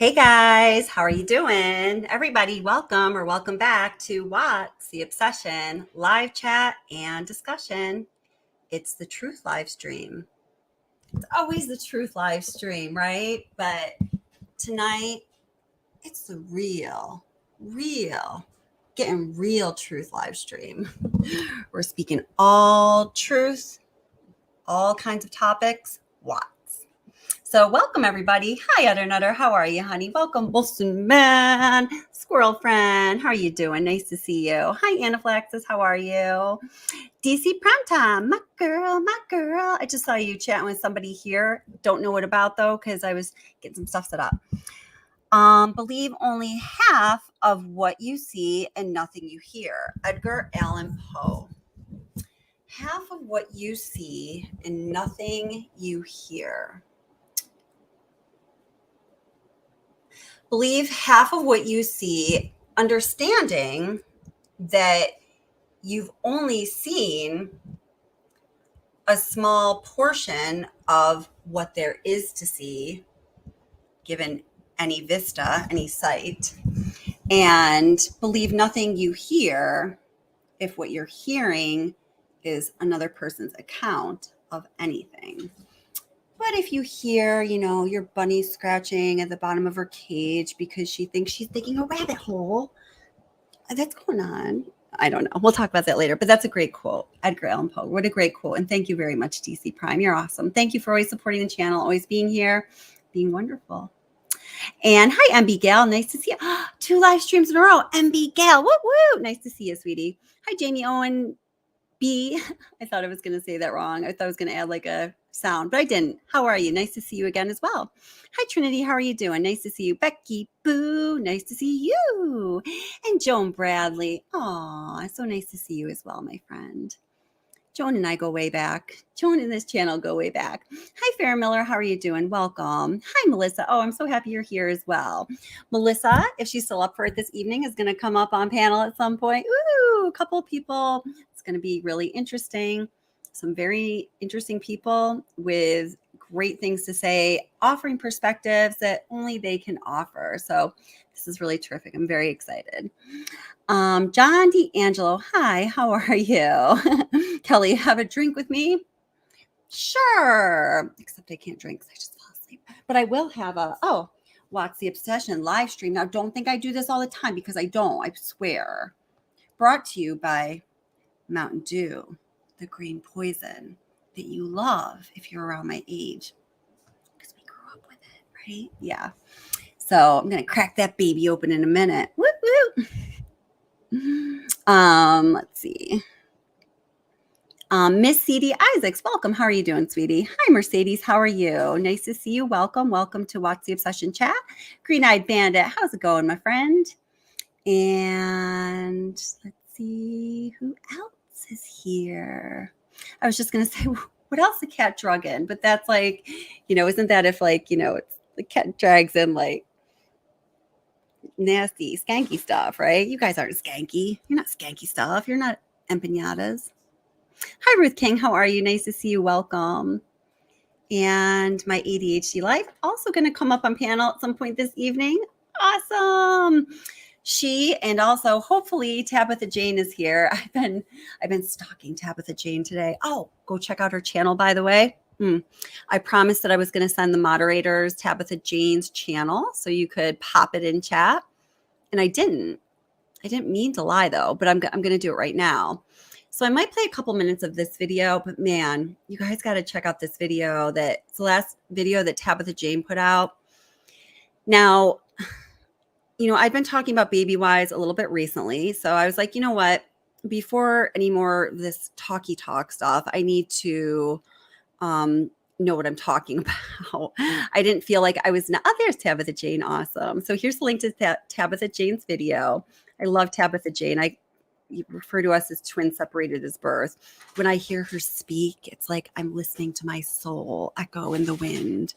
Hey guys, how are you doing? Everybody, welcome or welcome back to What's the Obsession live chat and discussion. It's the truth live stream. It's always the truth live stream, right? But tonight, it's the getting real truth live stream. We're speaking all truth, all kinds of topics. What? So welcome everybody. Hi, Utter Nutter. How are you, honey? Welcome, Boston Man, squirrel friend. How are you doing? Nice to see you. Hi, Anaphylaxis. How are you? DC Primetime, my girl, my girl. I just saw you chatting with somebody here. Don't know what about though, because I was getting some stuff set up. Believe only half of what you see and nothing you hear. Edgar Allan Poe. Half of what you see and nothing you hear. Believe half of what you see, understanding that you've only seen a small portion of what there is to see, given any vista, any sight, and believe nothing you hear if what you're hearing is another person's account of anything. But if you hear, your bunny scratching at the bottom of her cage because she thinks she's digging a rabbit hole, that's going on. I don't know. We'll talk about that later. But that's a great quote. Edgar Allan Poe. What a great quote. And thank you very much, DC Prime. You're awesome. Thank you for always supporting the channel, always being here, being wonderful. And hi, BGAL. Nice to see you. 2 live streams in a row. BGAL. Woo woo. Nice to see you, sweetie. Hi, Jamie Owen B. I thought I was going to say that wrong. I thought I was going to add like a sound, but I didn't. How are you? Nice to see you again as well. Hi, Trinity. How are you doing? Nice to see you. Becky Boo. Nice to see you. And Joan Bradley. Aw, so nice to see you as well, my friend. Joan and I go way back. Joan and this channel go way back. Hi, Farrah Miller. How are you doing? Welcome. Hi, Melissa. Oh, I'm so happy you're here as well. Melissa, if she's still up for it this evening, is going to come up on panel at some point. Ooh, a couple of people. It's going to be really interesting. Some very interesting people with great things to say, offering perspectives that only they can offer. So this is really terrific. I'm very excited. John D'Angelo, hi, how are you? Kelly, have a drink with me? Sure. Except I can't drink because I just fall asleep. But I will have What's the Obsession live stream. Now, don't think I do this all the time because I don't, I swear. Brought to you by Mountain Dew, the green poison that you love if you're around my age. Because we grew up with it, right? Yeah. So I'm going to crack that baby open in a minute. Whoop, whoop. Let's see. Miss C.D. Isaacs, welcome. How are you doing, sweetie? Hi, Mercedes. How are you? Nice to see you. Welcome. Welcome to What's the Obsession chat. Green-eyed Bandit, how's it going, my friend? And let's see who else is here. I was just going to say, what else the cat drug in? But that's like, isn't that if it's the cat drags in like nasty, skanky stuff, right? You guys aren't skanky. You're not skanky stuff. You're not empanadas. Hi, Ruth King. How are you? Nice to see you. Welcome. And my ADHD life also going to come up on panel at some point this evening. Awesome. She and also hopefully Tabitha Jane is here. I've been stalking Tabitha Jane today. Oh, go check out her channel, by the way. I promised that I was going to send the moderators Tabitha Jane's channel so you could pop it in chat. And I didn't mean to lie though, but I'm going to do it right now. So I might play a couple minutes of this video, but man, you guys got to check out this video. It's the last video that Tabitha Jane put out. Now, I've been talking about BabyWise a little bit recently. So I was like, you know what? Before any more of this talky talk stuff, I need to know what I'm talking about. I didn't feel like I was not. Oh, there's Tabitha Jane. Awesome. So here's the link to Tabitha Jane's video. I love Tabitha Jane. You refer to us as twins separated at birth. When I hear her speak, it's like I'm listening to my soul echo in the wind.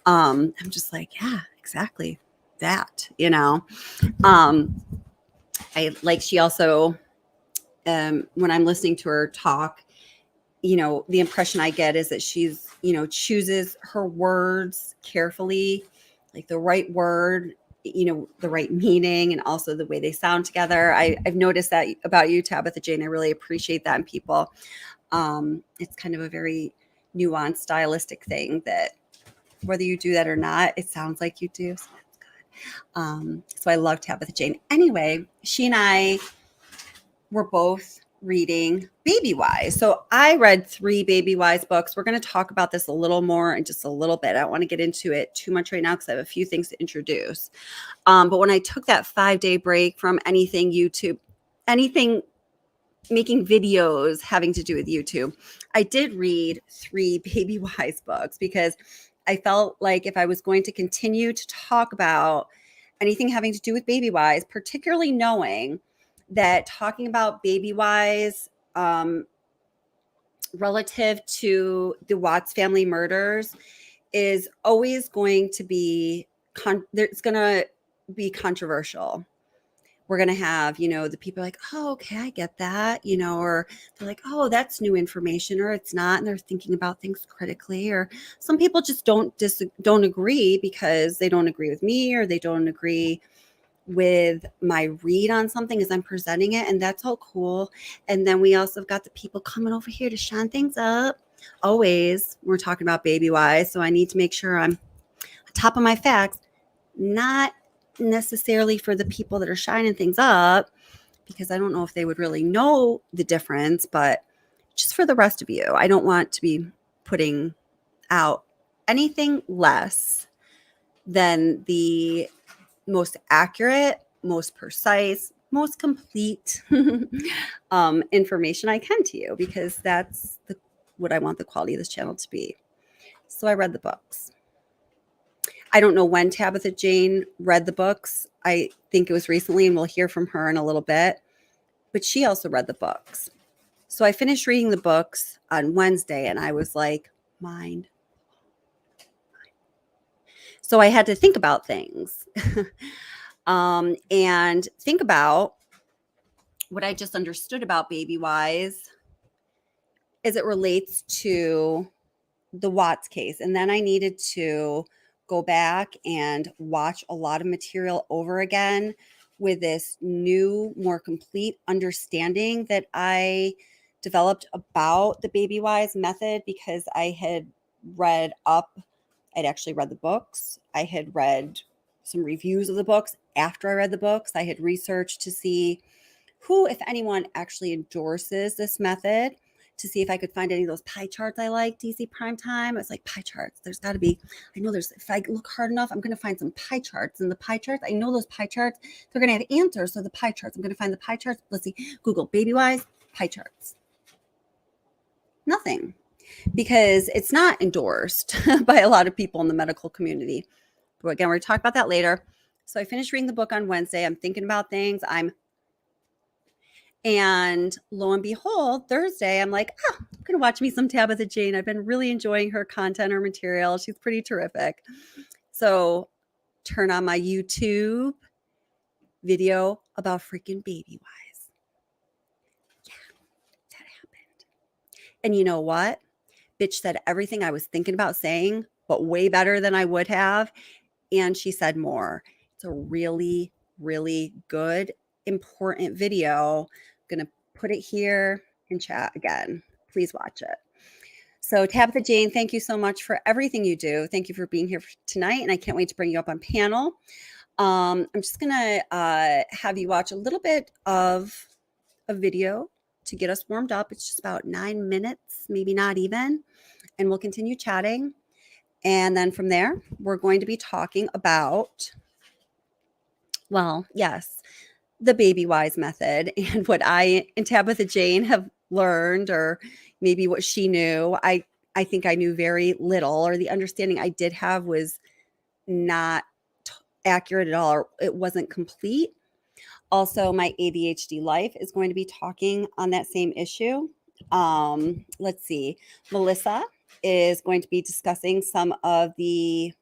I'm just like, yeah, exactly that, she also, when I'm listening to her talk, the impression I get is that she's, chooses her words carefully like the right word, the right meaning, and also the way they sound together. I've noticed that about you, Tabitha Jane. I really appreciate that in people. It's kind of a very nuanced stylistic thing that whether you do that or not, it sounds like you do. So that's good. So I love Tabitha Jane. Anyway, she and I were both reading BabyWise. So I read 3 BabyWise books. We're going to talk about this a little more in just a little bit. I don't want to get into it too much right now because I have a few things to introduce. But when I took that 5-day break from anything YouTube, anything making videos having to do with YouTube, I did read 3 BabyWise books because I felt like if I was going to continue to talk about anything having to do with BabyWise, particularly knowing that talking about BabyWise relative to the Watts family murders is always going to be it's going to be controversial. We're going to have, the people like, oh, okay, I get that, or they're like, oh, that's new information, or it's not. And they're thinking about things critically, or some people just don't agree because they don't agree with me, or they don't agree with my read on something as I'm presenting it. And that's all cool. And then we also have got the people coming over here to shine things up. Always, we're talking about BabyWise. So I need to make sure I'm on top of my facts, not necessarily for the people that are shining things up, because I don't know if they would really know the difference, but just for the rest of you. I don't want to be putting out anything less than the most accurate, most precise, most complete information I can to you, because that's what I want the quality of this channel to be. So I read the books. I don't know when Tabitha Jane read the books. I think it was recently, and we'll hear from her in a little bit. But she also read the books. So I finished reading the books on Wednesday, and I was like, mind. So I had to think about things and think about what I just understood about BabyWise as it relates to the Watts case. And then I needed to go back and watch a lot of material over again with this new, more complete understanding that I developed about the BabyWise method, because I had read up. I'd actually read the books. I had read some reviews of the books after I read the books. I had researched to see who, if anyone, actually endorses this method, to see if I could find any of those pie charts I like, DC Primetime. I was like, pie charts, there's got to be, I know there's, if I look hard enough, I'm going to find some pie charts. And the pie charts, I know those pie charts, they're going to have answers. So the pie charts, I'm going to find the pie charts. Let's see, Google BabyWise pie charts. Nothing, because it's not endorsed by a lot of people in the medical community. But again, we're going to talk about that later. So I finished reading the book on Wednesday. I'm thinking about things. And lo and behold, Thursday, I'm like, I'm going to watch me some Tabitha Jane. I've been really enjoying her content, her material. She's pretty terrific. So turn on my YouTube video about freaking BabyWise. Yeah, that happened. And you know what? Bitch said everything I was thinking about saying, but way better than I would have. And she said more. It's a really, really good, important video. I'm going to put it here in chat again. Please watch it. So Tabitha Jane, thank you so much for everything you do. Thank you for being here tonight. And I can't wait to bring you up on panel. I'm just going to have you watch a little bit of a video to get us warmed up. It's just about 9 minutes, maybe not even. And we'll continue chatting. And then from there, we're going to be talking about, well, yes, the BabyWise method and what I and Tabitha Jane have learned, or maybe what she knew. I think I knew very little, or the understanding I did have was not accurate at all, or it wasn't complete. Also, my ADHD life is going to be talking on that same issue. Let's see. Melissa is going to be discussing some of the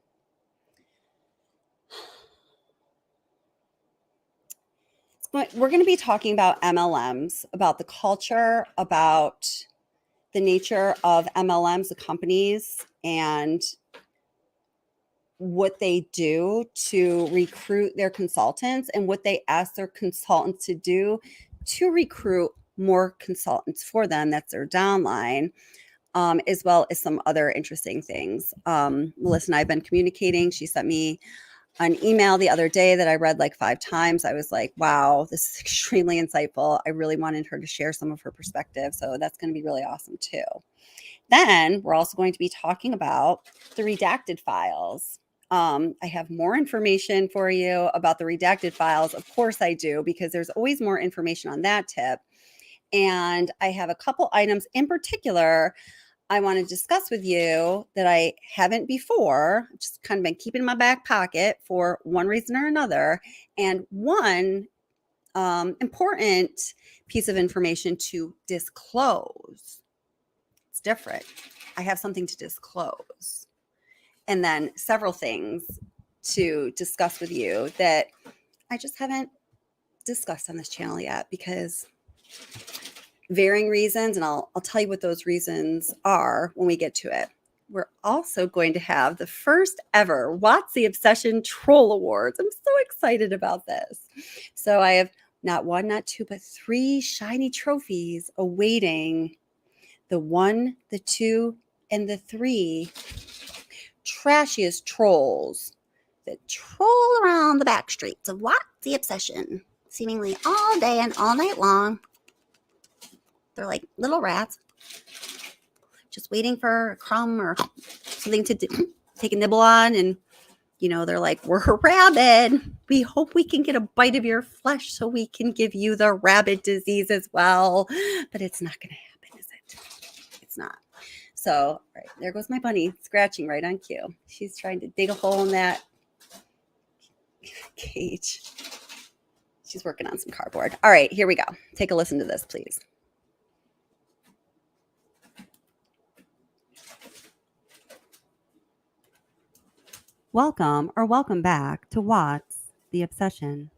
we're going to be talking about MLMs, about the culture, about the nature of MLMs, the companies, and what they do to recruit their consultants and what they ask their consultants to do to recruit more consultants for them. That's their downline, as well as some other interesting things. Melissa and I have been communicating. She sent me an email the other day that I read like 5 times. I was like, wow, this is extremely insightful. I really wanted her to share some of her perspective. So that's going to be really awesome too. Then we're also going to be talking about the redacted files. I have more information for you about the redacted files. Of course I do, because there's always more information on that tip. And I have a couple items in particular I want to discuss with you that I haven't before, just kind of been keeping in my back pocket for one reason or another. And one important piece of information to disclose. It's different. I have something to disclose. And then several things to discuss with you that I just haven't discussed on this channel yet, because varying reasons, and I'll tell you what those reasons are when we get to it. We're also going to have the first ever What's the Obsession Troll Awards. I'm so excited about this. So I have not 1, not 2, but 3 shiny trophies awaiting the 1, the 2, and the 3 trashiest trolls that troll around the back streets of What's the Obsession, seemingly all day and all night long. They're like little rats, just waiting for a crumb or something to take a nibble on. And, you know, they're like, we're rabid. We hope we can get a bite of your flesh so we can give you the rabid disease as well. But it's not going to happen, is it? It's not. So, right, there goes my bunny scratching right on cue. She's trying to dig a hole in that cage. She's working on some cardboard. All right, here we go. Take a listen to this, please. Welcome or welcome back to What's the Obsession.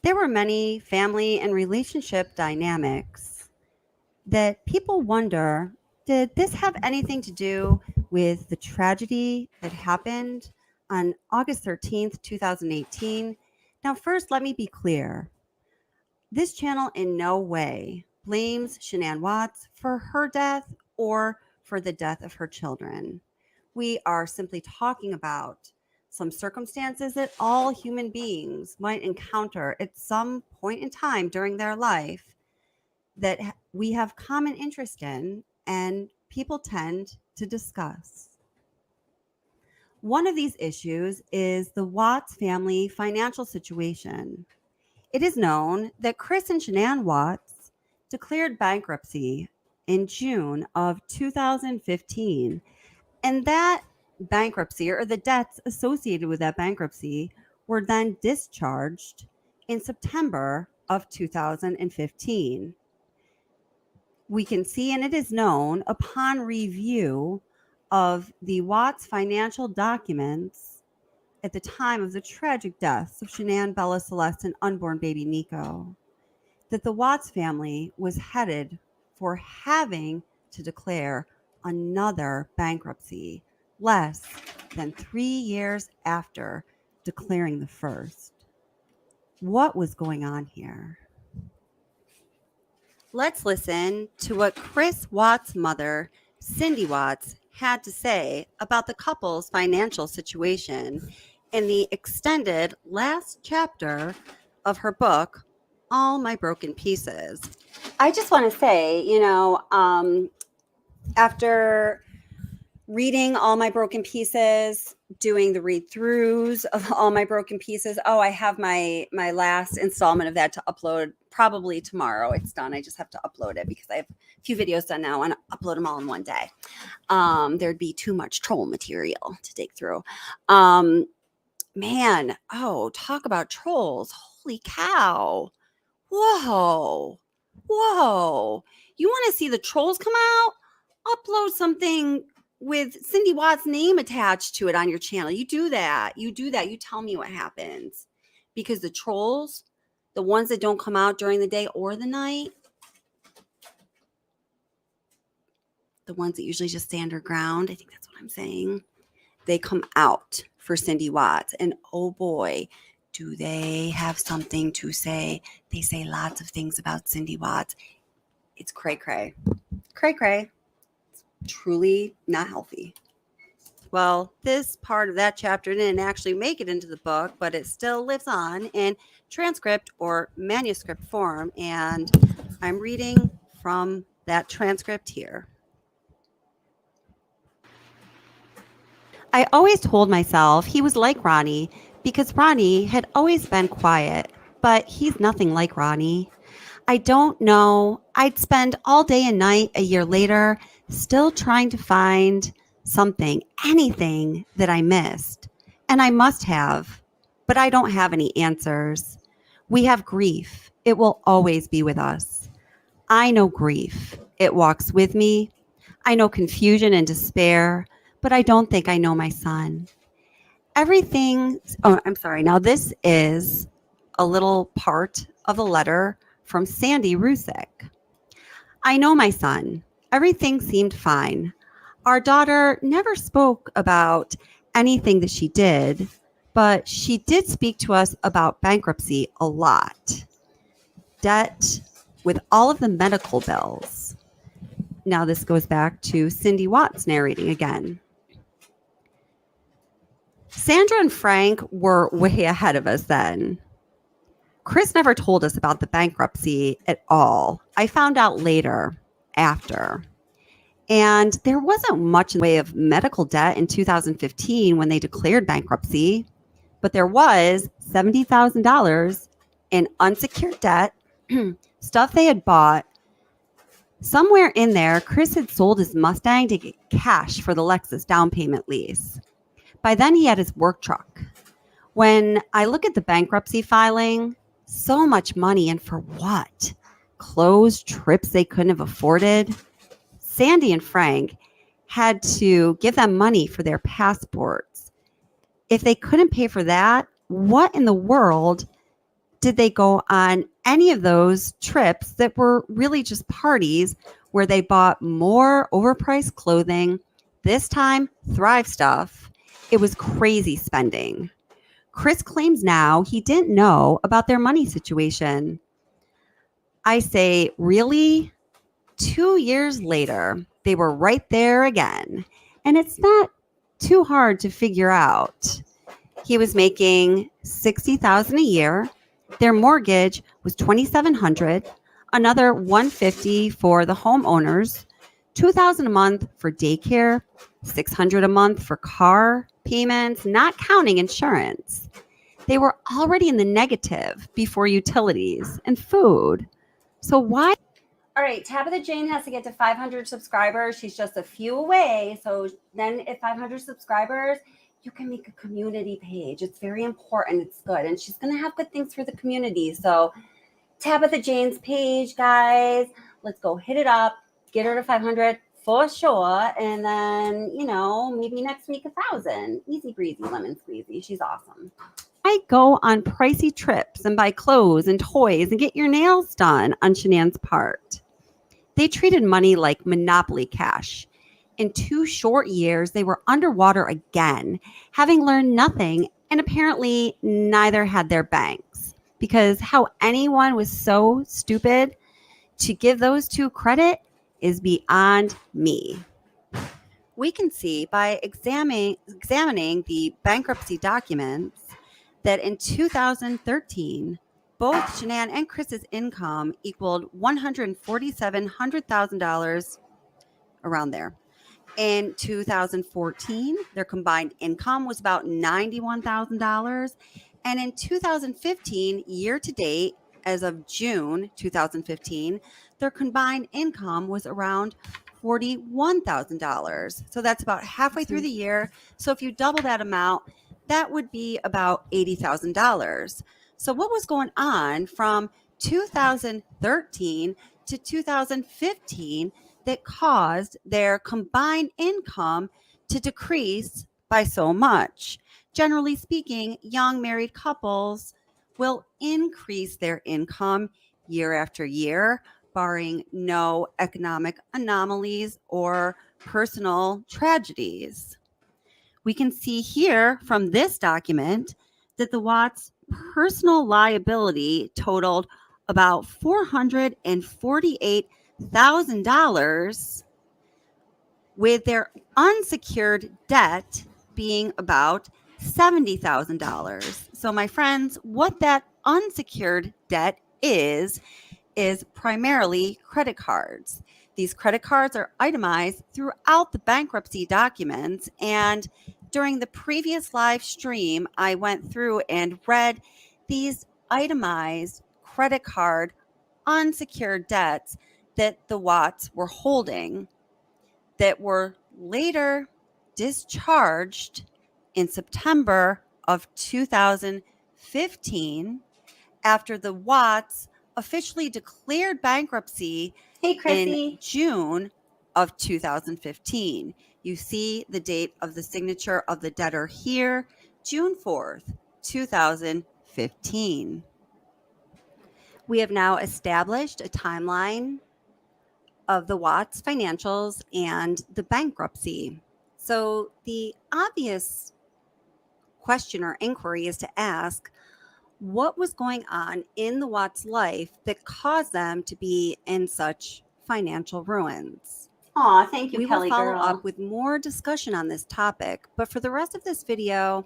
There were many family and relationship dynamics that people wonder, did this have anything to do with the tragedy that happened on August 13th, 2018? Now, first, let me be clear. This channel in no way blames Shanann Watts for her death or for the death of her children. We are simply talking about some circumstances that all human beings might encounter at some point in time during their life that we have common interest in and people tend to discuss. One of these issues is the Watts family financial situation. It is known that Chris and Shanann Watts declared bankruptcy in June of 2015. And that bankruptcy, or the debts associated with that bankruptcy, were then discharged in September of 2015. We can see, and it is known upon review of the Watts financial documents at the time of the tragic deaths of Shanann, Bella, Celeste, and unborn baby Nico, that the Watts family was headed for having to declare another bankruptcy less than 3 years after declaring the first. What was going on here? Let's listen to what Chris Watts' mother, Cindy Watts, had to say about the couple's financial situation in the extended last chapter of her book, All My Broken Pieces. I just want to say, after reading All My Broken Pieces, doing the read-throughs of All My Broken Pieces. Oh, I have my last installment of that to upload probably tomorrow. It's done. I just have to upload it because I have a few videos done now. I want to upload them all in one day. There'd be too much troll material to dig through. Man, talk about trolls. Holy cow. Whoa. You want to see the trolls come out? Upload something with Cindy Watts' name attached to it on your channel. You do that. You tell me what happens. Because the trolls, the ones that don't come out during the day or the night, the ones that usually just stay underground, I think that's what I'm saying. they come out for Cindy Watts. And oh boy, do they have something to say. They say lots of things about Cindy Watts. It's cray-cray. Cray-cray. It's truly not healthy. Well, this part of that chapter didn't actually make it into the book, but it still lives on in transcript or manuscript form. And I'm reading from that transcript here. I always told myself he was like Ronnie because Ronnie had always been quiet, but he's nothing like Ronnie. I don't know. I'd spend all day and night a year later still trying to find something, anything that I missed. And I must have, but I don't have any answers. We have grief. It will always be with us. I know grief. It walks with me. I know confusion and despair, but I don't think I know my son. I'm sorry. Now this is a little part of a letter from Sandy Rusick. I know my son. Everything seemed fine. Our daughter never spoke about anything that she did, but she did speak to us about bankruptcy a lot. Debt with all of the medical bills. Now this goes back to Cindy Watts narrating again. Sandra and Frank were way ahead of us then. Chris never told us about the bankruptcy at all. I found out later, after. And there wasn't much in the way of medical debt in 2015 when they declared bankruptcy, but there was $70,000 in unsecured debt, stuff they had bought. Somewhere in there, Chris had sold his Mustang to get cash for the Lexus down payment lease. By then, he had his work truck. When I look at the bankruptcy filing, so much money, and for what? Clothes, trips they couldn't have afforded. Sandy and Frank had to give them money for their passports. If they couldn't pay for that, what in the world did they go on any of those trips that were really just parties where they bought more overpriced clothing, this time Thrive stuff? It was crazy spending. Chris claims now he didn't know about their money situation. I say, really? 2 years later, they were right there again. And it's not too hard to figure out. He was making $60,000 a year. Their mortgage was $2,700, another $150 for the homeowners, $2,000 a month for daycare, $600 a month for car payments, not counting insurance. They were already in the negative before utilities and food. So why? All right, Tabitha Jane has to get to 500 subscribers. She's just a few away. So then at 500 subscribers, you can make a community page. It's very important. It's good. And she's going to have good things for the community. So Tabitha Jane's page, guys, let's go hit it up. Get her to 500 for sure. And then, maybe next week, 1,000. Easy breezy, lemon squeezy. She's awesome. I go on pricey trips and buy clothes and toys and get your nails done on Shanann's part. They treated money like monopoly cash. In 2 short years, they were underwater again, having learned nothing, and apparently neither had their banks. Because how anyone was so stupid to give those two credit is beyond me. We can see by examining the bankruptcy documents that in 2013, both Shanann and Chris's income equaled $147,000, around there. In 2014, their combined income was about $91,000. And in 2015, year to date, as of June 2015, their combined income was around $41,000. So that's about halfway through the year. So if you double that amount, that would be about $80,000. So what was going on from 2013 to 2015 that caused their combined income to decrease by so much? Generally speaking, young married couples will increase their income year after year, barring no economic anomalies or personal tragedies. we can see here from this document that the Watts' personal liability totaled about $448,000, with their unsecured debt being about $70,000. So, my friends, what that unsecured debt is primarily credit cards. These credit cards are itemized throughout the bankruptcy documents. And during the previous live stream, I went through and read these itemized credit card unsecured debts that the Watts were holding that were later discharged in September of 2015 after the Watts officially declared bankruptcy in June of 2015. You see the date of the signature of the debtor here, June 4th, 2015. We have now established a timeline of the Watts financials and the bankruptcy. So the obvious question or inquiry is to ask, what was going on in the Watts' life that caused them to be in such financial ruins? Aw, thank you, We Kelly will follow girl. up with more discussion on this topic, but for the rest of this video,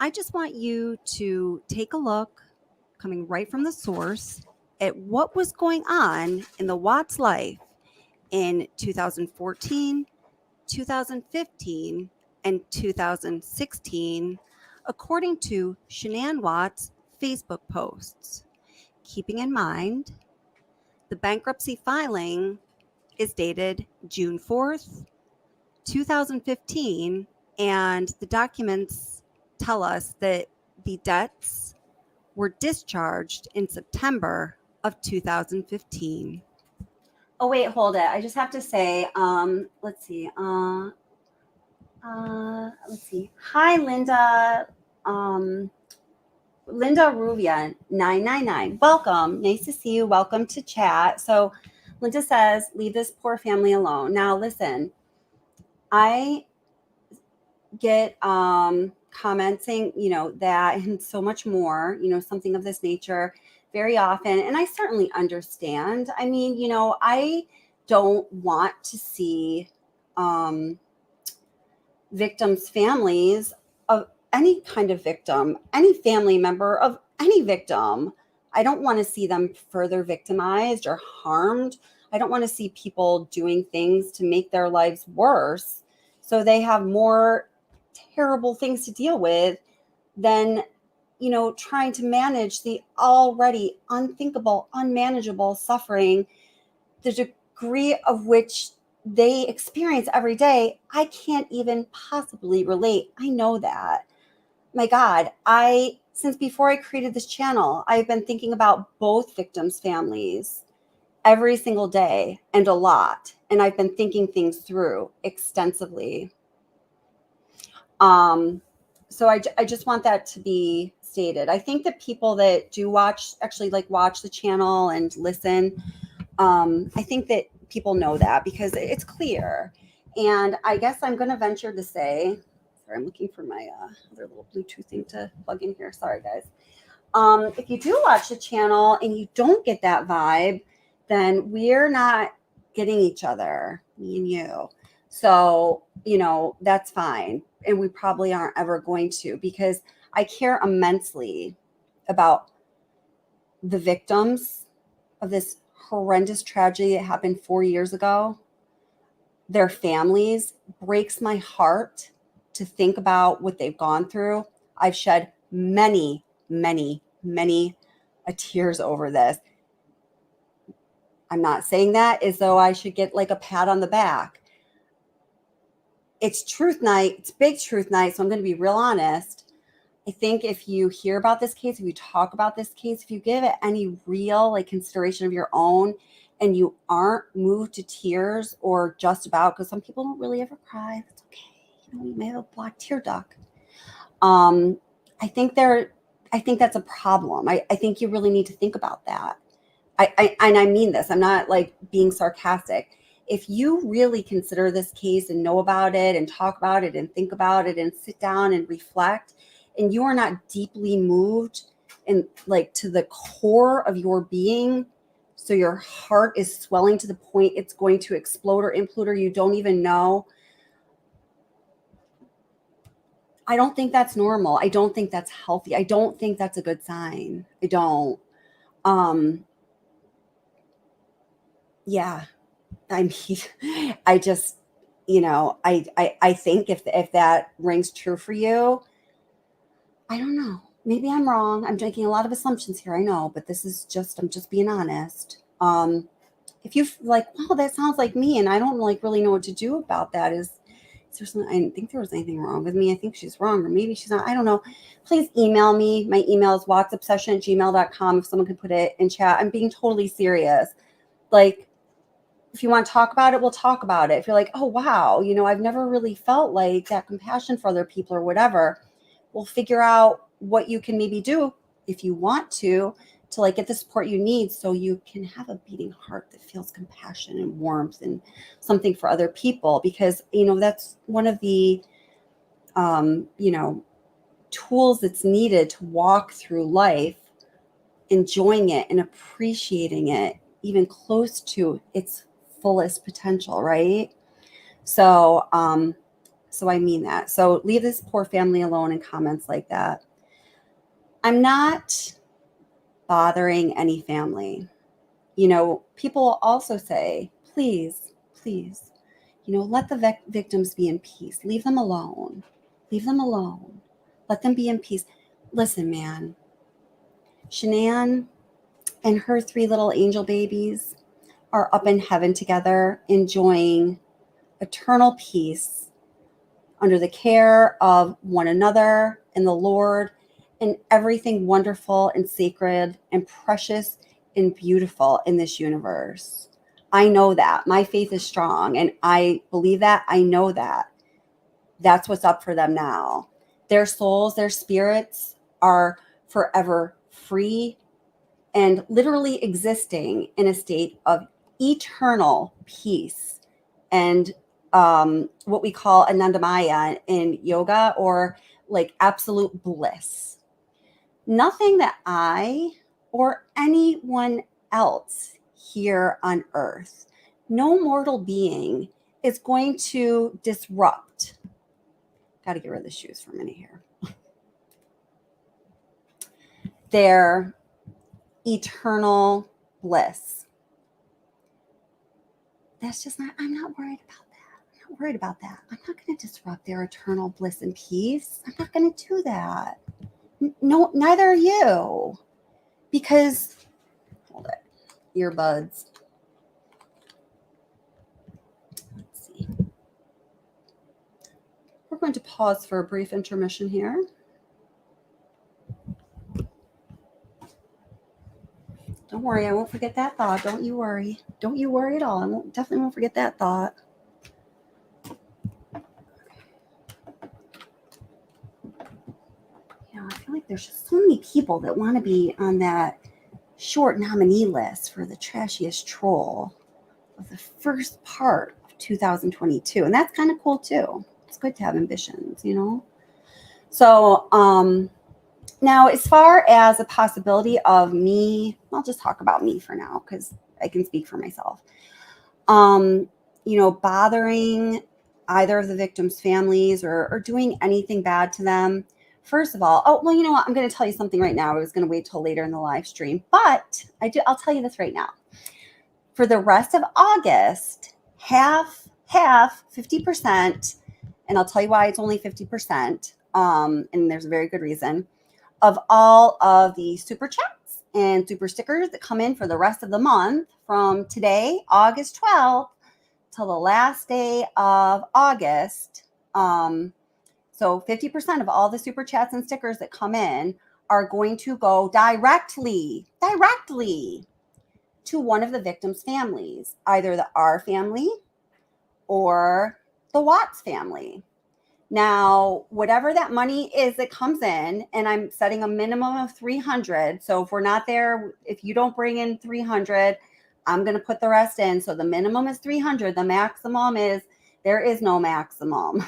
I just want you to take a look, coming right from the source, at what was going on in the Watts' life in 2014, 2015, and 2016, according to Shanann Watts' Facebook posts. Keeping in mind, the bankruptcy filing is dated June 4th, 2015, and the documents tell us that the debts were discharged in September of 2015. Oh, wait, hold it. I just have to say, let's see. Let's see. Hi, Linda. Linda Ruvia 999. Welcome. Nice to see you. Welcome to chat. So Linda says, leave this poor family alone. Now, listen, I get comments saying, that and so much more, something of this nature very often. And I certainly understand. I mean, I don't want to see victims' families of any kind of victim, any family member of any victim. I don't want to see them further victimized or harmed. I don't want to see people doing things to make their lives worse so they have more terrible things to deal with than, trying to manage the already unthinkable, unmanageable suffering, the degree of which they experience every day. I can't even possibly relate. I know that. My God, since before I created this channel, I've been thinking about both victims' families every single day and a lot. And I've been thinking things through extensively. So I just want that to be stated. I think that people that do watch the channel and listen, I think that people know that because it's clear. And I guess I'm going to venture to say, sorry, I'm looking for my other little Bluetooth thing to plug in here. Sorry, guys. If you do watch the channel and you don't get that vibe, then we're not getting each other, me and you. So, that's fine. And we probably aren't ever going to, because I care immensely about the victims of this horrendous tragedy that happened 4 years ago. Their families. Breaks my heart to think about what they've gone through. I've shed many, many, many tears over this. I'm not saying that as though I should get like a pat on the back. It's truth night. It's big truth night. So I'm going to be real honest. I think if you hear about this case, if you talk about this case, if you give it any real consideration of your own, and you aren't moved to tears or just about, because some people don't really ever cry. That's okay. You may have a black tear duct. I think that's a problem. I think you really need to think about that. And I mean this. I'm not being sarcastic. if you really consider this case and know about it and talk about it and think about it and sit down and reflect, and you are not deeply moved and like to the core of your being, so your heart is swelling to the point it's going to explode or implode or you don't even know, I don't think that's normal. I don't think that's healthy. I don't think that's a good sign. I don't. Yeah. I mean, I just, I think if that rings true for you, I don't know. Maybe I'm wrong. I'm making a lot of assumptions here. I know, but I'm just being honest. If you like, wow, that sounds like me, and I don't like really know what to do about that. Is there something? I didn't think there was anything wrong with me. I think she's wrong, or maybe she's not. I don't know. Please email me. My email is whatsobsession@gmail.com. If someone could put it in chat, I'm being totally serious. Like, if you want to talk about it, we'll talk about it. If you're like, oh, wow, I've never really felt like that compassion for other people or whatever, we'll figure out what you can maybe do if you want to like get the support you need so you can have a beating heart that feels compassion and warmth and something for other people. Because, that's one of the, tools that's needed to walk through life, enjoying it and appreciating it even close to its fullest potential, right? So I mean that. So leave this poor family alone in comments like that. I'm not bothering any family. People also say, please, let the victims be in peace. Leave them alone. Leave them alone. Let them be in peace. Listen, man, Shanann and her 3 little angel babies are up in heaven together, enjoying eternal peace under the care of one another and the Lord, and everything wonderful and sacred and precious and beautiful in this universe. I know that. My faith is strong and I believe that. I know that. That's what's up for them now. Their souls, their spirits are forever free and literally existing in a state of eternal peace and what we call anandamaya in yoga, or like absolute bliss. Nothing that I or anyone else here on earth, no mortal being, is going to disrupt. Got to get rid of the shoes for a minute here. Their eternal bliss. That's just not, I'm not worried about that. I'm not worried about that. I'm not going to disrupt their eternal bliss and peace. I'm not going to do that. No, neither are you. Because, hold it, earbuds. Let's see. We're going to pause for a brief intermission here. Don't worry, I won't forget that thought. Don't you worry. Don't you worry at all. Definitely won't forget that thought. I feel like there's just so many people that want to be on that short nominee list for the trashiest troll of the first part of 2022. And that's kind of cool too. It's good to have ambitions, So, now, as far as a possibility of me, I'll just talk about me for now because I can speak for myself. Bothering either of the victims' families or doing anything bad to them. First of all, you know what? I'm going to tell you something right now. I was going to wait till later in the live stream, but I'll tell you this right now. For the rest of August, half, 50%, and I'll tell you why it's only 50%, and there's a very good reason, of all of the super chats and super stickers that come in for the rest of the month from today, August 12th, till the last day of August. So 50% of all the super chats and stickers that come in are going to go directly to one of the victims' families, either the R family or the Watts family. Now, whatever that money is that comes in, and I'm setting a minimum of 300. So if we're not there, if you don't bring in 300, I'm going to put the rest in. So the minimum is 300. The maximum is, there is no maximum.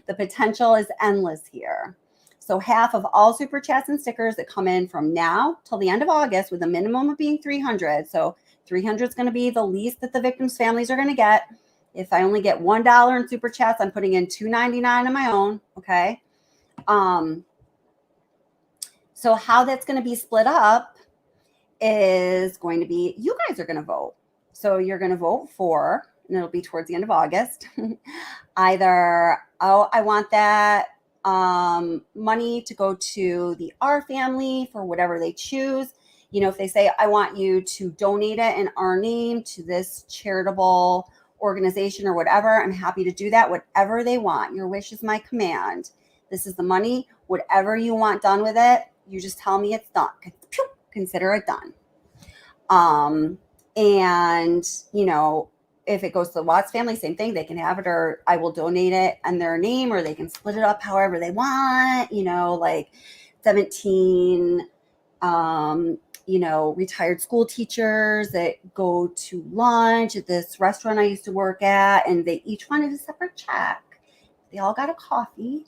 The potential is endless here. So half of all super chats and stickers that come in from now till the end of August, with a minimum of being 300. So 300 is going to be the least that the victims' families are going to get. If I only get $1 in super chats, I'm putting in $2.99 on my own. Okay. So how that's going to be split up is going to be, you guys are going to vote. So you're going to vote for, and it'll be towards the end of August, either, oh, I want that money to go to the R family for whatever they choose. You know, if they say, I want you to donate it in our name to this charitable organization or whatever, I'm happy to do that. Whatever they want. Your wish is my command. This is the money. Whatever you want done with it, you just tell me it's done. Consider it done. And, you know, if it goes to the Watts family, same thing. They can have it, or I will donate it in their name, or they can split it up however they want. You know, like 17, you know, retired school teachers that go to lunch at this restaurant I used to work at, and they each wanted a separate check. They all got a coffee,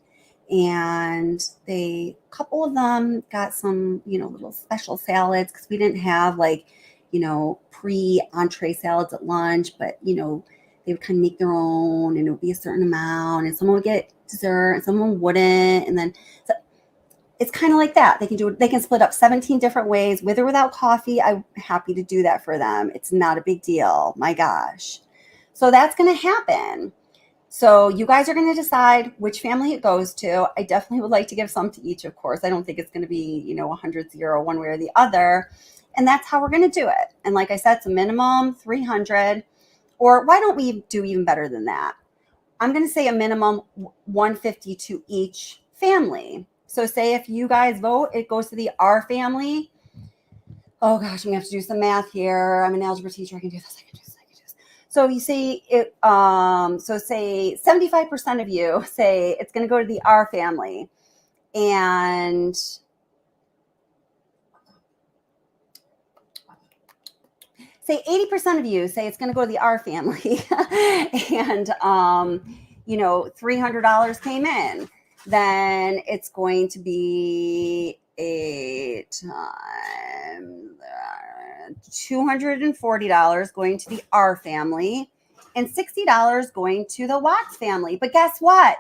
and a couple of them got some, you know, little special salads, because we didn't have like, you know, pre-entree salads at lunch, but, you know, they would kind of make their own, and it would be a certain amount, and someone would get dessert and someone wouldn't. And then so it's kind of like that. They can do it. They can split up 17 different ways, with or without coffee. I'm happy to do that for them. It's not a big deal. My gosh. So that's going to happen. So you guys are going to decide which family it goes to. I definitely would like to give some to each, of course. I don't think it's going to be, you know, 100-0 one way or the other. And that's how we're going to do it. And like I said, it's a minimum 300, or why don't we do even better than that? I'm going to say a minimum 150 to each family. So say if you guys vote, it goes to the R family. Oh gosh, I'm going to have to do some math here. I'm an algebra teacher. I can do this. I can do this. So you say it, so say 75% of you say it's going to go to the R family, and say 80% of you say it's going to go to the R family, and, you know, $300 came in, then it's going to be $240 going to the R family, and $60 going to the Watts family. But guess what?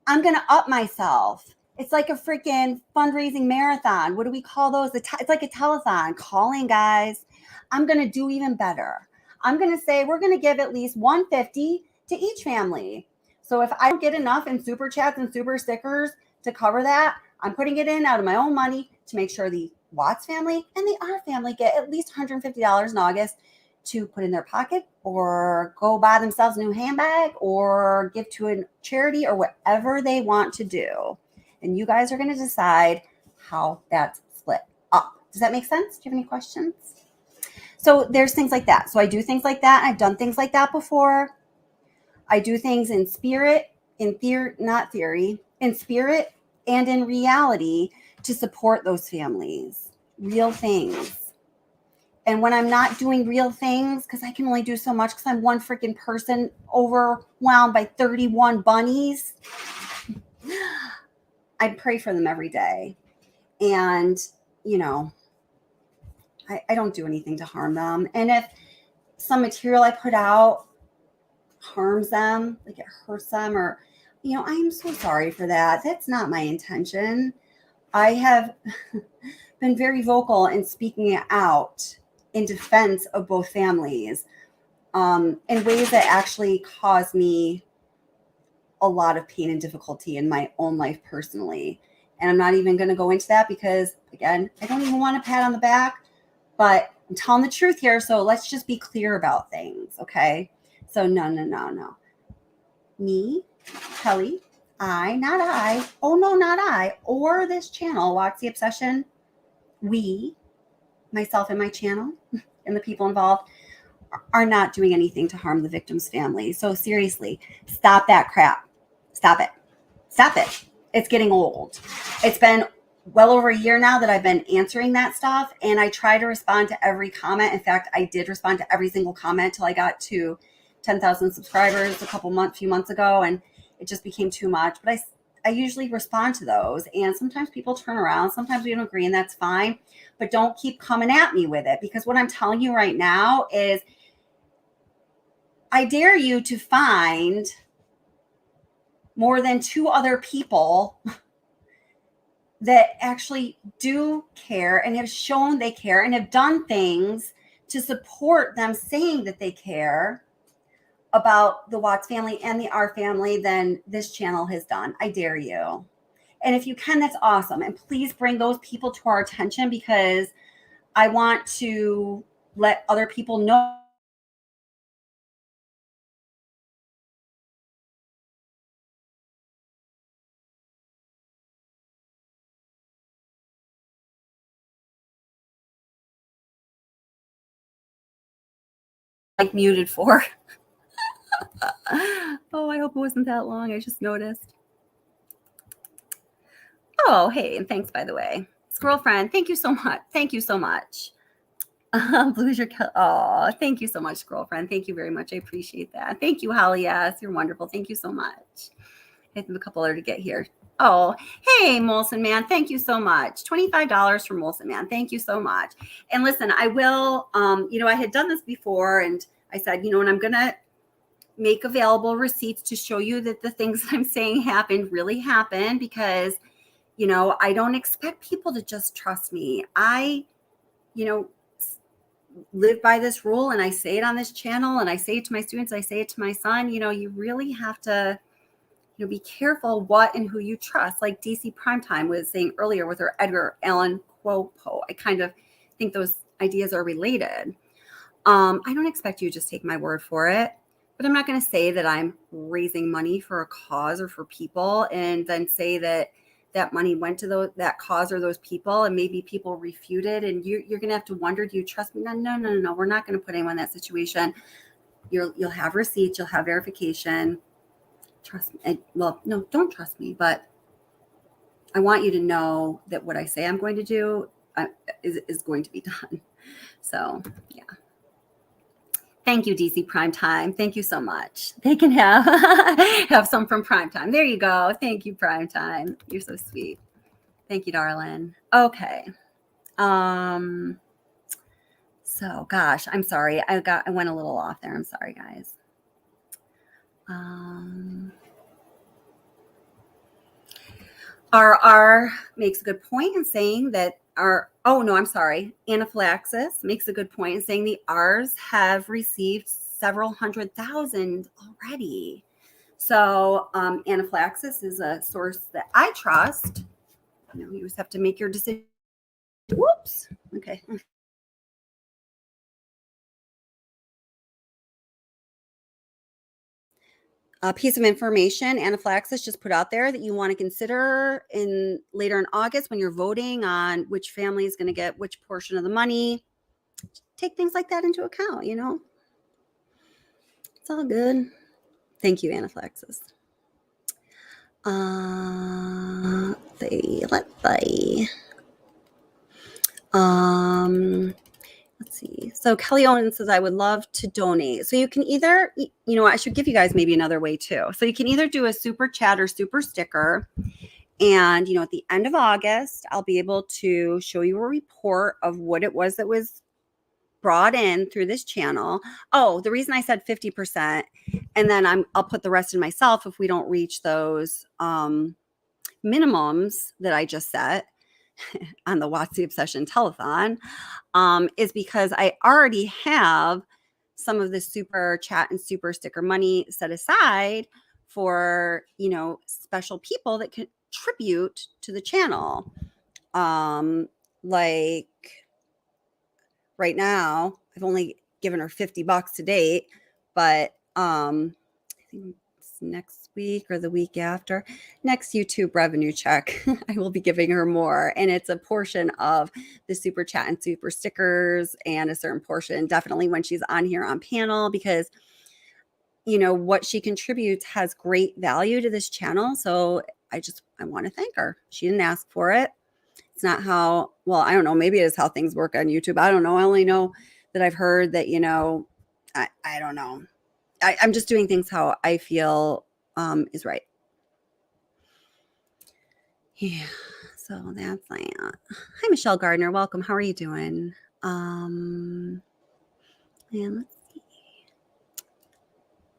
I'm going to up myself. It's like a freaking fundraising marathon. What do we call those? It's like a telethon. Calling, guys. I'm going to do even better. I'm going to say we're going to give at least 150 to each family. So if I don't get enough in super chats and super stickers to cover that, I'm putting it in out of my own money to make sure the Watts family and the R family get at least $150 in August to put in their pocket, or go buy themselves a new handbag, or give to a charity, or whatever they want to do. And you guys are going to decide how that's split up. Does that make sense? Do you have any questions? So there's things like that. So I do things like that. I've done things like that before. I do things in spirit, in theory, not theory, in spirit and in reality to support those families. Real things. And when I'm not doing real things, because I can only do so much because I'm one freaking person overwhelmed by 31 bunnies, I pray for them every day. And, you know, I don't do anything to harm them. And if some material I put out harms them, like it hurts them, or, you know, I am so sorry for that. That's not my intention. I have been very vocal in speaking out in defense of both families, in ways that actually cause me a lot of pain and difficulty in my own life personally. And I'm not even going to go into that because, again, I don't even want a pat on the back, but I'm telling the truth here. So let's just be clear about things. Okay. So no. Me, Kelly, not I, oh no, not I, or this channel, Watch the Obsession, we, myself and my channel, and the people involved are not doing anything to harm the victim's family. So seriously, stop that crap. Stop it. It's getting old. It's been well over a year now that I've been answering that stuff, and I try to respond to every comment. In fact, I did respond to every single comment till I got to 10,000 subscribers few months ago, and it just became too much. But I usually respond to those, and sometimes people turn around, sometimes we don't agree, and that's fine. But don't keep coming at me with it, because what I'm telling you right now is I dare you to find more than 2 other people that actually do care and have shown they care and have done things to support them saying that they care about the Watts family and the R family than this channel has done. I dare you. And if you can, that's awesome. And please bring those people to our attention, because I want to let other people know. Like muted for. Oh, I hope it wasn't that long. I just noticed. Oh, hey, and thanks, by the way. Squirrel friend, thank you so much. Thank you so much. Blue is your oh, thank you so much, Squirrel friend. Thank you very much. I appreciate that. Thank you, Holly. Yes, you're wonderful. Thank you so much. I have a couple other to get here. Oh, hey, Molson Man. Thank you so much. $25 from Molson Man. Thank you so much. And listen, I will, I had done this before, and I said, and I'm going to make available receipts to show you that the things I'm saying happened really happened, because, I don't expect people to just trust me. I, live by this rule, and I say it on this channel, and I say it to my students. I say it to my son. You really have to, be careful what and who you trust. Like DC Primetime was saying earlier with her Edgar Allan quote. I kind of think those ideas are related. I don't expect you to just take my word for it, but I'm not going to say that I'm raising money for a cause or for people and then say that money went to that cause or those people, and maybe people refuted, and you're going to have to wonder, do you trust me? No. We're not going to put anyone in that situation. You'll have receipts, you'll have verification. Trust me. Well, no, don't trust me, but I want you to know that what I say I'm going to do is going to be done. So, yeah. Thank you, DC Primetime. Thank you so much. They can have some from Primetime. There you go. Thank you, Primetime. You're so sweet. Thank you, darling. Okay. So, gosh, I'm sorry. I went a little off there. I'm sorry, guys. RR makes a good point in saying that Anaphylaxis makes a good point in saying the R's have received several 100,000 already. So Anaphylaxis is a source that I trust. You just have to make your decision. Whoops. Okay. A piece of information Anaphylaxis just put out there that you want to consider later in August when you're voting on which family is going to get which portion of the money. Take things like that into account, It's all good. Thank you, Anaphylaxis. Let's see. So Kelly Owen says, I would love to donate. So you can either, I should give you guys maybe another way too. So you can either do a super chat or super sticker. And, at the end of August, I'll be able to show you a report of what it was that was brought in through this channel. Oh, the reason I said 50%, and then I'll put the rest in myself if we don't reach those minimums that I just set on the Watts the Obsession telethon, is because I already have some of the super chat and super sticker money set aside for, special people that contribute to the channel. Like right now, I've only given her $50 to date, but I think it's next week or the week after, next YouTube revenue check, I will be giving her more. And it's a portion of the super chat and super stickers, and a certain portion definitely when she's on here on panel, because what she contributes has great value to this channel. So I want to thank her. She didn't ask for it. It's not how, well, I don't know. Maybe it is how things work on YouTube. I don't know. I only know that I've heard that, I don't know. I'm just doing things how I feel is right. Yeah. So that's that. Hi, Michelle Gardner. Welcome. How are you doing? And let's see.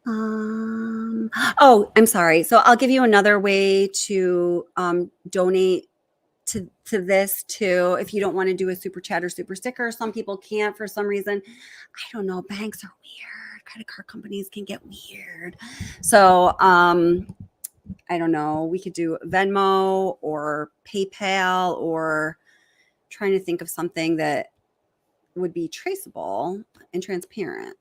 Oh, I'm sorry. So I'll give you another way to donate to this too. If you don't want to do a super chat or super sticker, some people can't for some reason. I don't know. Banks are weird. Credit card companies can get weird. So I don't know. We could do Venmo or PayPal, or trying to think of something that would be traceable and transparent.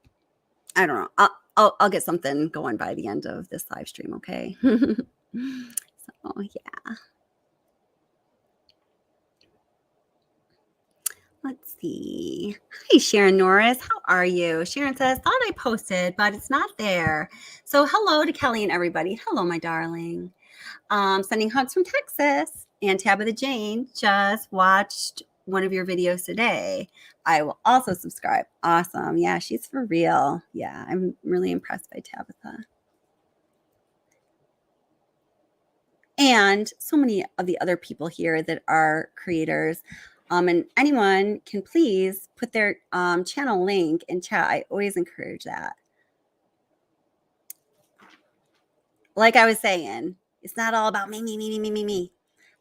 I don't know. I'll get something going by the end of this live stream. Okay. So yeah. Let's see. Hi, Sharon Norris. How are you? Sharon says, thought I posted, but it's not there. So hello to Kelly and everybody. Hello, my darling. Sending hugs from Texas. And Tabitha Jane just watched one of your videos today. I will also subscribe. Awesome. Yeah, she's for real. Yeah, I'm really impressed by Tabitha. And so many of the other people here that are creators. And anyone can please put their channel link in chat. I always encourage that. Like I was saying, it's not all about me.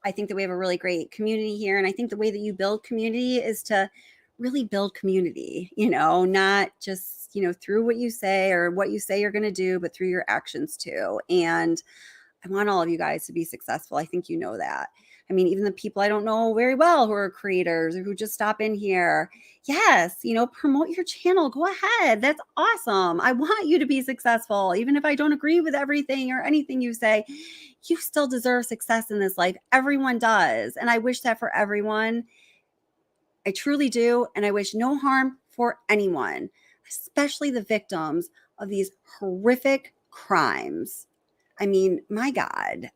I think that we have a really great community here. And I think the way that you build community is to really build community, not just, through what you say or what you say you're going to do, but through your actions too. And I want all of you guys to be successful. I think you know that. I mean, even the people I don't know very well who are creators or who just stop in here. Yes, promote your channel. Go ahead. That's awesome. I want you to be successful. Even if I don't agree with everything or anything you say, you still deserve success in this life. Everyone does. And I wish that for everyone. I truly do. And I wish no harm for anyone, especially the victims of these horrific crimes. I mean, my God,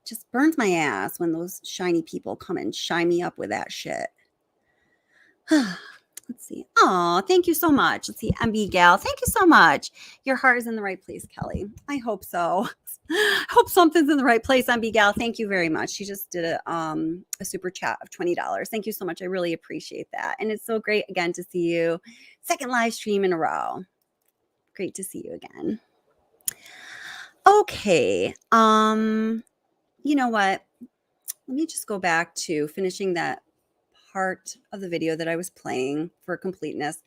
just burns my ass when those shiny people come and shine me up with that shit. Let's see. Oh, thank you so much. Let's see. BGAL, thank you so much. Your heart is in the right place, Kelly. I hope so. I hope something's in the right place. BGAL, thank you very much. She just did a super chat of $20. Thank you so much. I really appreciate that. And it's so great again to see you. Second live stream in a row. Great to see you again. Okay. You know what? Let me just go back to finishing that part of the video that I was playing for completeness.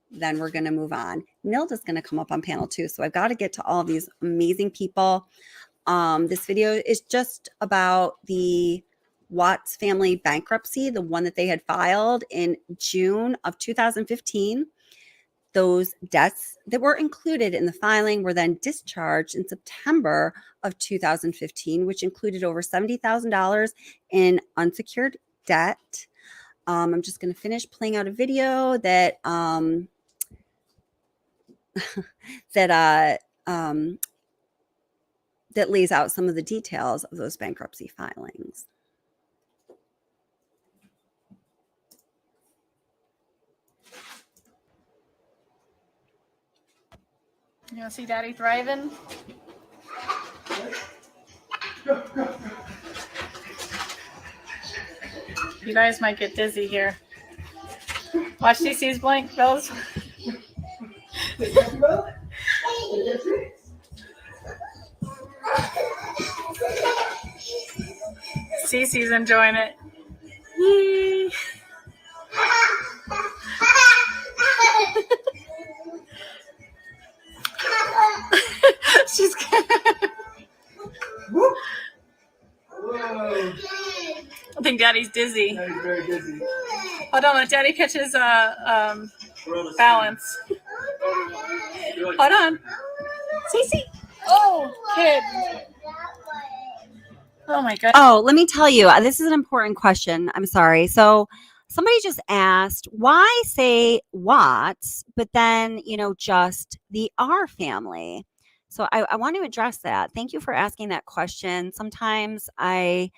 Then we're going to move on. Nilda's going to come up on panel 2. So I've got to get to all of these amazing people. This video is just about the Watts family bankruptcy, the one that they had filed in June of 2015. Those debts that were included in the filing were then discharged in September of 2015, which included over $70,000 in unsecured debt. I'm just going to finish playing out a video that that lays out some of the details of those bankruptcy filings. You want to see Daddy thriving? You guys might get dizzy here. Watch CC's blink, fellas. CC's enjoying it. Yee. She's I think Daddy's dizzy. Daddy's very dizzy. Hold on, let Daddy catch his balance. Hold on. Cece. Oh, kid. Oh my God. Oh, let me tell you, this is an important question. I'm sorry. So somebody just asked, why say Watts, but then, just the R family? So I want to address that. Thank you for asking that question. Sometimes I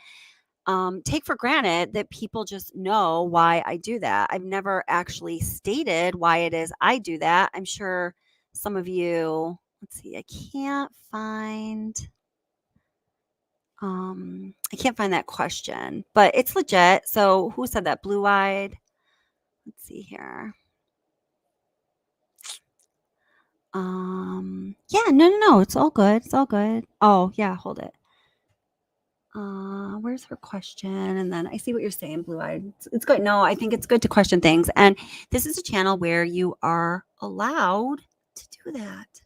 take for granted that people just know why I do that. I've never actually stated why it is I do that. I'm sure some of you, let's see, I can't find that question, but it's legit. So who said that? Blue-eyed? Let's see here. Yeah, no, it's all good. It's all good. Oh, yeah, hold it. Where's her question? And then I see what you're saying, Blue-eyed. It's good. No, I think it's good to question things. And this is a channel where you are allowed to do that.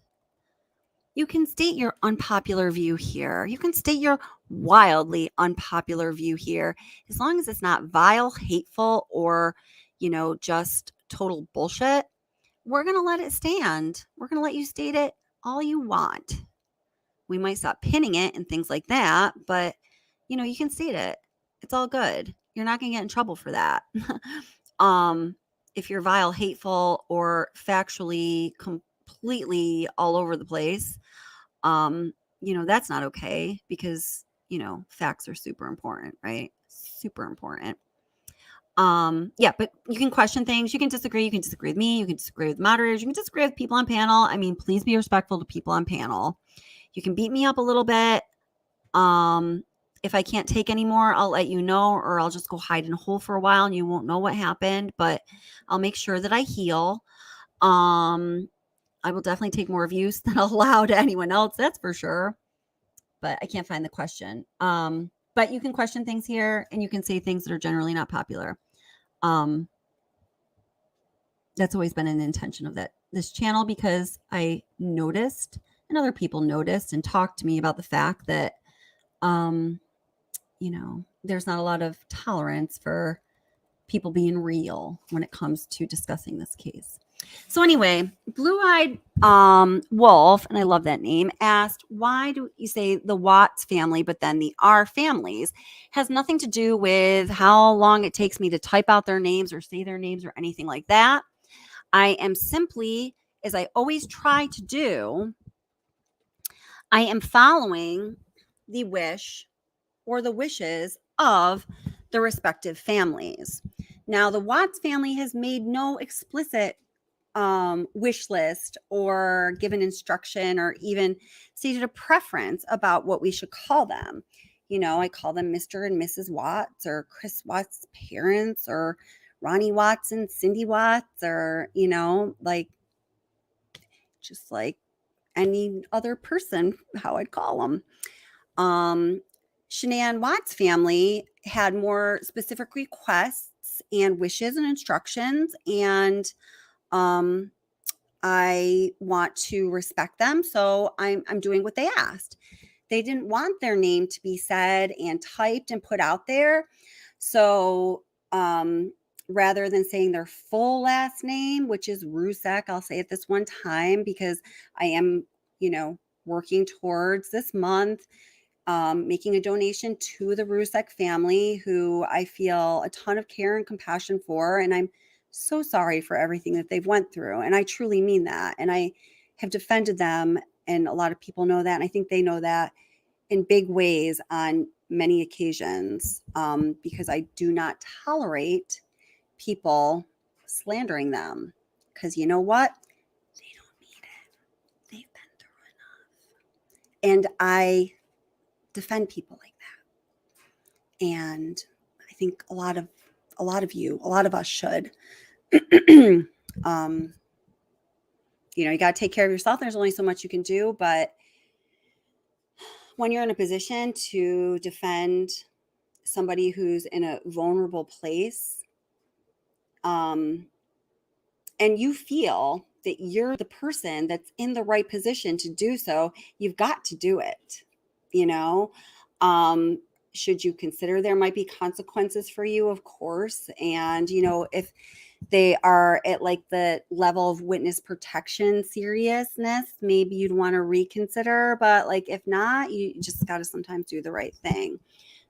You can state your unpopular view here. You can state your wildly unpopular view here. As long as it's not vile, hateful, or, just total bullshit, we're going to let it stand. We're going to let you state it all you want. We might stop pinning it and things like that, but you can state it. It's all good. You're not going to get in trouble for that. If you're vile, hateful, or factually completely all over the place, that's not okay because, facts are super important, right? Super important. Yeah, but you can question things. You can disagree. You can disagree with me. You can disagree with moderators. You can disagree with people on panel. I mean, please be respectful to people on panel. You can beat me up a little bit. If I can't take any more, I'll let you know, or I'll just go hide in a hole for a while and you won't know what happened, but I'll make sure that I heal. I will definitely take more views than I'll allow to anyone else. That's for sure. But I can't find the question. But you can question things here and you can say things that are generally not popular. That's always been an intention of this channel, because I noticed and other people noticed and talked to me about the fact that, there's not a lot of tolerance for people being real when it comes to discussing this case. So anyway, Blue-eyed Wolf, and I love that name, asked, why do you say the Watts family, but then the R families? Has nothing to do with how long it takes me to type out their names or say their names or anything like that. I am simply, as I always try to do, I am following the wish or the wishes of the respective families. Now, the Watts family has made no explicit wish list or given instruction or even stated a preference about what we should call them. I call them Mr. and Mrs. Watts, or Chris Watts' parents, or Ronnie Watts and Cindy Watts, or, just like any other person, how I'd call them. Shanann Watts' family had more specific requests and wishes and instructions, and I want to respect them, so I'm doing what they asked. They didn't want their name to be said and typed and put out there, so rather than saying their full last name, which is Rusek, I'll say it this one time because I am, working towards this month making a donation to the Rusek family, who I feel a ton of care and compassion for. And I'm so sorry for everything that they've went through. And I truly mean that. And I have defended them. And a lot of people know that. And I think they know that in big ways on many occasions, because I do not tolerate people slandering them. Because you know what? They don't need it. They've been through enough. And I defend people like that. And I think a lot of us should. You got to take care of yourself. There's only so much you can do, but when you're in a position to defend somebody who's in a vulnerable place, and you feel that you're the person that's in the right position to do so, you've got to do it. Should you consider there might be consequences for you? Of course. And, if they are at like the level of witness protection seriousness, maybe you'd want to reconsider. But like, if not, you just got to sometimes do the right thing.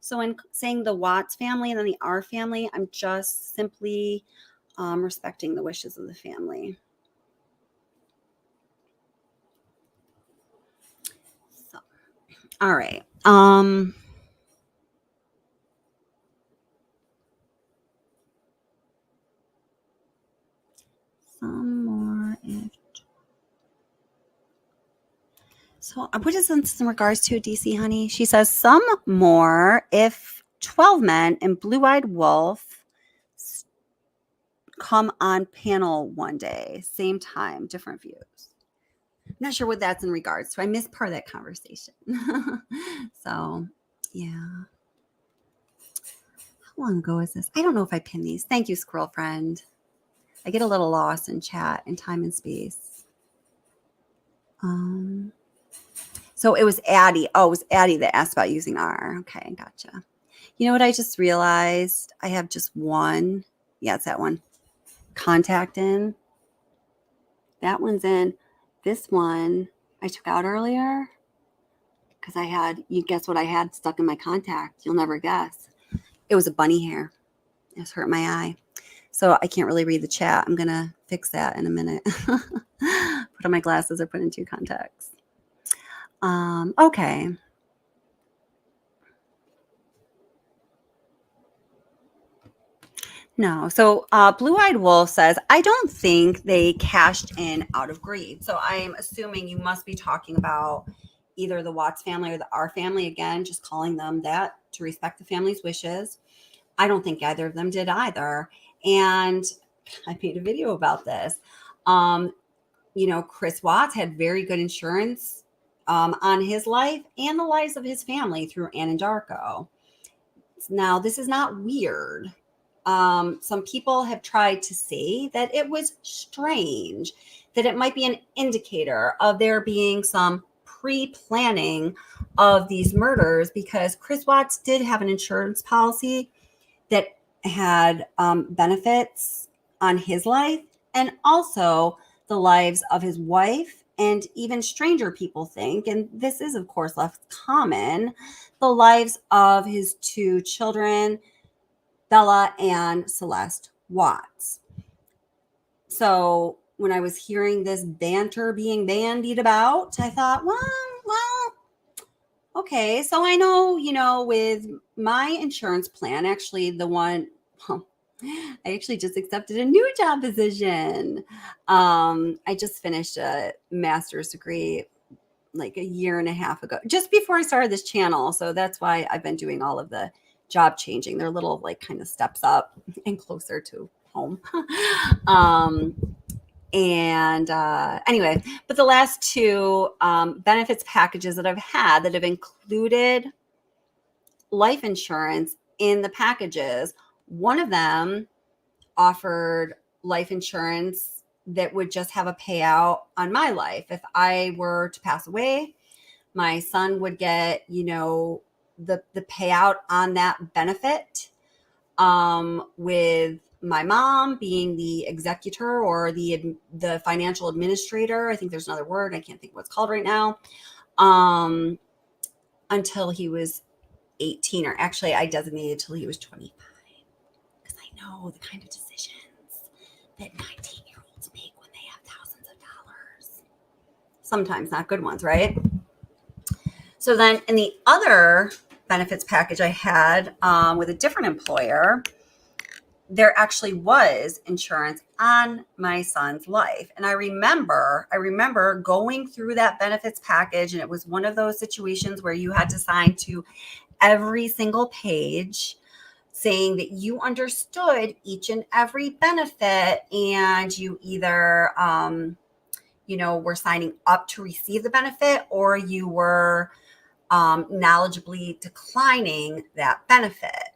So in saying the Watts family and then the R family, I'm just simply respecting the wishes of the family. So, all right. So what is this in regards to, DC, honey? She says some more if 12 men and Blue-Eyed Wolf come on panel one day, same time, different views. I'm not sure what that's in regards to. I missed part of that conversation. So, yeah. How long ago is this? I don't know if I pinned these. Thank you, squirrel friend. I get a little lost in chat and time and space. So it was Addie. Oh, it was Addie that asked about using R. Okay, gotcha. You know what I just realized? I have just one. Yeah, it's that one. Contact in. That one's in. This one I took out earlier because I had, you guess what I had stuck in my contact? You'll never guess. It was a bunny hair. It was hurting my eye. So I can't really read the chat. I'm going to fix that in a minute. Put on my glasses or put in 2 contacts. Okay. No. So Blue-Eyed Wolf says, I don't think they cashed in out of greed. So I'm assuming you must be talking about either the Watts family or the R family. Again, just calling them that to respect the family's wishes. I don't think either of them did either. And I made a video about this. You know, Chris Watts had very good insurance on his life and the lives of his family through Ann and Darko. Now, this is not weird. Some people have tried to say that it was strange, that it might be an indicator of there being some pre-planning of these murders, because Chris Watts did have an insurance policy that had benefits on his life and also the lives of his wife, and even stranger people think, and this is of course less common, the lives of his 2 children, Bella and Celeste Watts. So when I was hearing this banter being bandied about, I thought, well, okay. So I know, you know, with my insurance plan, actually the one, I actually just accepted a new job position. I just finished a master's degree like 1.5 years ago, just before I started this channel. So that's why I've been doing all of the job changing. They're little like kind of steps up and closer to home. Anyway, but the last 2 benefits packages that I've had that have included life insurance in the packages, one of them offered life insurance that would just have a payout on my life. If I were to pass away, my son would get, you know, the payout on that benefit, with my mom being the executor or the financial administrator. I think there's another word. I can't think of what it's called right now. Until he was 18, or actually I designated till he was 25, because I know the kind of decisions that 19-year-olds make when they have thousands of dollars. Sometimes not good ones, right? So then in the other benefits package I had with a different employer, there actually was insurance on my son's life. And I remember going through that benefits package, and it was one of those situations where you had to sign to every single page saying that you understood each and every benefit, and you either, you know, were signing up to receive the benefit, or you were knowledgeably declining that benefit.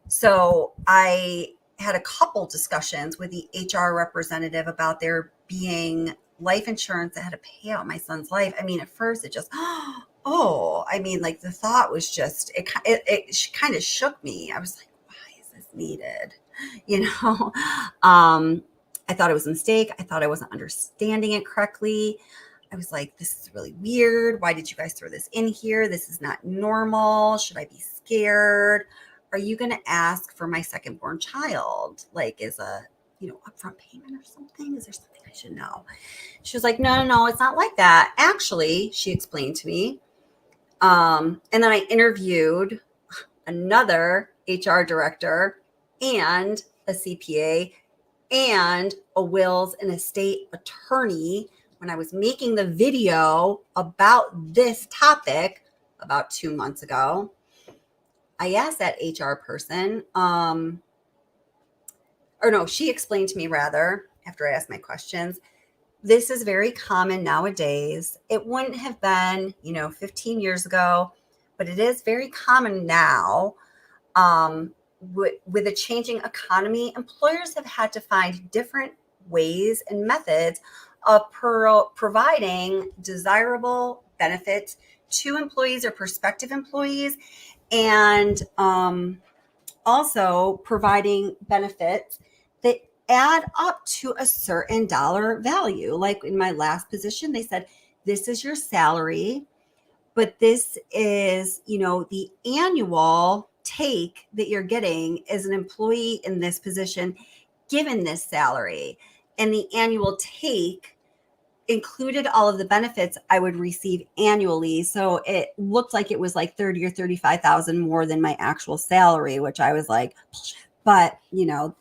So I had a couple discussions with the HR representative about there being life insurance that had to pay out my son's life. I mean, at first it just, I mean, like the thought was just, it kind of shook me. I was like, why is this needed? You know, I thought it was a mistake. I thought I wasn't understanding it correctly. I was like, this is really weird. Why did you guys throw this in here? This is not normal. Should I be scared? Are you going to ask for my second born child, like as a, you know, upfront payment or something? Is there something I should know? She was like, no, it's not like that. Actually, she explained to me. And then I interviewed another HR director and a CPA and a wills and estate attorney when I was making the video about this topic about 2 months ago, I asked that HR person, she explained to me rather, after I asked my questions, this is very common nowadays. It wouldn't have been, 15 years ago, but it is very common now. With a changing economy, employers have had to find different ways and methods of providing desirable benefits to employees or prospective employees, and also providing benefits that add up to a certain dollar value. Like in my last position, they said, this is your salary, but this is, the annual take that you're getting as an employee in this position, given this salary. And the annual take included all of the benefits I would receive annually. So it looked like it was like 30 or 35,000 more than my actual salary, which I was like, but it's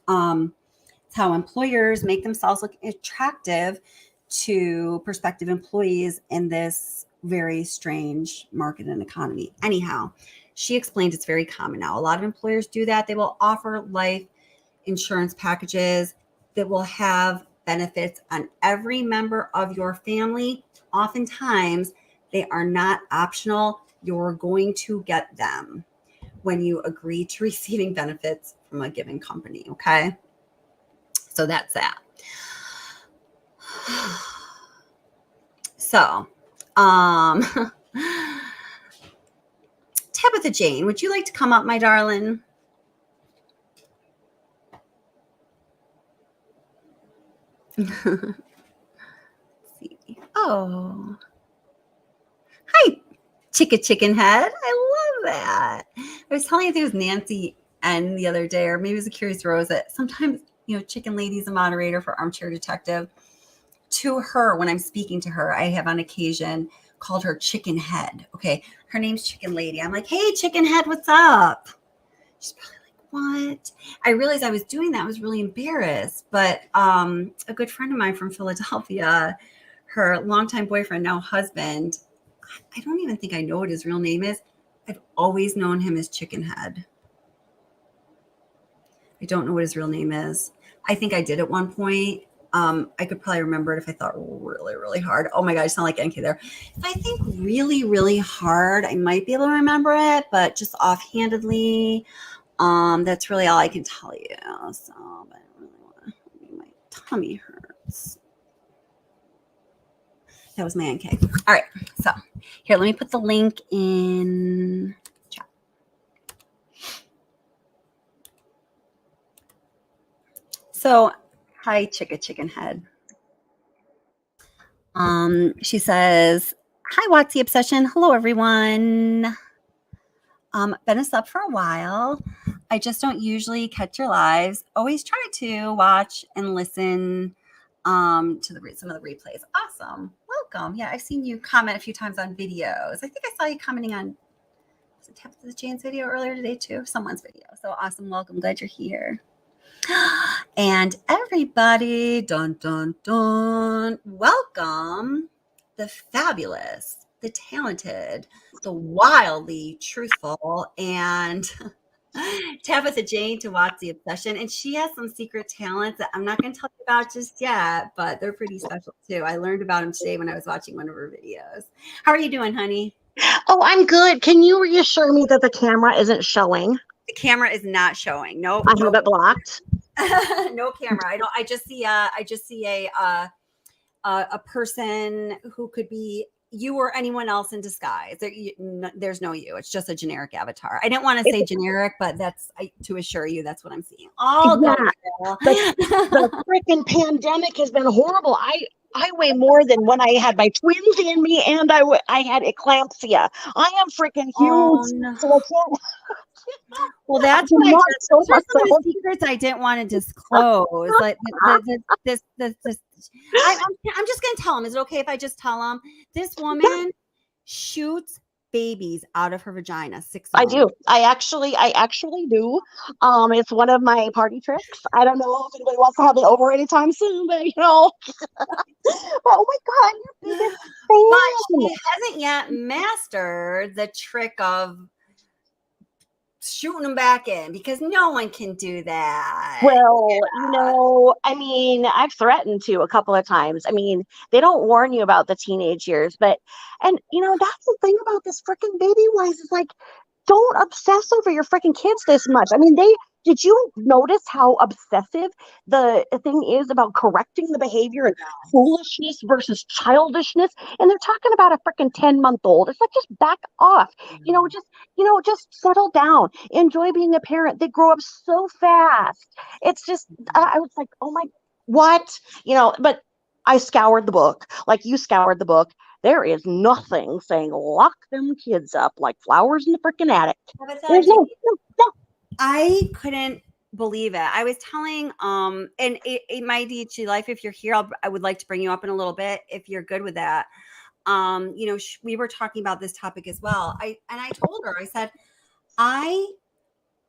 how employers make themselves look attractive to prospective employees in this very strange market and economy. Anyhow, she explained it's very common now. A lot of employers do that. They will offer life insurance packages that will have benefits on every member of your family. Oftentimes, they are not optional. You're going to get them when you agree to receiving benefits from a given company, okay? So that's that. So, Tabitha Jane, would you like to come up, my darling? Oh, hi, Chicken Head. I love that. I was telling you, I think it was Nancy N the other day, or maybe it was a Curious Rose, that sometimes, Chicken Lady's a moderator for Armchair Detective. To her, when I'm speaking to her, I have on occasion called her Chicken Head. Okay, her name's Chicken Lady. I'm like, hey, Chicken Head, what's up? She's probably like, what? I realized I was doing that. I was really embarrassed. But a good friend of mine from Philadelphia, her longtime boyfriend, now husband, I don't even think I know what his real name is. I've always known him as Chicken Head. I don't know what his real name is. I think I did at one point. I could probably remember it if I thought really, really hard. Oh my God, I sound like NK there. If I think really, really hard, I might be able to remember it, but just offhandedly, that's really all I can tell you. So, but I don't really want to, my tummy hurts. That was my NK. All right, so here, let me put the link in chat. So, hi, Chicken Head. She says, hi, Watsy Obsession. Hello, everyone. Been a sub for a while. I just don't usually catch your lives. Always try to watch and listen to some of the replays. Awesome. Welcome. Yeah, I've seen you comment a few times on videos. I think I saw you commenting on Tabitha Jane's video earlier today, too. Someone's video. So awesome. Welcome. Glad you're here. And everybody, dun, dun, dun, welcome the fabulous, the talented, the wildly truthful, and Tabitha Jane to Watsy Obsession. And she has some secret talents that I'm not going to tell you about just yet, but they're pretty special too. I learned about them today when I was watching one of her videos. How are you doing, honey? Oh, I'm good. Can you reassure me that the camera isn't showing? The camera is not showing. No, I have it blocked. No camera. I just see a person who could be you or anyone else in disguise. There's no you. It's just a generic avatar. I didn't want to say generic, but that's to assure you that's what I'm seeing. All Yeah. The freaking pandemic has been horrible. I weigh more than when I had my twins in me, and I had eclampsia. I am freaking huge. Oh, no. So I can't. Well, that's why those are some of the secrets I didn't want to disclose. Like this. I'm just gonna tell him. Is it okay if I just tell him? This woman shoots babies out of her vagina, 6 of I them. do. I actually do. It's one of my party tricks. I don't know if anybody wants to have it over anytime soon, but oh my God, your biggest But fan. she hasn't yet mastered the trick of shooting them back in, because no one can do that. Well, I mean, I've threatened to a couple of times. I mean, they don't warn you about the teenage years, but, and that's the thing about this freaking BabyWise is like, don't obsess over your freaking kids this much. I mean, did you notice how obsessive the thing is about correcting the behavior and foolishness versus childishness? And they're talking about a freaking 10-month-old. It's like, just back off, just settle down, enjoy being a parent. They grow up so fast. It's just, I was like, oh my, what? But I scoured the book, like you scoured the book. There is nothing saying lock them kids up like flowers in the freaking attic. There's no. I couldn't believe it. I was telling, and my ADHD life, if you're here, I would like to bring you up in a little bit if you're good with that. We were talking about this topic as well. I told her, I said,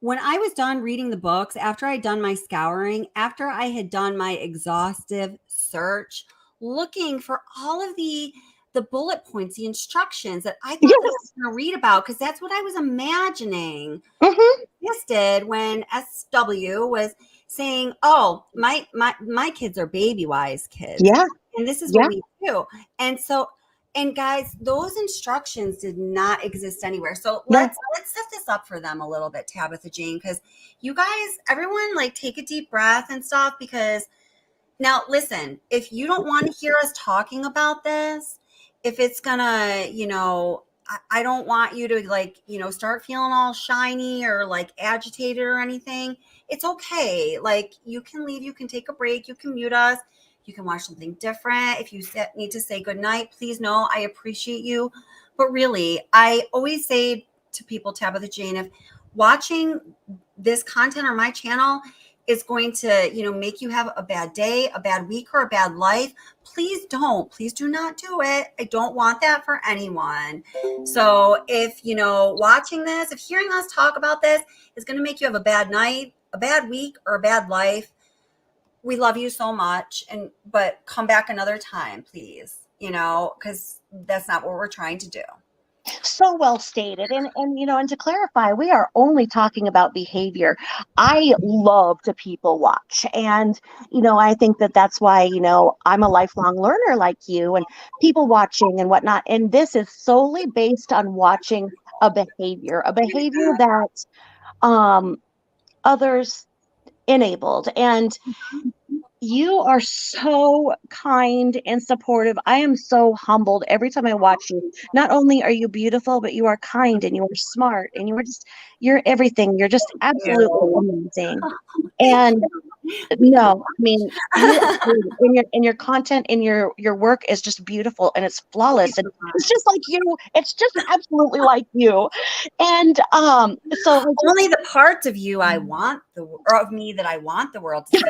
when I was done reading the books, after I'd done my scouring, after I had done my exhaustive search, looking for all of the bullet points, the instructions that I thought that I was going to read about, because that's what I was imagining existed when SW was saying, "Oh, my kids are BabyWise kids, and this is what we do." And so, and guys, those instructions did not exist anywhere. So let's set this up for them a little bit, Tabitha Jane, because you guys, everyone, like, take a deep breath and stuff, because now listen, if you don't want to hear us talking about this, if it's gonna, I don't want you to start feeling all shiny or like agitated or anything. It's okay. Like, you can leave, you can take a break, you can mute us, you can watch something different. If you need to say goodnight, please know I appreciate you. But really, I always say to people, Tabitha Jane, if watching this content on my channel is going to, make you have a bad day, a bad week, or a bad life, please do not do it. I don't want that for anyone. So if, watching this, if hearing us talk about this is going to make you have a bad night, a bad week, or a bad life, we love you so much. But come back another time, please, because that's not what we're trying to do. So well stated. And to clarify, we are only talking about behavior. I love to people watch. And, I think that that's why, I'm a lifelong learner like you, and people watching and whatnot. And this is solely based on watching a behavior that others enabled. And you are so kind and supportive. I am so humbled every time I watch you. Not only are you beautiful, but you are kind and you are smart and you're everything. You're just absolutely amazing. And no, I mean, your content and your work is just beautiful and it's flawless, and it's just like you. It's just absolutely like you. And so only the parts of you I want or of me that I want the world to see.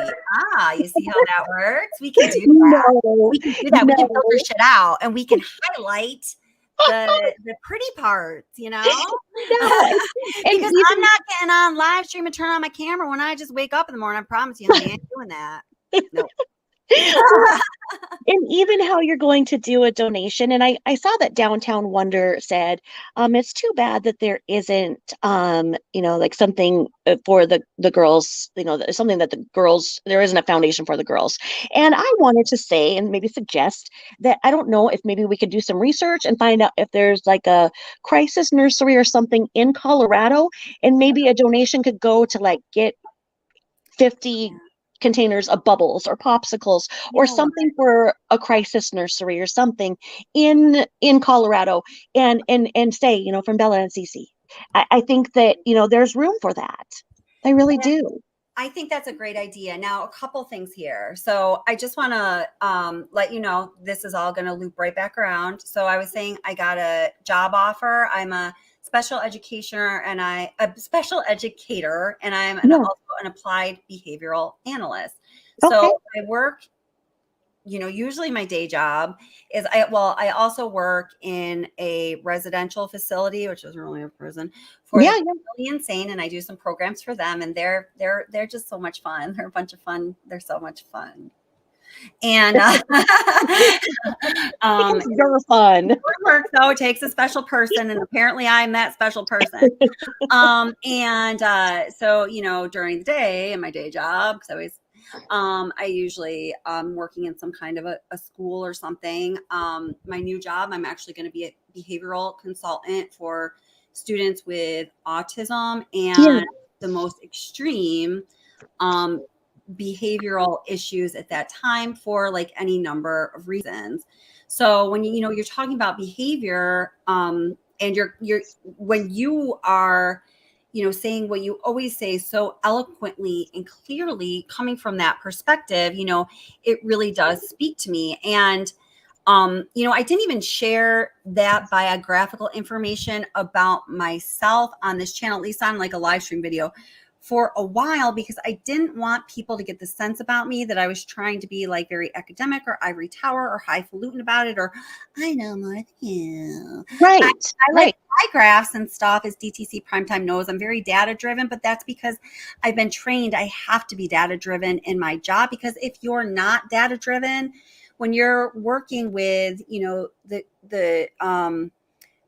You see how that works? We can do that. We can do that. We can filter shit out, and we can highlight the pretty parts, No. Because I'm not getting on live stream and turn on my camera when I just wake up in the morning. I promise you, I ain't doing that. Nope. And even how you're going to do a donation. And I saw that Downtown Wonder said, it's too bad that there isn't, like something for the girls, something that the girls, there isn't a foundation for the girls. And I wanted to say, and maybe suggest that, I don't know if maybe we could do some research and find out if there's like a crisis nursery or something in Colorado, and maybe a donation could go to like get 50 containers of bubbles or popsicles or something for a crisis nursery or something in Colorado, and say, from Bella and Cece. I think that, there's room for that. I really do. I think that's a great idea. Now, a couple things here. So I just want to let you know, this is all going to loop right back around. So I was saying I got a job offer. I'm a special educator and I'm also an applied behavioral analyst. Okay. So I work usually my day job is I also work in a residential facility, which is really a prison for the mentally insane, and I do some programs for them, and they're just so much fun. They're a bunch of fun. They're so much fun. And they're fun. Work though, it takes a special person, and apparently I'm that special person. So during the day in my day job, because I usually working in some kind of a school or something. My new job, I'm actually going to be a behavioral consultant for students with autism and the most extreme behavioral issues at that time for like any number of reasons. So when you're talking about behavior, and when you are saying what you always say so eloquently and clearly, coming from that perspective, it really does speak to me. And I didn't even share that biographical information about myself on this channel, at least on like a live stream video, for a while, because I didn't want people to get the sense about me that I was trying to be like very academic or ivory tower or highfalutin about it, or I know more than you. Right. I like my graphs and stuff, as DTC Primetime knows. I'm very data driven, but that's because I've been trained. I have to be data driven in my job, because if you're not data driven, when you're working with, the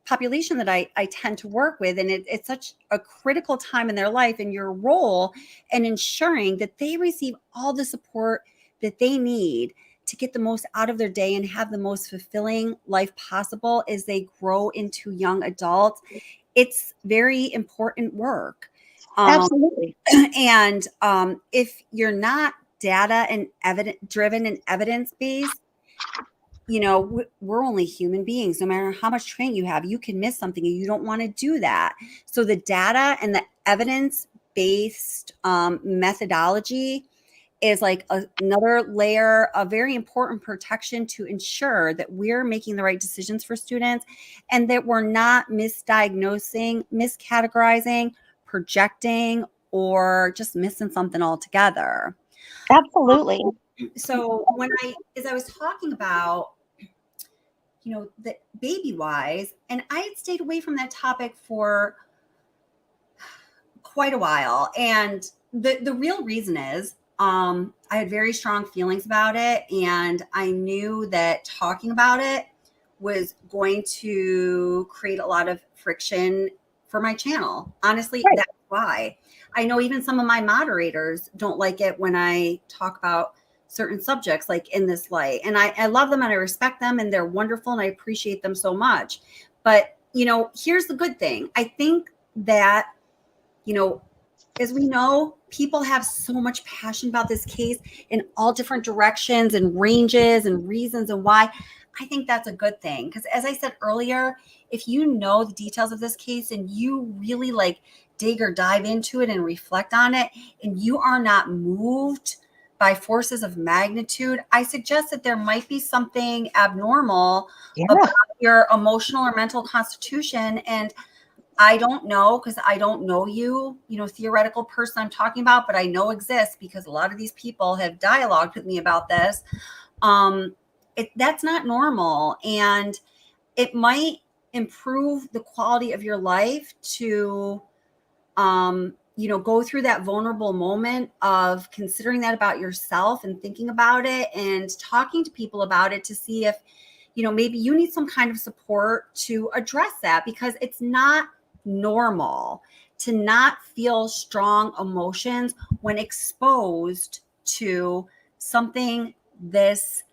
population that I tend to work with, and it's such a critical time in their life, and your role and ensuring that they receive all the support that they need to get the most out of their day and have the most fulfilling life possible as they grow into young adults. It's very important work. Absolutely. And if you're not data and driven and evidence-based, we're only human beings. No matter how much training you have, you can miss something, and you don't want to do that. So the data and the evidence-based methodology is like another layer of very important protection to ensure that we're making the right decisions for students, and that we're not misdiagnosing, miscategorizing, projecting, or just missing something altogether. Absolutely. So as I was talking about, the BabyWise, and I had stayed away from that topic for quite a while. And the real reason is, I had very strong feelings about it, and I knew that talking about it was going to create a lot of friction for my channel. Honestly, that's why. I know even some of my moderators don't like it when I talk about certain subjects like in this light. And I love them and I respect them, and they're wonderful, and I appreciate them so much. But, here's the good thing. I think that, as we know, people have so much passion about this case in all different directions and ranges and reasons and why. I think that's a good thing, because as I said earlier, if you know the details of this case and you really like dig or dive into it and reflect on it, and you are not moved by forces of magnitude, I suggest that there might be something abnormal about your emotional or mental constitution. And I don't know, because I don't know you, theoretical person I'm talking about, but I know exists because a lot of these people have dialogued with me about this. That's not normal, and it might improve the quality of your life to go through that vulnerable moment of considering that about yourself and thinking about it and talking to people about it to see if, maybe you need some kind of support to address that, because it's not normal to not feel strong emotions when exposed to something this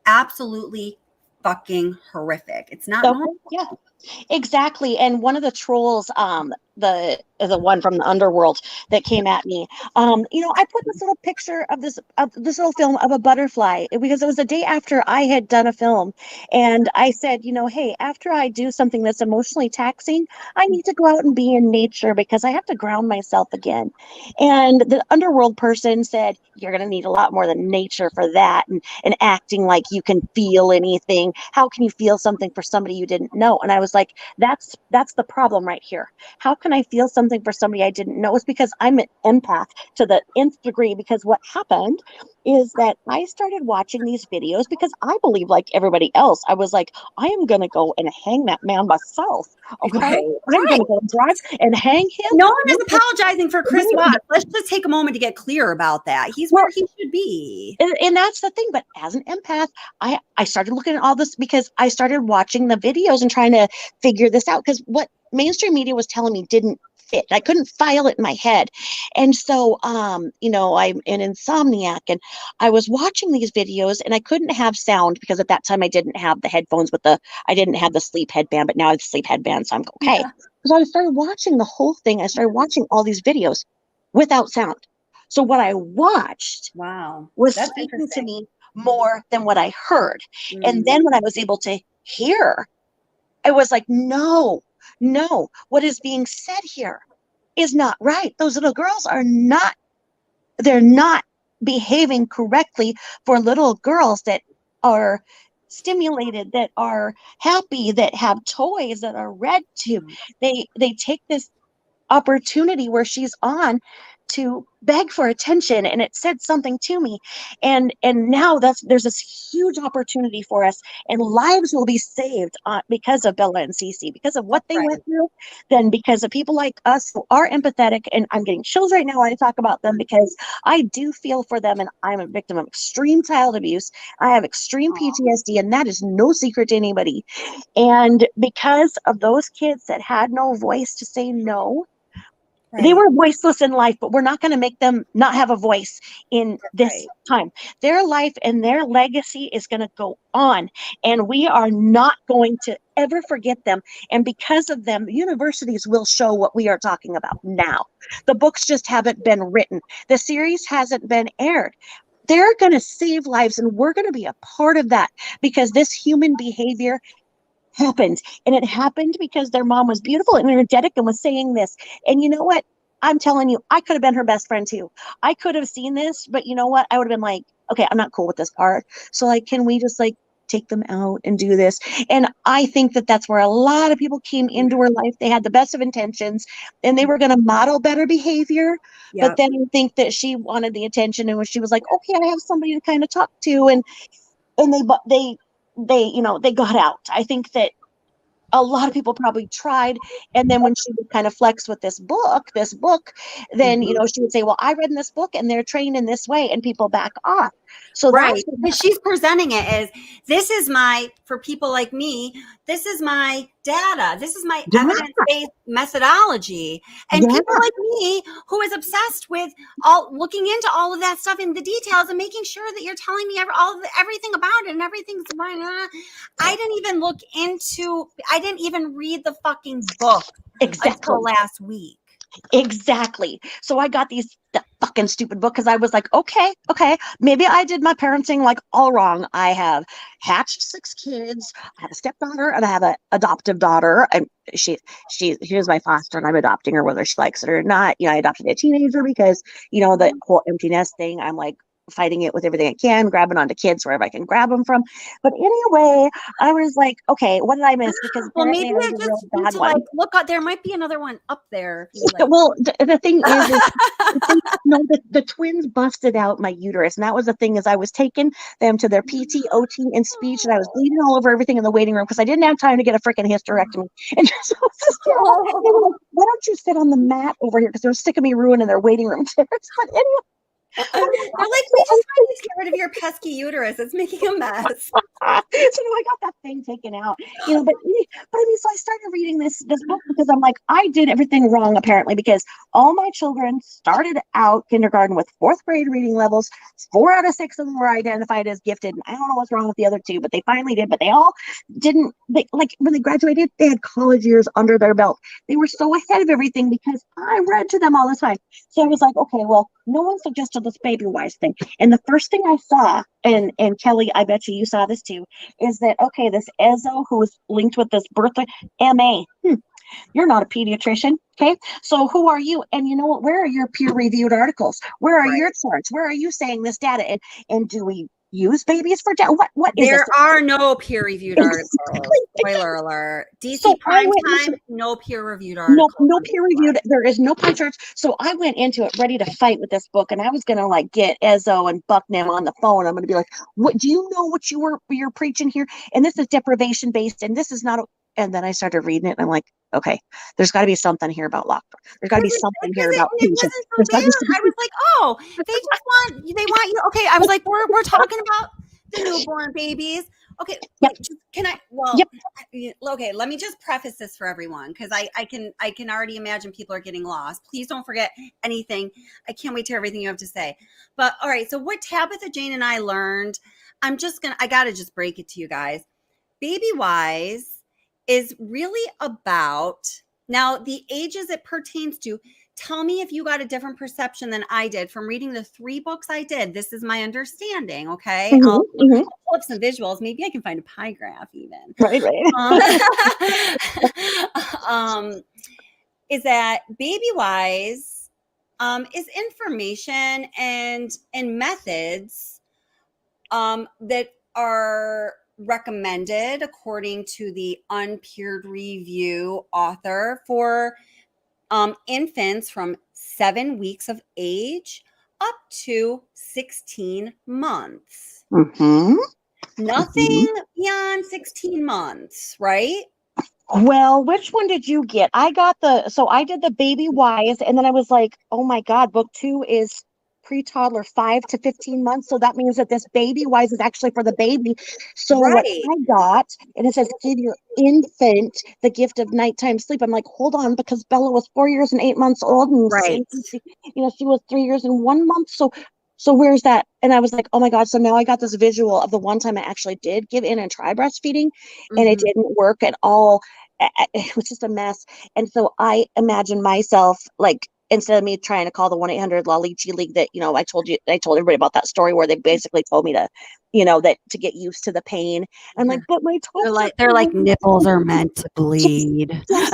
absolutely fucking horrific. It's not normal. Yeah, exactly. And one of the trolls, the one from the underworld that came at me, I put this little picture of this little film of a butterfly, because it was the day after I had done a film, and I said, hey, after I do something that's emotionally taxing, I need to go out and be in nature because I have to ground myself again. And the underworld person said, you're going to need a lot more than nature for that, and acting like you can feel anything. How can you feel something for somebody you didn't know? And I was like, that's the problem right here. How can I feel something for somebody I didn't know? It's because I'm an empath to the nth degree, because what happened is that I started watching these videos because I believe, like everybody else, I was like, I am going to go and hang that man myself. Okay. Right. I'm going to go drive and hang him. No one is apologizing for Chris Watts. Let's just take a moment to get clear about that. He's where he should be. And that's the thing. But as an empath, I started looking at all this because I started watching the videos and trying to figure this out, because what mainstream media was telling me didn't fit. I couldn't file it in my head. And so, you know, I'm an insomniac, and I was watching these videos and I couldn't have sound because at that time I didn't have the headphones I didn't have the sleep headband, but now I have the sleep headband. So I'm okay. Yeah. So I started watching the whole thing. I started watching all these videos without sound. So what I watched was That's speaking to interesting. me more than what I heard. Mm. And then when I was able to hear, I was like, no, what is being said here is not right. Those little girls they're not behaving correctly for little girls that are stimulated, that are happy, that have toys, that are read to. They take this opportunity where she's on to beg for attention, and it said something to me, and now there's this huge opportunity for us, and lives will be saved because of Bella and Cece, because of what they went through, then because of people like us who are empathetic. And I'm getting chills right now when I talk about them, because I do feel for them, and I'm a victim of extreme child abuse. I have extreme PTSD, and that is no secret to anybody. And because of those kids that had no voice to say no, they were voiceless in life, but we're not going to make them not have a voice in this time. Their life and their legacy is going to go on, and we are not going to ever forget them. And because of them, universities will show what we are talking about now. The books just haven't been written. The series hasn't been aired. They're going to save lives, and we're going to be a part of that, because this human behavior happened, and it happened because their mom was beautiful and energetic and was saying this. And you know what, I'm telling you, I could have been her best friend too. I could have seen this, but you know what, I would have been like, okay, I'm not cool with this part, so like, can we just like take them out and do this? And I think that that's where a lot of people came into her life. They had the best of intentions, and they were going to model better behavior. But then I think that she wanted the attention, and when she was like, okay, I have somebody to kind of talk to, and they you know, they got out. I think that a lot of people probably tried, and then when she would kind of flex with this book, then you know, she would say, well, I read in this book and they're trained in this way, and people back off. So that's because she's presenting it as, this is my, for people like me, this is my data, this is my evidence-based methodology. And people like me who is obsessed with looking into all of that stuff in the details and making sure that you're telling me everything about it and everything's right. I didn't even read the fucking book until last week. Exactly. So I got that fucking stupid book because I was like, okay, maybe I did my parenting like all wrong. I have hatched 6 kids. I have a stepdaughter and I have an adoptive daughter, and she's my foster, and I'm adopting her whether she likes it or not. You know, I adopted a teenager because, you know, the whole empty nest thing, I'm like fighting it with everything I can, grabbing onto kids wherever I can grab them from. But anyway, I was like, okay, what did I miss? Because maybe I just need to like look up. There might be another one up there. Like. Well, the thing is the twins busted out my uterus, and that was the thing, is I was taking them to their PT, OT, and speech, and I was bleeding all over everything in the waiting room because I didn't have time to get a freaking hysterectomy. And so they were like, why don't you sit on the mat over here? Because they were sick of me ruining their waiting room chairs. But anyway. They're like, we just want to get rid of your pesky uterus. It's making a mess. So I got that thing taken out, you know. But I mean, so I started reading this book because I'm like, I did everything wrong apparently, because all my children started out kindergarten with 4th grade reading levels. 4 out of 6 of them were identified as gifted, and I don't know what's wrong with the other 2, but they finally did. But they all didn't. Like when they graduated, they had college years under their belt. They were so ahead of everything because I read to them all the time. So I was like, okay, well, no one suggested this BabyWise thing. And the first thing I saw, and Kelly, I bet you saw this too, is that, okay, this Ezo who is linked with this birth MA. You're not a pediatrician. Okay. So who are you? And you know what? Where are your peer-reviewed articles? Where are your charts? Where are you saying this data? And do we use babies for what is There this? are no peer-reviewed articles. Exactly. Spoiler alert. DC So I Prime went Time, into no peer-reviewed no articles. no on peer BabyWise. reviewed. There is no punch charge. So I went into it ready to fight with this book, and I was gonna like get Ezzo and Bucknam on the phone. I'm gonna be like, "What do you know? What you're preaching here? And this is deprivation based, and this is not." And then I started reading it, and I'm like, "Okay, there's got to be something here about lockdown. There's got to be something here about And it patience. wasn't so There's got to be bad. I was like, oh, they want you. Okay, I was like, we're talking about the newborn babies. Okay, Yep. wait, can I? Well, Yep. okay. Let me just preface this for everyone because I can already imagine people are getting lost. Please don't forget anything. I can't wait to hear everything you have to say. But all right, so what Tabitha Jane and I learned, I gotta just break it to you guys. BabyWise is really about, now the ages it pertains to. Tell me if you got a different perception than I did from reading the 3 books I did. This is my understanding. Okay. Mhm, I'll mhm. pull up some visuals. Maybe I can find a pie graph even. Right. Is that BabyWise is information and methods that are recommended according to the unpeered review author for infants from 7 weeks of age up to 16 months. Mm-hmm. Nothing beyond 16 months, right? Well, which one did you get? I did the BabyWise, and then I was like, oh my God, book 2 is pre-toddler 5 to 15 months. So that means that this BabyWise is actually for the baby. So what Right. I got, and it says, give your infant the gift of nighttime sleep. I'm like, hold on, because Bella was 4 years and 8 months old, and Right. she was 3 years and 1 month. So where's that? And I was like, oh my God. So now I got this visual of the one time I actually did give in and try breastfeeding, and it didn't work at all. It was just a mess. And so I imagine myself like, instead of me trying to call the 1-800-LOLICHI League that, I told everybody about that story where they basically told me to, that to get used to the pain. I'm like, but my toes They're like nipples are meant to bleed. Yes,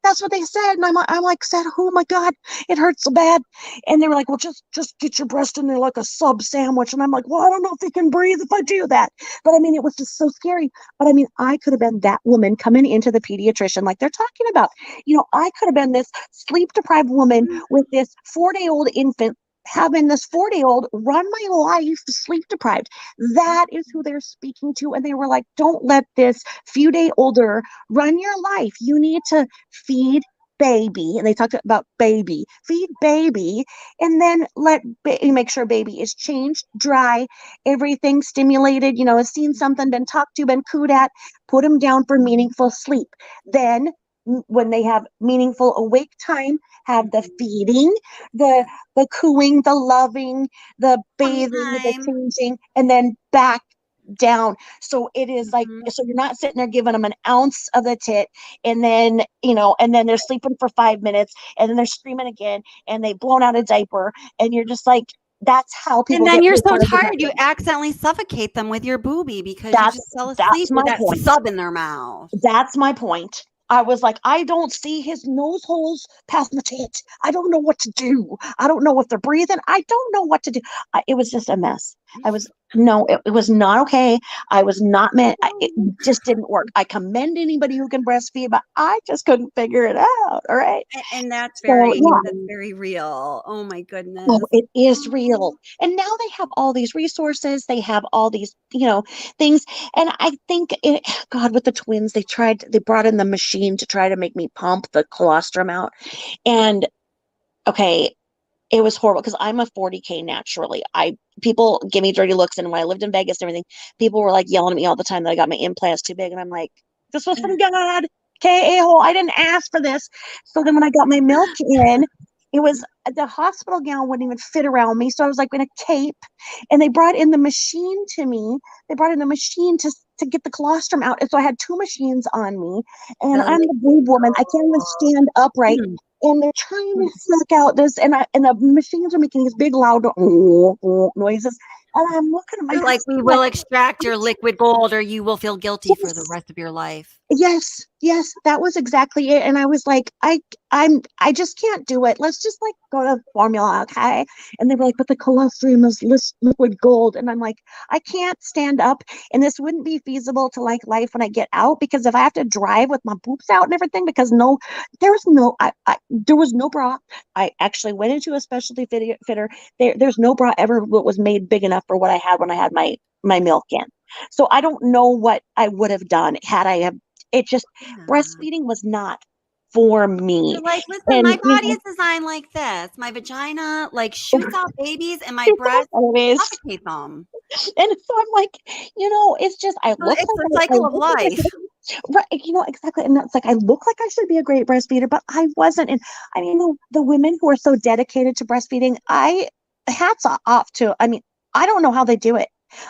that's what they said. And I'm like, said, oh my God, it hurts so bad. And they were like, well, just get your breast in there like a sub sandwich. And I'm like, well, I don't know if they can breathe if I do that. But I mean, it was just so scary. But I mean, I could have been that woman coming into the pediatrician like they're talking about. I could have been this sleep deprived woman with this 4-day-old infant, having this 4-day-old run my life sleep deprived. That is who they're speaking to. And they were like, don't let this few day older run your life. You need to feed baby. And they talked about baby, feed baby, and then make sure baby is changed, dry, everything stimulated, has seen something, been talked to, been cooed at, put them down for meaningful sleep. Then when they have meaningful awake time, have the feeding, the cooing, the loving, the bathing, the changing, and then back down. So it is like, so you're not sitting there giving them an ounce of the tit, and then and then they're sleeping for 5 minutes, and then they're screaming again, and they've blown out a diaper, and you're just like, that's how people. And then get you're so prepared to tired, you breastfeed. accidentally suffocate them with your boobie because you That's just fell that's asleep my with that point. sub in their mouth. That's my point. I was like, I don't see his nose holes past my tit. I don't know what to do. I don't know if they're breathing. I don't know what to do. It was just a mess. It was not okay. I was not meant. It just didn't work. I commend anybody who can breastfeed, but I just couldn't figure it out. All right. And that's So, yeah. that's very real. Oh my goodness. Oh, it is real. And now they have all these resources. They have all these, things. And I think God, with the twins, they brought in the machine to try to make me pump the colostrum out. And okay, it was horrible because I'm a 40K naturally. People give me dirty looks. And when I lived in Vegas and everything, people were like yelling at me all the time that I got my implants too big. And I'm like, this was from God. Okay, a-hole. I didn't ask for this. So then when I got my milk in, it was the hospital gown wouldn't even fit around me. So I was like in a cape, and they brought in the machine to me. They brought in the machine to get the colostrum out. And so I had 2 machines on me, and I'm the boob woman. I can't even stand upright. And they're trying to suck out this, and the machines are making these big loud noises. And I'm looking at my Like, we husband will like, extract your liquid gold or you will feel guilty for the rest of your life. yes, yes, that was exactly it. And I was like, I just can't do it. Let's just like go to formula, okay? And they were like, but the colostrum is liquid gold. And I'm like, I can't stand up, and this wouldn't be feasible to like life when I get out, because if I have to drive with my boobs out and everything, because there was no bra. I actually went into a specialty fitter. There's no bra ever that was made big enough for what I had when I had my milk in. So I don't know what I would have done had I have. It just Yeah. Breastfeeding was not for me. You're like, listen, And my body is designed like this. My vagina like shoots out babies and my breast anyways, suffocate them. and so I'm like, it's just I look It's the like cycle of life. right, exactly. And it's like I look like I should be a great breastfeeder, but I wasn't. And I mean, the women who are so dedicated to breastfeeding, hats off to. I mean, I don't know how they do it.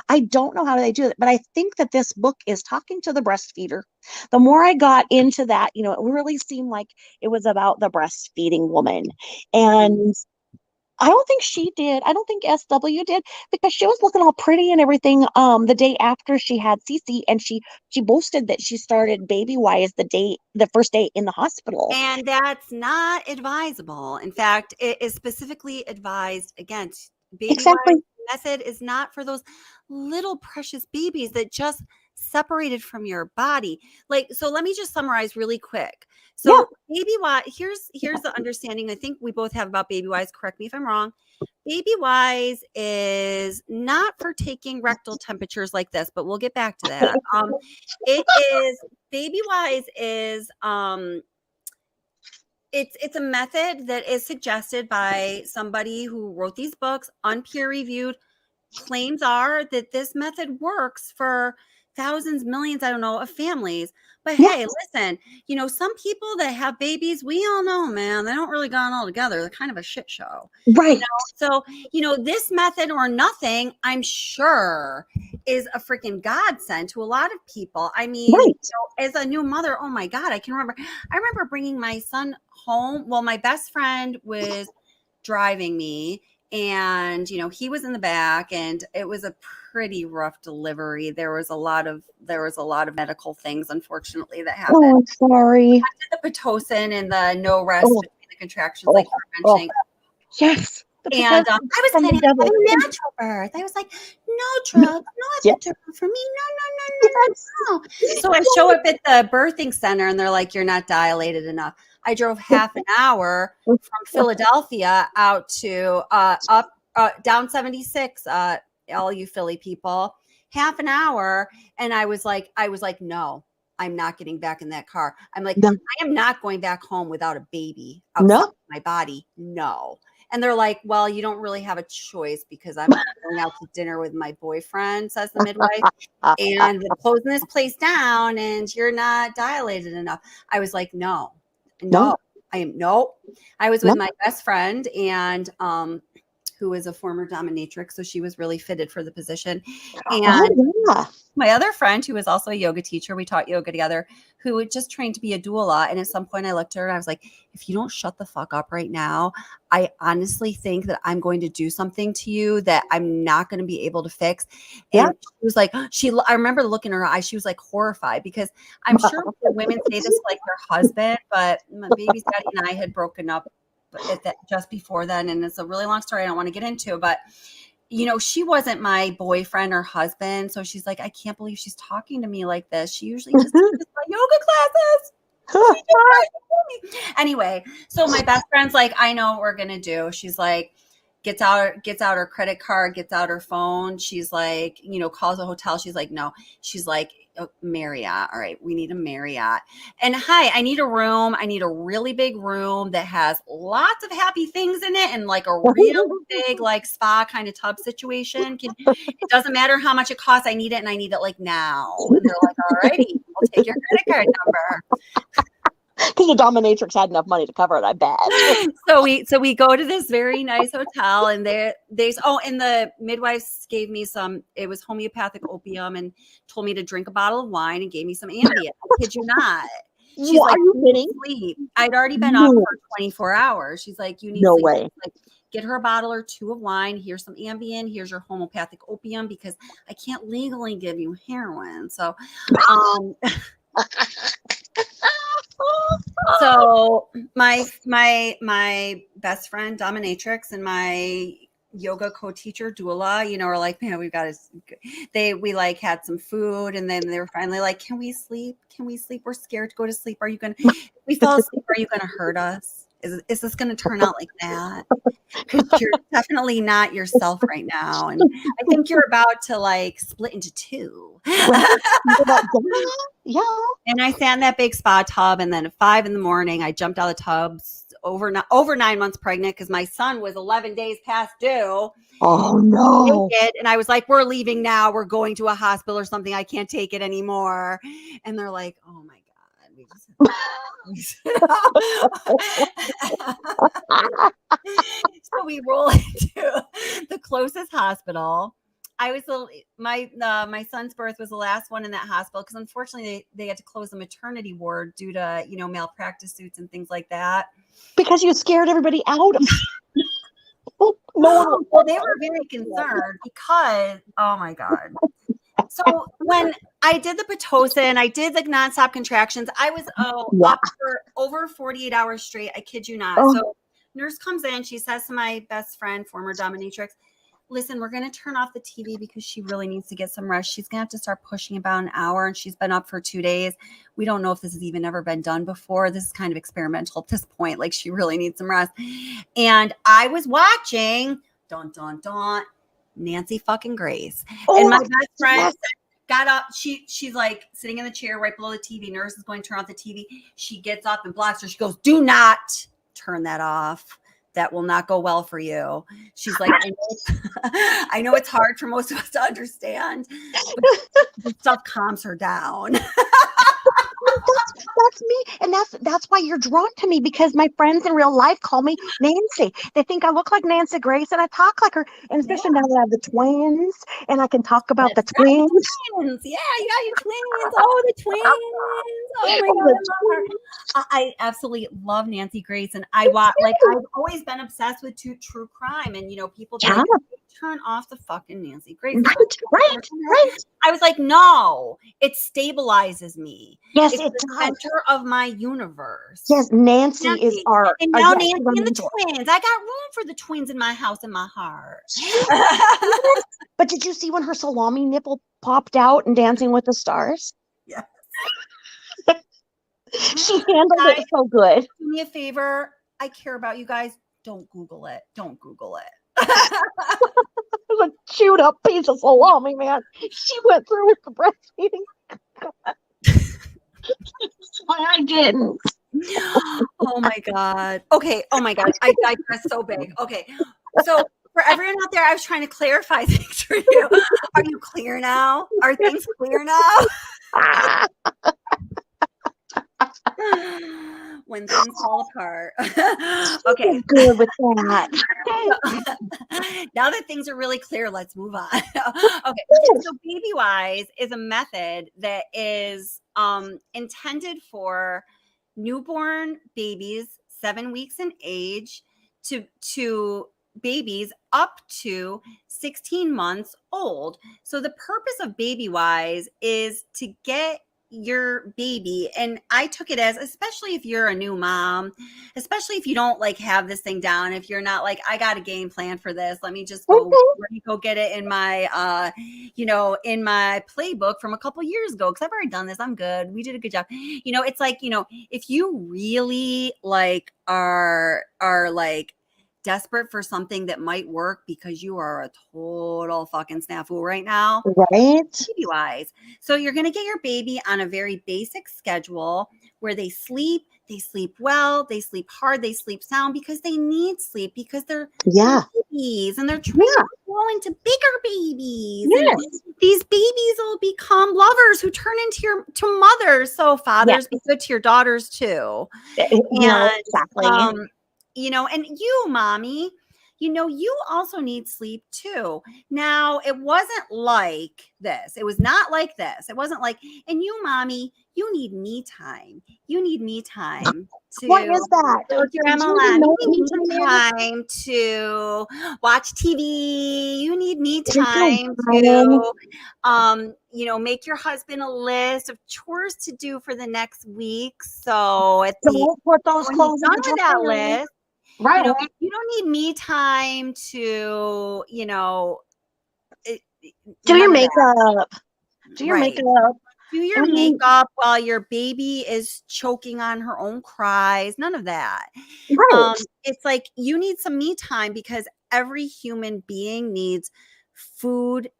I don't know how they do it, but I think that this book is talking to the breastfeeder. The more I got into that, it really seemed like it was about the breastfeeding woman. And I don't think she did. I don't think SW did, because she was looking all pretty and everything the day after she had Cece, and she boasted that she started BabyWise the first day in the hospital. And that's not advisable. In fact, it is specifically advised against. Exactly. BabyWise method is not for those little precious babies that just separated from your body. Like, so let me just summarize really quick. So BabyWise, here's the understanding I think we both have about BabyWise. Correct me if I'm wrong. BabyWise is not for taking rectal temperatures like this, but we'll get back to that. BabyWise is it's a method that is suggested by somebody who wrote these books, unpeer reviewed. Claims are that this method works for thousands, millions, I don't know, of families. But hey, listen, some people that have babies, we all know, man, they don't really got it all together. They're kind of a shit show. Right. So, this method or nothing, I'm sure, is a freaking godsend to a lot of people. I mean, as a new mother, oh my God, I remember bringing my son home. Well, my best friend was driving me, and he was in the back, and it was a pretty rough delivery. There was a lot of medical things, unfortunately, that happened. Oh, I'm sorry. The Pitocin and the no rest between the contractions, like you were mentioning. Yes. And I was planning on having a natural birth. I was like, no drugs, no epidural for me. No. So I show up at the birthing center, and they're like, you're not dilated enough. I drove half an hour from Philadelphia out to down 76, all you Philly people, half an hour. And I was like, no, I'm not getting back in that car. I'm like, I am not going back home without a baby outside of my body. No. And they're like, well, you don't really have a choice, because I'm going out to dinner with my boyfriend, says the midwife, and we're closing this place down, and you're not dilated enough. I was like, no. I was with my best friend, and who is a former dominatrix, so she was really fitted for the position. And my other friend, who was also a yoga teacher, we taught yoga together, who had just trained to be a doula. And at some point I looked at her and I was like, if you don't shut the fuck up right now, I honestly think that I'm going to do something to you that I'm not going to be able to fix. And she was like, I remember looking in her eyes, she was like horrified, because I'm sure women say this like their husband, but my baby's daddy and I had broken up just before then. And it's a really long story I don't want to get into, but she wasn't my boyfriend or husband. So she's like, I can't believe she's talking to me like this. She usually just teaches my yoga classes. Anyway, so my best friend's like, I know what we're going to do. She's like, gets out her credit card, gets out her phone. She's like, calls a hotel. She's like, no. She's like, Marriott. All right, we need a Marriott. And hi, I need a room. I need a really big room that has lots of happy things in it, and like a real big like spa kind of tub situation. It doesn't matter how much it costs. I need it, and I need it like now. And they're like, all righty, we'll take your credit card number. Because the dominatrix had enough money to cover it, I bet. So we go to this very nice hotel, and and the midwives gave me it was homeopathic opium, and told me to drink a bottle of wine, and gave me some Ambien. I kid you not. She's What, like, are you "You need kidding? to sleep." I'd already been up for 24 hours. She's like, "You need No sleep." way. Like, get her a bottle or two of wine. Here's some Ambien. Here's your homeopathic opium, because I can't legally give you heroin. So, so my best friend dominatrix and my yoga co-teacher doula, you know, are like, man, we like had some food, and then they were finally like, can we sleep, we're scared to go to sleep, are you gonna, if we fall asleep, are you gonna hurt us, is this gonna turn out like that, because you're definitely not yourself right now, and I think you're about to like split into two. Yeah. And I sat in that big spa tub, and then at 5 a.m, I jumped out of the tubs over 9 months pregnant, because my son was 11 days past due. Oh no. Naked, and I was like, we're leaving now. We're going to a hospital or something. I can't take it anymore. And they're like, oh my God. So we roll into the closest hospital. I was my son's birth was the last one in that hospital, because unfortunately they had to close the maternity ward due to, you know, malpractice suits and things like that. Because you scared everybody out. No one. Well, they were very concerned because, oh my God. So when I did the Pitocin, I did like nonstop contractions. I was up for over 48 hours straight. I kid you not. So nurse comes in. She says to my best friend, former dominatrix, listen, we're going to turn off the TV because she really needs to get some rest. She's going to have to start pushing about an hour, and she's been up for 2 days. We don't know if this has even ever been done before. This is kind of experimental at this point. Like, she really needs some rest. And I was watching, Nancy fucking Grace. And my best friend got up. She's like sitting in the chair right below the TV. Nurse is going to turn off the TV. She gets up and blocks her. She goes, do not turn that off. That will not go well for you. She's like, I know it's hard for most of us to understand, but this stuff calms her down. That's me, and that's why you're drawn to me, because my friends in real life call me Nancy. They think I look like Nancy Grace and I talk like her, and especially now that I have the twins and I can talk about the twins. Twins. Yeah, you got your twins. Oh, the twins. Oh my God, I love her. I absolutely love Nancy Grace, and I've always been obsessed with true crime, and you know, people be like, turn off the fucking Nancy Grace. Right. I was like, no, it stabilizes me. Yes, it's the center of my universe. Yes, Nancy is our. And now Nancy and the twins. I got room for the twins in my house, in my heart. But did you see when her salami nipple popped out in Dancing with the Stars? Yes. She handled it so good. Do me a favor. I care about you guys. Don't Google it. Don't Google it. It was a chewed up piece of salami, man. She went through with the breastfeeding. That's why I didn't. Oh my God. Okay. Oh my God. I digress so big. Okay. So for everyone out there, I was trying to clarify things for you. Are you clear now? Are things clear now? When things fall apart. Okay. Good with that. Now that things are really clear, let's move on. Okay. So BabyWise is a method that is intended for newborn babies 7 weeks in age to babies up to 16 months old. So the purpose of BabyWise is to get your baby, and I took it as, especially if you're a new mom, especially if you don't like have this thing down, if you're not like, I got a game plan for this, let me just go get it in my in my playbook from a couple years ago, because I've already done this, I'm good, we did a good job. You know, it's like, you know, if you really like are like desperate for something that might work because you are a total fucking snafu right now, right? BabyWise. So you're going to get your baby on a very basic schedule where they sleep well, they sleep hard, they sleep sound, because they need sleep, because they're babies and they're trying to grow into bigger babies. Yes. And these babies will become lovers who turn into mothers. So fathers, be good to your daughters too. Exactly. You know, and you, mommy, you also need sleep too. Now, it wasn't like this. It was not like this. It wasn't like, and you, mommy, you need me time. You need me time to What is that? go to your Did you MLM. even know You need what me me time to watch TV. You need me is? There's no time time. to, make your husband a list of chores to do for the next week. So Don't put those when he's clothes in done the with that dryer. list, Right. you don't need me time to, Do your none of that. makeup. Do your Right. makeup. Do I your mean, makeup while your baby is choking on her own cries. None of that. right. It's like you need some me time because every human being needs food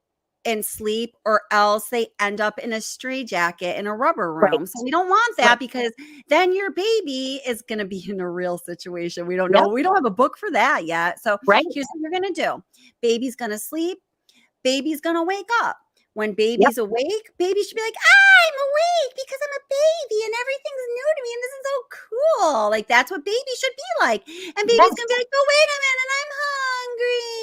and sleep, or else they end up in a straitjacket in a rubber Right. room. So we don't want that Right. because then your baby is going to be in a real situation. We don't Yep. know. We don't have a book for that yet. So Right. here's what you're going to do. Baby's going to sleep. Baby's going to wake up. When Yep. baby's awake, baby should be like, I'm awake because I'm a baby and everything's new to me and this is so cool. Like, that's what baby should be like. And baby's Yes. going to be like, oh, wait a minute, I'm hungry.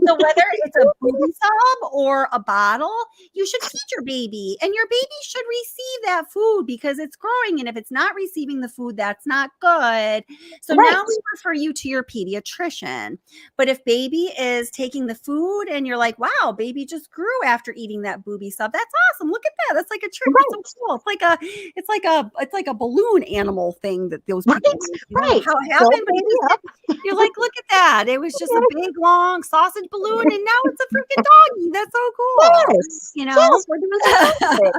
So whether it's a booby sub or a bottle, you should feed your baby, and your baby should receive that food because it's growing. And if it's not receiving the food, that's not good. So Right. now we refer you to your pediatrician. But if baby is taking the food and you're like, wow, baby just grew after eating that booby sub, that's awesome. Look at that. That's like a trick. Right. That's so cool. It's like a balloon animal thing that those Right. people do. You don't know Right. how it Build happened, but baby it up. just, you're like, look at that. It was just a big long sausage balloon, and now it's a freaking doggy. That's so cool. Yes. You know? Yes. We're doing something.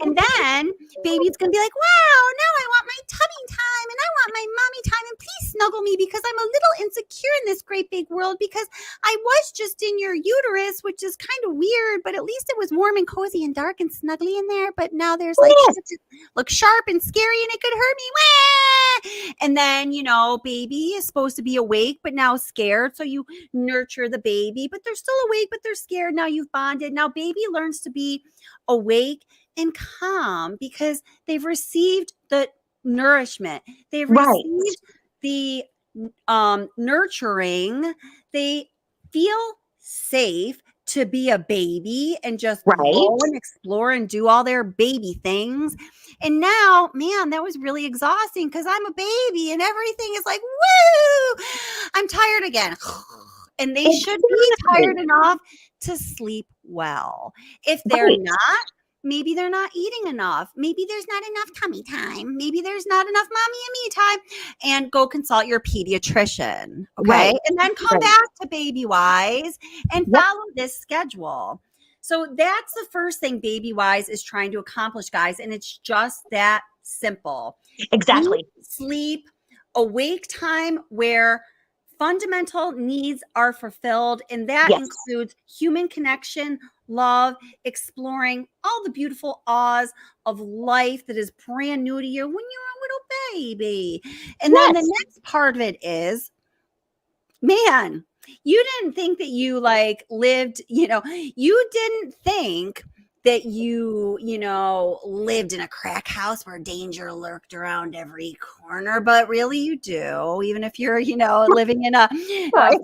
And then baby's gonna be like, wow, now I want my tummy time and I want my mommy time, and please snuggle me because I'm a little insecure in this great big world because I was just in your uterus, which is kind of weird, but at least it was warm and cozy and dark and snuggly in there. But now there's like Yes. shit that look sharp and scary and it could hurt me. Wah! And then, baby is supposed to be awake, but now scared. So you nurture the baby, but they're still awake, but they're scared. Now you've bonded. Now baby learns to be awake and calm because they've received the nourishment. They've Right. received the nurturing. They feel safe to be a baby and just Right. grow and explore and do all their baby things. And now, man, that was really exhausting because I'm a baby and everything is like, woo, I'm tired again. And they should be tired enough to sleep well. If they're Right. not, maybe they're not eating enough. Maybe there's not enough tummy time. Maybe there's not enough mommy and me time. And go consult your pediatrician. Okay. Right. And then come Right. back to BabyWise and Yep. follow this schedule. So that's the first thing BabyWise is trying to accomplish, guys. And it's just that simple. Exactly. Deep sleep, awake time where fundamental needs are fulfilled. And that Yes. includes human connection, love, exploring all the beautiful awes of life that is brand new to you when you're a little baby. And then Yes. the next part of it is, man, you didn't think that you lived, you didn't think that you lived in a crack house where danger lurked around every corner, but really you do. Even if you're, living in a Right.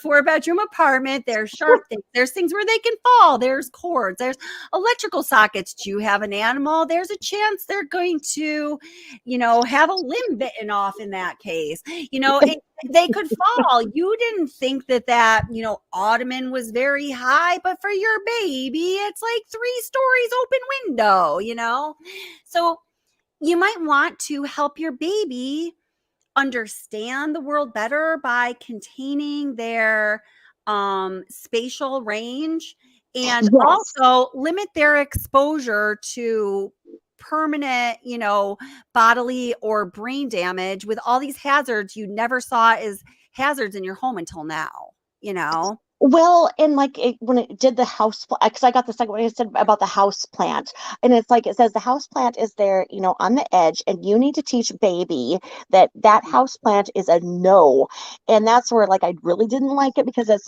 four bedroom apartment, there's sharp things, there's things where they can fall, there's cords, there's electrical sockets. Do you have an animal? There's a chance they're going to, have a limb bitten off in that case. They could fall. You didn't think that ottoman was very high, but for your baby, it's like 3 stories open window, So you might want to help your baby understand the world better by containing their spatial range and Yes. also limit their exposure to permanent, bodily or brain damage with all these hazards you never saw as hazards in your home until now. Well, and like when it did the house, because I got the second one, it said about the house plant, and it's like it says the house plant is there, on the edge, and you need to teach baby that house plant is a no, and that's where like I really didn't like it because it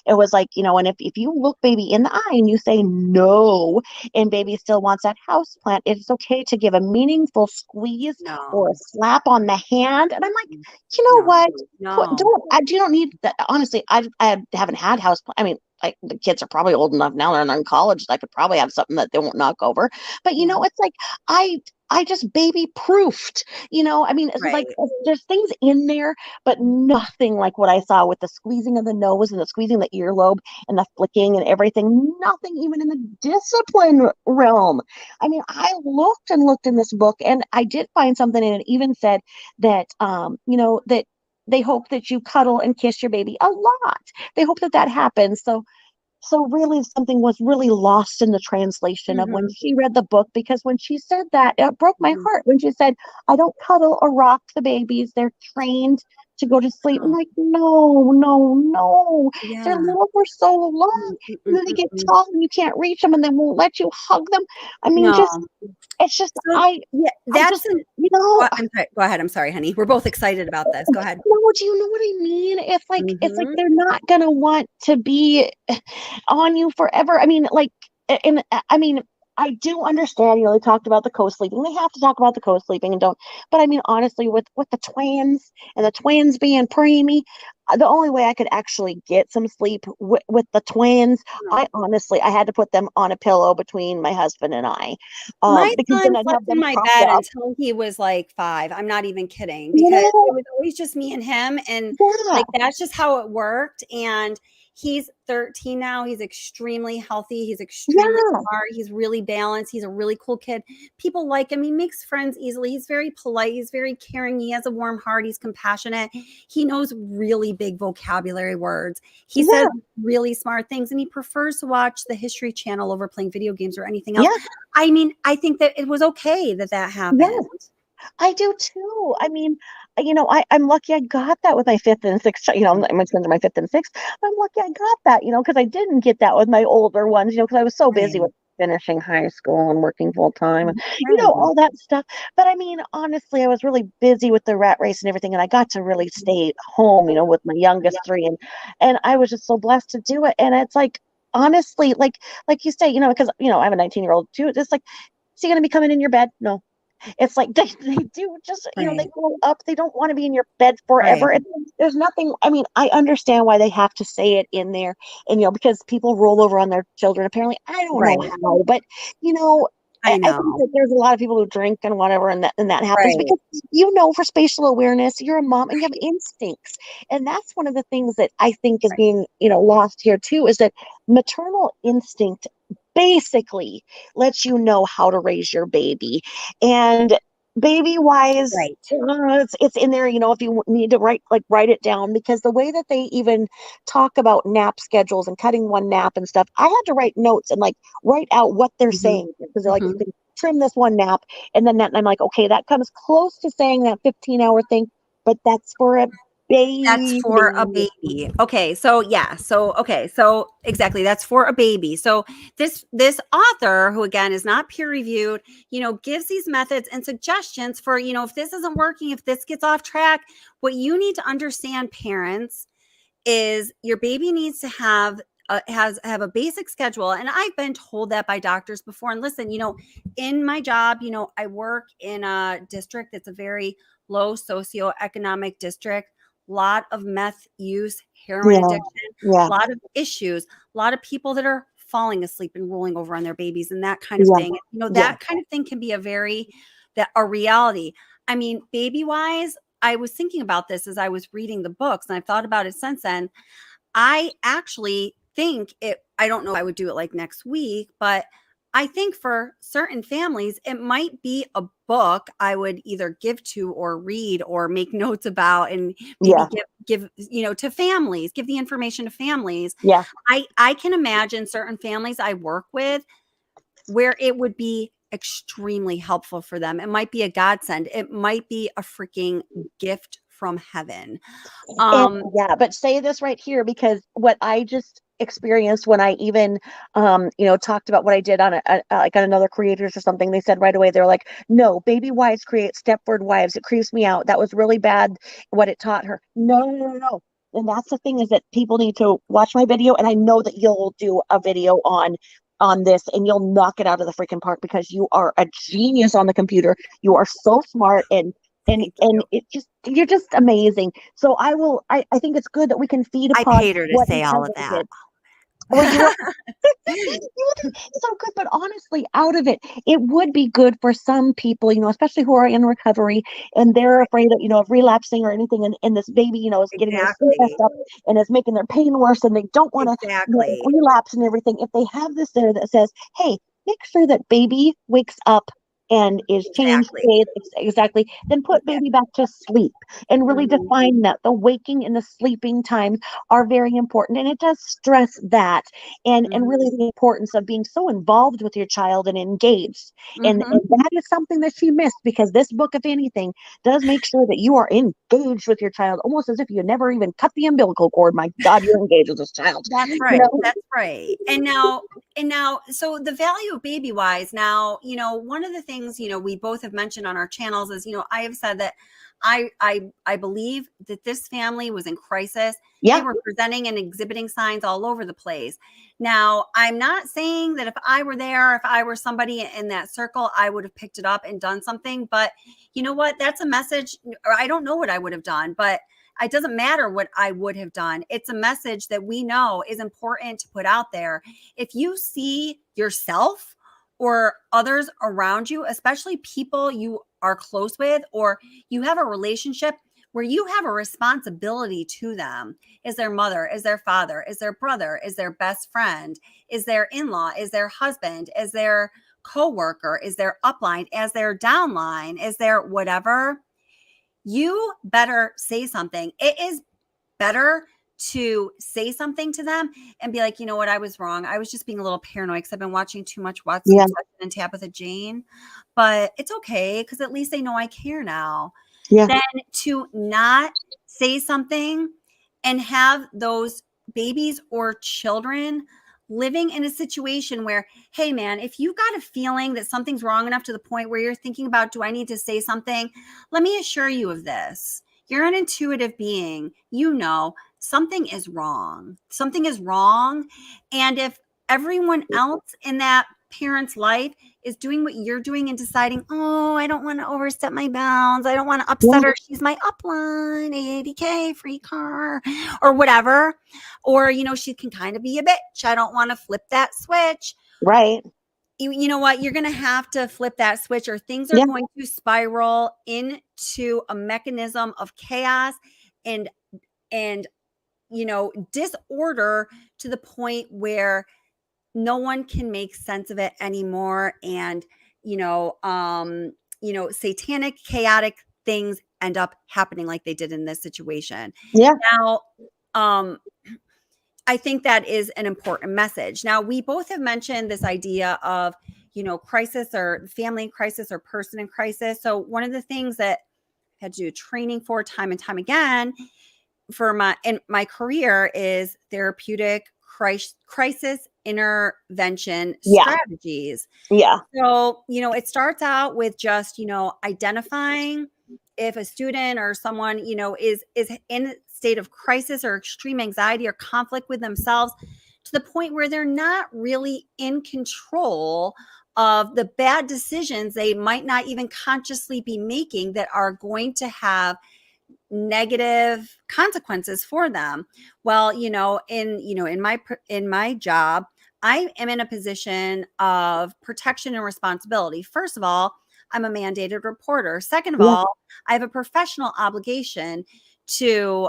was like and if you look baby in the eye and you say no, and baby still wants that house plant, it's okay to give a meaningful squeeze or a No, slap on the hand, and I'm like, you know no, what? no. You don't need that. Honestly, I haven't had house. I mean, like the kids are probably old enough now; they're in college. I could probably have something that they won't knock over. But Yeah. it's like I I just baby proofed. I mean, it's like Right. there's things in there, but nothing like what I saw with the squeezing of the nose and the squeezing of the earlobe and the flicking and everything. Nothing even in the discipline realm. I mean, I looked and looked in this book, and I did find something, and it even said that that they hope that you cuddle and kiss your baby a lot. They hope that that happens. So really something was really lost in the translation of when Hmm. she read the book, because when she said that, it broke my Hmm. heart when she said, I don't cuddle or rock the babies. They're trained to go to sleep. I'm Oh, like, no, no, no. They're yeah. little for so long. Mm, mm, And mm, then they mm, get mm. tall and you can't reach them and they won't let you hug them. I mean, just No. it's just So yeah, I just that's an. you know I'm sorry. Go ahead. I'm sorry, honey. We're both excited about this. Go ahead. no, do you know what I mean? It's like Hmm. they're not gonna want to be on you forever. I mean, like, and I mean, I do understand. They talked about the co-sleeping. They have to talk about the co-sleeping and don't. But I mean, honestly, with the twins and the twins being preemie, the only way I could actually get some sleep with the twins, No. I had to put them on a pillow between my husband and I, My because son then I'd slept have in them my propped bed up. until he was like 5. I'm not even kidding because Yeah, it was always just me and him. And yeah, like that's just how it worked. And he's 13 now. He's extremely healthy. He's extremely yeah, smart. He's really balanced. He's a really cool kid. People like him. He makes friends easily. He's very polite. He's very caring. He has a warm heart. He's compassionate. He knows really big vocabulary words. He says yeah, really smart things, and he prefers to watch the History Channel over playing video games or anything else. yeah, I mean, I think that it was okay that that yeah. happened. I do too. I mean, I'm lucky I got that with my fifth and sixth. My twins are my fifth and sixth. But I'm lucky I got that, because I didn't get that with my older ones, because I was so busy Right. with finishing high school and working full time and, Right. all that stuff. But I mean, honestly, I was really busy with the rat race and everything. And I got to really stay home, with my youngest three. And I was just so blessed to do it. And it's like, honestly, like you say, because, I have a 19-year-old too. It's like, is he going to be coming in your bed? No. It's like they do just, they Right. grow up. They don't want to be in your bed Right. forever. There's nothing. I mean, I understand why they have to say it in there, and because people roll over on their children. Apparently, I don't know Right. how, but you know. I I think know. that there's a lot of people who drink and whatever, and that happens Right. because for spatial awareness, you're a mom and you have instincts, and that's one of the things that I think is Right. being lost here too, is that maternal instinct basically lets you know how to raise your baby. And BabyWise, Right. it's in there, if you need to write it down, because the way that they even talk about nap schedules and cutting one nap and stuff, I had to write notes and write out what they're Hmm. saying, because they're like, you Hmm. can trim this one nap, and then I'm like, okay, that comes close to saying that 15-hour thing, but that's for a That's baby. for a baby. Okay, so yeah, so exactly, that's for a baby. So this author, who again is not peer reviewed, gives these methods and suggestions for, if this isn't working, if this gets off track, what you need to understand, parents, is your baby needs to have have a basic schedule. And I've been told that by doctors before. And listen, in my job, I work in a district that's a very low socioeconomic district, lot of meth use, heroin Yeah, addiction, yeah, a lot of issues, a lot of people that are falling asleep and rolling over on their babies and that kind of yeah, thing. yeah, That kind of thing can be a reality. I mean, baby wise, I was thinking about this as I was reading the books, and I've thought about it since then. I actually think I don't know if I would do it like next week, but I think for certain families, it might be a book I would either give to or read or make notes about, and maybe yeah, give, to families, give the information to families. yeah, I can imagine certain families I work with where it would be extremely helpful for them. It might be a godsend. It might be a freaking gift from heaven. And yeah, but say this right here, because what I just experienced when I even, talked about what I did on like on another creators or something, they said right away, they're like, no, BabyWise creates Stepford wives. It creeps me out. That was really bad what it taught her. No, no, no, no. And that's the thing, is that people need to watch my video, and I know that you'll do a video on this, and you'll knock it out of the freaking park, because you are a genius on the computer. You are so smart, and Thank you. you're just amazing. So I think it's good that we can feed I upon paid her to what say each all other of that. did. Well, you did so good, but honestly, out of it, it would be good for some people, especially who are in recovery, and they're afraid of relapsing or anything, and this baby, is getting their skin Exactly. messed up, and is making their pain worse, and they don't want to Exactly. relapse and everything. If they have this there that says, hey, make sure that baby wakes up and is changed, Exactly. exactly, then put baby back to sleep, and really Mhm. define that the waking and the sleeping times are very important. And it does stress that, and really the importance of being so involved with your child and engaged. And Mhm. that is something that she missed, because this book, if anything, does make sure that you are engaged with your child, almost as if you never even cut the umbilical cord. My God, you're engaged with this child. That's right. That's right. And now, so the value of BabyWise. Now, one of the things, we both have mentioned on our channels is, I have said that I believe that this family was in crisis. Yeah. They were presenting and exhibiting signs all over the place. Now, I'm not saying that if I were there, if I were somebody in that circle, I would have picked it up and done something. But you know what? That's a message, or I don't know what I would have done, but it doesn't matter what I would have done. It's a message that we know is important to put out there. If you see yourself or others around you, especially people you are close with, or you have a relationship where you have a responsibility to them, is their mother, is their father, is their brother, is their best friend, is their in-law, is their husband, is their coworker, is their upline, is their downline, is their whatever, you better say something. It is better to say something to them and be like, you know what, I was wrong. I was just being a little paranoid because I've been watching too much Watson Yeah. and Tabitha Jane, but it's okay because at least they know I care now. Yeah. Then to not say something and have those babies or children living in a situation where, hey man, if you got a feeling that something's wrong enough to the point where you're thinking about, do I need to say something? Let me assure you of this. You're an intuitive being. Something is wrong. Something is wrong. And if everyone else in that parent's life is doing what you're doing and deciding, oh, I don't want to overstep my bounds. I don't want to upset her. She's my upline, 80K, free car, or whatever. Or, she can kind of be a bitch. I don't want to flip that switch. Right. You know what? You're going to have to flip that switch, or things are going to spiral into a mechanism of chaos and disorder, to the point where no one can make sense of it anymore. And, satanic, chaotic things end up happening like they did in this situation. Yeah. Now, I think that is an important message. Now, we both have mentioned this idea of, crisis, or family in crisis, or person in crisis. So one of the things that I had to do training for time and time again for my career is therapeutic crisis intervention strategies. Yeah. So, it starts out with just, identifying if a student or someone, is in a state of crisis or extreme anxiety or conflict with themselves, to the point where they're not really in control of the bad decisions they might not even consciously be making that are going to have negative consequences for them. Well, in my job, I am in a position of protection and responsibility. First of all, I'm a mandated reporter. Second of all, I have a professional obligation to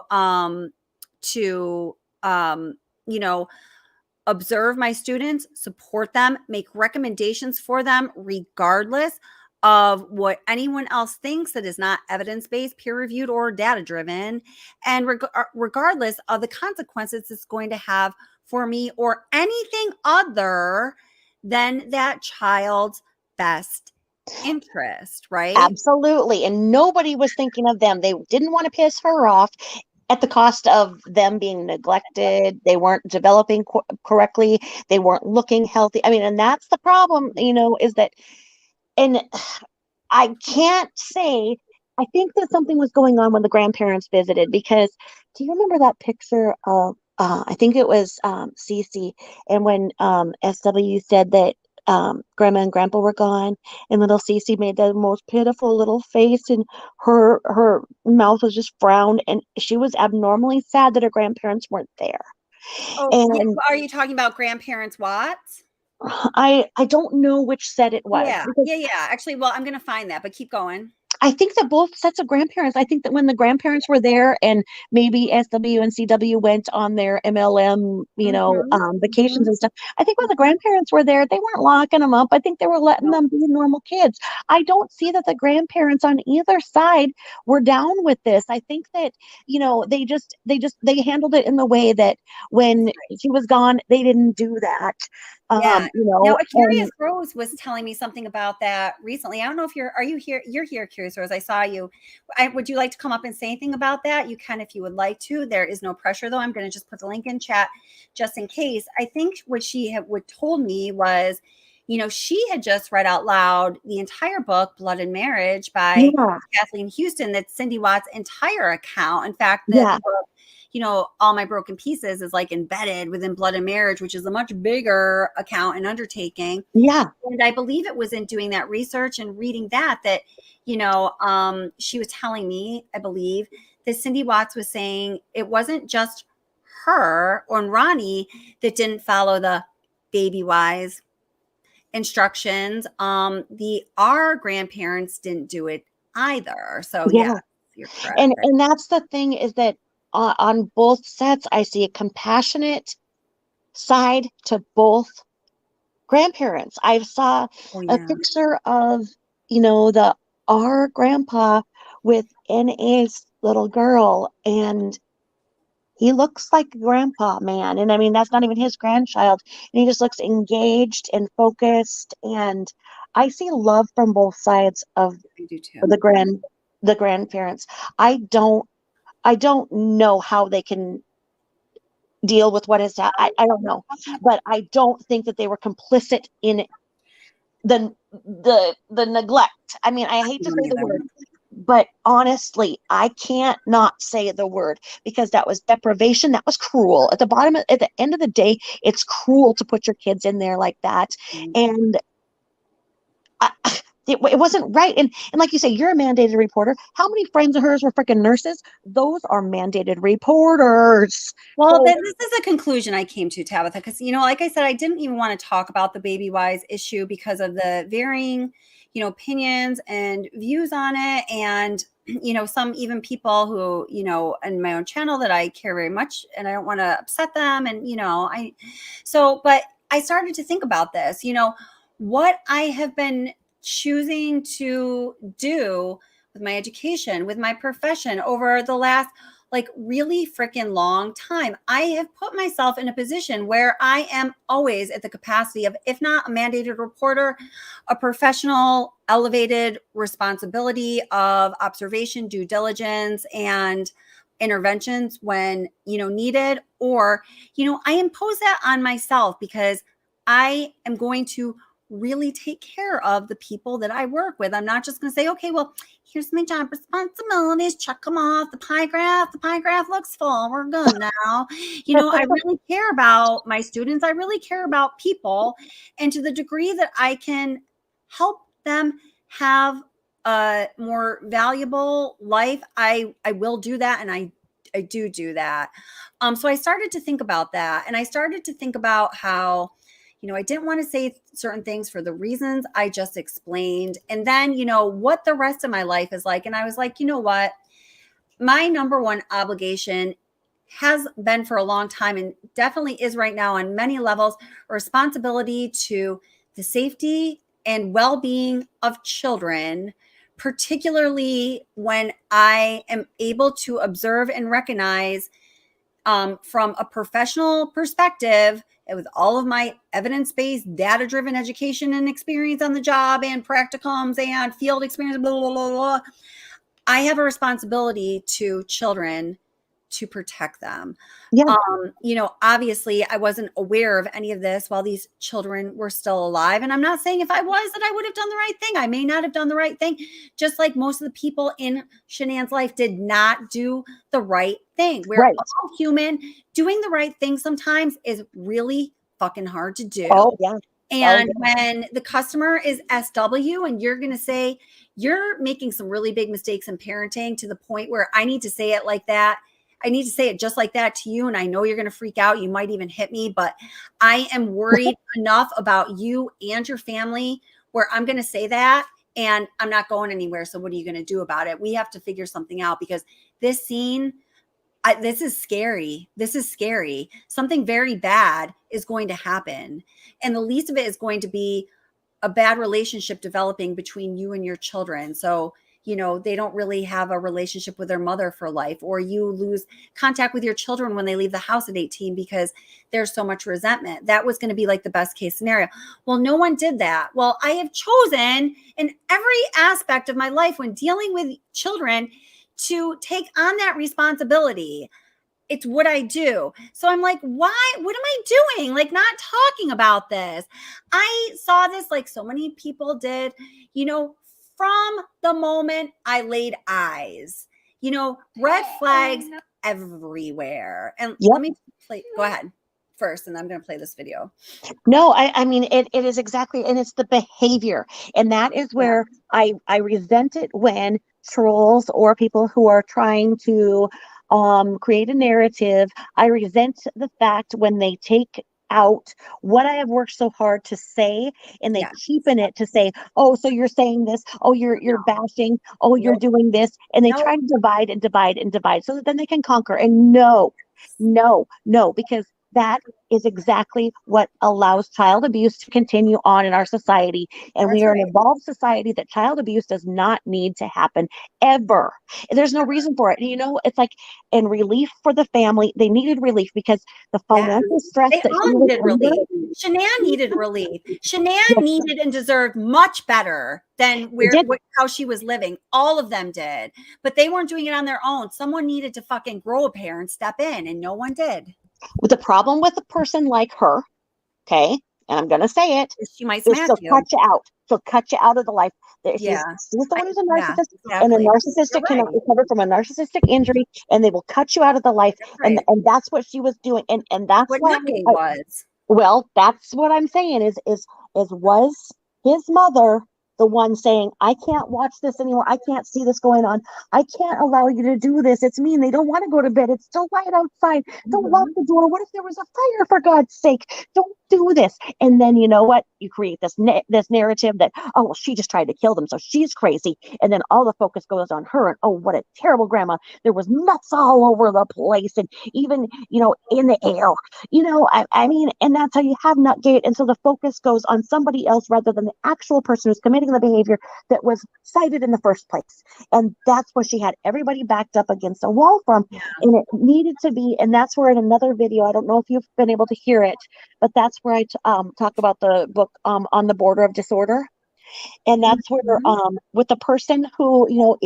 observe my students, support them, make recommendations for them, regardless of what anyone else thinks that is not evidence-based, peer-reviewed, or data-driven, and regardless of the consequences it's going to have for me or anything other than that child's best interest, right? Absolutely. And nobody was thinking of them. They didn't want to piss her off at the cost of them being neglected. They weren't developing correctly. They weren't looking healthy. I mean, and that's the problem, is that, and I can't say, I think that something was going on when the grandparents visited, because do you remember that picture of, I think it was Cece, and when SW said that grandma and grandpa were gone, and little Cece made the most pitiful little face, and her mouth was just frowned, and she was abnormally sad that her grandparents weren't there. Oh, And are you talking about grandparents Watts? I don't know which set it was, Yeah, because yeah. Actually, well, I'm gonna find that, but keep going. I think that both sets of grandparents, I think that when the grandparents were there, and maybe SW and CW went on their MLM, vacations and stuff, I think when the grandparents were there, they weren't locking them up. I think they were letting them be normal kids. I don't see that the grandparents on either side were down with this. I think that, they handled it in the way that when she was gone, they didn't do that. Yeah. Now, a Curious And Rose was telling me something about that recently. I don't know if are you here? You're here, Curious Rose. I saw you. Would you like to come up and say anything about that? You can if you would like to. There is no pressure, though. I'm going to just put the link in chat just in case. I think what she told me was, she had just read out loud the entire book, Blood and Marriage, by Kathleen Houston. That's Cindy Watts' entire account. In fact, the book, All My Broken Pieces is like embedded within Blood and Marriage, which is a much bigger account and undertaking. Yeah. And I believe it was in doing that research and reading that, she was telling me, I believe, that Cindy Watts was saying it wasn't just her or Ronnie that didn't follow the BabyWise instructions. Our grandparents didn't do it either. So yeah, you're correct. And that's the thing, is that on both sets, I see a compassionate side to both grandparents. I saw a picture of, our grandpa with NA's little girl, and he looks like grandpa, man. And I mean, that's not even his grandchild. And he just looks engaged and focused. And I see love from both sides of the grandparents. I don't know how they can deal with what is that. I don't know, but I don't think that they were complicit in the neglect. I mean, I hate to say the word, but honestly, I can't not say the word, because that was deprivation. That was cruel. At the end of the day, it's cruel to put your kids in there like that. And it wasn't right. And like you say, you're a mandated reporter. How many friends of hers were freaking nurses? Those are mandated reporters. Well, then this is a conclusion I came to, Tabitha, because, like I said, I didn't even want to talk about the BabyWise issue because of the varying, opinions and views on it. And, some even people who, in my own channel that I care very much, and I don't want to upset them. And, but I started to think about this, what I have been choosing to do with my education, with my profession over the last really freaking long time. I have put myself in a position where I am always at the capacity of, if not a mandated reporter, a professional elevated responsibility of observation, due diligence, and interventions when, needed. Or, I impose that on myself because I am going to really take care of the people that I work with. I'm not just going to say, okay, well, here's my job responsibilities, check them off. The pie graph looks full. We're good now. I really care about my students. I really care about people. And to the degree that I can help them have a more valuable life, I will do that. And I do that. So I started to think about that. And I started to think about how, I didn't want to say certain things for the reasons I just explained. And then, what the rest of my life is like. And I was like, you know what? My number one obligation has been for a long time, and definitely is right now on many levels, a responsibility to the safety and well-being of children, particularly when I am able to observe and recognize from a professional perspective, and with all of my evidence-based, data-driven education and experience on the job and practicums and field experience, blah, blah, blah, blah, I have a responsibility to children to protect them. Yeah. You know, obviously I wasn't aware of any of this while these children were still alive. And I'm not saying if I was that I would have done the right thing. I may not have done the right thing, just like most of the people in Shanann's life did not do the right thing. We're Right. all human. Doing the right thing sometimes is really fucking hard to do. Oh, yeah. And when the customer is SW and you're going to say, you're making some really big mistakes in parenting to the point where I need to say it like that. I need to say it just like that to you. And I know you're going to freak out. You might even hit me, but I am worried enough about you and your family where I'm going to say that and I'm not going anywhere. So what are you going to do about it? We have to figure something out because this scene, this is scary. This is scary. Something very bad is going to happen. And the least of it is going to be a bad relationship developing between you and your children. So, you know, they don't really have a relationship with their mother for life, or you lose contact with your children when they leave the house at 18 because there's so much resentment. That was going to be like the best case scenario. Well, no one did that. Well, I have chosen in every aspect of my life when dealing with children to take on that responsibility. It's what I do. So I'm like, why? What am I doing? Like, not talking about this. I saw this like so many people did, you know, from the moment I laid eyes, you know, red flags everywhere. And let me play, go ahead first, and I'm going to play this video. No, I mean, it is exactly, and it's the behavior. And that is where I resent it when trolls or people who are trying to create a narrative. I resent the fact when they take out what I have worked so hard to say and they cheapen it to say, oh, so you're saying this, oh, you're bashing, oh, you're doing this, and they try to divide and divide and divide so that then they can conquer. And no, because that is exactly what allows child abuse to continue on in our society. And we are an evolved society that child abuse does not need to happen ever. There's no reason for it. And, you know, it's like in relief for the family, they needed relief because the financial stress they that she all was needed under. relief. Shanann needed relief. Shanann needed and deserved much better than how she was living. All of them did, but they weren't doing it on their own. Someone needed to fucking grow a pair and step in, and no one did. With the problem with a person like her, okay, and I'm going to say it, she might smack you. Cut you out. She'll cut you out of the life. She's the one who's a narcissist, and a narcissistic cannot recover from a narcissistic injury, and they will cut you out of the life. And that's what she was doing, and that's what why Nookie was. Well, that's what I'm saying is was his mother the one saying, I can't watch this anymore. I can't see this going on. I can't allow you to do this. It's mean. They don't want to go to bed. It's still light outside. Don't lock the door. What if there was a fire, for God's sake? Don't do this. And then, you know what? You create this narrative that, oh, well, she just tried to kill them, so she's crazy. And then all the focus goes on her. And, oh, what a terrible grandma. There was nuts all over the place. And even, you know, in the air. You know, I mean, and that's how you have Nutgate. And so the focus goes on somebody else rather than the actual person who's committing the behavior that was cited in the first place. And that's what she had everybody backed up against a wall from. And it needed to be, and that's where in another video, I don't know if you've been able to hear it, but that's where I talk about the book On the Border of Disorder. And that's where with a person who, you know,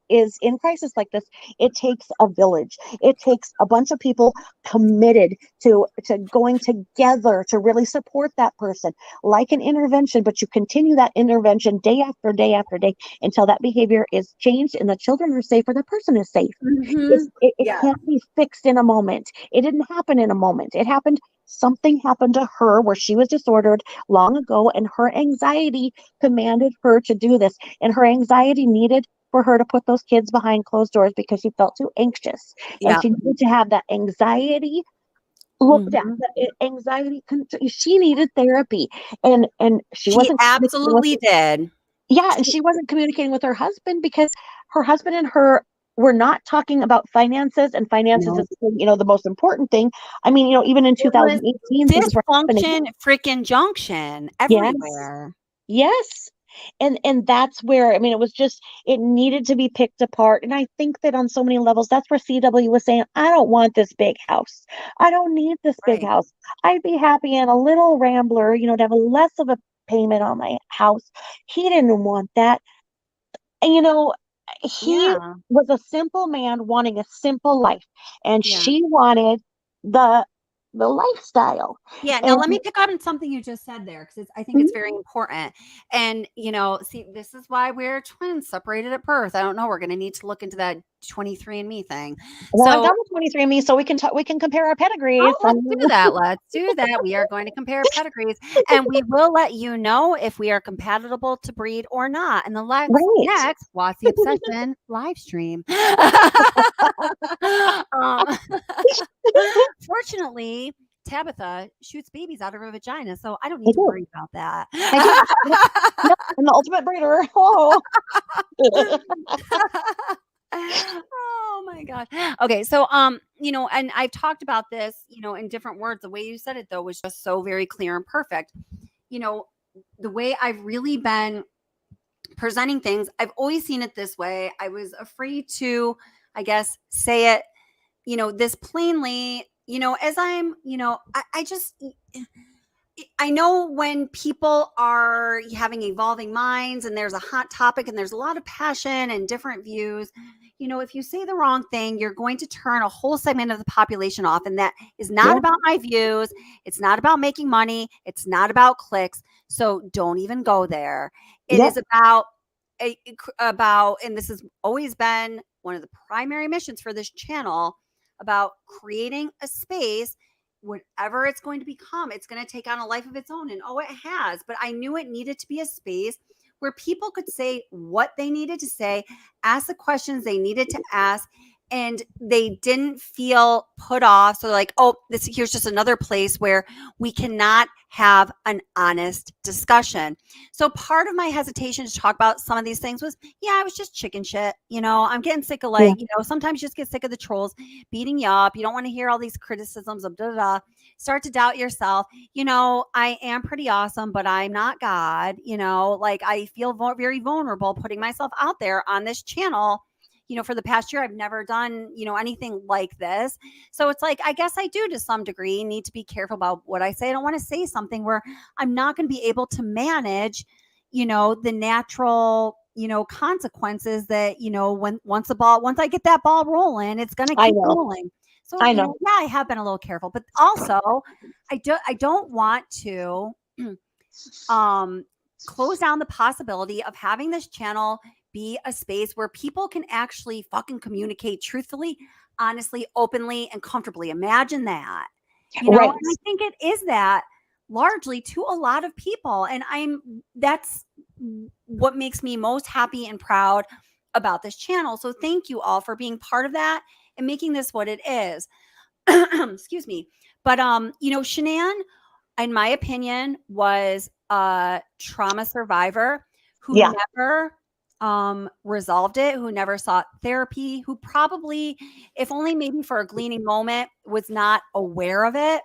is in crisis like this, it takes a village. It takes a bunch of people committed to going together to really support that person, like an intervention. But you continue that intervention day after day after day until that behavior is changed and the children are safe or the person is safe. It can't be fixed in a moment. It didn't happen in a moment. Something happened to her where she was disordered long ago, and her anxiety commanded her to do this. And her anxiety needed for her to put those kids behind closed doors because she felt too anxious. And she needed to have that anxiety looked at. That anxiety, she needed therapy. And she wasn't absolutely did. Yeah, and she wasn't communicating with her husband because her husband and her we're not talking about finances, and finances is, you know, the most important thing. I mean, you know, even in 2018, dysfunction freaking junction everywhere. Yes. And that's where, I mean, it was just, it needed to be picked apart. And I think that on so many levels, that's where CW was saying, I don't want this big house. I don't need this big Right. house. I'd be happy in a little rambler, you know, to have a less of a payment on my house. He didn't want that. And, you know, he Yeah. was a simple man wanting a simple life, and Yeah. she wanted the lifestyle. Yeah, now And let me pick up on something you just said there because I think it's very important. And, you know, see, this is why we're twins separated at birth. I don't know. We're going to need to look into that 23andMe thing. well, I've So, done the 23andMe, so we can talk, we can compare our pedigrees. oh, let's do that. Let's do that. We are going to compare pedigrees and we will let you know if we are compatible to breed or not. And the Right. next Watch the Obsession live stream. Fortunately, Tabitha shoots babies out of her vagina, so I don't need to worry about that. Yep, I'm the ultimate breeder. Oh. Oh my god. Okay, so you know, and I've talked about this, you know, in different words. The way you said it though was just so very clear and perfect. You know, the way I've really been presenting things, I've always seen it this way. I was afraid to, I guess, say it, you know, this plainly, you know, as I'm, you know, I know when people are having evolving minds and there's a hot topic and there's a lot of passion and different views, you know, if you say the wrong thing, you're going to turn a whole segment of the population off. And that is not about my views. It's not about making money. It's not about clicks. So don't even go there. It is about, and this has always been one of the primary missions for this channel, about creating a space. Whatever it's going to become, it's going to take on a life of its own. And oh, it has. But I knew it needed to be a space where people could say what they needed to say, ask the questions they needed to ask, and they didn't feel put off. So like, oh, here's just another place where we cannot have an honest discussion. So part of my hesitation to talk about some of these things was, yeah, I was just chicken shit. You know, I'm getting sick of like, you know, sometimes you just get sick of the trolls beating you up. You don't want to hear all these criticisms of da da da. Start to doubt yourself. You know, I am pretty awesome, but I'm not God. You know, like I feel very vulnerable putting myself out there on this channel. You know, for the past year, I've never done, you know, anything like this. So it's like, I guess I do to some degree need to be careful about what I say. I don't want to say something where I'm not going to be able to manage, you know, the natural, you know, consequences that, you know, once I get that ball rolling, it's going to keep rolling. So, I you know. know, yeah, I have been a little careful, but also I don't want to close down the possibility of having this channel be a space where people can actually fucking communicate truthfully, honestly, openly, and comfortably. Imagine that. You know, and I think it is that largely to a lot of people. And that's what makes me most happy and proud about this channel. So thank you all for being part of that and making this what it is. Excuse me. But you know, Shanann, in my opinion, was a trauma survivor who never resolved it, who never sought therapy, who probably, if only maybe for a gleaning moment, was not aware of it,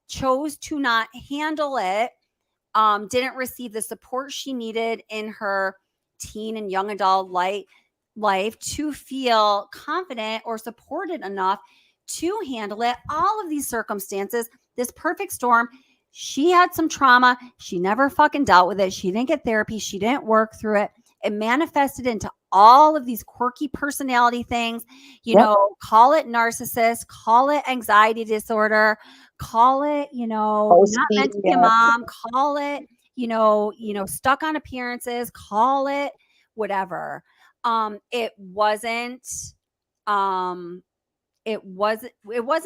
chose to not handle it, didn't receive the support she needed in her teen and young adult life to feel confident or supported enough to handle it. All of these circumstances, this perfect storm. She had some trauma. She never fucking dealt with it. She didn't get therapy. She didn't work through it. It manifested into all of these quirky personality things, you know, call it narcissist, call it anxiety disorder, call it, you know, not meant to be a mom, call it, you know, stuck on appearances, call it whatever. It wasn't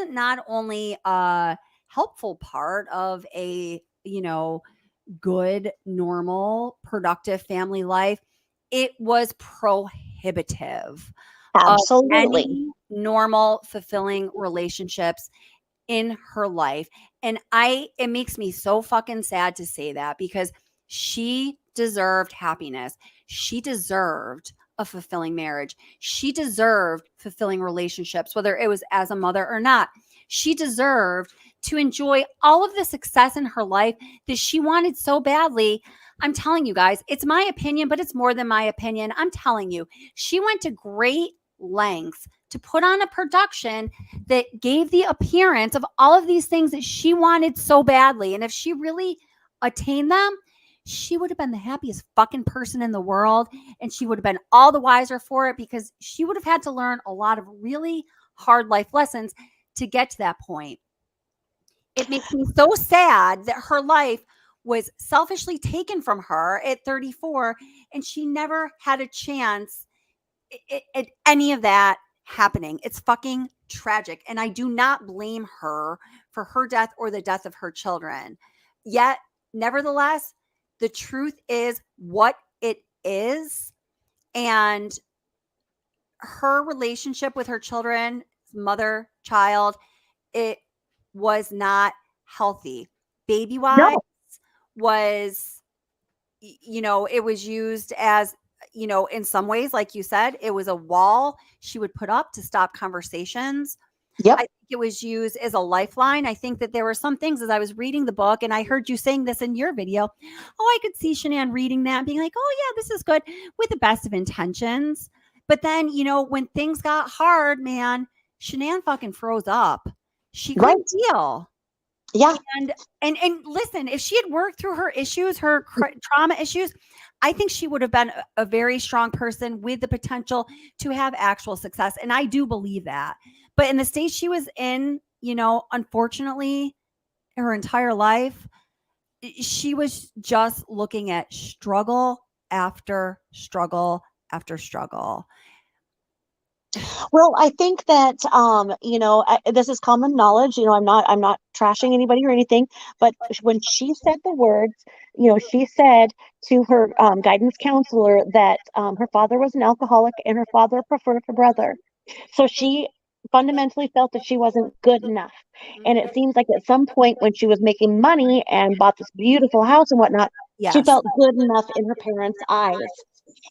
not only a helpful part of a, you know, good, normal, productive family life. It was prohibitive. Absolutely. Of any normal, fulfilling relationships in her life. And it makes me so fucking sad to say that because she deserved happiness. She deserved a fulfilling marriage. She deserved fulfilling relationships, whether it was as a mother or not. She deserved to enjoy all of the success in her life that she wanted so badly. I'm telling you guys, it's my opinion, but it's more than my opinion. I'm telling you, she went to great lengths to put on a production that gave the appearance of all of these things that she wanted so badly. And if she really attained them, she would have been the happiest fucking person in the world. And she would have been all the wiser for it, because she would have had to learn a lot of really hard life lessons to get to that point. It makes me so sad that her life was selfishly taken from her at 34, and she never had a chance at any of that happening. It's fucking tragic. And I do not blame her for her death or the death of her children. Yet, nevertheless, the truth is what it is. And her relationship with her children, mother, child, it was not healthy. BabyWise was, it was used as, in some ways, like you said, it was a wall she would put up to stop conversations. Yep. I think it was used as a lifeline. I think that there were some things, as I was reading the book, and I heard you saying this in your video. I could see Shanann reading that and being like, oh yeah, this is good, with the best of intentions. But then, when things got hard, man, Shanann fucking froze up. She couldn't deal. Yeah. And listen, if she had worked through her issues, her trauma issues, I think she would have been a very strong person with the potential to have actual success. And I do believe that. But in the state she was in, unfortunately, her entire life, she was just looking at struggle after struggle after struggle. Well, I think that this is common knowledge. I'm not trashing anybody or anything, but when she said the words, she said to her guidance counselor that her father was an alcoholic and her father preferred her brother. So she fundamentally felt that she wasn't good enough. And it seems like at some point when she was making money and bought this beautiful house and whatnot, she felt good enough in her parents' eyes.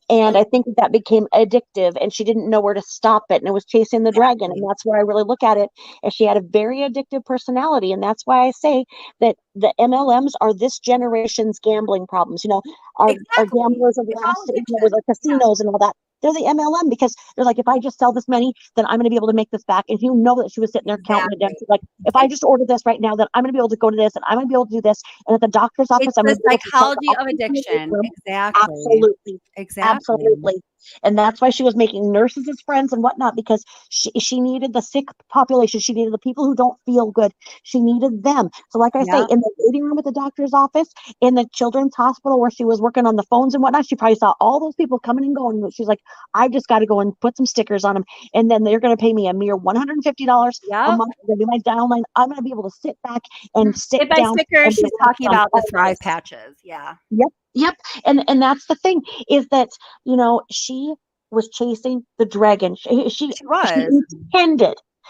And I think that became addictive, and she didn't know where to stop it, and it was chasing the dragon. And that's where I really look at it, as she had a very addictive personality. And that's why I say that the MLMs are this generation's gambling problems. Our gamblers of the last, with the casinos and all that. They're the MLM, because they're like, if I just sell this many, then I'm going to be able to make this back. And that she was sitting there counting it down. She's like, if I just order this right now, then I'm going to be able to go to this, and I'm going to be able to do this. And at the doctor's office, it's I'm the going to be psychology of addiction. Exactly. Absolutely. And that's why she was making nurses as friends and whatnot, because she needed the sick population. She needed the people who don't feel good. She needed them. So like I say, in the waiting room at the doctor's office, in the children's hospital where she was working on the phones and whatnot, she probably saw all those people coming and going. She's like, I just got to go and put some stickers on them. And then they're going to pay me a mere $150 a month. They're going to be my downline. I'm going to be able to sit back and sit by down. Stickers, she's talking about the Thrive patches. Yeah. Yep. And that's the thing, is that, she was chasing the dragon.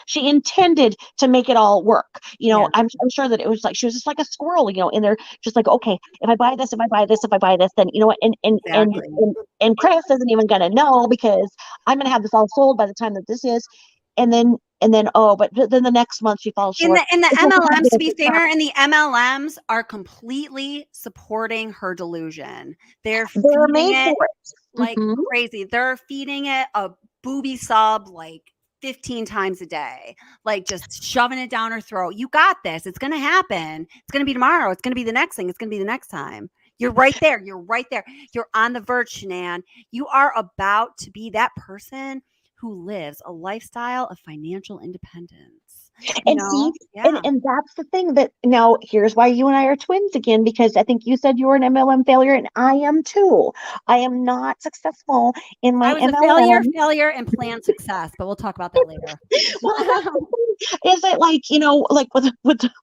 She intended to make it all work. I'm sure that it was like, she was just like a squirrel, in there, just like, okay, if I buy this, then, and Chris isn't even going to know, because I'm going to have this all sold by the time that this is. And then, but then the next month she falls short. In the MLMs, to be fair, and the MLMs are completely supporting her delusion. They're feeding it like crazy. They're feeding it a booby sub like 15 times a day, like just shoving it down her throat. You got this. It's going to happen. It's going to be tomorrow. It's going to be the next thing. It's going to be the next time. You're right there. You're on the verge, Shanann. You are about to be that person who lives a lifestyle of financial independence. And that's the thing, that now here's why you and I are twins again, because I think you said you were an MLM failure, and I am too. I am not successful in my MLM. Failure and planned success, but we'll talk about that later. Is it like, like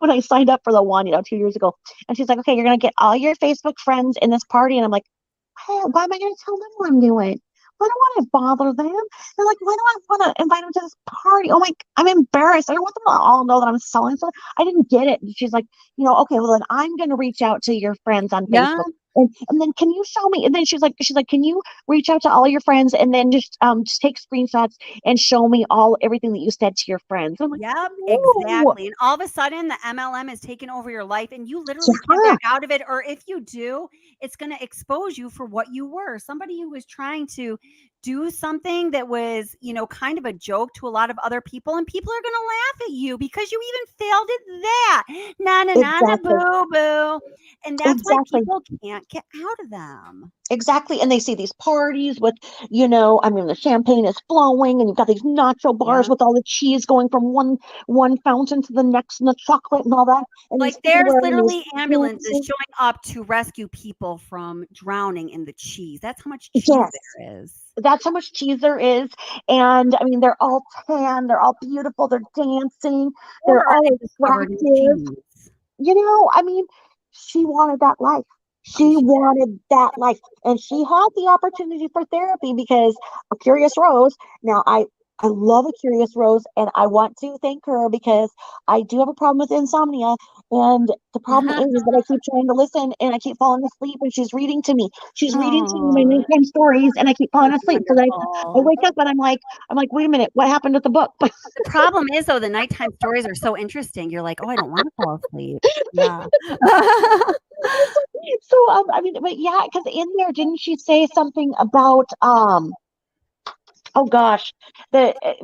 when I signed up for the one, 2 years ago, and she's like, okay, you're going to get all your Facebook friends in this party. And I'm like, hey, why am I going to tell them what I'm doing? I don't want to bother them. They're like, why do I want to invite them to this party? Oh I'm embarrassed. I don't want them to all know that I'm selling something. I didn't get it. And she's like, okay, well then I'm going to reach out to your friends on Facebook. And then can you show me? And then she's like, can you reach out to all your friends and then just take screenshots and show me everything that you said to your friends? I'm like, Yep, no. exactly. And all of a sudden, the MLM has taken over your life, and you literally can't Yeah, back out of it. Or if you do, it's going to expose you for what you were, somebody who was trying to do something that was, kind of a joke to a lot of other people, and people are going to laugh at you because you even failed at that. Na na na na exactly. boo boo. And that's why Exactly. people can't get out of them. Exactly. And they see these parties with, the champagne is flowing and you've got these nacho bars Yeah. with all the cheese going from one fountain to the next and the chocolate and all that. And these Like people there's wearing these literally ambulances fancy- showing up to rescue people from drowning in the cheese. That's how much cheese Yes. there is. That's how much cheese there is. And I mean, they're all tan, they're all beautiful, they're dancing, Or they're are all they just covered in attractive. cheese? I mean, she wanted that life. Yeah, She wanted that life. And she had the opportunity for therapy because a Curious Rose. Now, I love a Curious Rose, and I want to thank her because I do have a problem with insomnia. And the problem is that I keep trying to listen and I keep falling asleep, and she's reading to me. She's reading to me my Oh, nighttime stories, and I keep falling asleep. So I wonderful. wake up and I'm like, wait a minute, what happened with the book? The problem is, though, the nighttime stories are so interesting. You're like, oh, I don't want to fall asleep. Yeah. So I mean, but yeah, because in there, didn't she say something about oh gosh,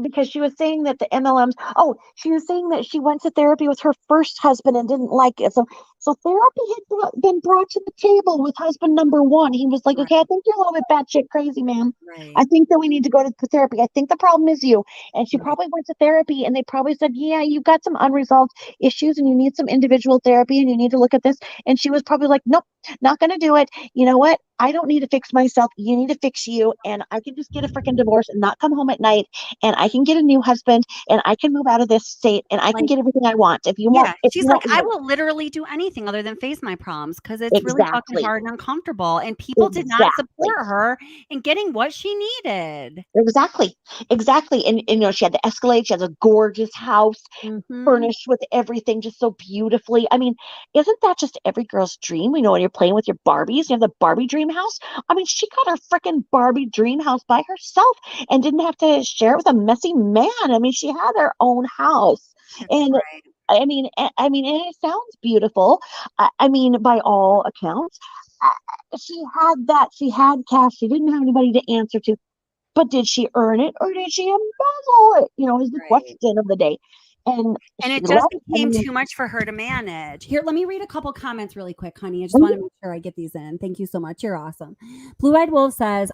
because she was saying that the MLMs. Oh, she was saying that she went to therapy with her first husband and didn't like it. So therapy had been brought to the table with husband number one. He was like, Right. okay, I think you're a little bit batshit crazy, man. Right. I think that we need to go to therapy. I think the problem is you. And she Right. probably went to therapy, and they probably said, yeah, you've got some unresolved issues, and you need some individual therapy, and you need to look at this. And she was probably like, nope, not going to do it. You know what? I don't need to fix myself. You need to fix you. And I can just get a freaking divorce and not come home at night. And I can get a new husband and I can move out of this state and I can Like, get everything I want. If you yeah, if she's you like, want me I to. will literally do anything other than face my problems because it's really fucking Exactly. hard and uncomfortable. And people did not Exactly. support her in getting what she needed. Exactly. Exactly. And she had the Escalade. She has a gorgeous house, Mm-hmm. furnished with everything just so beautifully. I mean, isn't that just every girl's dream? When you're playing with your Barbies, you have the Barbie dream house. I mean, she got her freaking Barbie dream house by herself and didn't have to share it with a messy man. I mean, she had her own house. That's And right. and it sounds beautiful. I mean, by all accounts, she had that. She had cash. She didn't have anybody to answer to. But did she earn it or did she embezzle it? Is the Right. question of the day. And And she it just left. became too much for her to manage. Here, let me read a couple comments really quick, honey. I just want to make sure I get these in. Thank you so much. You're awesome. Blue Eyed Wolf says,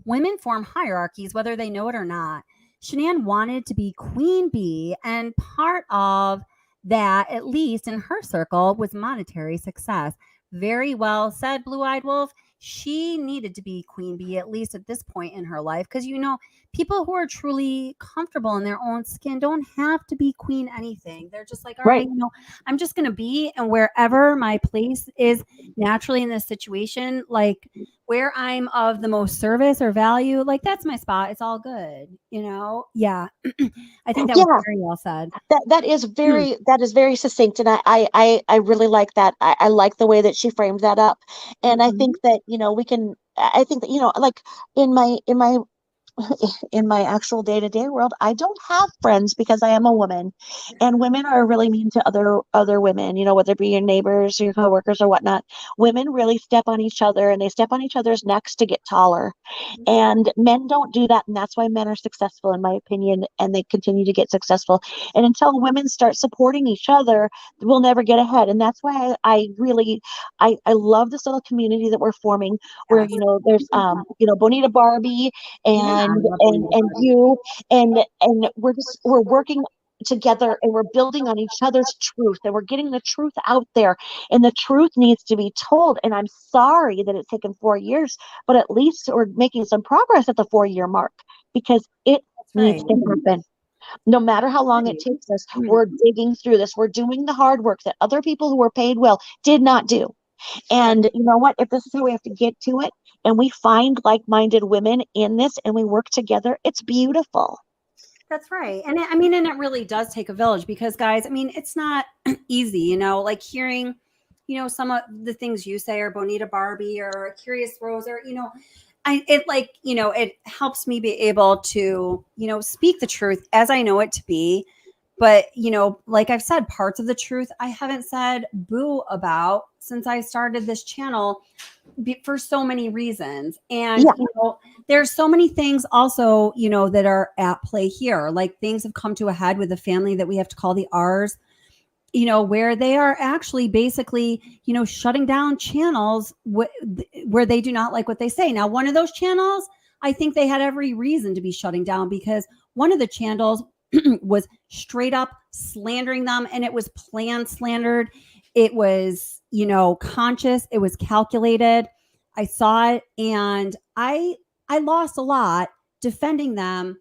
women form hierarchies, whether they know it or not. Shanann wanted to be queen bee, and part of that, at least in her circle, was monetary success. Very well said, Blue Eyed Wolf. She needed to be queen bee, at least at this point in her life, because people who are truly comfortable in their own skin don't have to be queen anything. They're just like, all right, I'm just going to be, and wherever my place is naturally in this situation, like where I'm of the most service or value, like that's my spot. It's all good, Yeah. I think that was very well said. That is very succinct, and I really like that. I like the way that she framed that up, and I think that we can. I think that like in my actual day-to-day world, I don't have friends because I am a woman, and women are really mean to other women, whether it be your neighbors or your coworkers or whatnot. Women really step on each other, and they step on each other's necks to get taller. And men don't do that, and that's why men are successful, in my opinion, and they continue to get successful. And until women start supporting each other, we'll never get ahead. And that's why I really I love this little community that we're forming, where there's Bonita Barbie and you and we're working together, and we're building on each other's truth, and we're getting the truth out there, and the truth needs to be told. And I'm sorry that it's taken 4 years, but at least we're making some progress at the 4-year mark, because it needs to happen. No matter how long it takes us, we're digging through this. We're doing the hard work that other people who were paid well did not do. And you know what? If this is how we have to get to it, and we find like-minded women in this and we work together, it's beautiful. That's right. And and it really does take a village because, guys, it's not easy, like hearing some of the things you say, or Bonita Barbie or Curious Rose, or, it helps me be able to, speak the truth as I know it to be. But, like I've said, parts of the truth I haven't said boo about since I started this channel for so many reasons. And, there's so many things also, that are at play here. Like things have come to a head with a family that we have to call the R's, where they are actually basically, shutting down channels where they do not like what they say. Now, one of those channels, I think they had every reason to be shutting down, because one of the channels was straight up slandering them, and it was planned slandered. It was, conscious. It was calculated. I saw it, and I lost a lot defending them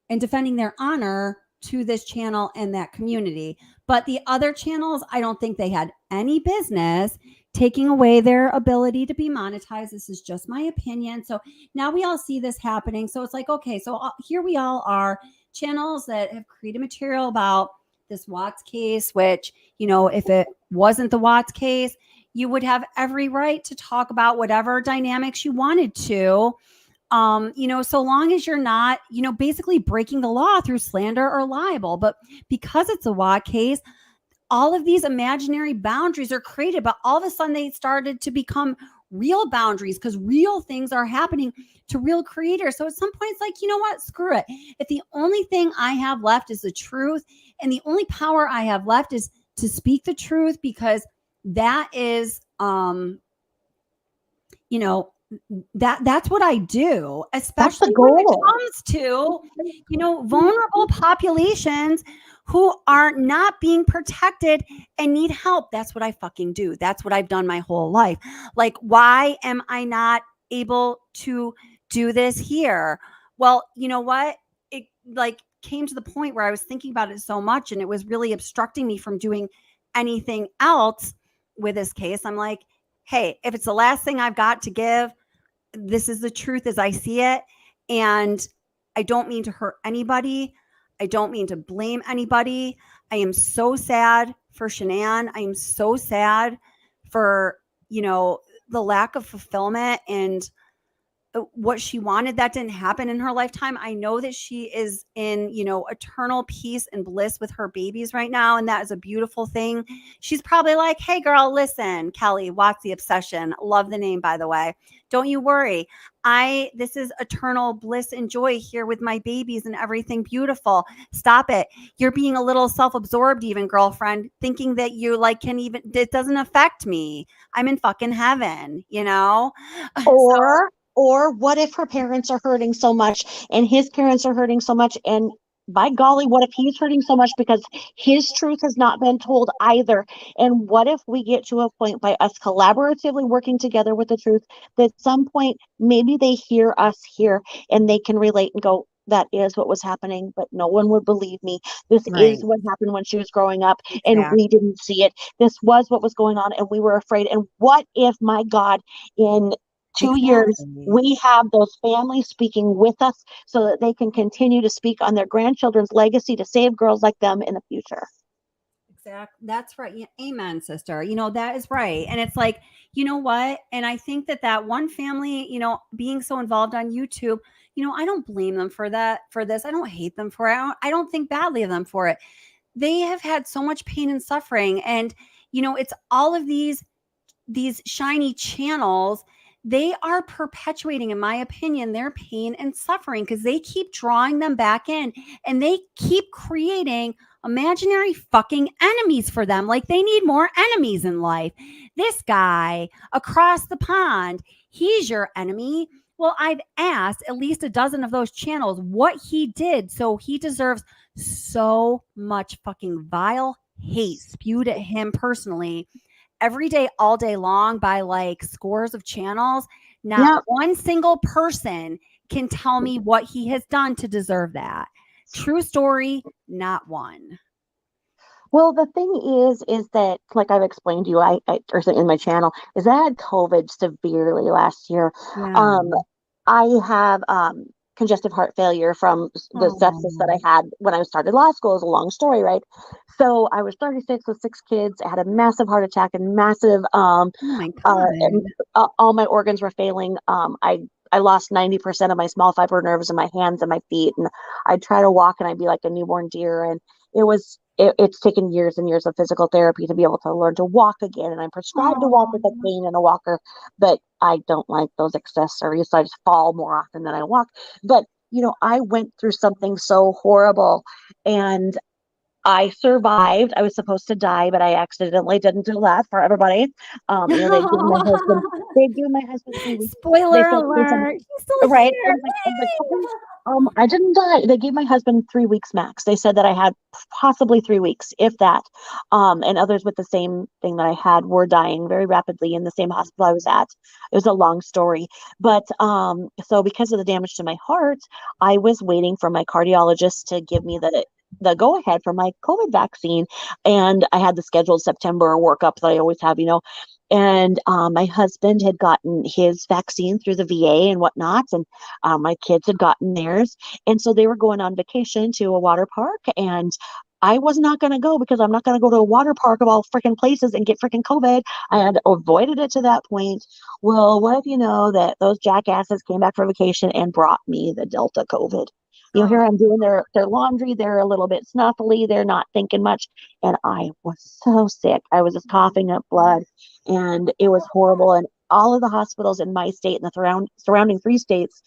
and defending their honor to this channel and that community. But the other channels, I don't think they had any business taking away their ability to be monetized. This is just my opinion. So now we all see this happening. So it's like, okay, so here we all are, channels that have created material about this Watts case, which, if it wasn't the Watts case, you would have every right to talk about whatever dynamics you wanted to, so long as you're not, basically breaking the law through slander or libel. But because it's a Watts case, all of these imaginary boundaries are created, but all of a sudden they started to become real boundaries because real things are happening to real creators. So at some point it's like, you know what, screw it. If the only thing I have left is the truth, and the only power I have left is to speak the truth, because that is, that's what I do, especially when it comes to, vulnerable populations who are not being protected and need help. That's what I fucking do. That's what I've done my whole life. Like, why am I not able to do this here? Well, you know what? It came to the point where I was thinking about it so much, and it was really obstructing me from doing anything else with this case. I'm like, hey, if it's the last thing I've got to give, this is the truth as I see it. And I don't mean to hurt anybody. I don't mean to blame anybody. I am so sad for Shanann. I am so sad for, the lack of fulfillment and what she wanted that didn't happen in her lifetime. I know that she is in, eternal peace and bliss with her babies right now. And that is a beautiful thing. She's probably like, hey girl, listen, Kelly, watch The Obsession. Love the name, by the way. Don't you worry. This is eternal bliss and joy here with my babies and everything beautiful. Stop it. You're being a little self-absorbed even, girlfriend, thinking that you it doesn't affect me. I'm in fucking heaven, Or what if her parents are hurting so much and his parents are hurting so much, and by golly, what if he's hurting so much because his truth has not been told either? And what if we get to a point by us collaboratively working together with the truth, that at some point maybe they hear us here and they can relate and go, that is what was happening, but no one would believe me. This is what happened when she was growing up, and we didn't see it. This was what was going on, and we were afraid. And what if, my God, in 2 years, we have those families speaking with us so that they can continue to speak on their grandchildren's legacy to save girls like them in the future. Exactly. That's right. Yeah. Amen, sister. That is right. And it's like, you know what? And I think that one family, being so involved on YouTube, I don't blame them for this. I don't hate them for it. I don't think badly of them for it. They have had so much pain and suffering. And, it's all of these shiny channels. They are perpetuating, in my opinion, their pain and suffering, because they keep drawing them back in, and they keep creating imaginary fucking enemies for them. Like, they need more enemies in life. This guy across the pond, he's your enemy. Well, I've asked at least a dozen of those channels what he did, so he deserves so much fucking vile hate spewed at him personally every day, all day long, by scores of channels. Not one single person can tell me what he has done to deserve that. True story, not one. Well, the thing is that, like I've explained to you, I or in my channel, is that I had COVID severely last year. Yeah. I have congestive heart failure from the sepsis that Oh. I had when I started law school. Is a long story, right? So I was 36 with 6 kids. I had a massive heart attack and massive, Oh my God. all my organs were failing. I lost 90% of my small fiber nerves in my hands and my feet, and I'd try to walk and I'd be like a newborn deer. And it's taken years and years of physical therapy to be able to learn to walk again. And I'm prescribed to walk with a Oh. cane and a walker, but I don't like those accessories, so I just fall more often than I walk. But I went through something so horrible, and I survived. I was supposed to die, but I accidentally didn't do that for everybody. They gave my husband 3 weeks. Spoiler They said, alert. He's still right. here. I was like, okay. I didn't die. They gave my husband 3 weeks max. They said that I had possibly 3 weeks, if that. And others with the same thing that I had were dying very rapidly in the same hospital I was at. It was a long story. But so because of the damage to my heart, I was waiting for my cardiologist to give me the go ahead for my COVID vaccine. And I had the scheduled September workup that I always have, And my husband had gotten his vaccine through the VA and whatnot, and my kids had gotten theirs. And so they were going on vacation to a water park, and I was not going to go because I'm not going to go to a water park of all freaking places and get freaking COVID. I had avoided it to that point. Well, what if you know that those jackasses came back from vacation and brought me the Delta COVID? Here I'm doing their laundry. They're a little bit snuffly. They're not thinking much. And I was so sick. I was just coughing up blood, and it was horrible. And all of the hospitals in my state and the surrounding 3 states,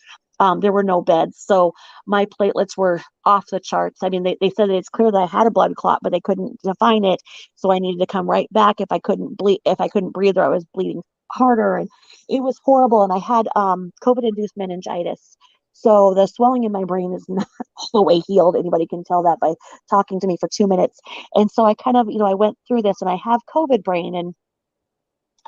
there were no beds. So my platelets were off the charts. I mean, they said that it's clear that I had a blood clot, but they couldn't define it. So I needed to come right back if I couldn't breathe, or I was bleeding harder. And it was horrible. And I had COVID-induced meningitis. So the swelling in my brain is not all the way healed. Anybody can tell that by talking to me for 2 minutes. And so I kind of, I went through this, and I have COVID brain. And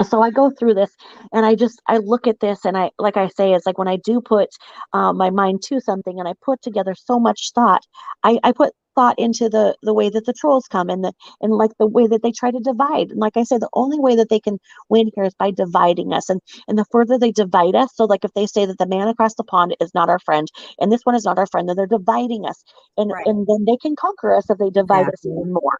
so I go through this, and I look at this, and like I say, it's like when I do put my mind to something and I put together so much thought, I put thought into the way that the trolls come, and like the way that they try to divide. And like I said, the only way that they can win here is by dividing us. And the further they divide us, so like if they say that the man across the pond is not our friend and this one is not our friend, then they're dividing us. And Right. and then they can conquer us if they divide us even more.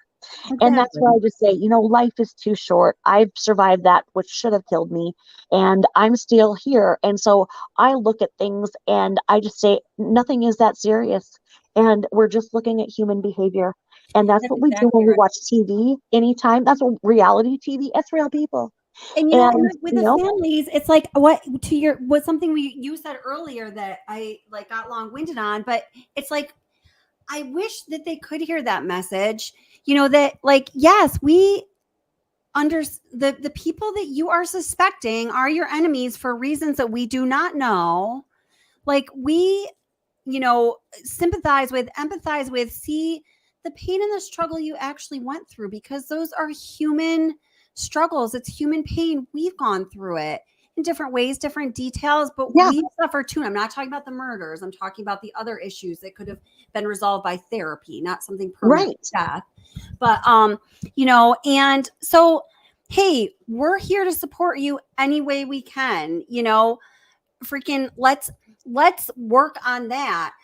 And that's why I just say, life is too short. I've survived that, which should have killed me, and I'm still here. And so I look at things and I just say, nothing is that serious. And we're just looking at human behavior. And that's what we do exactly when we right. watch TV anytime. That's what reality TV, it's real people. And And, with the families, it's like what something you said earlier that I like got long-winded on, but it's like I wish that they could hear that message. That like, yes, we the people that you are suspecting are your enemies for reasons that we do not know. Like we, sympathize with, empathize with, see the pain and the struggle you actually went through, because those are human struggles. It's human pain. We've gone through it in different ways, different details, but Yeah. we suffer too. And I'm not talking about the murders. I'm talking about the other issues that could have been resolved by therapy, not something permanent, death. But, and so, hey, we're here to support you any way we can, freaking let's work on that.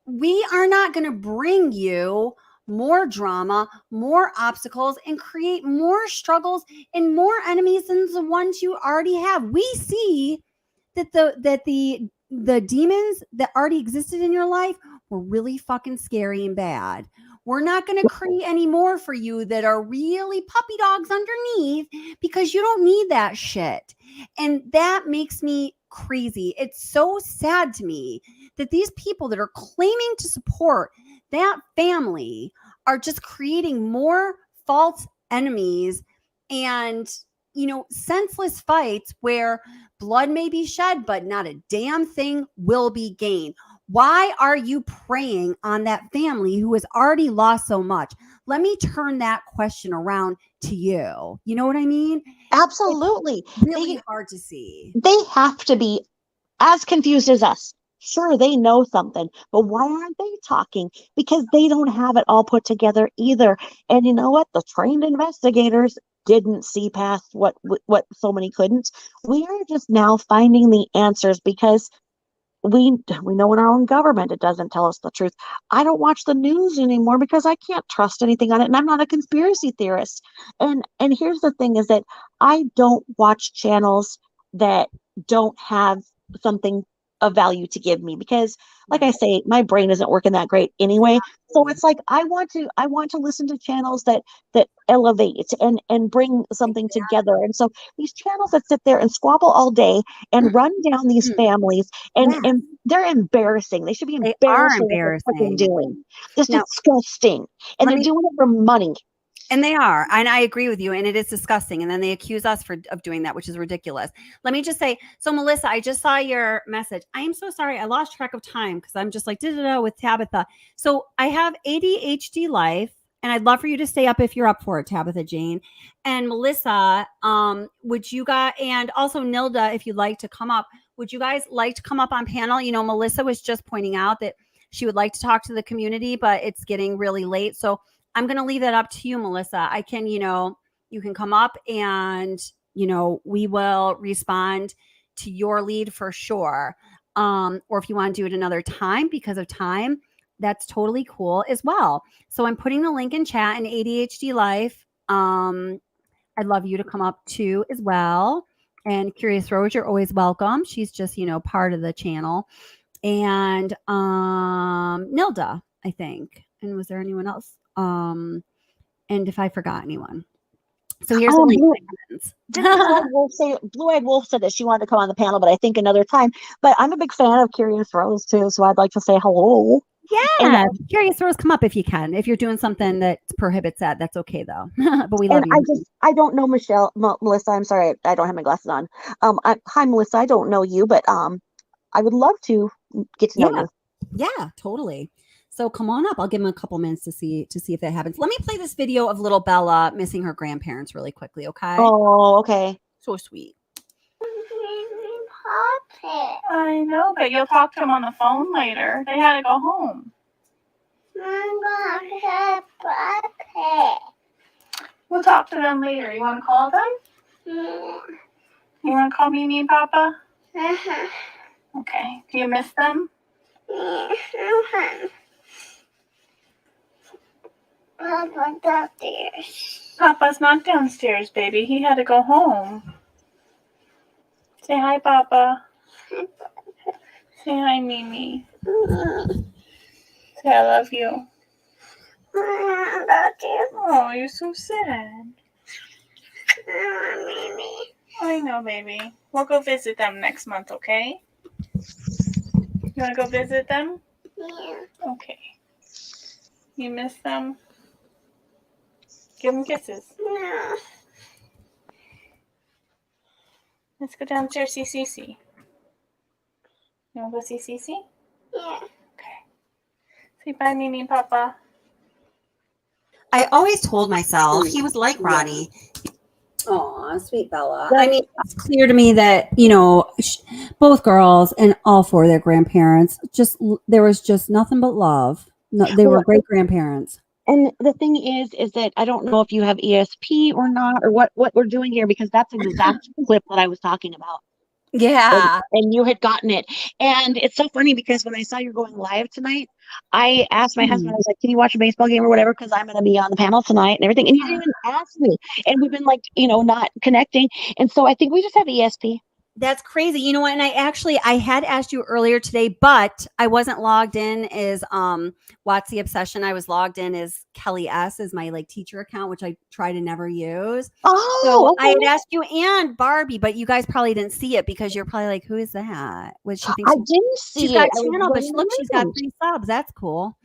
We are not going to bring you more drama, more obstacles, and create more struggles and more enemies than the ones you already have. We see that the demons that already existed in your life were really fucking scary and bad. We're not going to create any more for you that are really puppy dogs underneath, because you don't need that shit. And that makes me crazy. It's so sad to me that these people that are claiming to support that family are just creating more false enemies and, senseless fights where blood may be shed, but not a damn thing will be gained. Why are you preying on that family who has already lost so much? Let me turn that question around to you. You know what I mean? Absolutely. It's really hard to see. They have to be as confused as us. Sure, they know something, but why aren't they talking? Because they don't have it all put together either. And you know what? The trained investigators didn't see past what so many couldn't. We are just now finding the answers, because we know in our own government it doesn't tell us the truth. I don't watch the news anymore because I can't trust anything on it, and I'm not a conspiracy theorist. And here's the thing is that I don't watch channels that don't have something of value to give me, because like I say, my brain isn't working that great anyway. So it's like I want to listen to channels that elevate and bring something together. And so these channels that sit there and squabble all day and run down these families, and Yeah. and they're embarrassing. They should be They are embarrassed for what they're fucking embarrassing. doing. Just Now, disgusting. And let they're me- doing it for money. And they are, and I agree with you, and it is disgusting. And then they accuse us of doing that, which is ridiculous. Let me just say, so Melissa, I just saw your message. I am so sorry, I lost track of time because I'm just like with Tabitha. So I have ADHD life, and I'd love for you to stay up if you're up for it, Tabitha Jane and Melissa. Would you guys, and also Nilda, if you'd like to come up, would you guys like to come up on panel? You know, Melissa was just pointing out that she would like to talk to the community, but it's getting really late, so I'm going to leave that up to you, Melissa. I can, you can come up and, we will respond to your lead for sure. Or if you want to do it another time because of time, that's totally cool as well. So I'm putting the link in chat in ADHD Life. I'd love you to come up too as well. And Curious Rose, you're always welcome. She's just, part of the channel. And Nilda, I think. And was there anyone else? And if I forgot anyone. So here's the link. Blue-Eyed Wolf said that she wanted to come on the panel, but I think another time. But I'm a big fan of Curious Rose too, so I'd like to say hello. Yeah, Curious Rose, come up if you can. If you're doing something that prohibits that, that's okay though. But we love you. I don't know Melissa. I'm sorry, I don't have my glasses on. Hi Melissa, I don't know you, but I would love to get to know you. Yeah, totally. So come on up. I'll give him a couple minutes to see if that happens. Let me play this video of little Bella missing her grandparents really quickly, okay? Oh, okay. So sweet. I know, but you'll talk to them on the phone later. They had to go home. We'll talk to them later. You want to call them? You want to call Mimi and Papa? Okay. Do you miss them? Papa's downstairs. Papa's not downstairs, baby. He had to go home. Say hi, Papa. Say hi, Mimi. Say I love you. I love you. Oh, you're so sad. Mimi. I know, baby. We'll go visit them next month, okay? You want to go visit them? Yeah. Okay. You miss them? Give them kisses. No. Let's go downstairs, see Cece. You want to go see Cece? Yeah. Okay. Say bye, Mimi and Papa. I always told myself he was like Ronnie. Oh, sweet Bella. I mean, it's clear to me that, both girls and all four of their grandparents, there was just nothing but love. No, they were great grandparents. And the thing is that I don't know if you have ESP or not, or what we're doing here, because that's the exact clip that I was talking about. Yeah. And you had gotten it. And it's so funny because when I saw you're going live tonight, I asked my husband, I was like, can you watch a baseball game or whatever? Because I'm going to be on the panel tonight and everything. And you didn't even ask me. And we've been like, not connecting. And so I think we just have ESP. That's crazy. You know what? And I had asked you earlier today, but I wasn't logged in as What's the Obsession. I was logged in as Kelly S as my teacher account, which I try to never use. Oh, so okay. I had asked you and Barbie, but you guys probably didn't see it because you're probably like, who is that? What she thinks? I didn't see she's it. got channel, but look, she's got 3 subs. That's cool.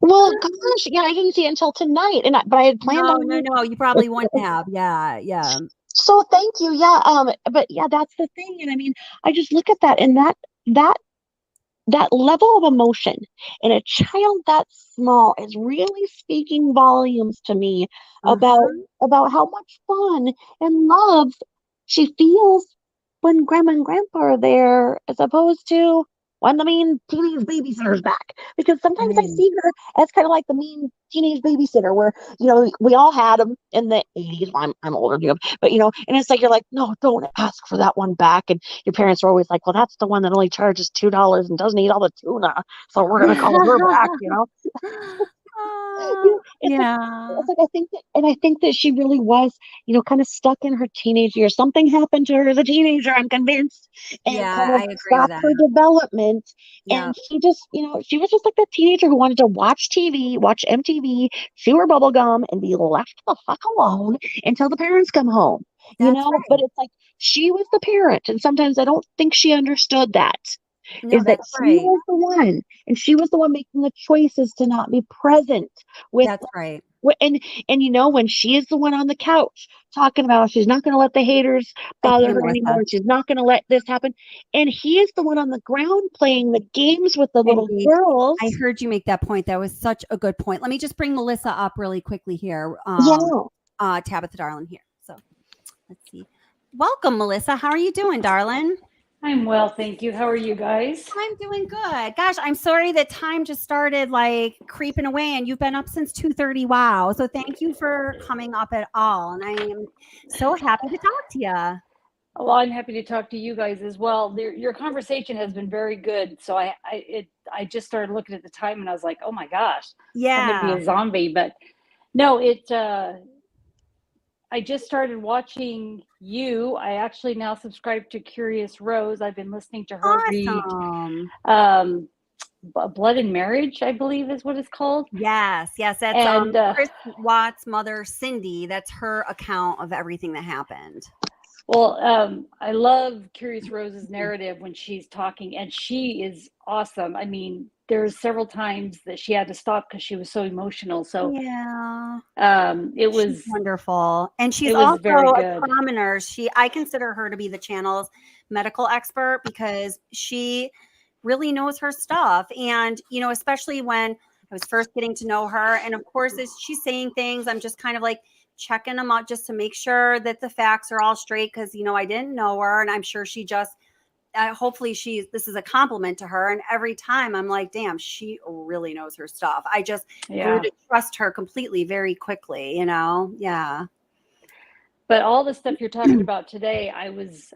Well, gosh, yeah, I didn't see it until tonight, but I had planned on. No, you probably wouldn't have. Yeah. So thank you. Yeah. But yeah, that's the thing. And I mean, I just look at that, and that level of emotion in a child that small is really speaking volumes to me about how much fun and love she feels when grandma and grandpa are there, as opposed to when the mean teenage babysitter's back. Because sometimes I Right. see her as kind of like the mean teenage babysitter where, you know, we all had them in the 80s. Well, I'm older than you, but, you know, and it's like, you're like, no, don't ask for that one back. And your parents are always like, well, that's the one that only charges $2 and doesn't eat all the tuna. So we're going to call her back, you know? You know, Yeah. it's like I think that she really was, you know, kind of stuck in her teenage years. Something happened to her as a teenager, I'm convinced, and Yeah, kind I of agree with stopped that. her development. Yeah. And she just, you know, she was just like that teenager who wanted to watch TV, watch MTV, chew her bubble gum, and be left the fuck alone until the parents come home. You That's know, but right. it's like she was the parent, and sometimes I don't think she understood that. No, Is that that's she right. was the one, and she was the one making the choices to not be present with That's right. and you know, when she is the one on the couch talking about she's not going to let the haters bother Okay, her Melissa. anymore, she's not going to let this happen, and he is the one on the ground playing the games with the little Indeed. girls. I heard you make that point. That was such a good point. Let me just bring Melissa up really quickly here. Yeah, Tabitha Darling here. So let's see. Welcome, Melissa. How are you doing, darling? I'm well, thank you. How are you guys? I'm doing good. Gosh, I'm sorry that time just started like creeping away and you've been up since 2:30. Wow. So thank you for coming up at all. And I am so happy to talk to you. Well, I'm happy to talk to you guys as well. Your conversation has been very good. So I just started looking at the time and I was like, oh my gosh, I'm gonna be Yeah. a zombie. But no, I just started watching you. I actually now subscribe to Curious Rose. I've been listening to her read Awesome. Blood and Marriage, I believe is what it's called. Yes. That's And Chris Watt's mother, Cindy. That's her account of everything that happened. well, I love Curious Rose's narrative when she's talking, and she is awesome. I mean, there's several times that she had to stop because she was so emotional. So Yeah. it She's was wonderful. And she's it was also very a good. commoner. I consider her to be the channel's medical expert because she really knows her stuff. And, you know, especially when I was first getting to know her. And of course, as she's saying things, I'm just kind of like checking them out just to make sure that the facts are all straight. Cause, you know, I didn't know her and I'm sure she just, hopefully this is a compliment to her. And every time I'm like, damn, she really knows her stuff. I just grew Yeah. to trust her completely very quickly, you know? Yeah. But all the stuff you're talking about today, I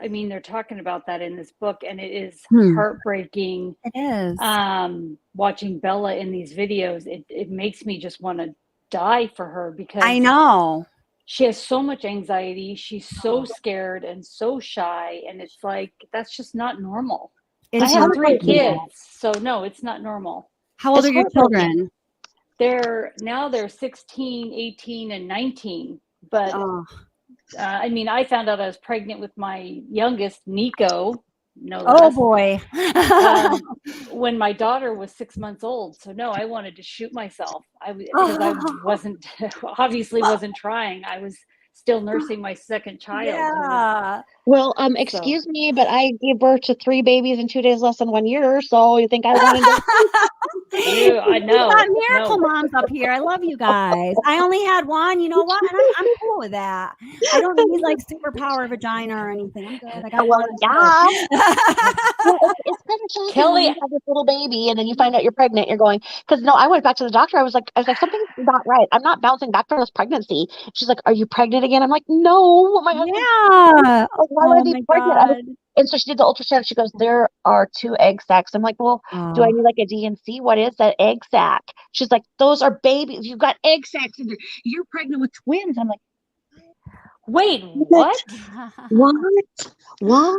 mean, they're talking about that in this book, and it is heartbreaking. It is. Watching Bella in these videos, it makes me just want to die for her because I know. she has so much anxiety. She's so scared and so shy, and it's like that's just not normal. It's I have 3 heartbreaking. kids, so no, it's not normal. How old It's are your heartbreaking. children? They're 16, 18, and 19. But Oh, I mean, I found out I was pregnant with my youngest, Nico, no oh less, boy. when my daughter was 6 months old. So no, I wanted to shoot myself. Because I wasn't obviously wasn't trying. I was still nursing my second child. Yeah. Well, excuse me, but I gave birth to 3 babies in 2 days less than 1 year. So you think I wanted to? I know. We got miracle moms up here. I love you guys. I only had one. You know what? And I'm cool with that. I don't need like superpower vagina or anything. I'm good. I got Well, one. yeah. Well, it's kind of shocking Kelly- when you have this little baby and then you find out you're pregnant. You're going, because no, I went back to the doctor. I was like, something's not right. I'm not bouncing back from this pregnancy. She's like, are you pregnant again? I'm like, no, my husband. Yeah. Like, why would I Oh be my pregnant? God. And so she did the ultrasound. She goes, there are 2 egg sacs. I'm like, well, do I need like a DNC? What is that egg sac? She's like, those are babies. You've got egg sacs. And you're pregnant with twins. I'm like, Wait, what? what? Yeah.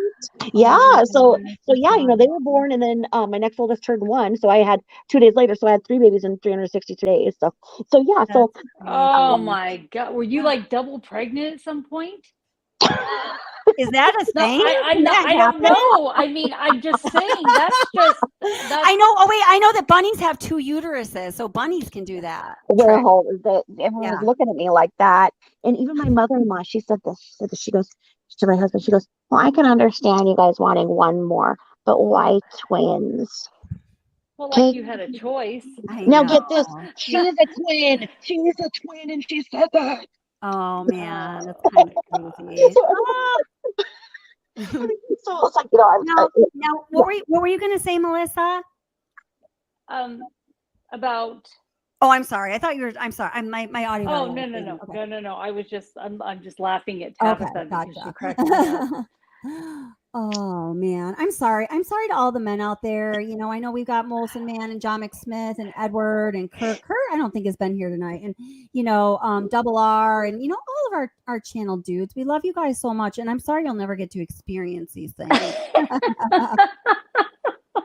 Oh, So gosh, yeah, that's you know, they were born, and then my next oldest turned 1. So I had 2 days later. So I had 3 babies in 362 days. So yeah. So That's Oh crazy. my God. Were you like double pregnant at some point? Is that a No, thing? I That don't happen? know. I mean, I'm just saying that's I know. Oh wait, I know that bunnies have 2 uteruses, so bunnies can do that. well, everyone was Yeah. looking at me like that, and even my mother-in-law, she said this. She goes to my husband. She goes, well, I can understand you guys wanting one more, but why twins? well, Okay. like you had a choice. I Now know. get this. She's a twin. She's a twin, and she said that. Oh man, that's kind of crazy. So Ah, So it's like, you know, Now, what were you going to say, Melissa? About Oh, I'm sorry. I'm sorry. My audio. got a oh little no crazy. Okay. no. I'm just laughing at Okay, Tabitha because she gotcha. cracked me up. Oh man, I'm sorry. I'm sorry to all the men out there. You know, I know we've got Molson Man and John McSmith and Edward and Kurt. Kurt, I don't think has been here tonight. And Double R and all of our channel dudes. We love you guys so much, and I'm sorry you'll never get to experience these things.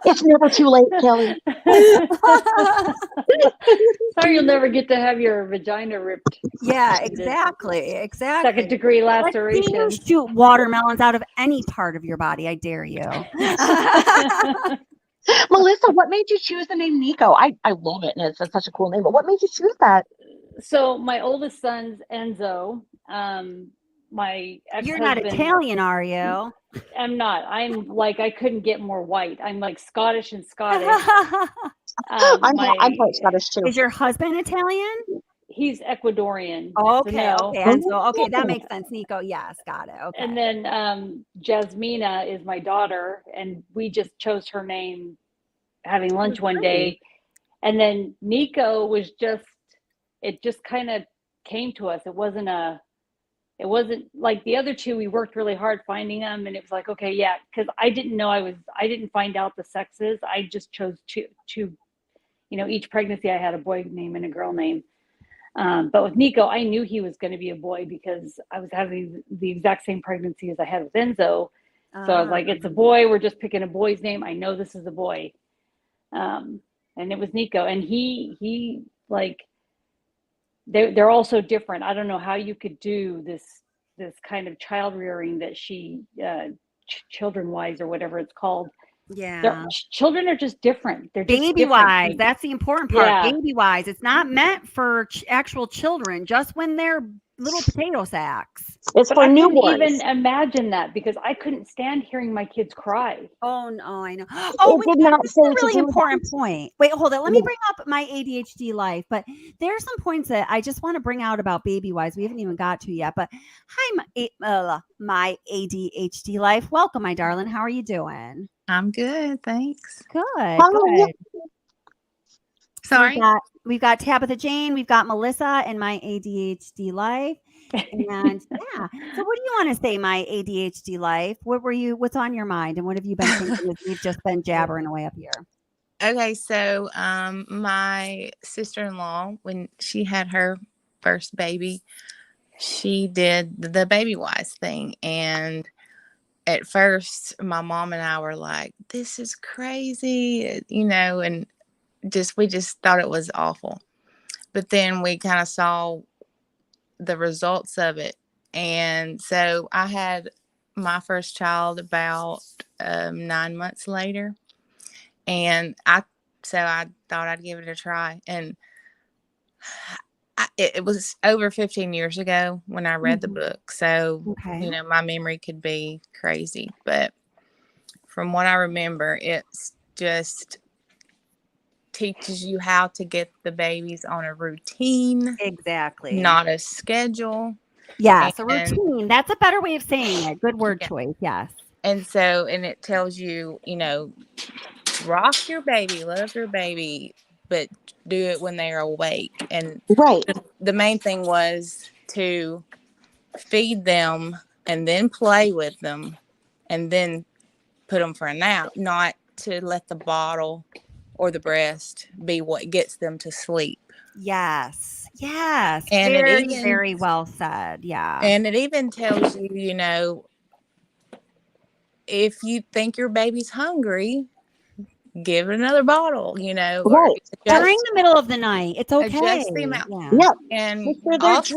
it's never too late, Kelly. Sorry, you'll never get to have your vagina ripped. Yeah, exactly. Second degree Let's see you laceration. shoot watermelons out of any part of your body. I dare you. Melissa, what made you choose the name Nico? I love it, and it's such a cool name. But what made you choose that? So my oldest son's Enzo. My ex-husband. You're not Italian, are you? I'm not. I'm like, I couldn't get more white. I'm like Scottish and Scottish. I'm quite Scottish too. Is your husband Italian? He's Ecuadorian. Oh, okay, so no. okay. And so, okay, that makes sense. Nico, yes, got it. Okay. And then Jasmina is my daughter, and we just chose her name having lunch one day. And then Nico was it just kind of came to us. It wasn't like the other two. We worked really hard finding them, and it was like, okay, yeah, because I didn't find out the sexes. I just chose two. Each pregnancy I had a boy name and a girl name. But with Nico, I knew he was going to be a boy because I was having the exact same pregnancy as I had with Enzo. So I was like, it's a boy. We're just picking a boy's name. I know this is a boy. And it was Nico. And he like, they're all so different. I don't know how you could do this kind of child rearing that she, children wise or whatever it's called. Yeah. Children are just different. They're just BabyWise. different. That's the important part. Yeah. BabyWise. It's not meant for actual children, just when they're little potato sacks. It's But for I couldn't newborns. even imagine that because I couldn't stand hearing my kids cry. Oh no, I know. Oh, It did not this is say a to really do important that. point. Wait, hold on. Let me bring up my ADHD life. But there are some points that I just want to bring out about BabyWise. We haven't even got to yet. But hi, my ADHD life. Welcome, my darling. How are you doing? I'm good, thanks. Good. Oh, Good. Sorry. We've got Tabitha Jane, we've got Melissa and my ADHD life. And yeah. So what do you want to say, my ADHD life? What's on your mind? And what have you been thinking as we've just been jabbering away up here? Okay, so my sister-in-law, when she had her first baby, she did the BabyWise thing. And at first, my mom and I were like, this is crazy, and we just thought it was awful. But then we kind of saw the results of it. And so I had my first child about 9 months later. And so I thought I'd give it a try. And it was over 15 years ago when I read the book. So, Okay. my memory could be crazy. But from what I remember, it's just teaches you how to get the babies on a routine. Exactly. Not a schedule. Yes, a routine. That's a better way of saying it. Good word choice. Yes. And it tells you, rock your baby, love your baby, but do it when they're awake. And right. The main thing was to feed them and then play with them and then put them for a nap, not to let the bottle or the breast be what gets them to sleep. Yes. Yes. And very, very well said. Yeah. And it even tells you, if you think your baby's hungry, give it another bottle, Right. During the middle of the night. It's okay. Adjust the amount. Yeah. Yep. And also,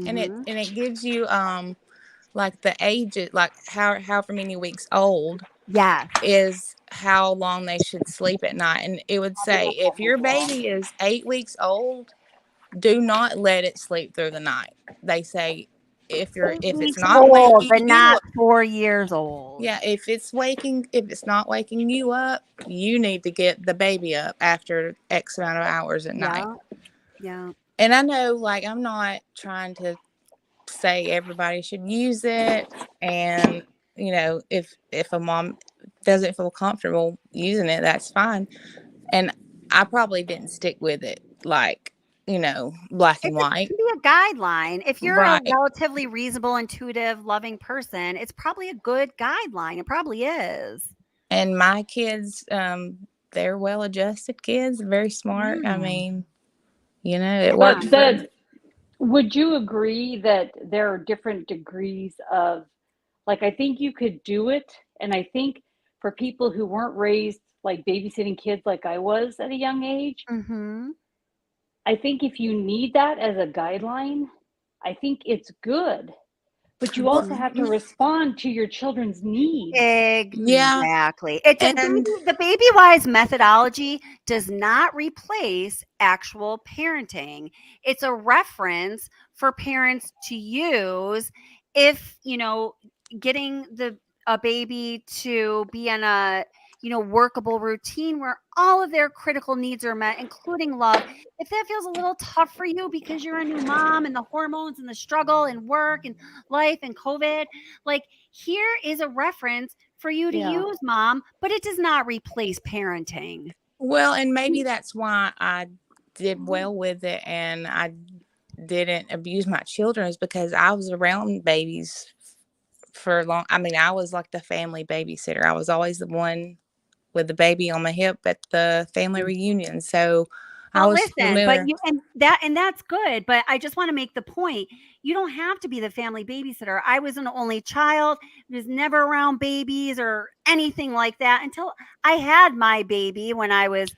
and it gives you like the age, like however many weeks old. Yeah. Is how long they should sleep at night. And it would say if your baby is 8 weeks old, do not let it sleep through the night. They say if it's not waking but not up, 4 years old. Yeah, if it's not waking you up, you need to get the baby up after X amount of hours at night. Yeah. And I know, I'm not trying to say everybody should use it, and if a mom doesn't feel comfortable using it, that's fine. And I probably didn't stick with it like, black and It white. can be a guideline. If you're a Right. relatively reasonable, intuitive, loving person, it's probably a good guideline. It probably is. And my kids, they're well-adjusted kids, very smart. I Yeah. mean, it But works for would you agree that there are different degrees of, like, I think you could do it. And I think for people who weren't raised like babysitting kids like I was at a young age, Mm-hmm. I think if you need that as a guideline, I think it's good. But you also have to respond to your children's needs. Yeah. Exactly. And The BabyWise methodology does not replace actual parenting. It's a reference for parents to use if, getting a baby to be in a, workable routine where all of their critical needs are met, including love. If that feels a little tough for you because you're a new mom and the hormones and the struggle and work and life and COVID, like, here is a reference for you to use, mom, but it does not replace parenting. well, and maybe that's why I did well with it and I didn't abuse my children, is because I was around babies for long. I mean, I was like the family babysitter. I was always the one with the baby on my hip at the family reunion. So I Well, was listen, but familiar. that's good. But I just want to make the point: you don't have to be the family babysitter. I was an only child; was never around babies or anything like that until I had my baby when I was,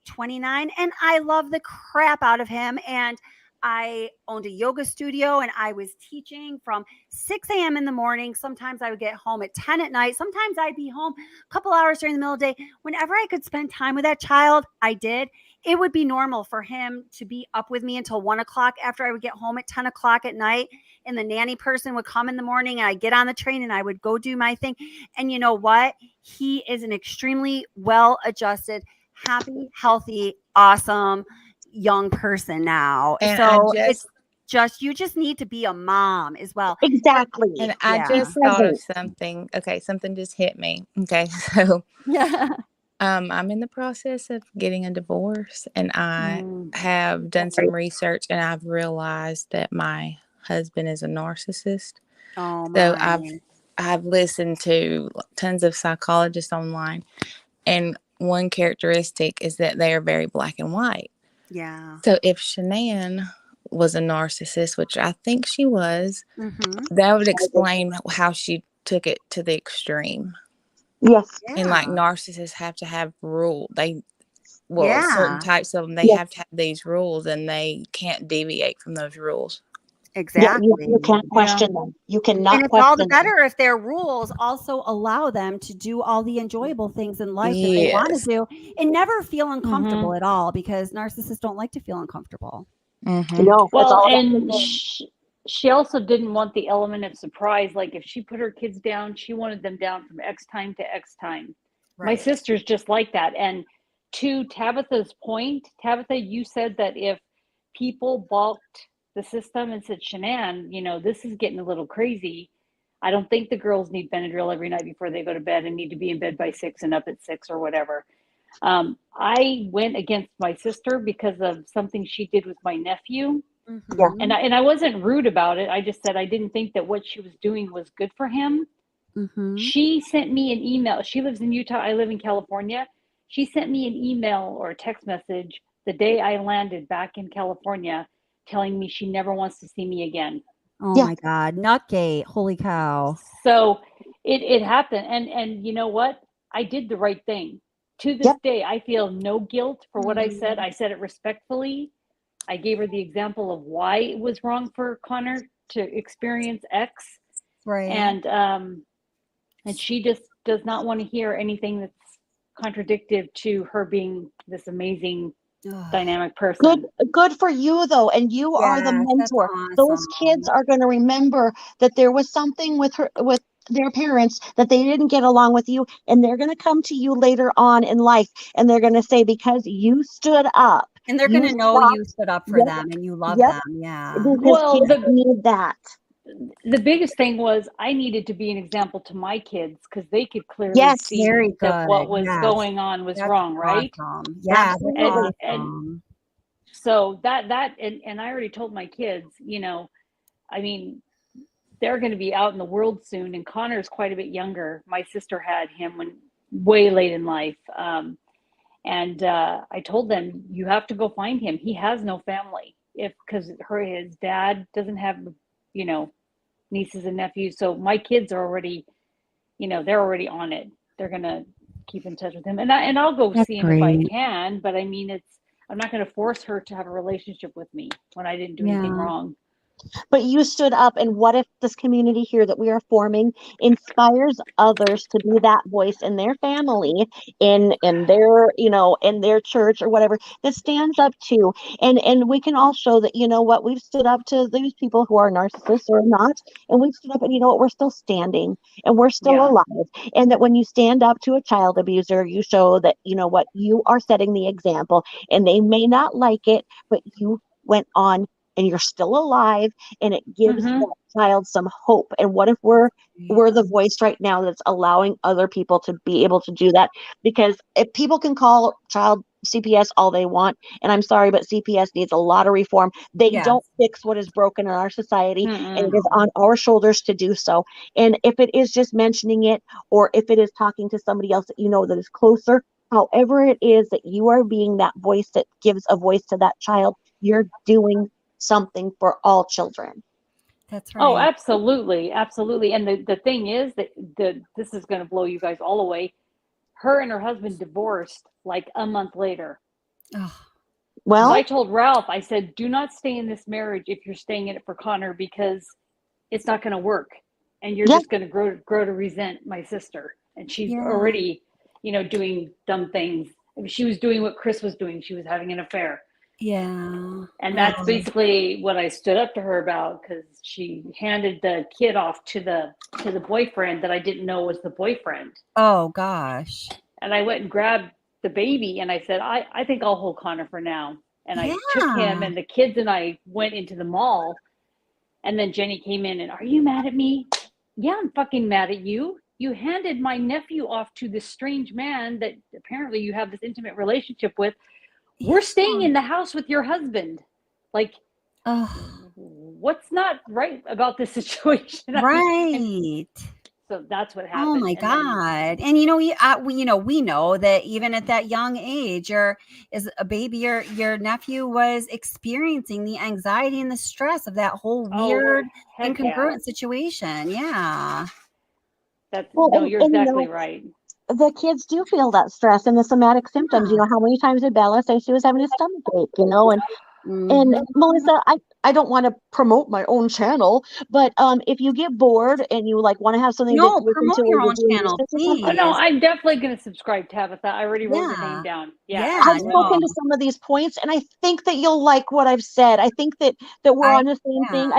29, and I love the crap out of him. And I owned a yoga studio, and I was teaching from 6 a.m. in the morning. Sometimes I would get home at 10 at night. Sometimes I'd be home a couple hours during the middle of the day. Whenever I could spend time with that child, I did. It would be normal for him to be up with me until 1 o'clock after I would get home at 10 o'clock at night. And the nanny person would come in the morning and I'd get on the train and I would go do my thing. And you know what? He is an extremely well-adjusted, happy, healthy, awesome young person now. And so it's just, you just need to be a mom as well. Exactly. And I just thought of something. Okay, something just hit me. Okay, so I'm in the process of getting a divorce, and I have done some research, and I've realized that my husband is a narcissist. Oh my. So I've listened to tons of psychologists online, and one characteristic is that they are very black and white. Yeah. So if Shanann was a narcissist, which I think she was, that would explain how she took it to the extreme. Yes. And like narcissists have to have rules. Certain types of them, they have to have these rules and they can't deviate from those rules. Exactly. Yeah, you can't question them. You cannot and it's question all the them. better if their rules also allow them to do all the enjoyable things in life that they want to do and never feel uncomfortable at all, because narcissists don't like to feel uncomfortable. No, well, and she also didn't want the element of surprise. Like if she put her kids down, she wanted them down from X time to X time. Right. My sister's just like that. And to Tabitha's point, Tabitha, you said that if people balked the system and said, Shanann, this is getting a little crazy. I don't think the girls need Benadryl every night before they go to bed and need to be in bed by 6 and up at 6 or whatever. I went against my sister because of something she did with my nephew. Yeah. And I wasn't rude about it. I just said I didn't think that what she was doing was good for him. She sent me an email. She lives in Utah. I live in California. She sent me an email or a text message the day I landed back in California, telling me she never wants to see me again. Oh my God. Nutgate. Holy cow. So it happened. And you know what? I did the right thing. To this day, I feel no guilt for what I said. I said it respectfully. I gave her the example of why it was wrong for Connor to experience X. Right. And she just does not want to hear anything that's contradictive to her being this amazing dynamic person. Good for you though, and you are the mentor. Awesome. Those kids are going to remember that there was something with their parents that they didn't get along with you, and they're going to come to you later on in life and they're going to say, because you stood up, and they're going to know you stood up for them and you love them. Yeah. Because kids need that. the biggest thing was I needed to be an example to my kids because they could clearly Yes, see Very that what good. was Yes. going on was That's wrong, right? awesome. Yeah, that's Absolutely. And awesome. so and I already told my kids, you know, I mean, they're going to be out in the world soon, and Connor's quite a bit younger. My sister had him when way late in life. And I told them, you have to go find him. He has no family because his dad doesn't have, you know, nieces and nephews. So my kids are already, you know, they're already on it. They're going to keep in touch with him. And I'll go That's see him if I great. can, but I mean, I'm not going to force her to have a relationship with me when I didn't do anything Yeah. wrong. But you stood up, and what if this community here that we are forming inspires others to be that voice in their family, in their, you know, in their church or whatever, that stands up to, and we can all show that, you know what, we've stood up to these people who are narcissists or not, and we've stood up, and you know what, we're still standing and we're still Yeah. alive. And that when you stand up to a child abuser, you show that, you know what, you are setting the example, and they may not like it, but you went on and you're still alive, and it gives Mm-hmm. that child some hope. And what if we're the voice right now that's allowing other people to be able to do that? Because if people can call child CPS all they want, and I'm sorry, but CPS needs a lot of reform. They Yes. don't fix what is broken in our society, and it is No. on our shoulders to do so. And if it is just mentioning it, or if it is talking to somebody else that you know that is closer, however it is that you are being that voice that gives a voice to that child, you're doing something for all children. That's Oh, right. absolutely. Absolutely. And the thing is that this is going to blow you guys all away. Her and her husband divorced like a month later. Oh, Because I Well, told Ralph, I said, do not stay in this marriage if you're staying in it for Connor, because it's not going to work. And you're yeah, just going to grow to resent my sister. And she's yeah. already, you know, doing dumb things. I mean, she was doing what Chris was doing. She was having an affair. Yeah. And that's basically what I stood up to her about, because she handed the kid off to the boyfriend that I didn't know was the boyfriend. Oh gosh. And I went and grabbed the baby and I said, I think I'll hold Connor for now. And I took him, Yeah. and the kids and I went into the mall. And then Jenny came in and, are you mad at me? Yeah, I'm fucking mad at you. You handed my nephew off to this strange man that apparently you have this intimate relationship with. We're staying in the house with your husband. Like, Oh, what's not right about this situation? right. So that's what Oh happened. my And then, God. And you know, we know that even at that young age, your nephew was experiencing the anxiety and the stress of that whole weird, heck yeah. incongruent situation. Yeah. well, No, you're and you exactly know, right. the kids do feel that stress and the somatic symptoms. You Yeah. know, how many times did Bella say she was having a stomach ache, you know? And Mhm. Melissa, I don't want to promote my own channel, but if you get bored and you like want to have something to No, listen promote to while your you're own doing channel, research or Oh, something, no, please. I'm definitely going to subscribe, Tabitha. I already wrote your name Yeah. down. Yeah, Yeah, I've absolutely. spoken no. to some of these points, and I think that you'll like what I've said. I think that we're I on the same thing. yeah.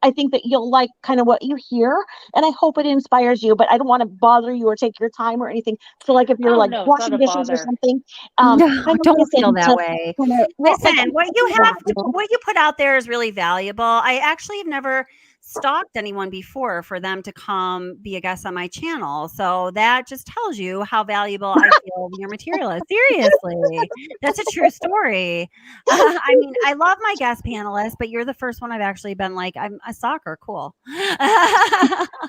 I think that you'll like kind of what you hear, and I hope it inspires you. But I don't want to bother you or take your time or anything. So, like, if you're Oh, like no, it's not washing a dishes or bother. something, No, kind of don't feel listen that to way. kind of well, like Listen, what you that, have you to know? what you put out there is really valuable. I actually have never stalked anyone before for them to come be a guest on my channel. So that just tells you how valuable I feel your material is. Seriously. That's a true story. I mean, I love my guest panelists, but you're the first one I've actually been like, I'm a stalker. Cool.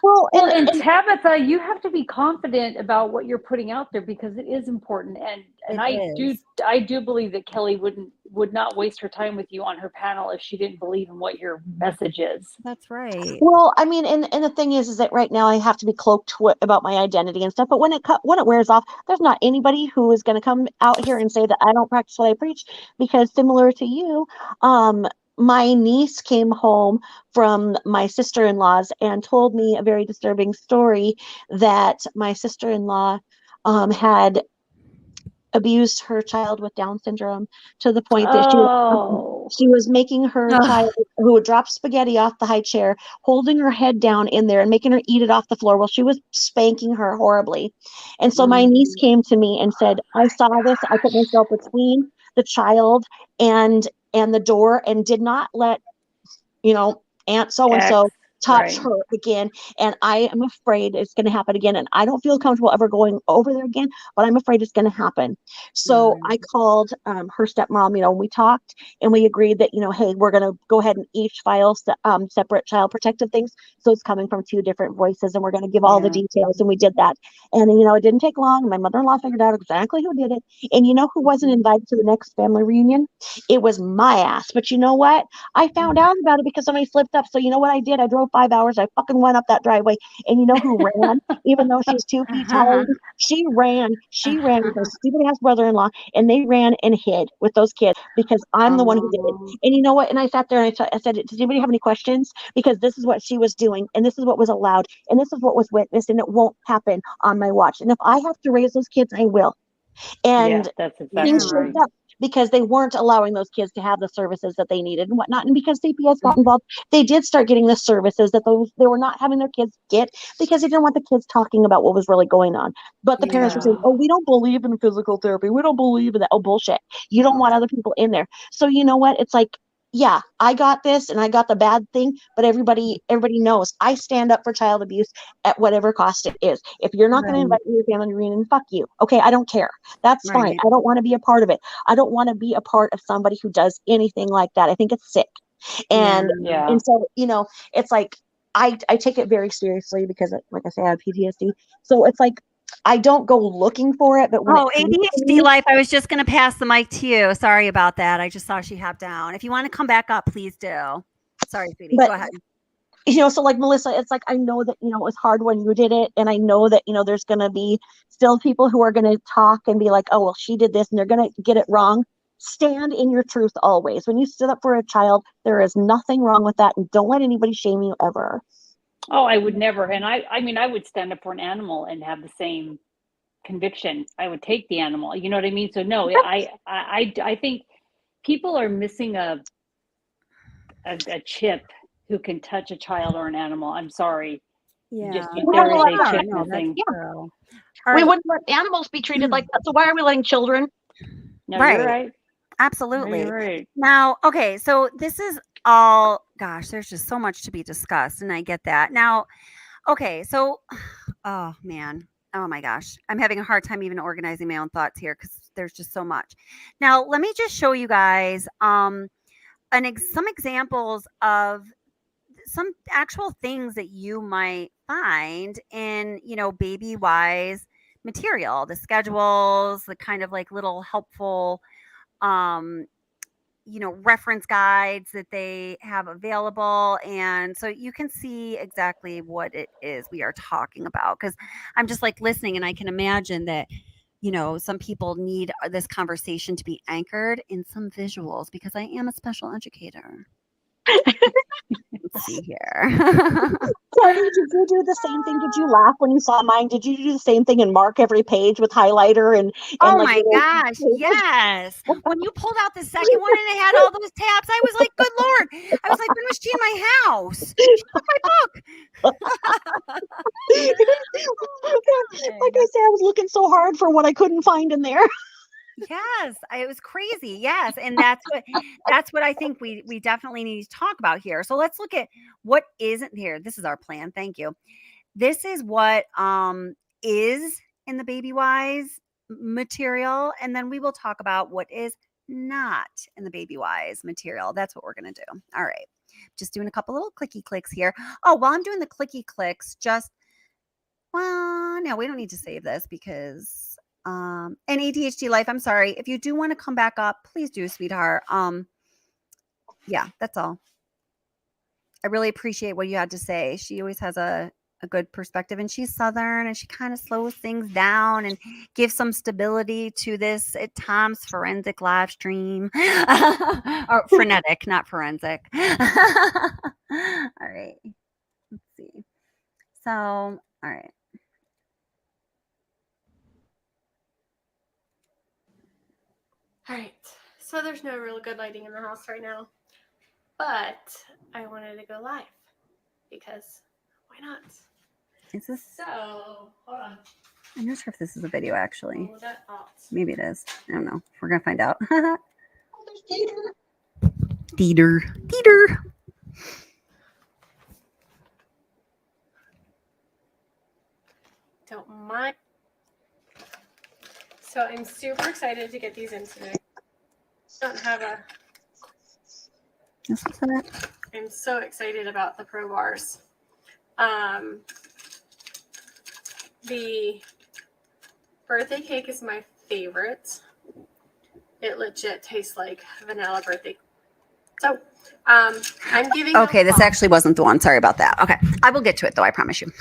Well, Well, and and Tabitha, you have to be confident about what you're putting out there, because it is important. And It is. I do believe that Kelly would not waste her time with you on her panel if she didn't believe in what your message is. That's right. well, I mean, and the thing is that right now I have to be cloaked about my identity and stuff. But when it wears off, there's not anybody who is going to come out here and say that I don't practice what I preach. Because similar to you, my niece came home from my sister-in-law's and told me a very disturbing story that my sister-in-law had abused her child with Down syndrome to the point that Oh, she was making her child, Ugh. who would drop spaghetti off the high chair, holding her head down in there and making her eat it off the floor while she was spanking her horribly. And so my niece Mm. came to me and said, I saw this. I put myself between the child and the door and did not let, you know, Aunt so and X. so touch Right. her again. And I am afraid it's going to happen again. And I don't feel comfortable ever going over there again, but I'm afraid it's going to happen. So I called her stepmom, and we talked and we agreed that, hey, we're going to go ahead and each file separate child protective things. So it's coming from 2 different voices and we're going to give all the details. And we did that. And, it didn't take long. My mother-in-law figured out exactly who did it. And who wasn't invited to the next family reunion? It was my ass. But you know what? I found out about it because somebody slipped up. So you know what I did? I drove 5 hours. I fucking went up that driveway. And you know who ran? Even though she's 2 feet taller, she ran with her stupid ass brother-in-law, and they ran and hid with those kids because I'm the one who did it. And you know what? And I sat there and I said, does anybody have any questions? Because this is what she was doing, and this is what was allowed, and this is what was witnessed, and it won't happen on my watch. And if I have to raise those kids, I will. And that's things exactly right. shaped up because they weren't allowing those kids to have the services that they needed and whatnot. And because CPS got involved, they did start getting the services that they were not having their kids get because they didn't want the kids talking about what was really going on. But the parents were saying, oh, we don't believe in physical therapy. We don't believe in that. Oh, bullshit. You don't want other people in there. So you know what? It's like, yeah, I got this and I got the bad thing, but everybody knows I stand up for child abuse at whatever cost it is. If you're not going to invite me to your family reunion, fuck you. Okay, I don't care. That's fine. I don't want to be a part of it. I don't want to be a part of somebody who does anything like that. I think it's sick. And and so, it's like I take it very seriously because, like I say, I have PTSD. So it's like I don't go looking for it, but when ADHD life, I was just going to pass the mic to you. Sorry about that. I just saw she hopped down. If you want to come back up, please do. Sorry, sweetie. Go ahead. So like Melissa, it's like, I know that, it was hard when you did it. And I know that, there's going to be still people who are going to talk and be like, oh, well, she did this and they're going to get it wrong. Stand in your truth always. When you stood up for a child, there is nothing wrong with that. And don't let anybody shame you ever. Oh, I would never. And I mean, I would stand up for an animal and have the same conviction. I would take the animal. You know what I mean? So no, I think people are missing a chip who can touch a child or an animal. I'm sorry. Yeah. There is a chip missing. We wouldn't let animals be treated like that. So why are we letting children? No, you're right. Absolutely. You're right. Now, okay, so this is all, gosh, there's just so much to be discussed, and I get that. Now, okay, so, oh man, oh my gosh, I'm having a hard time even organizing my own thoughts here because there's just so much. Now, let me just show you guys some examples of some actual things that you might find in, BabyWise material, the schedules, the kind of like little helpful reference guides that they have available. And so you can see exactly what it is we are talking about. Because I'm just like listening and I can imagine that, some people need this conversation to be anchored in some visuals because I am a special educator. Let's see here. Courtney, did you do the same thing? Did you laugh when you saw mine? Did you do the same thing and mark every page with highlighter and oh like my gosh, yes. When you pulled out the second one and it had all those tabs, I was like, good Lord. I was like, when was she in my house? She took my book. Like I said, I was looking so hard for what I couldn't find in there. Yes, it was crazy. Yes, and that's what I think we definitely need to talk about here. So let's look at what isn't here. This is our plan. Thank you. This is what is in the BabyWise material, and then we will talk about what is not in the BabyWise material. That's what we're going to do. All right. Just doing a couple little clicky clicks here. Oh, while I'm doing the clicky clicks, no, we don't need to save this because and ADHD life, I'm sorry. If you do want to come back up, please do, sweetheart. Yeah, that's all. I really appreciate what you had to say. She always has a good perspective, and she's Southern, and she kind of slows things down and gives some stability to this at times forensic live stream. Or frenetic, not forensic. All right. Let's see. So, all right. All right, so there's no real good lighting in the house right now, but I wanted to go live because why not? Is this? So, hold on. I'm not sure if this is a video actually. Hold that thought. Maybe it is. I don't know. We're gonna find out. There's Gator. Theater. So I'm super excited to get these in today. Don't have a. I'm so excited about the Pro Bars. The birthday cake is my favorite. It legit tastes like vanilla birthday. So, I'm giving. Okay, this actually wasn't the one. Sorry about that. Okay, I will get to it though. I promise you.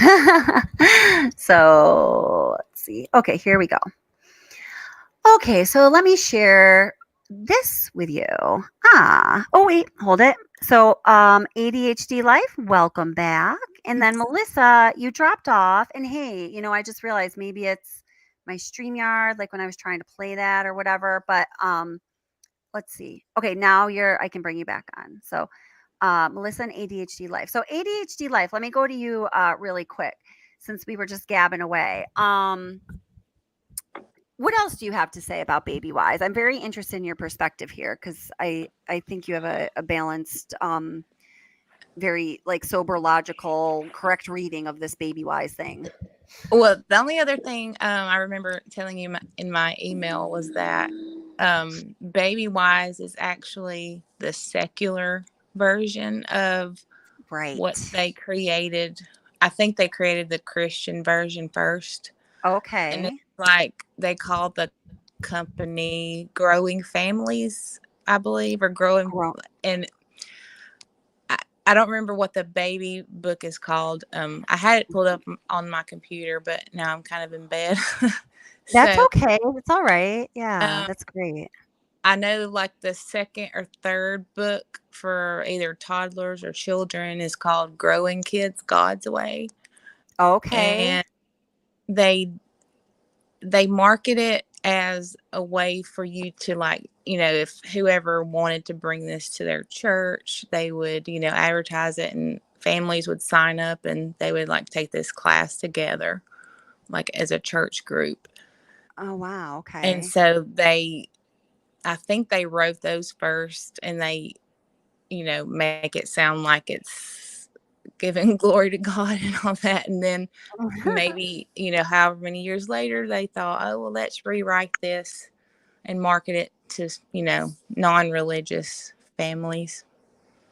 So let's see. Okay, here we go. Okay, so let me share this with you. Oh wait, hold it. So, ADHD Life, welcome back. And then Melissa, you dropped off, and hey, I just realized maybe it's my StreamYard, like when I was trying to play that or whatever. But let's see. Okay, now I can bring you back on. So, Melissa and ADHD Life. So, ADHD Life, let me go to you really quick since we were just gabbing away. What else do you have to say about BabyWise? I'm very interested in your perspective here because I think you have a balanced, very like sober, logical, correct reading of this BabyWise thing. Well, the only other thing I remember telling you in my email was that BabyWise is actually the secular version of what they created. I think they created the Christian version first. Okay. And it's like they call the company Growing Families, I believe, or Growing. And I don't remember what the baby book is called. I had it pulled up on my computer, but now I'm kind of in bed. That's okay. It's all right. Yeah, that's great. I know like the second or third book for either toddlers or children is called Growing Kids God's Way. Okay. And they market it as a way for you to, like, if whoever wanted to bring this to their church, they would, advertise it and families would sign up and they would like take this class together, like as a church group. Oh, wow. Okay. And so I think they wrote those first and they, make it sound like it's giving glory to God and all that. And then maybe, however many years later, they thought, oh, well, let's rewrite this and market it to, non-religious families.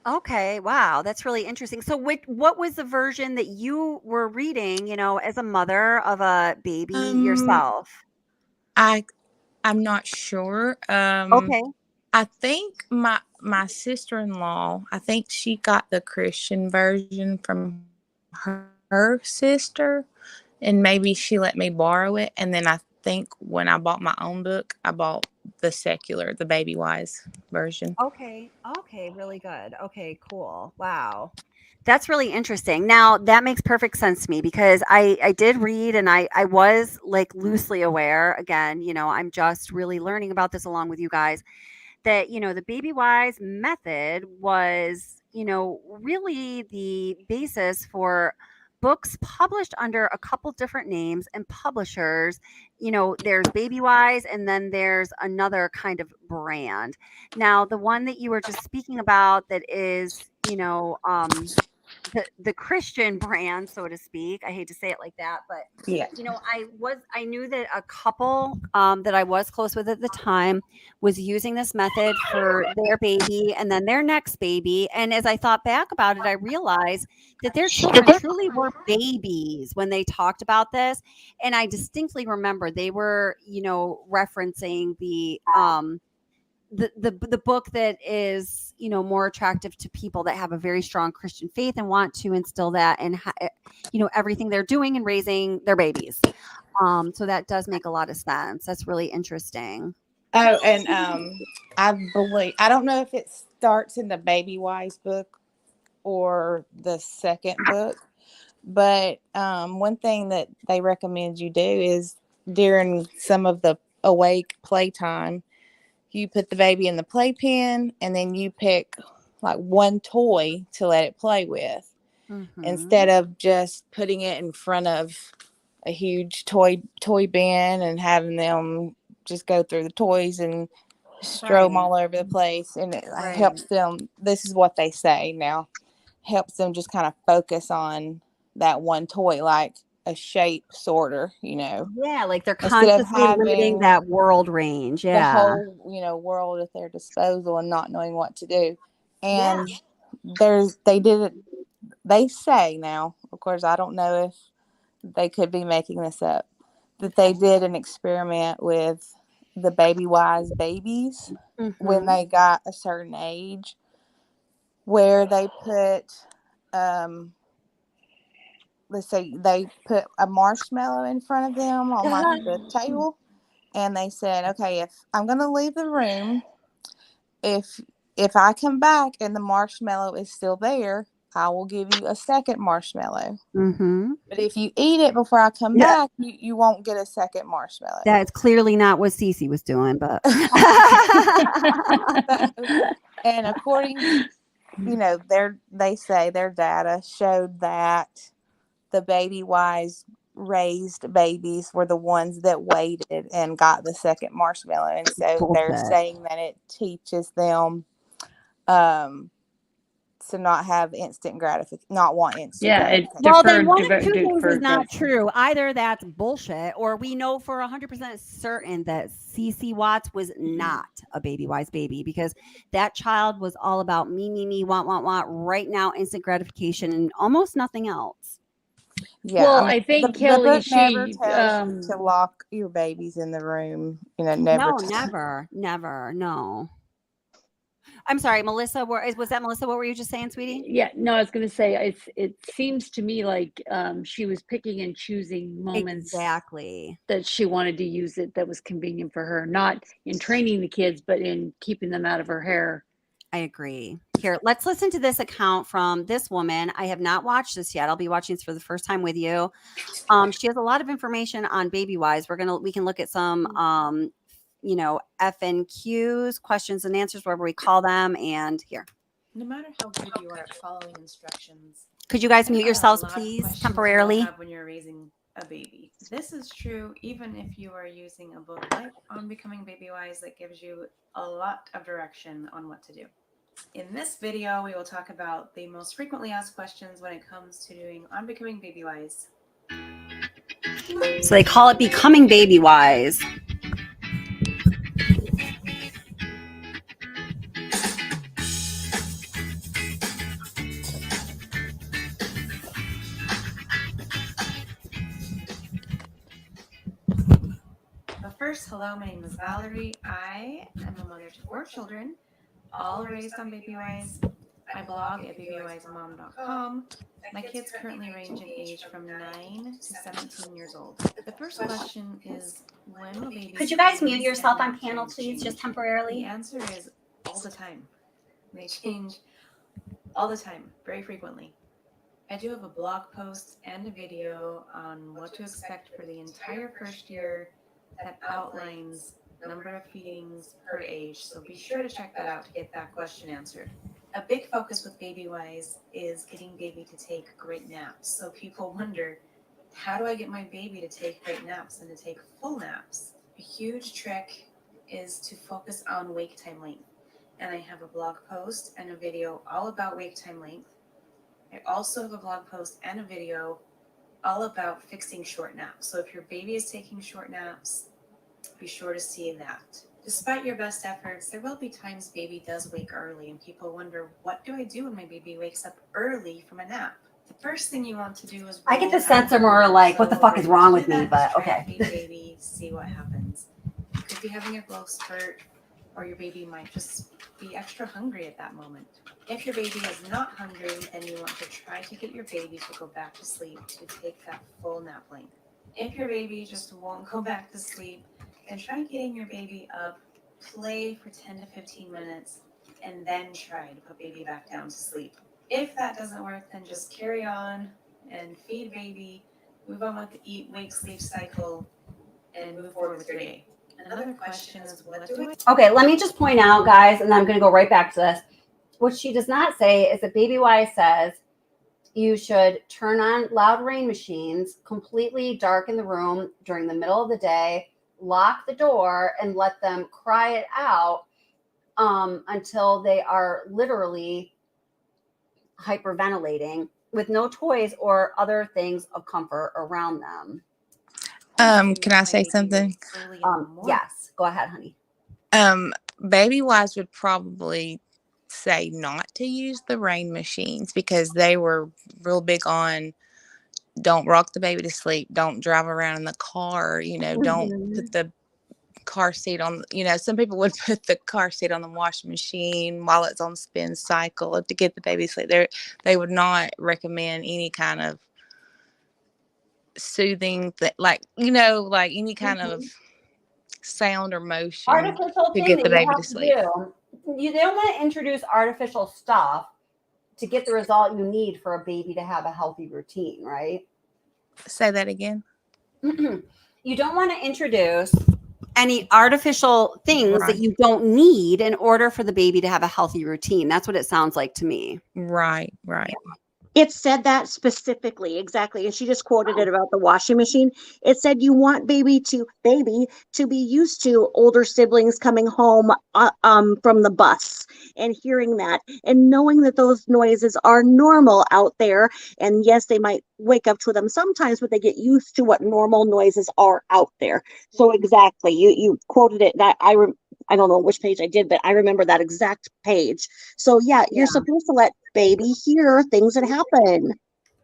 Okay. Wow. That's really interesting. So what was the version that you were reading, as a mother of a baby yourself? I'm not sure. Okay. I think my sister-in-law, I think she got the Christian version from her sister, and maybe she let me borrow it. And then I think when I bought my own book, I bought the secular, the BabyWise version. Okay. Okay. Really good. Okay. Cool. Wow. That's really interesting. Now that makes perfect sense to me because I did read and I was like loosely aware. Again, I'm just really learning about this along with you guys. That the BabyWise method was really the basis for books published under a couple different names and publishers. There's BabyWise and then there's another kind of brand. Now the one that you were just speaking about that is the Christian brand, so to speak. I hate to say it like that, but yeah, I knew that a couple that I was close with at the time was using this method for their baby and then their next baby. And as I thought back about it, I realized that their children truly were babies when they talked about this. And I distinctly remember they were, referencing the book that is more attractive to people that have a very strong Christian faith and want to instill that in everything they're doing and raising their babies. So that does make a lot of sense. That's really interesting. Oh, and I don't know if it starts in the BabyWise book or the second book, but one thing that they recommend you do is during some of the awake playtime, you put the baby in the playpen and then you pick like one toy to let it play with instead of just putting it in front of a huge toy bin and having them just go through the toys and throw them all over the place. And it helps them. This is what they say now, helps them just kind of focus on that one toy. Like a shape sorter, you know, Yeah, like they're instead of consciously limiting having that world range. the Yeah. whole, you know, world at their disposal and not knowing what to do. Yeah. And they did it. They say now, of course, I don't know if they could be making this up, that they did an experiment with the BabyWise babies when Mhm. they got a certain age, where they put, let's say they put a marshmallow in front of them on like the table, and they said, okay, if I'm going to leave the room, if I come back and the marshmallow is still there, I will give you a second marshmallow. Mhm. But if you eat it before I come Yeah. back, you won't get a second marshmallow. That's clearly not what Cece was doing, but And according to, you know, they say their data showed that the BabyWise raised babies were the ones that waited and got the second marshmallow. And so they're bullshit. saying that it teaches them to not have instant gratification, not want instant Yeah, it gratification. Well, then deferred, one of two things is deferred not gratification. true. Either that's bullshit, or we know for 100% certain that Cece Watts was not a BabyWise baby, because that child was all about me, want, right now, instant gratification, and almost nothing else. Yeah, Well, I mean, I think the Kelly, book never she, tells you to lock your babies in the room. You know, never. No, never, no. I'm sorry, Melissa. Was that Melissa? What were you just saying, sweetie? yeah, no, I was going to say, it seems to me like she was picking and choosing moments Exactly. that she wanted to use it that was convenient for her, not in training the kids, but in keeping them out of her hair. I agree. Here, let's listen to this account from this woman. I have not watched this yet. I'll be watching this for the first time with you. She has a lot of information on BabyWise. We can look at some you know, FNQs, questions and answers, wherever we call them. And here. No matter how good you are at following instructions, Could you guys there mute are yourselves, a lot of please, questions temporarily? you'll have when you're raising a baby. This is true even if you are using a book like On Becoming BabyWise that gives you a lot of direction on what to do. In this video, we will talk about the most frequently asked questions when it comes to doing On Becoming BabyWise. So they call it Becoming BabyWise. But first, hello, my name is Valerie. I am a mother to 4 children, all raised on BabyWise. I blog at babywisemom.com. My kids currently range in age from 9 to 17 years old. The first question is, when will babies... Could you guys mute needs yourself and on panel, times please, change? just The temporarily? answer is all the time. They change all the time, very frequently. I do have a blog post and a video on what to expect for the entire first year that outlines number of feedings per age, so be sure to check that out to get that question answered. A big focus with BabyWise is getting baby to take great naps. So people wonder, how do I get my baby to take great naps and to take full naps? A huge trick is to focus on wake time length. And I have a blog post and a video all about wake time length. I also have a blog post and a video all about fixing short naps. So if your baby is taking short naps, be sure to see that. Despite your best efforts, there will be times baby does wake early and people wonder, what do I do when my baby wakes up early from a nap? The first thing you want to do is... I get the sense they're more like, what the fuck is wrong with me? But Try okay. to feed baby, see what happens. You could be having a growth spurt, or your baby might just be extra hungry at that moment. If your baby is not hungry, then you want to try to get your baby to go back to sleep to take that full nap length. If your baby just won't go back to sleep, then try getting your baby up, play for 10 to 15 minutes, and then try to put baby back down to sleep. If that doesn't work, then just carry on and feed baby, move on with the eat, wake, sleep cycle, and move forward with your day. Another question is, what do I... Okay, let me just point out, guys, and I'm going to go right back to this. What she does not say is that BabyWise says you should turn on loud rain machines, completely darken the room during the middle of the day, lock the door, and let them cry it out until they are literally hyperventilating. with no toys or other things of comfort around them. Can I say something? Yes, go ahead, honey. BabyWise would probably say not to use the rain machines because they were real big on don't rock the baby to sleep, don't drive around in the car, you know, don't put the car seat on, you know, some people would put the car seat on the washing machine while it's on spin cycle to get the baby to sleep. They would not recommend any kind of soothing like, you know, like any kind of sound or motion Artificial to thing get that the you baby have to to sleep. do. You don't want to introduce artificial stuff to get the result you need for a baby to have a healthy routine, right? Say that again. You don't want to introduce any artificial things Right. that you don't need in order for the baby to have a healthy routine. That's what it sounds like to me. Right. It said that specifically, exactly. And she just quoted it about the washing machine. It said you want baby to be used to older siblings coming home from the bus and hearing that and knowing that those noises are normal out there. And yes, they might wake up to them sometimes, but they get used to what normal noises are out there. So exactly, you quoted it. And I don't know which page I did, but I remember that exact page. So yeah, you're supposed to let baby hear things that happen.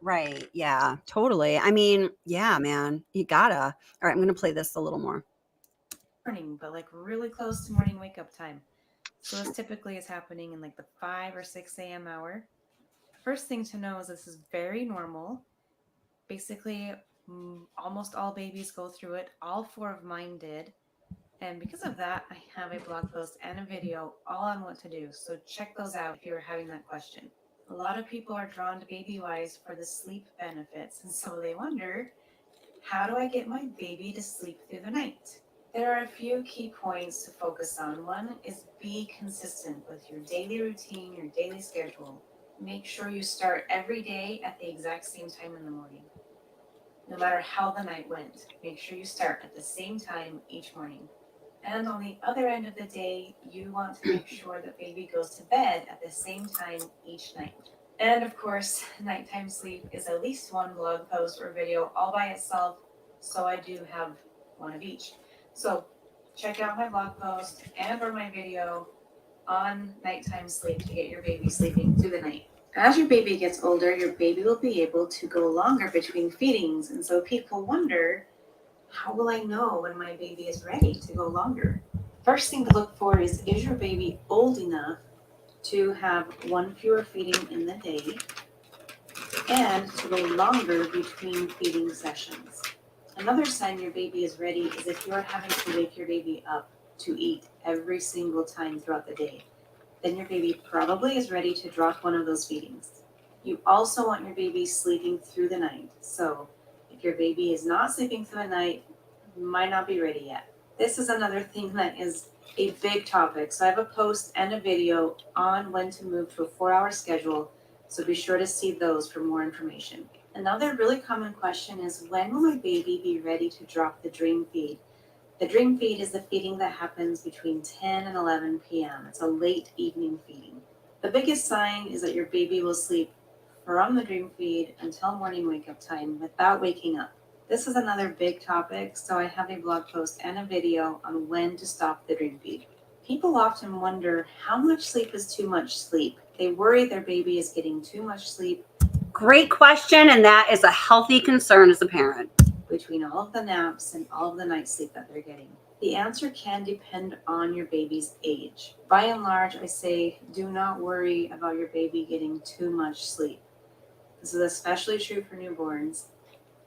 Right. Yeah, totally. I mean, yeah, man, you gotta. All right, I'm going to play this a little more. Morning, but like really close to morning wake up time. So this typically is happening in like the 5 or 6 a.m. hour. First thing to know is this is very normal. Basically, almost all babies go through it. All 4 of mine did. And because of that, I have a blog post and a video all on what to do. So check those out if you're having that question. A lot of people are drawn to BabyWise for the sleep benefits. And so they wonder, how do I get my baby to sleep through the night? There are a few key points to focus on. One is be consistent with your daily routine, your daily schedule. Make sure you start every day at the exact same time in the morning. No matter how the night went, make sure you start at the same time each morning. And on the other end of the day, you want to make sure that baby goes to bed at the same time each night. And of course, nighttime sleep is at least one blog post or video all by itself, so I do have one of each. So check out my blog post and or my video on nighttime sleep to get your baby sleeping through the night. As your baby gets older, your baby will be able to go longer between feedings, and so people wonder, how will I know when my baby is ready to go longer? First thing to look for is your baby old enough to have one fewer feeding in the day and to go longer between feeding sessions. Another sign your baby is ready is if you're having to wake your baby up to eat every single time throughout the day. Then your baby probably is ready to drop one of those feedings. You also want your baby sleeping through the night. So if your baby is not sleeping through the night, you might not be ready yet. This is another thing that is a big topic. So I have a post and a video on when to move to a 4-hour schedule. So be sure to see those for more information. Another really common question is, when will my baby be ready to drop the dream feed? The dream feed is the feeding that happens between 10 and 11 p.m. It's a late evening feeding. The biggest sign is that your baby will sleep from the dream feed until morning wake up time without waking up. This is another big topic, so I have a blog post and a video on when to stop the dream feed. People often wonder, how much sleep is too much sleep? They worry their baby is getting too much sleep. Great question, and that is a healthy concern as a parent. Between all of the naps and all of the night sleep that they're getting. The answer can depend on your baby's age. By and large, I say do not worry about your baby getting too much sleep. This is especially true for newborns.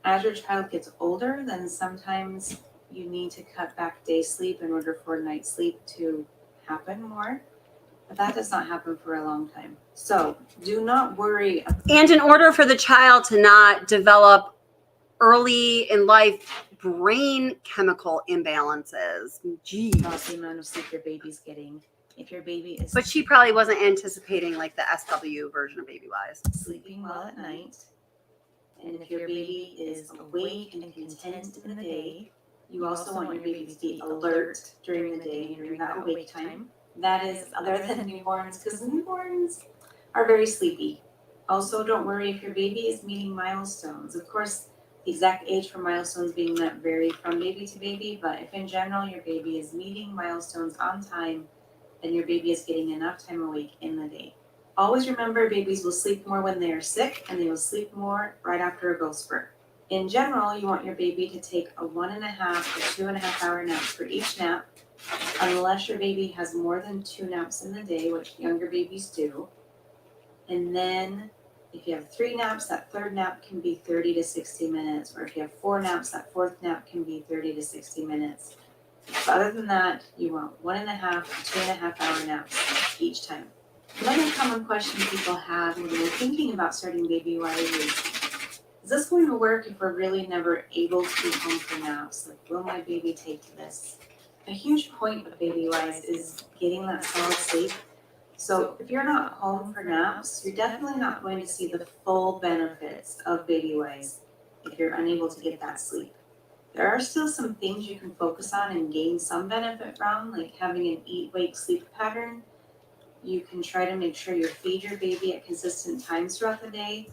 As your child gets older, then sometimes you need to cut back day sleep in order for night sleep to happen more. But that does not happen for a long time. So do not worry. And in order for the child to not develop early in life brain chemical imbalances, About the amount of sleep your baby's getting. If your baby is but she probably wasn't anticipating like the SW version of BabyWise. sleeping well at night, and if your baby is awake and content in the day, you also want your baby to be alert during the day and during that awake time. That is other than newborns, because newborns are very sleepy. Also, don't worry if your baby is meeting milestones. Of course, the exact age for milestones being met vary from baby to baby, but if in general your baby is meeting milestones on time, then your baby is getting enough time awake in the day. Always remember, babies will sleep more when they are sick, and they will sleep more right after a growth spurt. In general, you want your baby to take a 1.5 to 2.5 hour nap for each nap, unless your baby has more than 2 naps in the day, which younger babies do. And then if you have 3 naps, that 3rd nap can be 30 to 60 minutes. Or if you have 4 naps, that 4th nap can be 30 to 60 minutes. But other than that, you want 1.5 to 2.5 hour naps each time. Another common question people have when they're thinking about starting BabyWise is this going to work if we're really never able to be home for naps? Like, will my baby take to this? A huge point of BabyWise is getting that solid sleep. So if you're not home for naps, you're definitely not going to see the full benefits of BabyWise if you're unable to get that sleep. There are still some things you can focus on and gain some benefit from, like having an eat-wake-sleep pattern. You can try to make sure you feed your baby at consistent times throughout the day.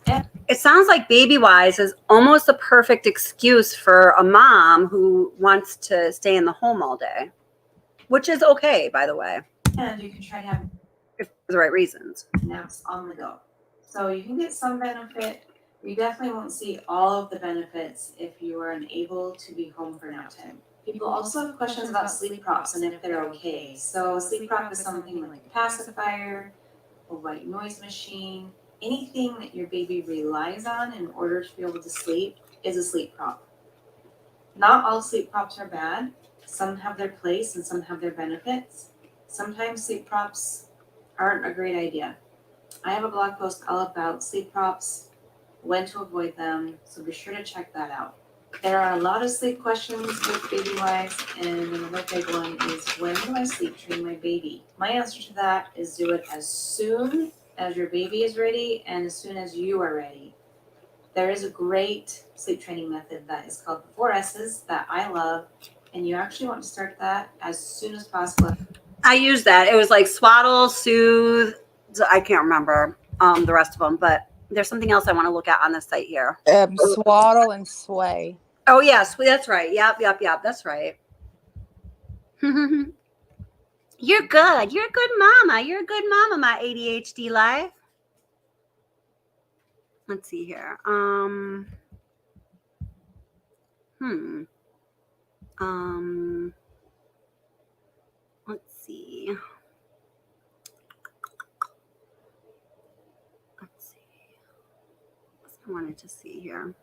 It sounds like BabyWise is almost a perfect excuse for a mom who wants to stay in the home all day, which is okay, by the way, And you can try to have if for the right reasons. naps on the go. So you can get some benefit. You definitely won't see all of the benefits if you are unable to be home for nap time. People also have questions about sleep props and if they're okay. So a sleep prop is something like a pacifier, a white noise machine. Anything that your baby relies on in order to be able to sleep is a sleep prop. Not all sleep props are bad. Some have their place and some have their benefits. Sometimes sleep props aren't a great idea. I have a blog post all about sleep props, when to avoid them, so be sure to check that out. There are a lot of sleep questions with BabyWise, and another big one is, when do I sleep train my baby? My answer to that is do it as soon as your baby is ready and as soon as you are ready. There is a great sleep training method that is called the 4 S's that I love, and you actually want to start that as soon as possible. I used that. It was like swaddle, soothe. I can't remember the rest of them, but there's something else I want to look at on the site here. Swaddle and sway. Oh, yes, that's right. Yep. That's right. You're good. You're a good mama. You're a good mama, my ADHD life. Let's see here. Let's see. What I wanted to see here.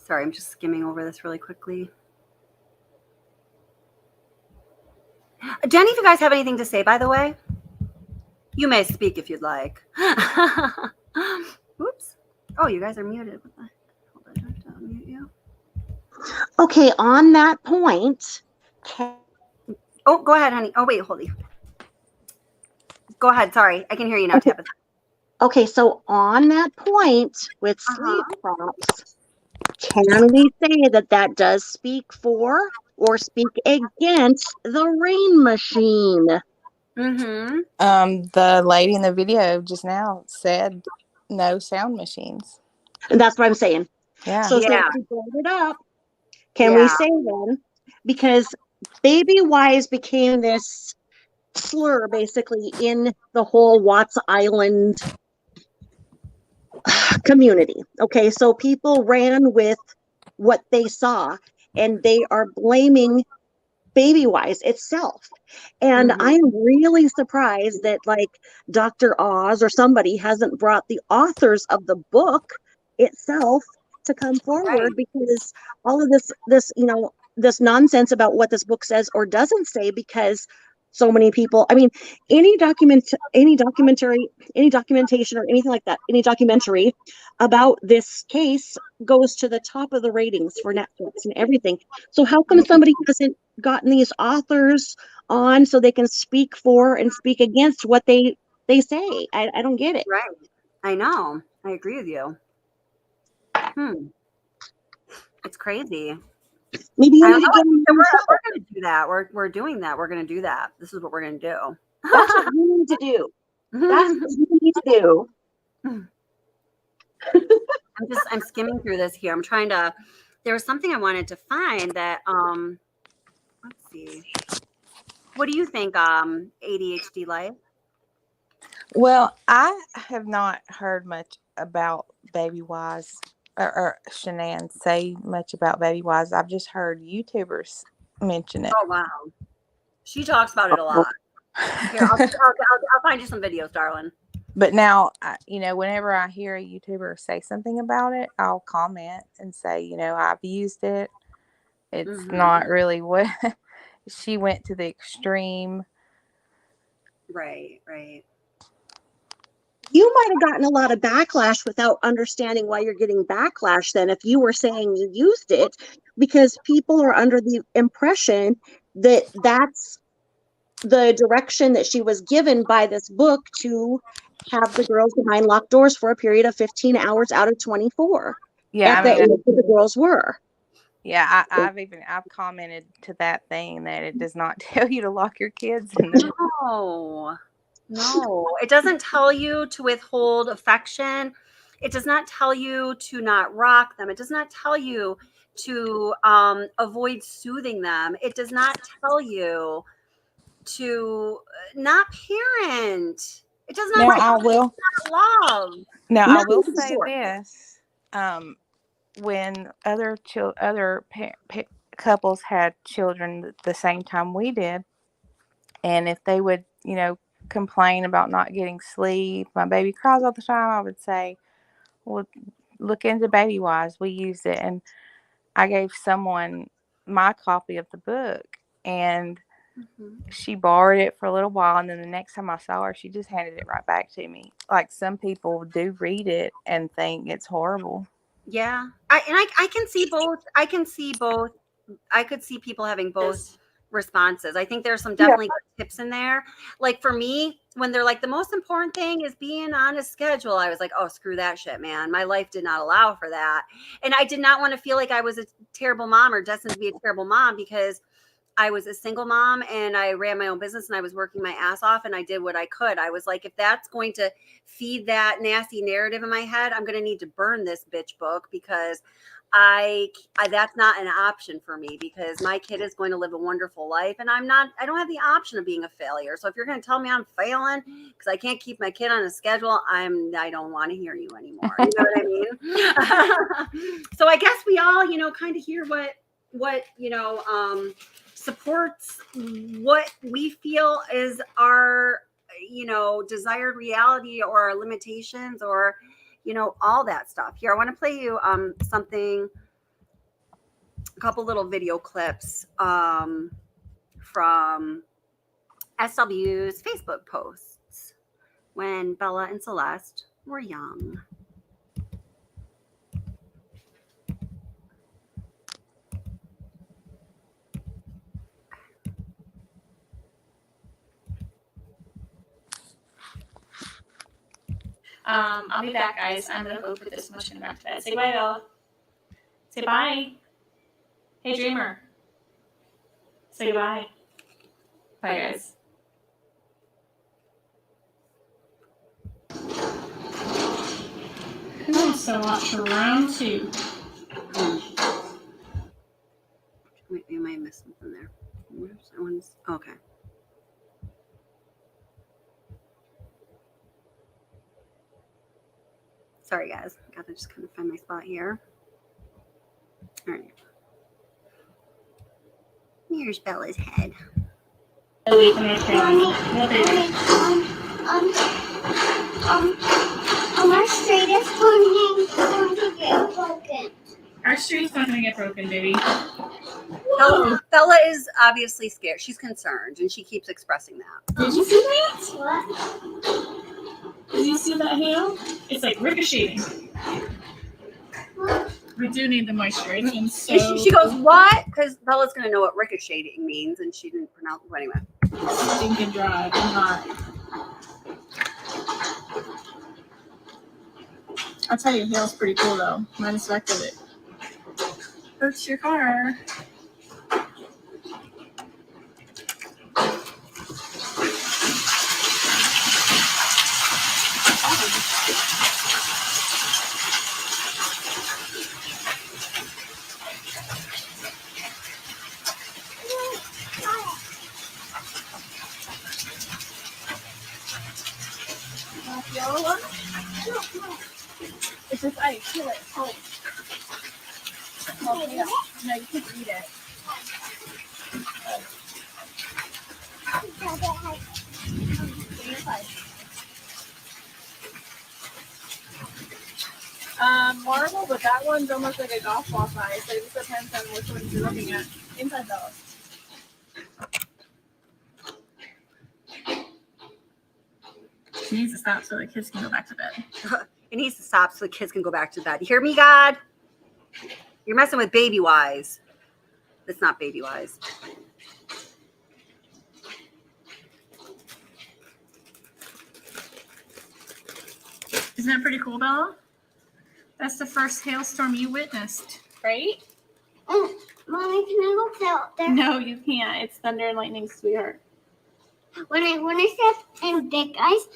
Sorry, I'm just skimming over this really quickly. Jenny, if you guys have anything to say, by the way, you may speak if you'd like. Oops. Oh, you guys are muted. What the heck? Hold on, do I have to unmute you? Okay, on that point. Oh, go ahead, honey. Oh, wait, hold it. Go ahead. Sorry, I can hear you now, Okay. Tabitha. Okay, so on that point with sleep props, can we say that that does speak for or speak against the rain machine? The lady in the video just now said no sound machines. And that's what I'm saying. Yeah. So since we brought it up, can we say then, because BabyWise became this slur basically in the whole Watts Island community. Okay, so people ran with what they saw and they are blaming BabyWise itself. And I'm really surprised that like Dr. Oz or somebody hasn't brought the authors of the book itself to come forward, because all of this nonsense about what this book says or doesn't say, because so many people. I mean, any documentation or anything like that, any documentary about this case goes to the top of the ratings for Netflix and everything. So how come somebody hasn't gotten these authors on so they can speak for and speak against what they say? I don't get it. Right. I know. I agree with you. It's crazy. Maybe you I need to know. get them We're yourself. going to do that. We're doing that. We're going to do that. This is what we're going to do. That's what you need to do. That's what you need to do. I'm skimming through this here. I'm trying to, there was something I wanted to find that, let's see. What do you think, ADHD life? Well, I have not heard much about BabyWise or Shanann say much about BabyWise. I've just heard YouTubers mention it. Oh, wow. She talks about it a lot. Here, I'll find you some videos, darling. But now, whenever I hear a YouTuber say something about it, I'll comment and say, I've used it. It's not really what she went to the extreme. Right. You might have gotten a lot of backlash without understanding why you're getting backlash then if you were saying you used it, because people are under the impression that that's the direction that she was given by this book to have the girls behind locked doors for a period of 15 hours out of 24. Yeah, at the age that the girls were. Yeah, I've commented to that thing that it does not tell you to lock your kids in the No, it doesn't tell you to withhold affection. It does not tell you to not rock them. It does not tell you to avoid soothing them. It does not tell you to not parent. It does not tell you to not love. Now, I will say this. When other couples had children the same time we did, and if they would, complain about not getting sleep, my baby cries all the time, I would say, well, look into BabyWise. We use it. And I gave someone my copy of the book, and she borrowed it for a little while, and then the next time I saw her, she just handed it right back to me. Like, some people do read it and think it's horrible. Yeah. I can see both. I could see people having both responses. I think there's some definitely good tips in there. Like, for me, when they're like, the most important thing is being on a schedule, I was like, oh, screw that shit, man. My life did not allow for that. And I did not want to feel like I was a terrible mom or destined to be a terrible mom, because I was a single mom and I ran my own business and I was working my ass off and I did what I could. I was like, if that's going to feed that nasty narrative in my head, I'm going to need to burn this bitch book, because I that's not an option for me, because my kid is going to live a wonderful life and I don't have the option of being a failure. So if you're going to tell me I'm failing because I can't keep my kid on a schedule, I don't want to hear you anymore. You know what I mean? So I guess we all, kind of hear what supports what we feel is our, desired reality or our limitations or, all that stuff. Here, I want to play you a couple little video clips from SW's Facebook posts when Bella and Celeste were young. I'll be back, guys. I'm gonna go put this motion back to bed. Say bye, Bella. Say bye. Hey, Dreamer. Say goodbye. Bye, guys. Who wants to watch round 2? Wait, you might have missed something there. Okay. Sorry, guys. I gotta just kind of find my spot here. All right. Here's Bella's head. Our street is going to get broken. Our street's not gonna get broken, baby. Bella is obviously scared. She's concerned, and she keeps expressing that. Did you see that? What? Did you see that hail? It's like ricocheting. We do need the moisturization. So She goes, what? Because Bella's going to know what ricocheting means, and she didn't pronounce it anyway. stinking dry and hot. I'll tell you, hail's pretty cool though. Might have expected it. Hurts your car. Yellow one? It's just ice. Feel it. Cold. No, you can eat it. Marble, but that one's almost like a golf ball size. So it just depends on which one you're looking at. Inside though. It needs to stop so the kids can go back to bed. It needs to stop so the kids can go back to bed. You hear me, God? You're messing with BabyWise. It's not BabyWise. Isn't that pretty cool, Bella? That's the first hailstorm you witnessed, right? Mommy, can I look out there? No, you can't. It's thunder and lightning, sweetheart. When I step in big ice,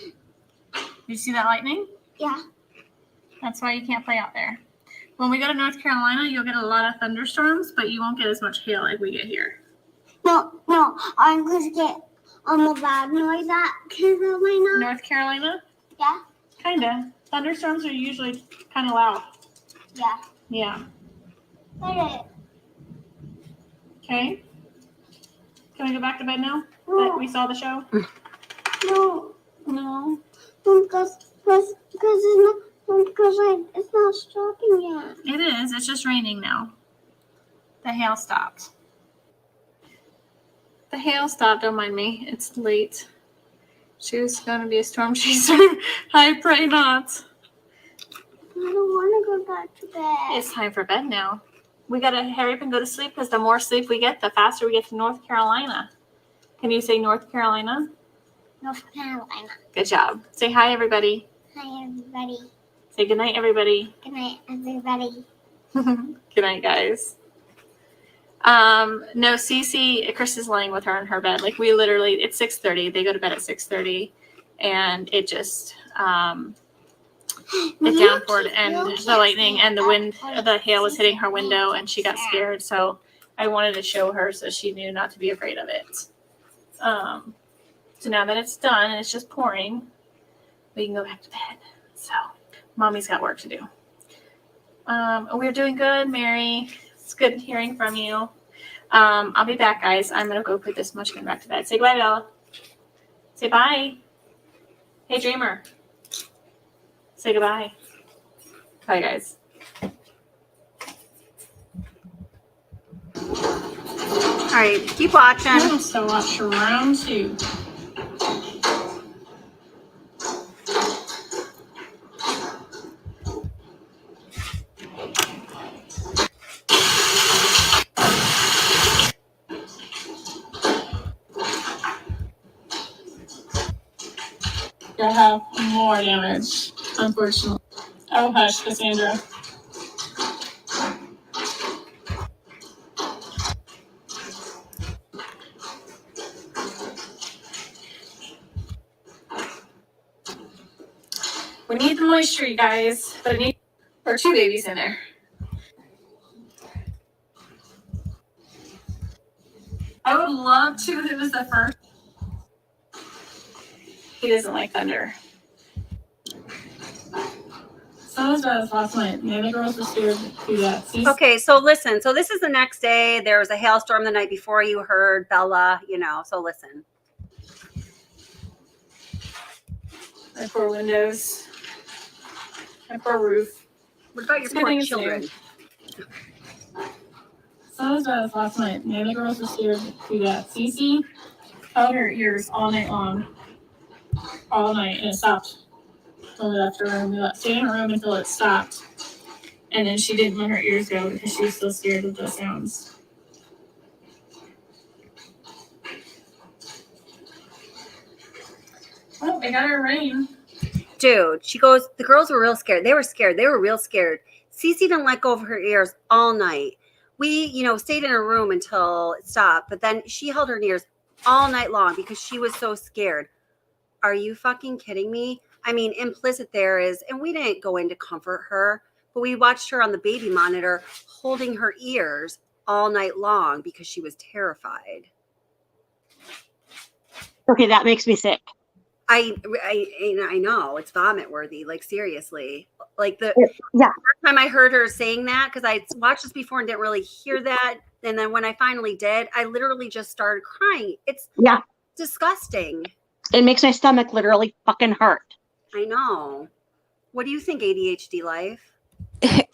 Did you see that lightning? yeah. That's why you can't play out there. When we go to North Carolina, you'll get a lot of thunderstorms, but you won't get as much hail like we get here. No, I'm going to get a bad noise at Carolina. North Carolina? Yeah, Kinda. Thunderstorms are usually kind of loud. yeah. Yeah. Okay. Okay. Can we go back to bed now? That No, we saw the show? no, No. because it's not stopping yet. It is. It's just raining now. The hail stopped. The hail stopped. Don't mind me. It's late. She was going to be a storm chaser. I pray not. I don't want to go back to bed. It's time for bed now. We got to hurry up and go to sleep because the more sleep we get, the faster we get to North Carolina. Can you say North Carolina? North Carolina. Good job. Say hi, everybody. Hi, everybody. Say good night, everybody. Good night, everybody. Good night, guys. No, Cece, Chris is laying with her in her bed. Like we literally, it's 6:30. They go to bed at 6:30, and it just it downpoured and the lightning and the wind, the hail was hitting her window, and she got scared. So I wanted to show her so she knew not to be afraid of it. So now that it's done and it's just pouring, we can go back to bed. So mommy's got work to do. We're doing good, Mary. It's good hearing from you. I'll be back, guys. I'm gonna go put this munchkin back to bed. Say goodbye, Bella. Say bye. Hey, Dreamer. Say goodbye. Bye, guys. All right, keep watching. I'm gonna still watch round 2. I have more damage, unfortunately. Oh, hush, Cassandra. We need the moisture, you guys, but I need for 2 babies in there. I would love to if it was the first. He doesn't like thunder. So was Buzz last night. The other girls were scared to do that. See? Okay, so listen. So this is the next day. There was a hailstorm the night before. You heard Bella, so listen. My poor windows. My poor roof. What about your Good poor thing it's children? new. So I was about this last night. The other girls were scared to do that. Cece held her ears all night long. All night, and it stopped when we left her room. We stayed in her room until it stopped. And then she didn't let her ears go because she was still scared of the sounds. Oh, they got her rain. Dude, she goes, the girls were real scared. They were scared. They were real scared. Cece didn't let go of her ears all night. We, stayed in her room until it stopped, but then she held her ears all night long because she was so scared. Are you fucking kidding me? I mean, implicit there is, and we didn't go in to comfort her, but we watched her on the baby monitor holding her ears all night long because she was terrified. Okay, that makes me sick. I know it's vomit worthy. Like seriously, like the Yeah. first time I heard her saying that, because I watched this before and didn't really hear that, and then when I finally did, I literally just started crying. It's disgusting. It makes my stomach literally fucking hurt. I know. What do you think, ADHD life?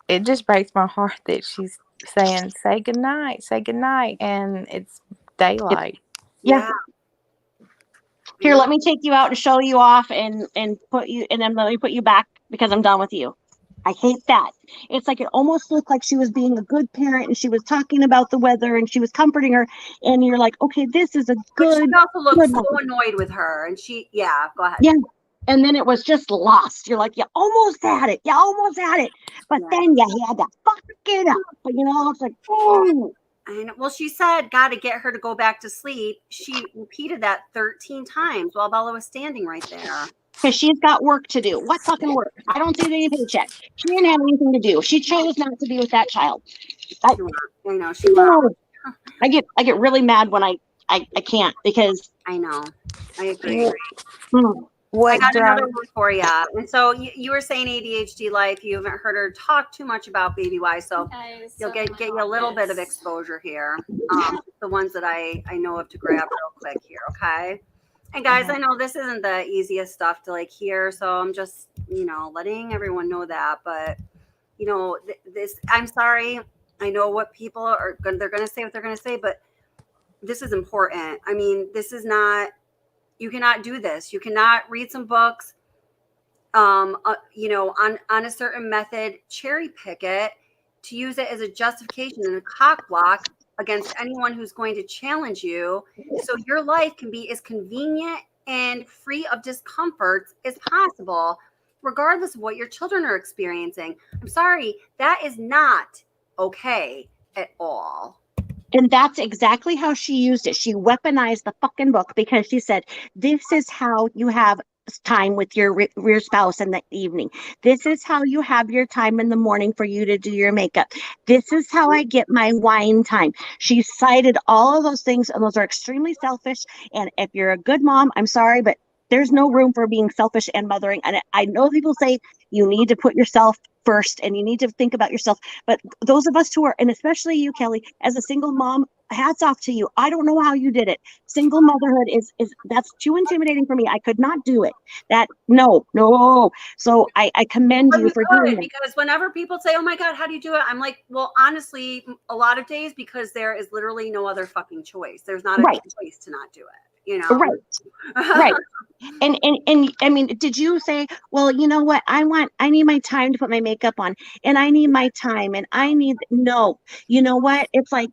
It just breaks my heart that she's saying, say goodnight, and it's daylight. Yeah. Here, let me take you out and show you off and put you, and then let me put you back because I'm done with you. I hate that. It's like it almost looked like she was being a good parent and she was talking about the weather and she was comforting her. And you're like, okay, this is a good. But she also looked so mother. annoyed with her. And go ahead. Yeah. And then it was just lost. You're like, you almost had it. But then you had to fuck it up. But it's like, oh. And well, she said, got to get her to go back to sleep. She repeated that 13 times while Bella was standing right there. Because she's got work to do. What fucking work? I don't see any paycheck. She didn't have anything to do. She chose not to be with that child. I know she left. I get really mad when I can't because I know. I agree. What I got another one for you. And so you were saying ADHD life. You haven't heard her talk too much about BabyWise, so you'll get you a little bit of exposure here. The ones that I know of to grab real quick here, okay? And guys, I know this isn't the easiest stuff to hear, so I'm just letting everyone know that. But this, I'm sorry. I know what people are they're going to say what they're going to say, but this is important. I mean, this is not. You cannot do this. You cannot read some books, on a certain method, cherry pick it to use it as a justification and a cock block against anyone who's going to challenge you. So your life can be as convenient and free of discomforts as possible, regardless of what your children are experiencing. I'm sorry, that is not okay at all. And that's exactly how she used it. She weaponized the fucking book because she said, this is how you have time with your spouse in the evening. This is how you have your time in the morning for you to do your makeup. This is how I get my wine time. She cited all of those things, and those are extremely selfish. And if you're a good mom, I'm sorry, but there's no room for being selfish and mothering. And I know people say you need to put yourself first and you need to think about yourself. But those of us who are, and especially you, Kelly, as a single mom, hats off to you. I don't know how you did it. Single motherhood is that's too intimidating for me. I could not do it. No. So I commend you for doing it. Because whenever people say, oh my God, how do you do it? I'm like, well, honestly, a lot of days, because there is literally no other fucking choice. There's not a choice to not do it. Right. And I mean, did you say, well, you know what? I need my time to put my makeup on, and I need my time, and no, you know what? It's like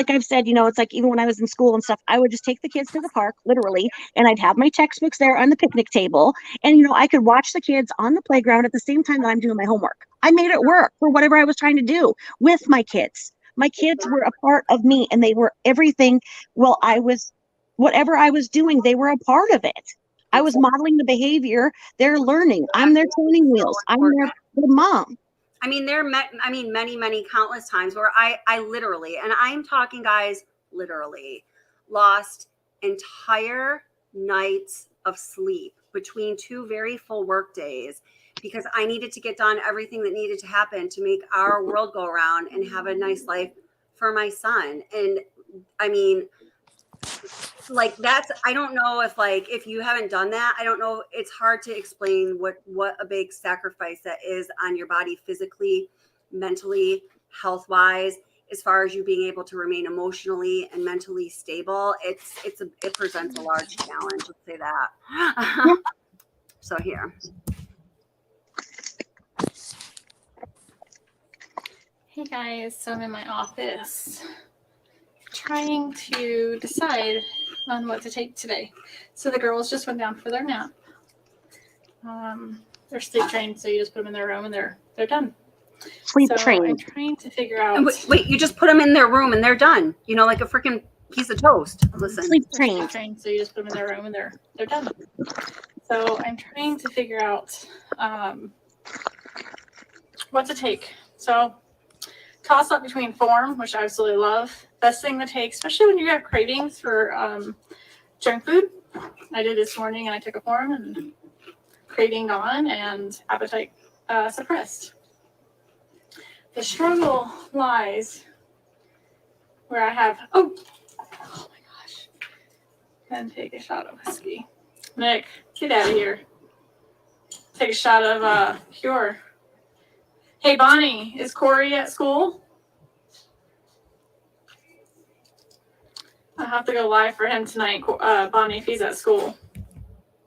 I've said, it's like even when I was in school and stuff, I would just take the kids to the park, literally, and I'd have my textbooks there on the picnic table. And, I could watch the kids on the playground at the same time that I'm doing my homework. I made it work for whatever I was trying to do with my kids. My kids were a part of me, and they were everything. Well, whatever I was doing, they were a part of it. I was modeling the behavior. They're learning. I'm their training wheels. I'm their mom. I mean, many countless times where I literally, and I'm talking, guys, literally lost entire nights of sleep between two very full work days because I needed to get done everything that needed to happen to make our world go around and have a nice life for my son. And I mean, I don't know if you haven't done that, I don't know. It's hard to explain what a big sacrifice that is on your body, physically, mentally, health wise. as far as you being able to remain emotionally and mentally stable, it presents a large challenge. Let's say that. So here. Hey guys, so I'm in my office trying to decide on what to take today. So the girls just went down for their nap. They're sleep trained, so you just put them in their room and they're done. Sleep So trained. I'm trying to figure out. Wait, you just put them in their room and they're done. You know, like a freaking piece of toast. Listen. Sleep They're sleep trained. trained, so you just put them in their room and they're done. So I'm trying to figure out what to take. So toss up between Form, which I absolutely love. Best thing to take, especially when you have cravings for junk food. I did this morning and I took a Form and craving gone and appetite suppressed. The struggle lies where I have, oh my gosh, and take a shot of whiskey. Nick, get out of here. Take a shot of Pure. Hey, Bonnie, is Corey at school? I'll have to go live for him tonight, Bonnie, if he's at school.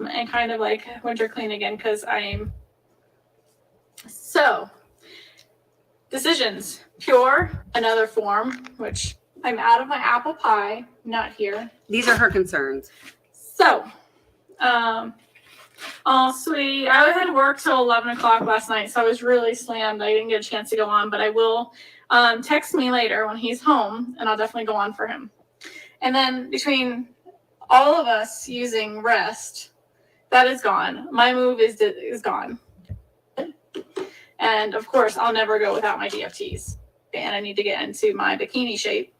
And kind of like winter clean again, because I'm... So, decisions. Pure, another Form, which I'm out of my apple pie, not here. These are her concerns. So, oh, sweet. I had to work till 11 o'clock last night, so I was really slammed. I didn't get a chance to go on, but I will text me later when he's home, and I'll definitely go on for him. And then between all of us using Rest, that is gone. My move is gone. And, of course, I'll never go without my DFTs. And I need to get into my bikini shape.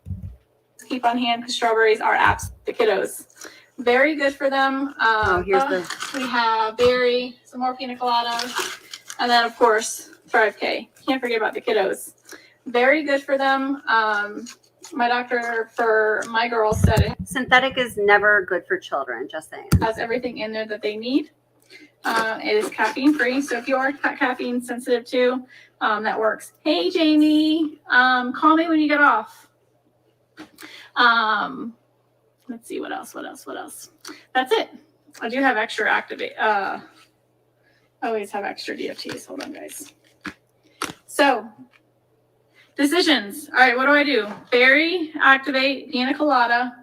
Keep on hand because strawberries are apps, the kiddos. Very good for them. We have berry, some more pina colada, and then of course Thrive K. Can't forget about the kiddos. Very good for them. My doctor for my girls said it Synthetic is never good for children, just saying. has everything in there that they need. It is caffeine free, so if you are caffeine sensitive too, that works. Hey Jamie, call me when you get off. Let's see what else. That's it. I do have extra activate. I always have extra DFTs. Hold on, guys. So, decisions. All right, what do? Berry, Activate, Pina Colada,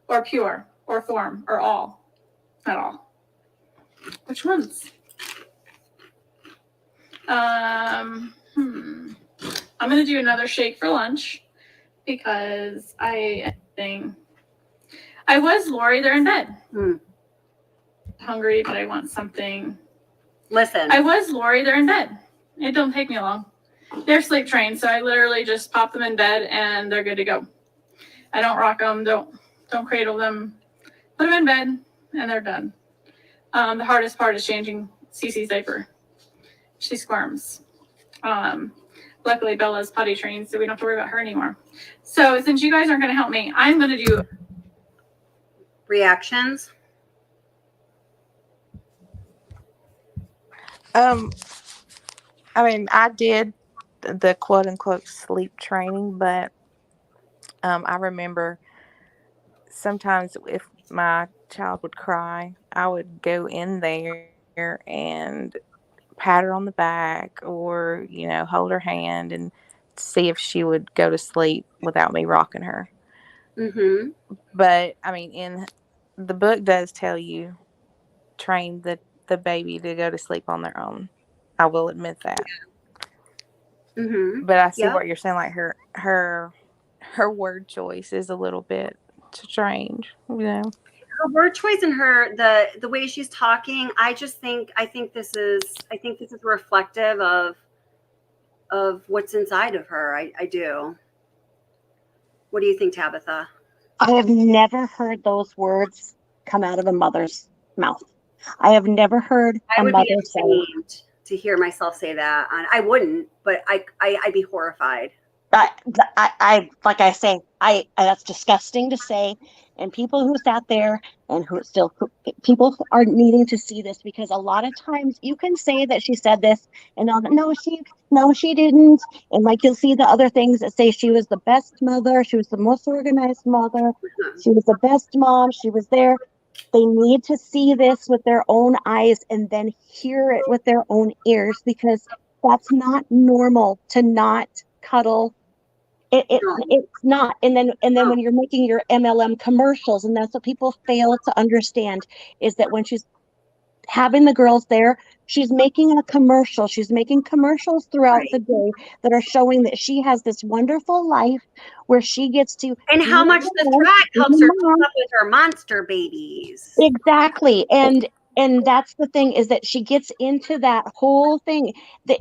or Pure, or Form, or all? Not all. Which ones? I'm going to do another shake for lunch because I was Lori, they're in bed. Hungry, but I want something. Listen. I was Lori, they're in bed. It don't take me long. They're sleep trained, so I literally just pop them in bed and they're good to go. I don't rock them, don't cradle them. Put them in bed and they're done. The hardest part is changing Cece's diaper. She squirms. Luckily, Bella's potty trained, so we don't have to worry about her anymore. So since you guys aren't going to help me, I'm going to do reactions. I mean, I did the quote unquote sleep training, but I remember sometimes if my child would cry, I would go in there and pat her on the back or, hold her hand and see if she would go to sleep without me rocking her. Mm-hmm. But, I mean, in the book does tell you, train the baby to go to sleep on their own. I will admit that. Mm-hmm. But I see what you're saying. Like her word choice is a little bit strange, Her word choice and the way she's talking. I think this is reflective of what's inside of her. I do. What do you think, Tabitha? I have never heard those words come out of a mother's mouth. I have never heard a mother say. To hear myself say that, I wouldn't, but I'd be horrified. I like I say, that's disgusting to say. And people who sat there and who still, people are needing to see this, because a lot of times you can say that she said this and no, she didn't. And like, you'll see the other things that say she was the best mother. She was the most organized mother. She was the best mom. She was there. They need to see this with their own eyes and then hear it with their own ears, because that's not normal to not cuddle. It's not. And then when you're making your MLM commercials, and that's what people fail to understand, is that when she's having the girls there, she's making a commercial. She's making commercials throughout the day that are showing that she has this wonderful life where she gets to And how much the threat helps her keep up with her monster babies. Exactly. And that's the thing, is that she gets into that whole thing.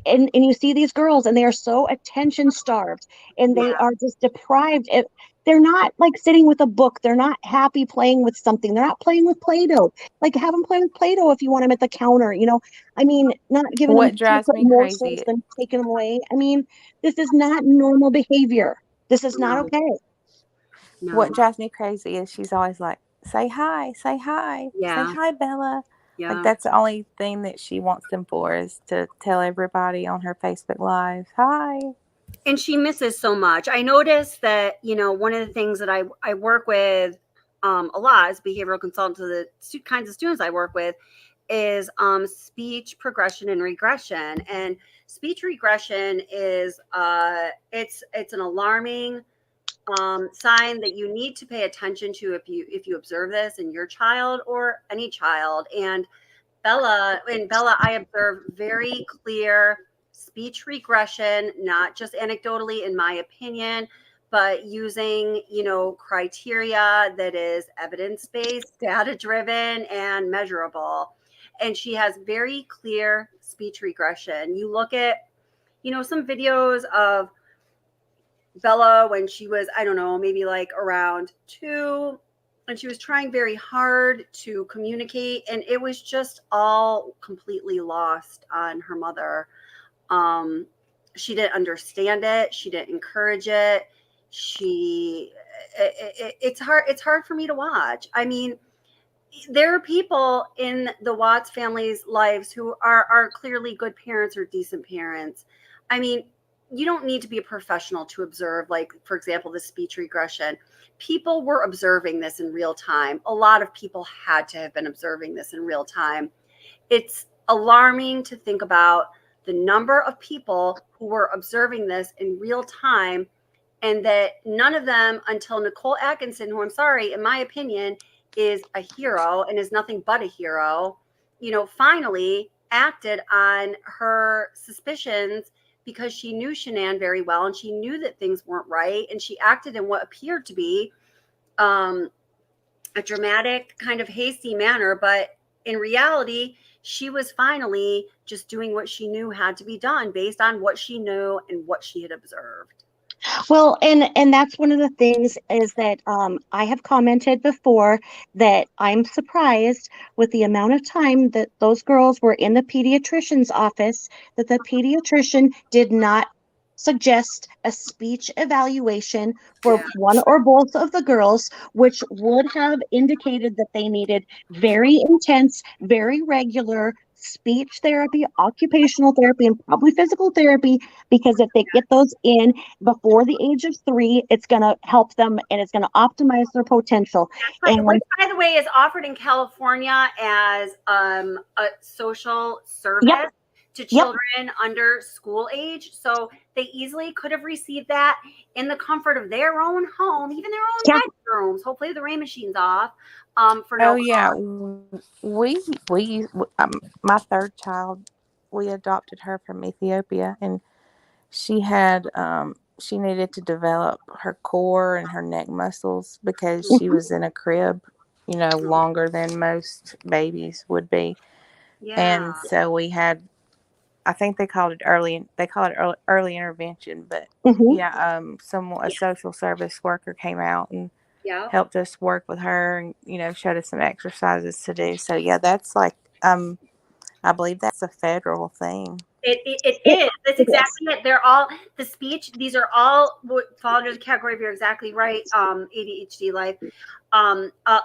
And you see these girls, and they are so attention starved, and they are just deprived. They're not like sitting with a book. They're not happy playing with something. They're not playing with Play-Doh. Like, have them play with Play-Doh if you want them at the counter, I mean, not giving them What drives chocolate me morsels, crazy, then taking them away. I mean, this is not normal behavior. This is not okay. what drives me crazy is she's always like, say hi, say Yeah. hi, Bella. Yeah. Like, that's the only thing that she wants them for, is to tell everybody on her Facebook Live, hi. And she misses so much. I noticed that, one of the things that I work with a lot as behavioral consultant to the kinds of students I work with is speech progression and regression. And speech regression is it's an alarming sign that you need to pay attention to if you observe this in your child or any child. And Bella, I observe very clear speech regression, not just anecdotally, in my opinion, but using, criteria that is evidence-based, data-driven, and measurable. And she has very clear speech regression. You look at, some videos of Bella when she was, I don't know, maybe like around 2, and she was trying very hard to communicate, and it was just all completely lost on her mother. She didn't understand it. She didn't encourage it. It's hard for me to watch. I mean, there are people in the Watts family's lives who are clearly good parents or decent parents. I mean, you don't need to be a professional to observe, like, for example, the speech regression. People were observing this in real time. A lot of people had to have been observing this in real time. It's alarming to think about the number of people who were observing this in real time, and that none of them, until Nicole Atkinson, who, I'm sorry, in my opinion, is a hero and is nothing but a hero, finally acted on her suspicions, because she knew Shanann very well, and she knew that things weren't right, and she acted in what appeared to be a dramatic, kind of hasty manner, but in reality, she was finally just doing what she knew had to be done based on what she knew and what she had observed. Well, and that's one of the things, is that I have commented before that I'm surprised with the amount of time that those girls were in the pediatrician's office, that the pediatrician did not suggest a speech evaluation for one or both of the girls, which would have indicated that they needed very intense, very regular speech therapy, occupational therapy, and probably physical therapy, because if they get those in before the age of 3, it's going to help them, and it's going to optimize their potential. Right. Which, by the way, is offered in California as a social service to children under school age. So they easily could have received that in the comfort of their own home, even their own bedrooms. Hopefully the rain machine's off. For no cost. we my third child, we adopted her from Ethiopia, and she had she needed to develop her core and her neck muscles because she was in a crib, longer than most babies would be. And so we had, I think they call it early intervention, but a social service worker came out and helped us work with her, and showed us some exercises to do. So that's like I believe that's a federal thing. It is. That's exactly it. They're all the speech. These are all what fall under the category of, you're exactly right. ADHD life.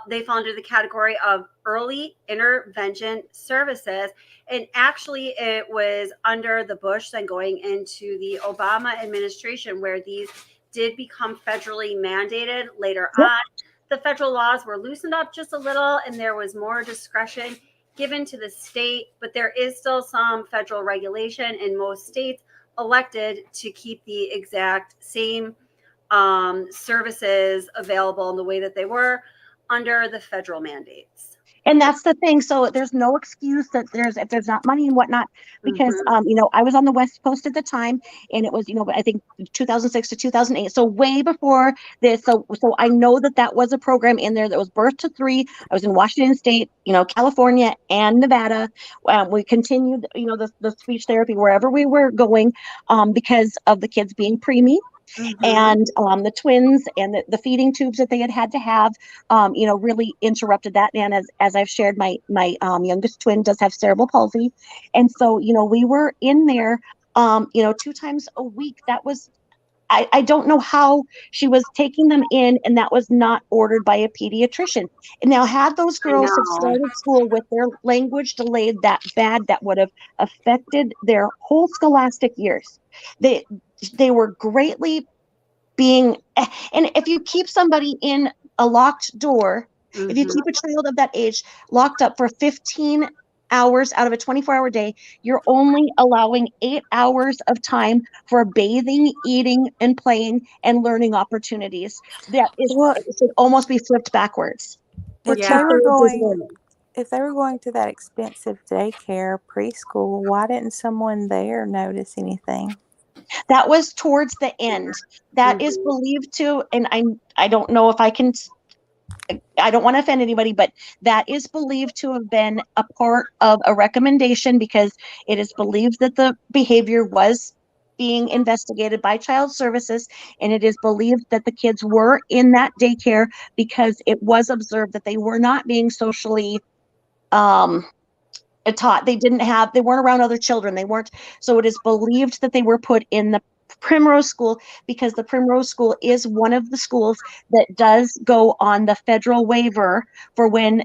They fall under the category of early intervention services. And actually, it was under the Bush, then going into the Obama administration, where these did become federally mandated later on. The federal laws were loosened up just a little, and there was more discretion given to the state, but there is still some federal regulation, and most states elected to keep the exact same services available in the way that they were under the federal mandates. And that's the thing. So there's no excuse that if there's not money and whatnot, because, I was on the West Coast at the time, and it was, I think 2006 to 2008. So way before this. So I know that was a program in there that was birth to 3. I was in Washington State, California and Nevada. We continued, the speech therapy wherever we were going, because of the kids being preemie. And the twins and the feeding tubes that they had to have, really interrupted that. And as I've shared, my youngest twin does have cerebral palsy. And so, we were in there, 2 times a week. That was, I don't know how she was taking them in, and that was not ordered by a pediatrician. And now, had those girls have started school with their language delayed that bad, that would have affected their whole scholastic years. They were greatly being, and if you keep somebody in a locked door, if you keep a child of that age locked up for 15 hours out of a 24-hour day, you're only allowing 8 hours of time for bathing, eating, and playing and learning opportunities. That is, it should almost be flipped backwards. If they were going to that expensive daycare, preschool, why didn't someone there notice anything? That was towards the end. That is believed to, and I don't know if I don't want to offend anybody, but that is believed to have been a part of a recommendation, because it is believed that the behavior was being investigated by Child Services, and it is believed that the kids were in that daycare because it was observed that they were not being socially taught. They weren't around other children. So it is believed that they were put in the Primrose School, because the Primrose School is one of the schools that does go on the federal waiver for when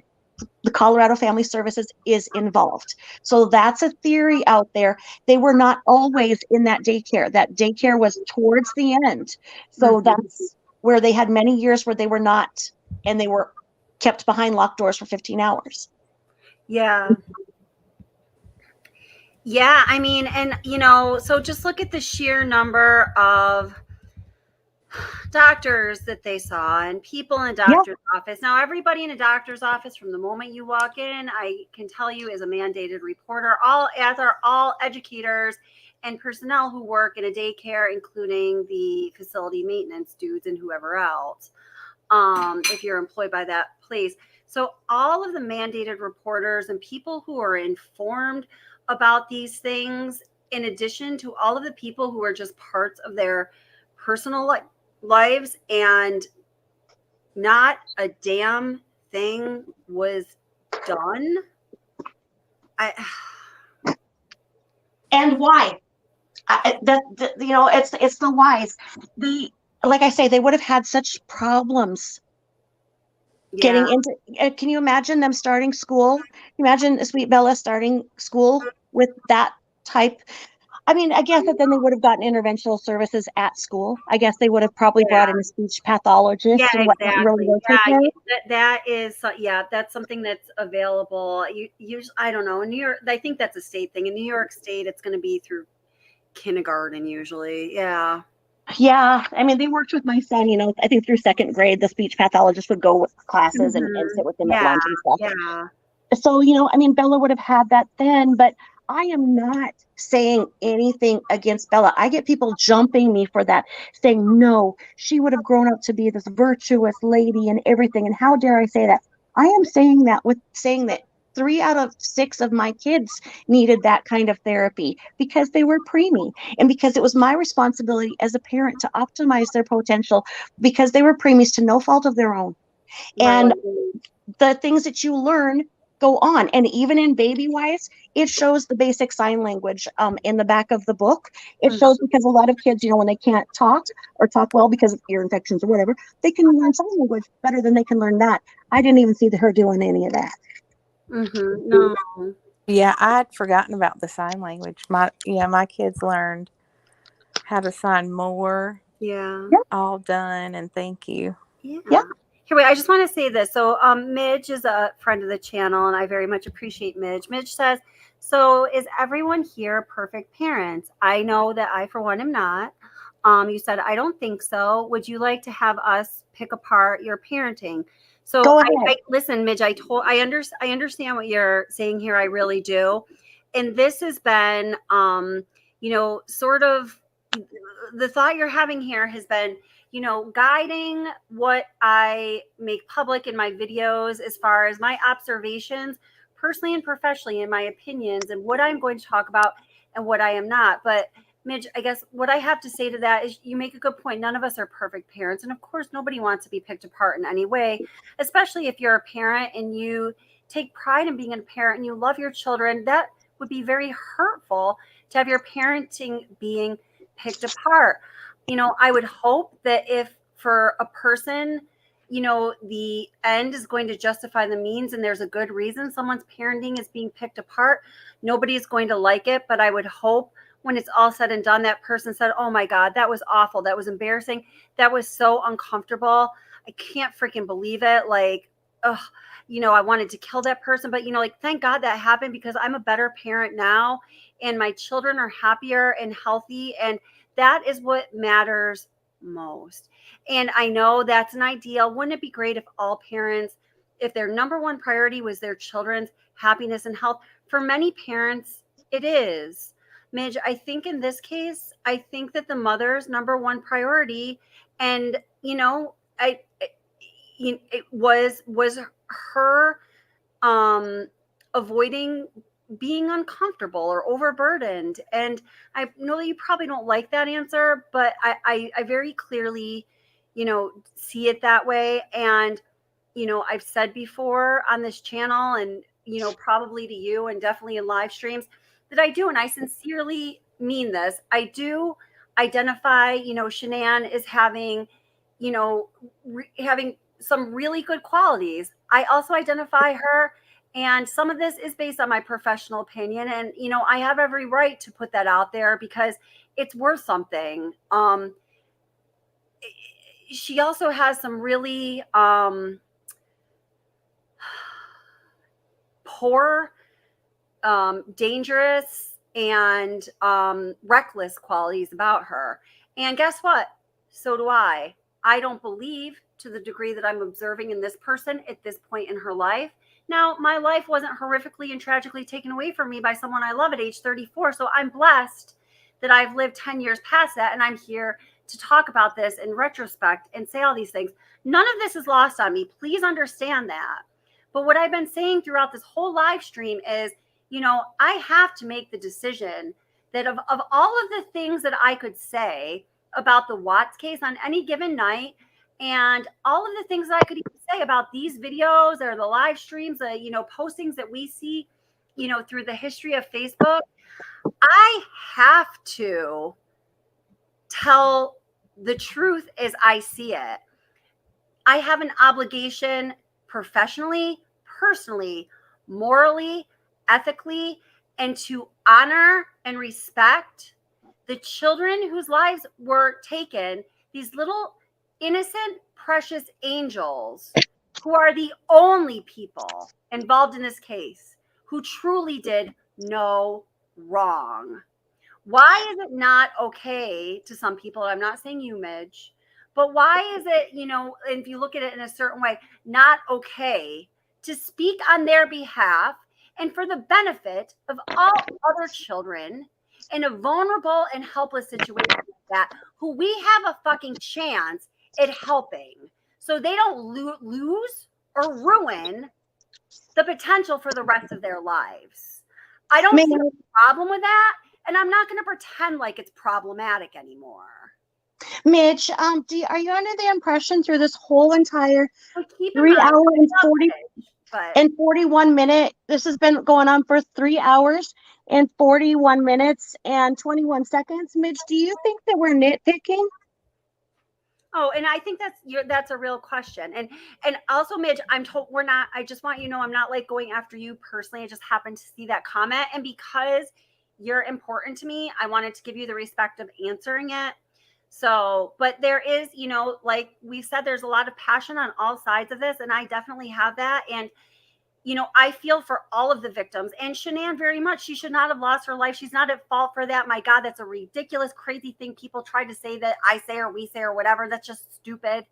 the Colorado Family Services is involved. So that's a theory out there. They were not always in that daycare. That daycare was towards the end. So that's where they had many years where they were not, and they were kept behind locked doors for 15 hours. Yeah. Yeah, I mean, and so just look at the sheer number of doctors that they saw and people in a doctor's office. Now, everybody in a doctor's office, from the moment you walk in, I can tell you, is a mandated reporter, as are all educators and personnel who work in a daycare, including the facility maintenance dudes and whoever else, if you're employed by that place. So all of the mandated reporters and people who are informed about these things, in addition to all of the people who are just parts of their personal lives, and not a damn thing was done. And why? It's the whys. Like I say, they would have had such problems getting into. Can you imagine them starting school? Imagine Sweet Bella starting school with that type. I mean, I guess that then they would have gotten interventional services at school. I guess they would have probably brought in a speech pathologist and whatnot. Exactly. Really that is, that's something that's available. I don't know. In New York, I think that's a state thing. In New York State, it's going to be through kindergarten usually. Yeah. Yeah, I mean, they worked with my son, I think through 2nd grade, the speech pathologist would go with classes and sit with him at lunch and stuff. Yeah. So, I mean, Bella would have had that then, but I am not saying anything against Bella. I get people jumping me for that, saying, no, she would have grown up to be this virtuous lady and everything. And how dare I say that? I am saying that 3 out of 6 of my kids needed that kind of therapy because they were preemie, and because it was my responsibility as a parent to optimize their potential, because they were preemies to no fault of their own. And the things that you learn go on. And even in BabyWise, it shows the basic sign language in the back of the book. It shows, because a lot of kids, when they can't talk or talk well because of ear infections or whatever, they can learn sign language better than they can learn that. I didn't even see her doing any of that. No. Yeah, I'd forgotten about the sign language. My kids learned how to sign more. Yeah. All done, and thank you. Yeah. Here, wait, I just want to say this. So Midge is a friend of the channel, and I very much appreciate Midge. Midge says, so is everyone here perfect parents? I know that I, for one, am not. You said, I don't think so. Would you like to have us pick apart your parenting? So Go ahead. listen, Midge, I understand what you're saying here. I really do. And this has been, sort of the thought you're having here has been, guiding what I make public in my videos as far as my observations, personally and professionally, and my opinions and what I'm going to talk about and what I am not. But Midge, I guess what I have to say to that is you make a good point. None of us are perfect parents. And of course, nobody wants to be picked apart in any way, especially if you're a parent and you take pride in being a parent and you love your children. That would be very hurtful to have your parenting being picked apart. I would hope that if for a person, the end is going to justify the means and there's a good reason someone's parenting is being picked apart, nobody is going to like it. But I would hope when it's all said and done, that person said, oh my God, that was awful. That was embarrassing. That was so uncomfortable. I can't freaking believe it. Like, I wanted to kill that person. But, thank God that happened because I'm a better parent now and my children are happier and healthy. And that is what matters most. And I know that's an ideal. Wouldn't it be great if all parents, if their number one priority was their children's happiness and health? For many parents, it is. Midge, I think in this case, I think that the mother's number one priority, and it was her avoiding being uncomfortable or overburdened. And I know that you probably don't like that answer, but I very clearly, see it that way. And, I've said before on this channel and, probably to you and definitely in live streams that I do. And I sincerely mean this. I do identify, Shanann is having, having some really good qualities. I also identify her, and some of this is based on my professional opinion. And, I have every right to put that out there because it's worth something. She also has some really poor, dangerous, and reckless qualities about her. And guess what? So do I. I don't believe to the degree that I'm observing in this person at this point in her life. Now, my life wasn't horrifically and tragically taken away from me by someone I love at age 34. So I'm blessed that I've lived 10 years past that. And I'm here to talk about this in retrospect and say all these things. None of this is lost on me. Please understand that. But what I've been saying throughout this whole live stream is, I have to make the decision that of all of the things that I could say about the Watts case on any given night, and all of the things that I could even say about these videos or the live streams, postings that we see, through the history of Facebook, I have to tell the truth as I see it. I have an obligation professionally, personally, morally, ethically, and to honor and respect the children whose lives were taken, these little innocent, precious angels who are the only people involved in this case who truly did no wrong. Why is it not okay to some people? I'm not saying you, Midge, but why is it, if you look at it in a certain way, not okay to speak on their behalf and for the benefit of all other children in a vulnerable and helpless situation like that, who we have a fucking chance at helping so they don't lose or ruin the potential for the rest of their lives? I don't see a problem with that, and I'm not going to pretend like it's problematic anymore. Mitch, are you under the impression through this whole entire So keep in 3 mind, hour and But in 41 minutes, this has been going on for 3 hours and 41 minutes and 21 seconds. Midge, do you think that we're nitpicking? oh, and I think that's a real question. And also, Midge, I'm told we're not. I just want you to know I'm not like going after you personally. I just happened to see that comment, and because you're important to me, I wanted to give you the respect of answering it. So, but there is, like we said, there's a lot of passion on all sides of this, and I definitely have that. And I feel for all of the victims and Shanann very much. She should not have lost her life. She's not at fault for that. My God, that's a ridiculous, crazy thing people try to say that I say or we say or whatever. That's just stupid.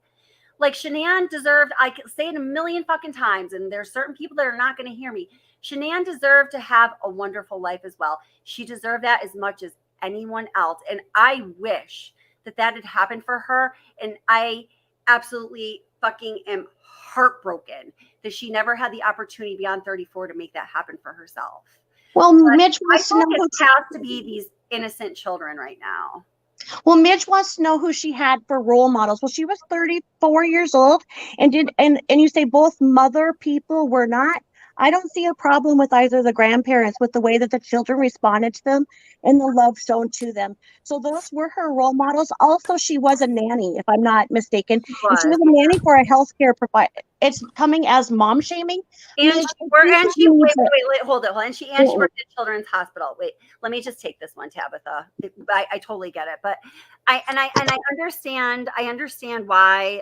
Like Shanann deserved, I can say it a million fucking times, and there's certain people that are not going to hear me. Shanann deserved to have a wonderful life as well. She deserved that as much as anyone else. And I wish that had happened for her. And I absolutely fucking am heartbroken that she never had the opportunity beyond 34 to make that happen for herself. Well, But Midge my wants to know focus has to be these innocent children right now. Well, Midge wants to know who she had for role models. Well, she was 34 years old, and you say both mother people were not. I don't see a problem with either the grandparents with the way that the children responded to them and the love shown to them. So those were her role models. Also, she was a nanny, if I'm not mistaken. And she was a nanny for a healthcare provider. It's coming as mom shaming. And Midge, wait, hold it. And she worked at Children's Hospital. Wait, let me just take this one, Tabitha. I totally get it, but I understand. I understand why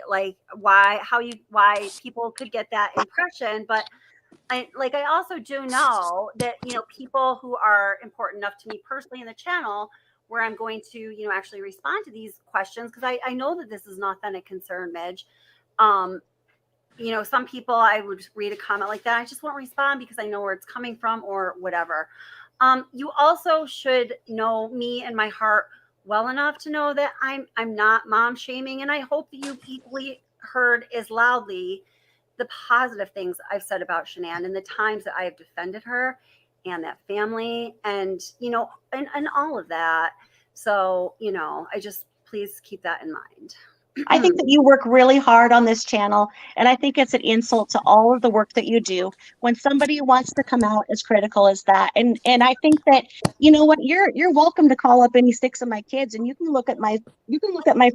people could get that impression, but I also do know that people who are important enough to me personally in the channel, where I'm going to actually respond to these questions, because I know that this is an authentic concern, Midge. Some people I would read a comment like that, I just won't respond because I know where it's coming from or whatever. You also should know me and my heart well enough to know that I'm not mom shaming, and I hope that you've equally heard as loudly the positive things I've said about Shanann and the times that I have defended her and that family and and all of that. So I just please keep that in mind. I think that you work really hard on this channel, and I think it's an insult to all of the work that you do when somebody wants to come out as critical as that. And I think that what, you're welcome to call up any 6 of my kids, and you can look at my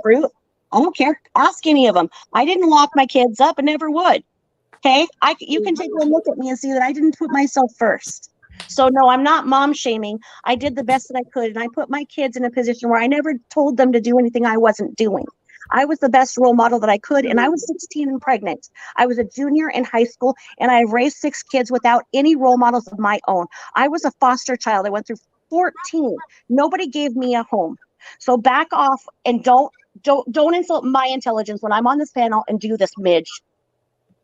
fruit. I don't care. Ask any of them. I didn't lock my kids up and never would. Okay, you can take a look at me and see that I didn't put myself first. So no, I'm not mom shaming. I did the best that I could, and I put my kids in a position where I never told them to do anything I wasn't doing. I was the best role model that I could, and I was 16 and pregnant. I was a junior in high school, and I raised 6 kids without any role models of my own. I was a foster child. I went through 14. Nobody gave me a home. So back off and don't insult my intelligence when I'm on this panel and do this, Midge.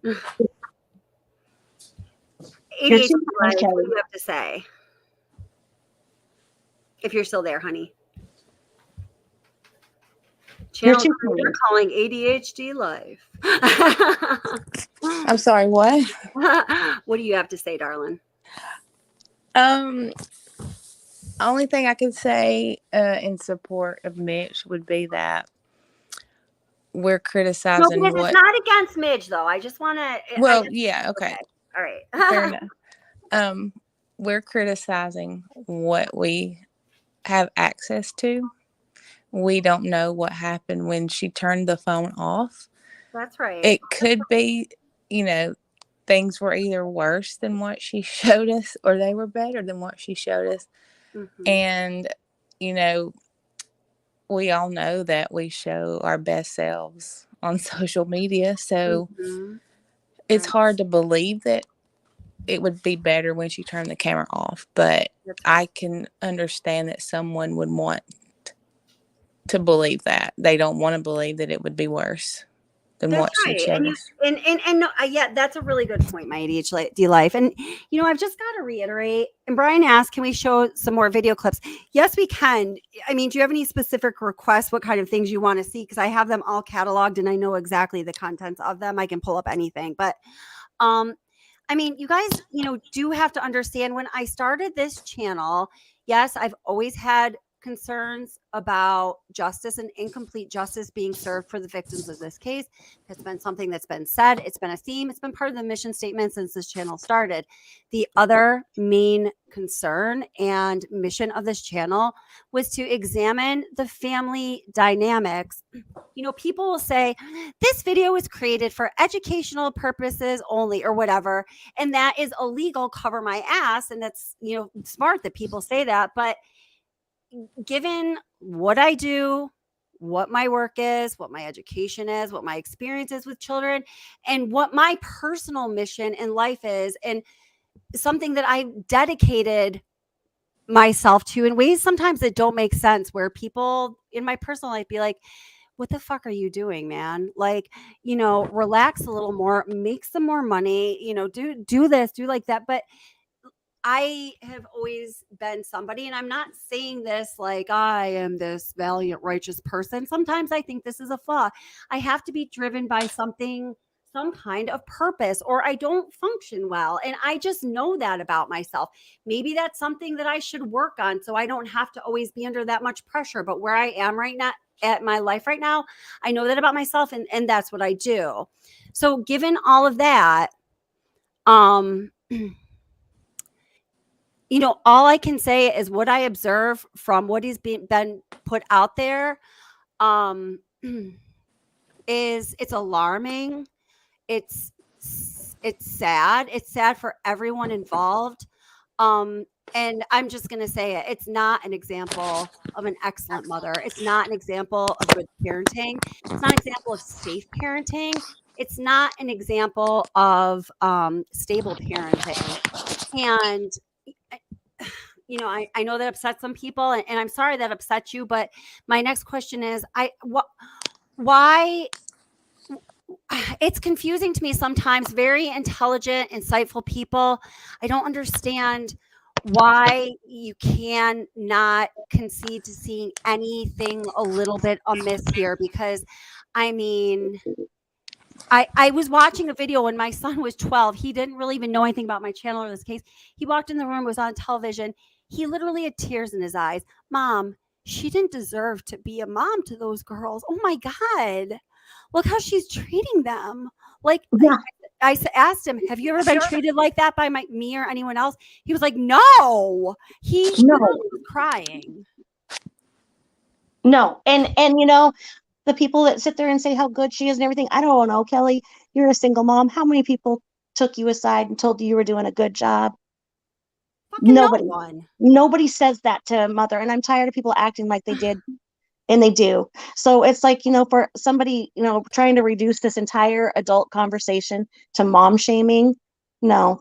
ADHD, what do you have to say? If you're still there, honey. Channel you're calling ADHD Life. I'm sorry, what? What do you have to say, darling? Only thing I could say in support of Mitch would be that we're criticizing no, it's not against Midge, though. I just want to. Well, yeah, okay. All right. Fair enough. We're criticizing what we have access to. We don't know what happened when she turned the phone off. That's right. It could be, things were either worse than what she showed us or they were better than what she showed us. Mm-hmm. And, we all know that we show our best selves on social media. So it's hard to believe that it would be better when she turned the camera off. But I can understand that someone would want to believe that. They don't want to believe that it would be worse than what she showed us. And no, yeah, that's a really good point, my ADHD life. And, I've just got to reiterate, and Brian asked, can we show some more video clips? Yes, we can. I mean, do you have any specific requests, what kind of things you want to see? Because I have them all cataloged and I know exactly the contents of them. I can pull up anything. But, I mean, you guys, do have to understand when I started this channel, yes, I've always had concerns about justice and incomplete justice being served for the victims of this case. It's been something that's been said. It's been a theme. It's been part of the mission statement since this channel started. The other main concern and mission of this channel was to examine the family dynamics. You know, people will say this video was created for educational purposes only or whatever, and that is illegal, cover my ass. And that's, you know, smart that people say that. But given what I do, what my work is, what my education is, what my experience is with children, and what my personal mission in life is, and something that I dedicated myself to in ways sometimes that don't make sense, where people in my personal life be like, what the fuck are you doing, man? Like, you know, relax a little more, make some more money, you know, do this, do like that. But I have always been somebody, and I'm not saying this like I am this valiant, righteous person. Sometimes I think this is a flaw. I have to be driven by something, some kind of purpose, or I don't function well. And I just know that about myself. Maybe that's something that I should work on so I don't have to always be under that much pressure. But where I am right now, at my life right now, I know that about myself, and that's what I do. So given all of that, you know, all I can say is what I observe from what is been put out there is it's alarming. It's sad. It's sad for everyone involved. And I'm just going to say it. It's not an example of an excellent mother. It's not an example of good parenting. It's not an example of safe parenting. It's not an example of stable parenting. And you know, I know that upsets some people, and I'm sorry that upset you, but my next question is, why it's confusing to me sometimes. Very intelligent, insightful people, I don't understand why you can not concede to seeing anything a little bit amiss here. Because I mean, I was watching a video when my son was 12. He didn't really even know anything about my channel or this case. He walked in the room, was on television. He literally had tears in his eyes. Mom, she didn't deserve to be a mom to those girls. Oh my God. Look how she's treating them. Like, Yeah. I asked him, have you ever been treated like that by me or anyone else? He was like, no. He literally was crying. No. And you know, the people that sit there and say how good she is and everything, I don't know, Kelly, you're a single mom. How many people took you aside and told you were doing a good job? Fucking Nobody. no one. Nobody says that to a mother. And I'm tired of people acting like they did. And they do. So it's like, you know, for somebody, you know, trying to reduce this entire adult conversation to mom shaming, no.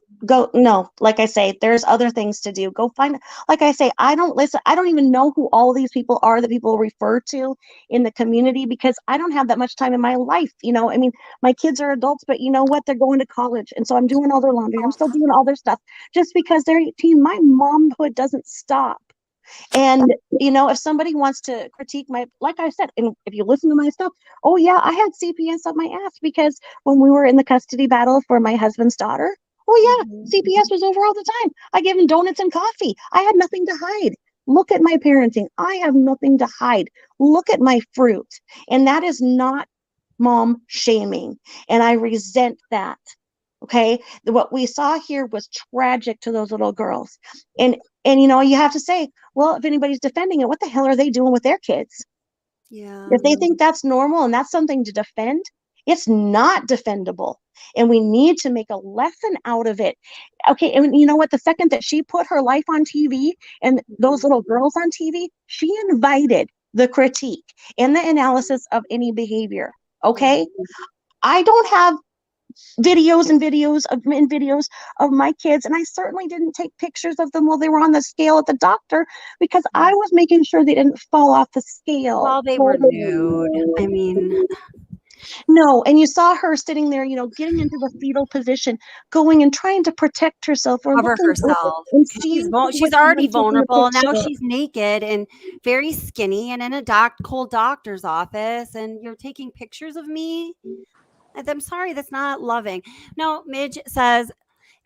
Like I say, there's other things to do. Go find, like I say, I don't listen. I don't even know who all these people are that people refer to in the community, because I don't have that much time in my life. You know, I mean, my kids are adults, but you know what? They're going to college. And so I'm doing all their laundry. I'm still doing all their stuff just because they're 18. My momhood doesn't stop. And, you know, if somebody wants to critique my, like I said, and if you listen to my stuff, oh yeah, I had CPS up my ass because when we were in the custody battle for my husband's daughter, oh yeah, CPS was over all the time. I gave him donuts and coffee. I had nothing to hide. Look at my parenting. I have nothing to hide. Look at my fruit. And that is not mom shaming. And I resent that. Okay. What we saw here was tragic to those little girls. And you know, you have to say, well, if anybody's defending it, what the hell are they doing with their kids? Yeah. If they think that's normal and that's something to defend, it's not defendable. And we need to make a lesson out of it. Okay. And you know what? The second that she put her life on TV and those little girls on TV, she invited the critique and the analysis of any behavior. Okay. I don't have videos of my kids, and I certainly didn't take pictures of them while they were on the scale at the doctor, because I was making sure they didn't fall off the scale Well, they were nude. I mean, no. And you saw her sitting there, you know, getting into the fetal position, going and trying to protect herself or cover looking herself. and She's seeing already what's in the vulnerable. Now picture. she's naked and very skinny and in a cold doctor's office, and you're taking pictures of me. I'm sorry, that's not loving. No, Midge says,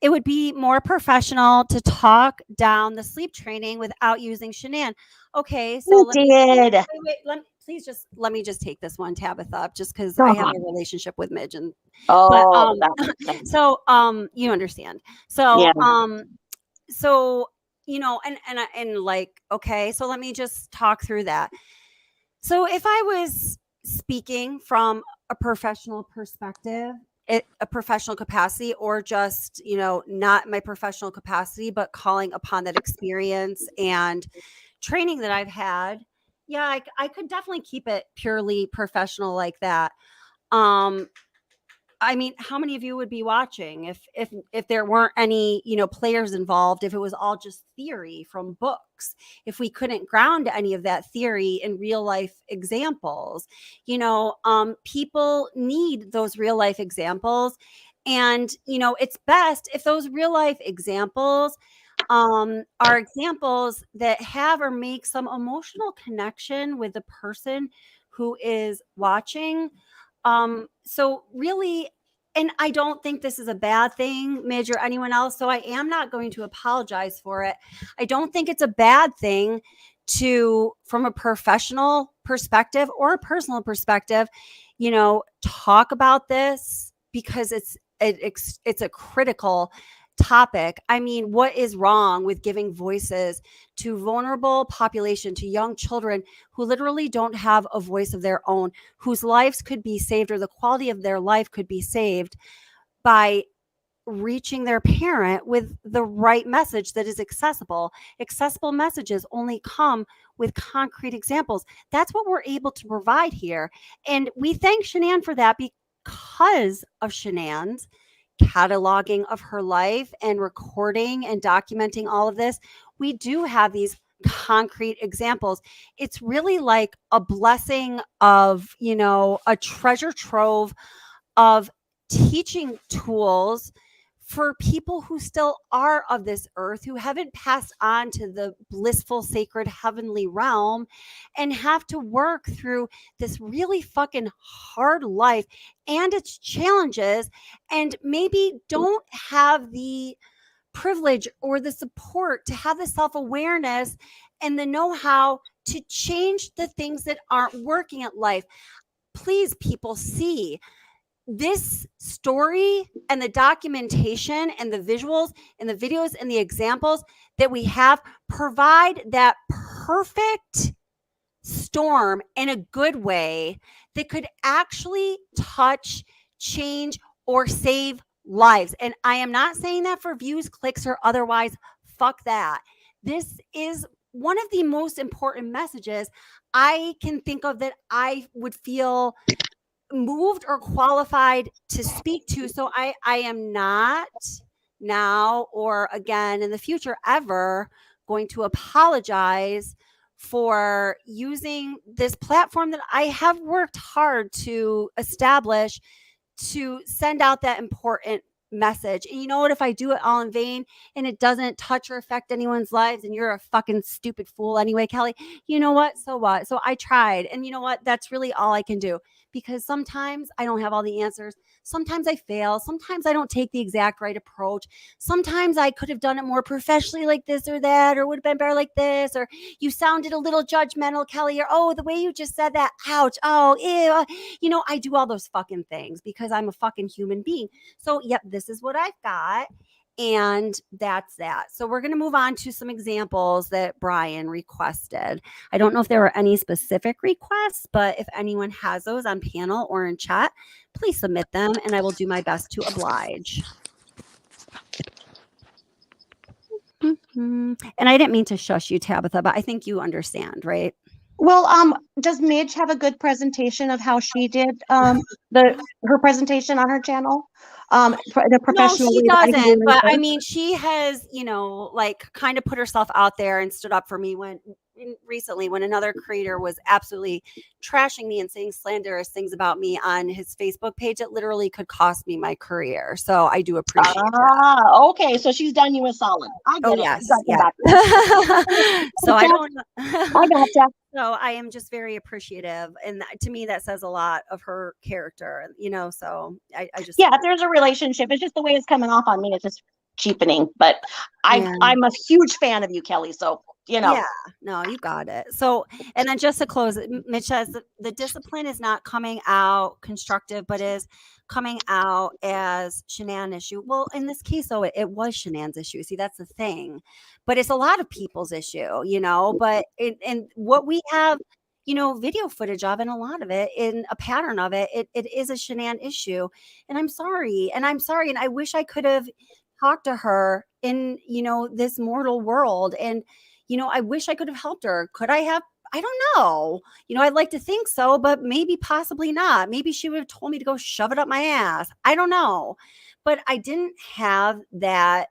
it would be more professional to talk down the sleep training without using Shanann. Okay, so You did. let me just take this one, Tabitha, just because Oh. I have a relationship with Midge, and Oh, that makes sense. so you understand. So Yeah. so and like, okay, so let me just talk through that. So if I was speaking from a professional perspective, a professional capacity, or just, not my professional capacity, but calling upon that experience and training that I've had, yeah, I could definitely keep it purely professional like that. I mean, how many of you would be watching if there weren't any, players involved, if it was all just theory from books, if we couldn't ground any of that theory in real life examples? People need those real life examples. And, it's best if those real life examples are examples that have or make some emotional connection with the person who is watching. So really, and I don't think this is a bad thing, Midge, or anyone else, so I am not going to apologize for it. I don't think it's a bad thing to, from a professional perspective or a personal perspective, talk about this, because it's a critical topic. I mean, what is wrong with giving voices to vulnerable population, to young children who literally don't have a voice of their own, whose lives could be saved, or the quality of their life could be saved by reaching their parent with the right message that is accessible. Accessible messages only come with concrete examples. That's what we're able to provide here. And we thank Shanann for that, because of Shanann's cataloging of her life and recording and documenting all of this. We do have these concrete examples. It's really like a blessing of, a treasure trove of teaching tools for people who still are of this earth, who haven't passed on to the blissful, sacred, heavenly realm, and have to work through this really fucking hard life and its challenges, and maybe don't have the privilege or the support to have the self-awareness and the know-how to change the things that aren't working at life. Please, people, see this story and the documentation and the visuals and the videos and the examples that we have provide that perfect storm in a good way that could actually touch, change, or save lives. And I am not saying that for views, clicks, or otherwise. Fuck that. This is one of the most important messages I can think of that I would feel moved or qualified to speak to. So I am not now or again in the future ever going to apologize for using this platform that I have worked hard to establish to send out that important message. And you know what? If I do it all in vain and it doesn't touch or affect anyone's lives, and you're a fucking stupid fool anyway, Kelly, you know what? So what? So I tried. And you know what? That's really all I can do, because sometimes I don't have all the answers. Sometimes I fail. Sometimes I don't take the exact right approach. Sometimes I could have done it more professionally, like this or that, or would have been better like this, or you sounded a little judgmental, Kelly, or oh, the way you just said that, ouch, oh, ew. I do all those fucking things because I'm a fucking human being. So, yep, this is what I've got. And that's that. So we're going to move on to some examples that Brian requested. I don't know if there were any specific requests, but if anyone has those on panel or in chat, please submit them and I will do my best to oblige. And I didn't mean to shush you, Tabitha, but I think you understand, right? Well, does Midge have a good presentation of how she did her presentation on her channel? The professional No, she way that I can do doesn't. my But I work? mean, she has, kind of put herself out there and stood up for me recently when another creator was absolutely trashing me and saying slanderous things about me on his Facebook page. It literally could cost me my career. So I do appreciate that. Okay. So she's done you a solid. I get Oh, it. yes. Got Yeah. back. So I don't know. I gotcha. So I am just very appreciative. And to me, that says a lot of her character, so I just. Yeah, if there's a relationship, it's just the way it's coming off on me. It's just cheapening, but Yeah. I'm a huge fan of you, Kelly. So, Yeah, no, you got it. So, and then just to close, Mitch says the discipline is not coming out constructive, but is coming out as Shanann's issue. Well, in this case, though, it was Shanann's issue. See, that's the thing, but it's a lot of people's issue, but and what we have, video footage of, and a lot of it in a pattern of it, it is a Shanann issue. And I'm sorry. And I wish I could have talked to her in, this mortal world. And I wish I could have helped her. Could I have? I don't know. I'd like to think so, but maybe possibly not. Maybe she would have told me to go shove it up my ass. I don't know. But I didn't have that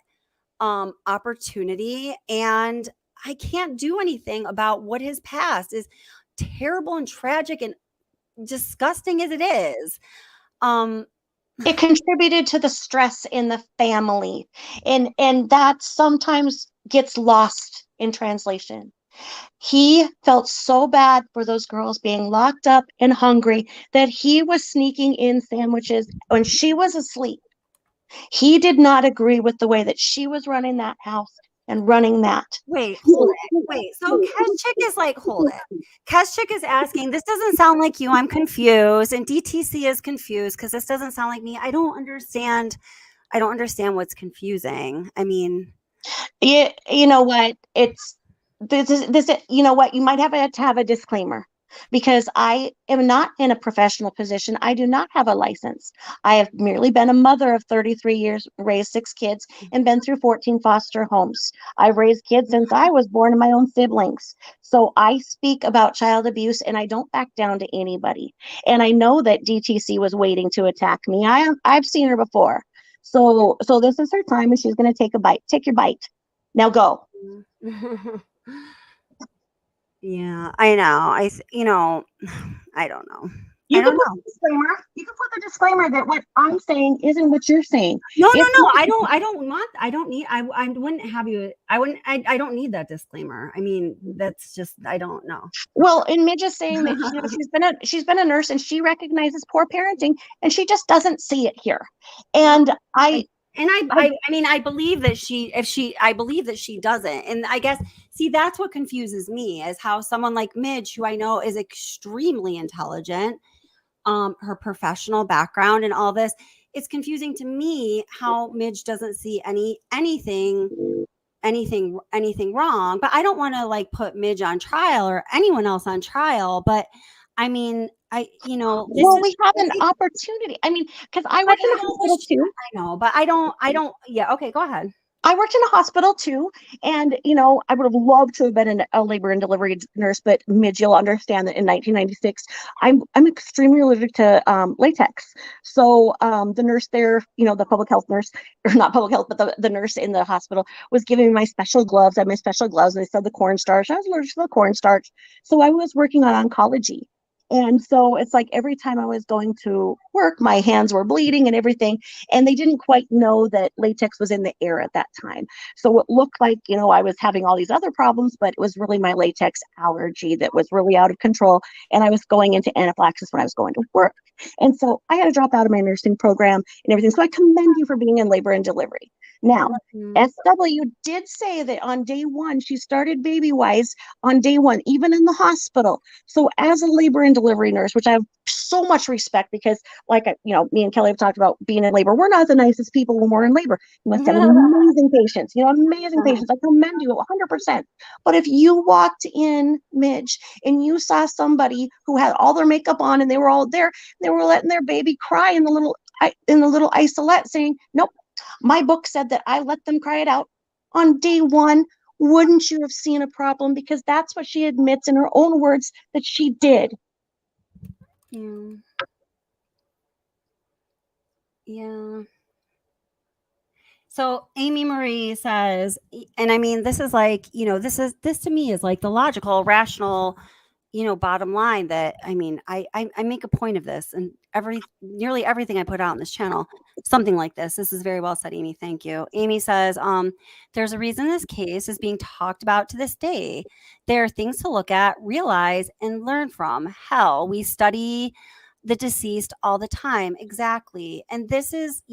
opportunity, and I can't do anything about what his past is, terrible and tragic and disgusting as it is. It contributed to the stress in the family, and that sometimes gets lost in translation. He felt so bad for those girls being locked up and hungry that he was sneaking in sandwiches when she was asleep. He did not agree with the way that she was running that house and running that. Wait, hold it. Wait, so Keshchick is like, hold it. Keshchick is asking, this doesn't sound like you. I'm confused. And DTC is confused because this doesn't sound like me. I don't understand what's confusing. I mean, you know what? It's this, you know what? You might have to have a disclaimer, because I am not in a professional position. I do not have a license. I have merely been a mother of 33 years, raised 6 kids, and been through 14 foster homes. I've raised kids since I was born, and my own siblings. So I speak about child abuse, and I don't back down to anybody. And I know that DTC was waiting to attack me. I've seen her before. So this is her time, and she's going to take a bite. Take your bite. Now go. yeah, I know. I don't know. You can put the disclaimer. You can put the disclaimer that what I'm saying isn't what you're saying. No. I wouldn't have you. I don't need that disclaimer. I mean, that's just, I don't know. Well, and Midge is saying that she's been a nurse, and she recognizes poor parenting, and she just doesn't see it here. And I believe that I believe that she doesn't. And I guess, see, that's what confuses me, is how someone like Midge, who I know is extremely intelligent, her professional background and all this, it's confusing to me how Midge doesn't see anything wrong. But I don't want to like put Midge on trial or anyone else on trial. But I mean, we have an opportunity. I mean, because I worked in a hospital too. I know, but I don't. Yeah. Okay. Go ahead. I worked in a hospital too, and I would have loved to have been a labor and delivery nurse, but Midge, you'll understand that in 1996, I'm extremely allergic to latex. So the nurse there, the public health nurse, or not public health, but the nurse in the hospital was giving me my special gloves. I had my special gloves, and they said the cornstarch. I was allergic to the cornstarch, so I was working on oncology. And so it's like every time I was going to work, my hands were bleeding and everything. And they didn't quite know that latex was in the air at that time. So it looked like, I was having all these other problems, but it was really my latex allergy that was really out of control. And I was going into anaphylaxis when I was going to work. And so I had to drop out of my nursing program and everything. So I commend you for being in labor and delivery. Now, SW did say that on day 1, she started BabyWise on day 1, even in the hospital. So as a labor and delivery nurse, which I have so much respect, because like, me and Kelly have talked about being in labor. We're not the nicest people when we're in labor. You must have amazing patients, amazing patients. I commend you 100%. But if you walked in, Midge, and you saw somebody who had all their makeup on and they were all there, they were letting their baby cry in the little isolette, saying, nope, my book said that I let them cry it out on day 1. Wouldn't you have seen a problem? Because that's what she admits in her own words that she did. Yeah. So Amy Marie says, and I mean, this is like, this to me is like the logical, rational, bottom line that, I mean, I make a point of this, and nearly everything I put out on this channel, something like this. This is very well said, Amy. Thank you. Amy says, there's a reason this case is being talked about to this day. There are things to look at, realize, and learn from. Hell, we study the deceased all the time. Exactly. And this is,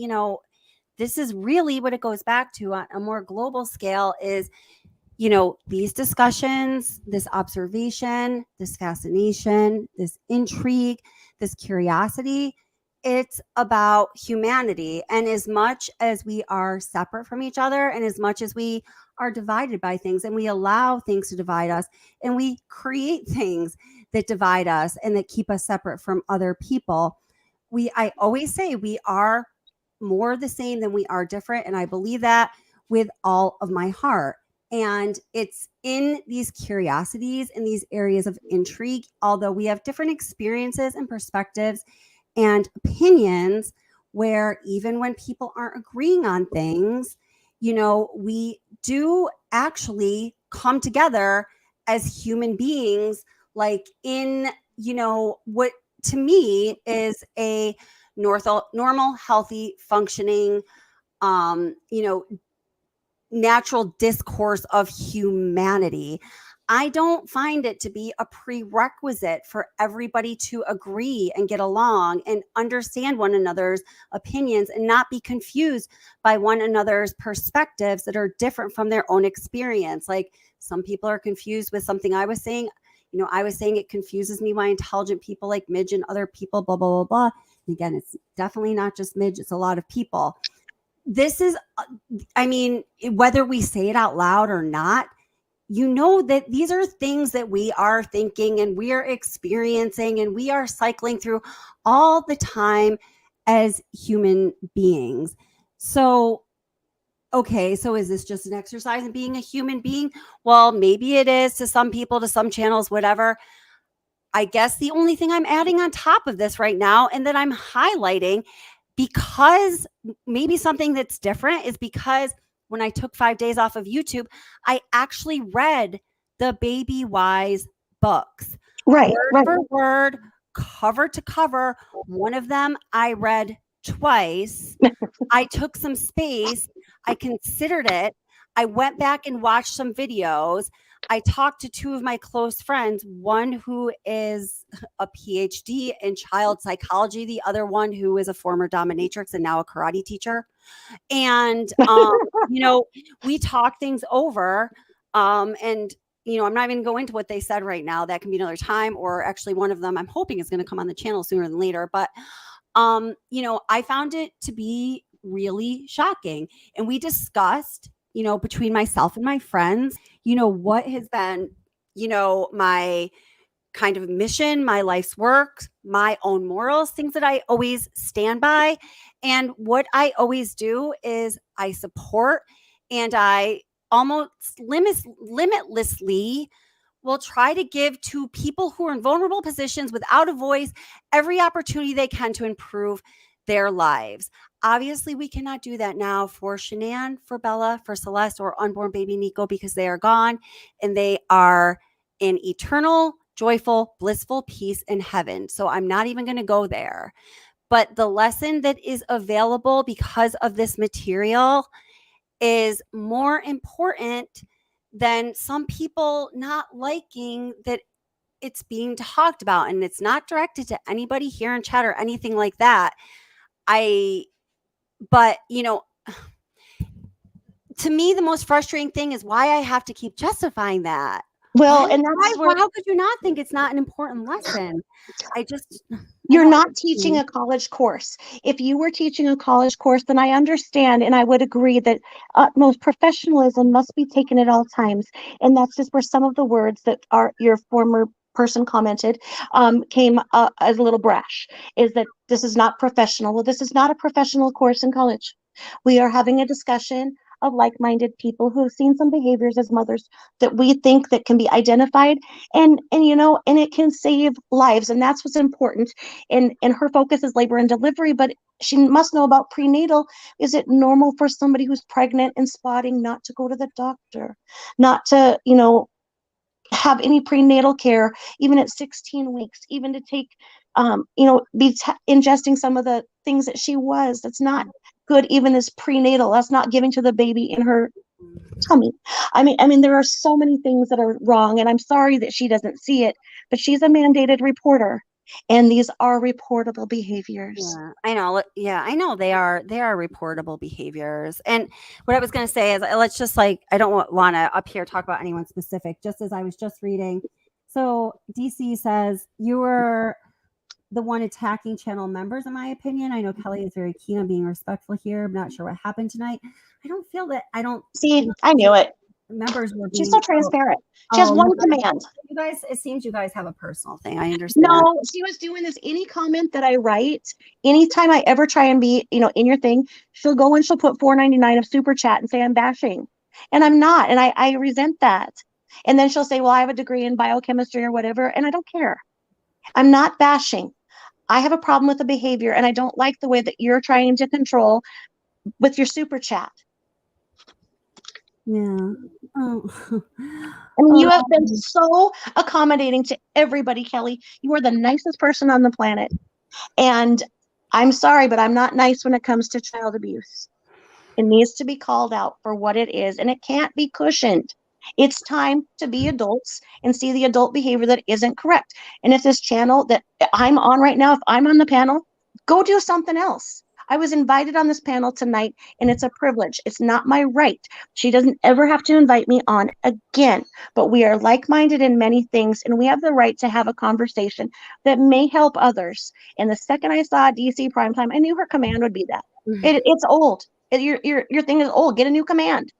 this is really what it goes back to on a more global scale is, these discussions, this observation, this fascination, this intrigue, this curiosity, it's about humanity. And as much as we are separate from each other, and as much as we are divided by things, and we allow things to divide us, and we create things that divide us and that keep us separate from other people, I always say we are more the same than we are different. And I believe that with all of my heart. And it's in these curiosities and these areas of intrigue, although we have different experiences and perspectives and opinions, where even when people aren't agreeing on things, we do actually come together as human beings, like in, what to me is a normal, healthy, functioning, natural discourse of humanity. I don't find it to be a prerequisite for everybody to agree and get along and understand one another's opinions and not be confused by one another's perspectives that are different from their own experience. Like, some people are confused with something I was saying. I was saying it confuses me why intelligent people like Midge and other people, blah, blah, blah, blah. And again, it's definitely not just Midge. It's a lot of people. This is, whether we say it out loud or not, that these are things that we are thinking and we are experiencing and we are cycling through all the time as human beings. So, okay, so is this just an exercise in being a human being? Well, maybe it is to some people, to some channels, whatever. I guess the only thing I'm adding on top of this right now, and that I'm highlighting, because maybe something that's different, is because when I took 5 days off of YouTube, I actually read the BabyWise books. Right. Word for word, cover to cover. One of them I read twice. I took some space. I considered it. I went back and watched some videos. I talked to two of my close friends, one who is a PhD in child psychology, the other one who is a former dominatrix and now a karate teacher. And, we talk things over. And, I'm not even going to go into what they said right now. That can be another time. Or actually, one of them I'm hoping is going to come on the channel sooner than later. But, I found it to be really shocking. And we discussed, between myself and my friends, what has been, my kind of mission, my life's work, my own morals, things that I always stand by. And what I always do is I support, and I almost limitlessly will try to give to people who are in vulnerable positions without a voice every opportunity they can to improve their lives. Obviously, we cannot do that now for Shanann, for Bella, for Celeste, or unborn baby Nico, because they are gone and they are in eternal, joyful, blissful peace in heaven. So I'm not even going to go there. But the lesson that is available because of this material is more important than some people not liking that it's being talked about. And it's not directed to anybody here in chat or anything like that. But to me, the most frustrating thing is why I have to keep justifying that. Well, and that's how could you not think it's not an important lesson? You're not teaching a college course. If you were teaching a college course, then I understand, and I would agree that utmost professionalism must be taken at all times. And that's just where some of the words that your former person commented came as a little brash, is that this is not professional. Well, this is not a professional course in college. We are having a discussion of like-minded people who have seen some behaviors as mothers that we think that can be identified, and it can save lives, and that's what's important. And her focus is labor and delivery, but she must know about prenatal. Is it normal for somebody who's pregnant and spotting not to go to the doctor, not to have any prenatal care, even at 16 weeks, even to take ingesting some of the things that she was? That's not good, even as prenatal. That's not giving to the baby in her tummy. I mean, there are so many things that are wrong, and I'm sorry that she doesn't see it, but she's a mandated reporter, And these are reportable behaviors. Yeah, I know. Yeah, I know they are reportable behaviors. And what I was going to say is let's just like I don't want to up here talk about anyone specific. Just as I was just reading, so DC says you were the one attacking channel members, in my opinion. I know Kelly is very keen on being respectful here. I'm not sure what happened tonight. I don't feel that. I don't See, think I knew it. members were She's being so transparent. She has one command. You guys, it seems you guys have a personal thing. I understand. No, she was doing this. Any comment that I write, anytime I ever try and be, in your thing, she'll go and she'll put $4.99 of super chat and say I'm bashing. And I'm not. And I resent that. And then she'll say, well, I have a degree in biochemistry or whatever. And I don't care. I'm not bashing. I have a problem with the behavior. And I don't like the way that you're trying to control with your super chat. Yeah. Oh. I mean, you have been so accommodating to everybody, Kelly. You are the nicest person on the planet. And I'm sorry, but I'm not nice when it comes to child abuse. It needs to be called out for what it is, and it can't be cushioned. It's time to be adults and see the adult behavior that isn't correct. And if this channel that I'm on right now, if I'm on the panel, go do something else. I was invited on this panel tonight, and it's a privilege. It's not my right. She doesn't ever have to invite me on again. But we are like-minded in many things, and we have the right to have a conversation that may help others. And the second I saw DC Primetime, I knew her command would be that. It's old. Your thing is old. Get a new command.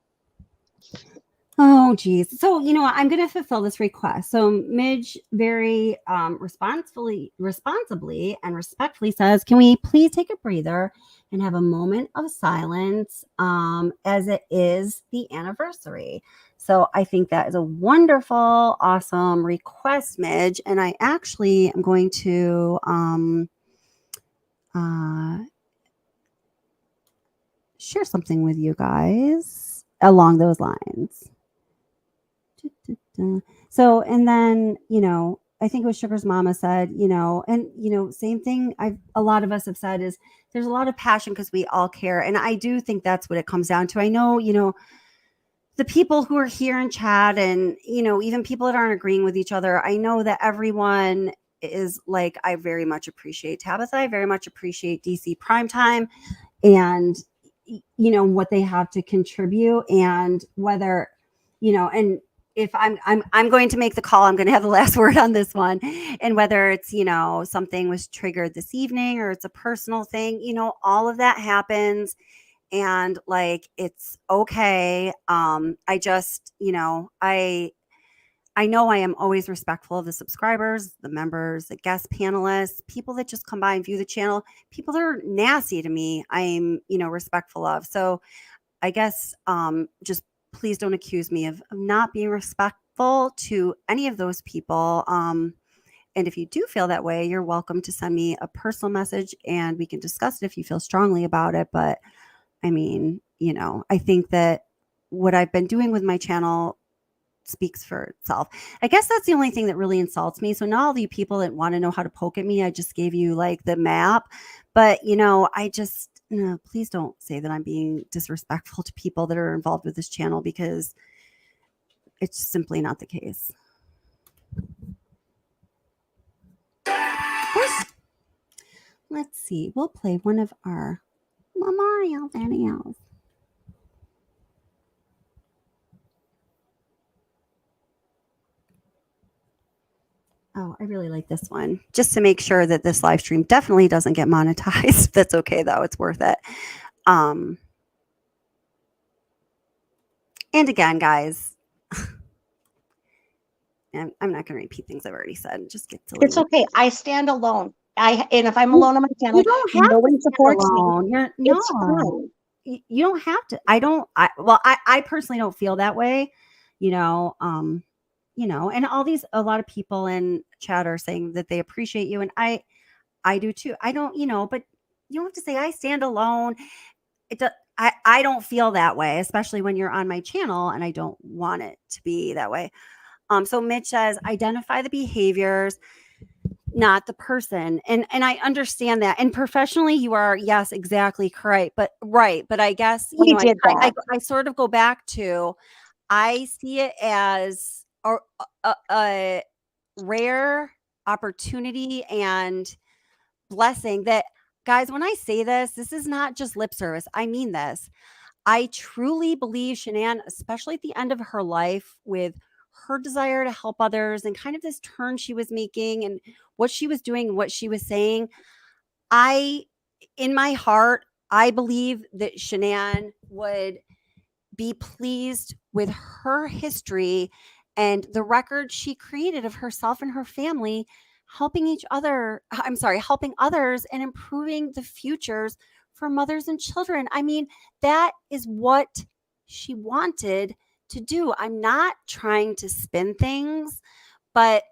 Oh, geez. So, you know what? I'm going to fulfill this request. So, Midge very responsibly and respectfully says, can we please take a breather and have a moment of silence as it is the anniversary? So, I think that is a wonderful, awesome request, Midge. And I actually am going to share something with you guys along those lines. So, and then, I think it was Sugar's mama said, same thing a lot of us have said is there's a lot of passion because we all care. And I do think that's what it comes down to. I know, the people who are here in chat and, even people that aren't agreeing with each other, I know that everyone is like, I very much appreciate Tabitha. I very much appreciate DC Primetime and, what they have to contribute and whether, and if I'm going to make the call, I'm going to have the last word on this one. And whether it's, something was triggered this evening or it's a personal thing, all of that happens. And like, it's okay. I just, I know I am always respectful of the subscribers, the members, the guest panelists, people that just come by and view the channel, people that are nasty to me, I'm, respectful of. So I guess just please don't accuse me of not being respectful to any of those people. And if you do feel that way, you're welcome to send me a personal message and we can discuss it if you feel strongly about it. But I mean, I think that what I've been doing with my channel speaks for itself. I guess that's the only thing that really insults me. So now all the people that want to know how to poke at me, I just gave you like the map. But, I just, please don't say that I'm being disrespectful to people that are involved with this channel because it's simply not the case. Let's see. We'll play one of our memorial videos. Oh, I really like this one. Just to make sure that this live stream definitely doesn't get monetized. That's okay, though. It's worth it. And again, guys, I'm not going to repeat things I've already said. Just get silly. It's okay. I stand alone. And if I'm alone on my channel, you don't have nobody to supports alone. me. It's fine. You don't have to. I personally don't feel that way. And a lot of people in chat are saying that they appreciate you. And I do too. I don't, but you don't have to say I stand alone. I don't feel that way, especially when you're on my channel and I don't want it to be that way. So Mitch says, identify the behaviors, not the person. And I understand that. And professionally, you are, yes, exactly correct. But I guess, I sort of go back to, I see it as a rare opportunity and blessing that, guys, when I say this, this is not just lip service. I mean this. I truly believe Shanann, especially at the end of her life, with her desire to help others and kind of this turn she was making and what she was doing and what she was saying, in my heart, I believe that Shanann would be pleased with her history and the record she created of herself and her family, helping others and improving the futures for mothers and children. I mean, that is what she wanted to do. I'm not trying to spin things, but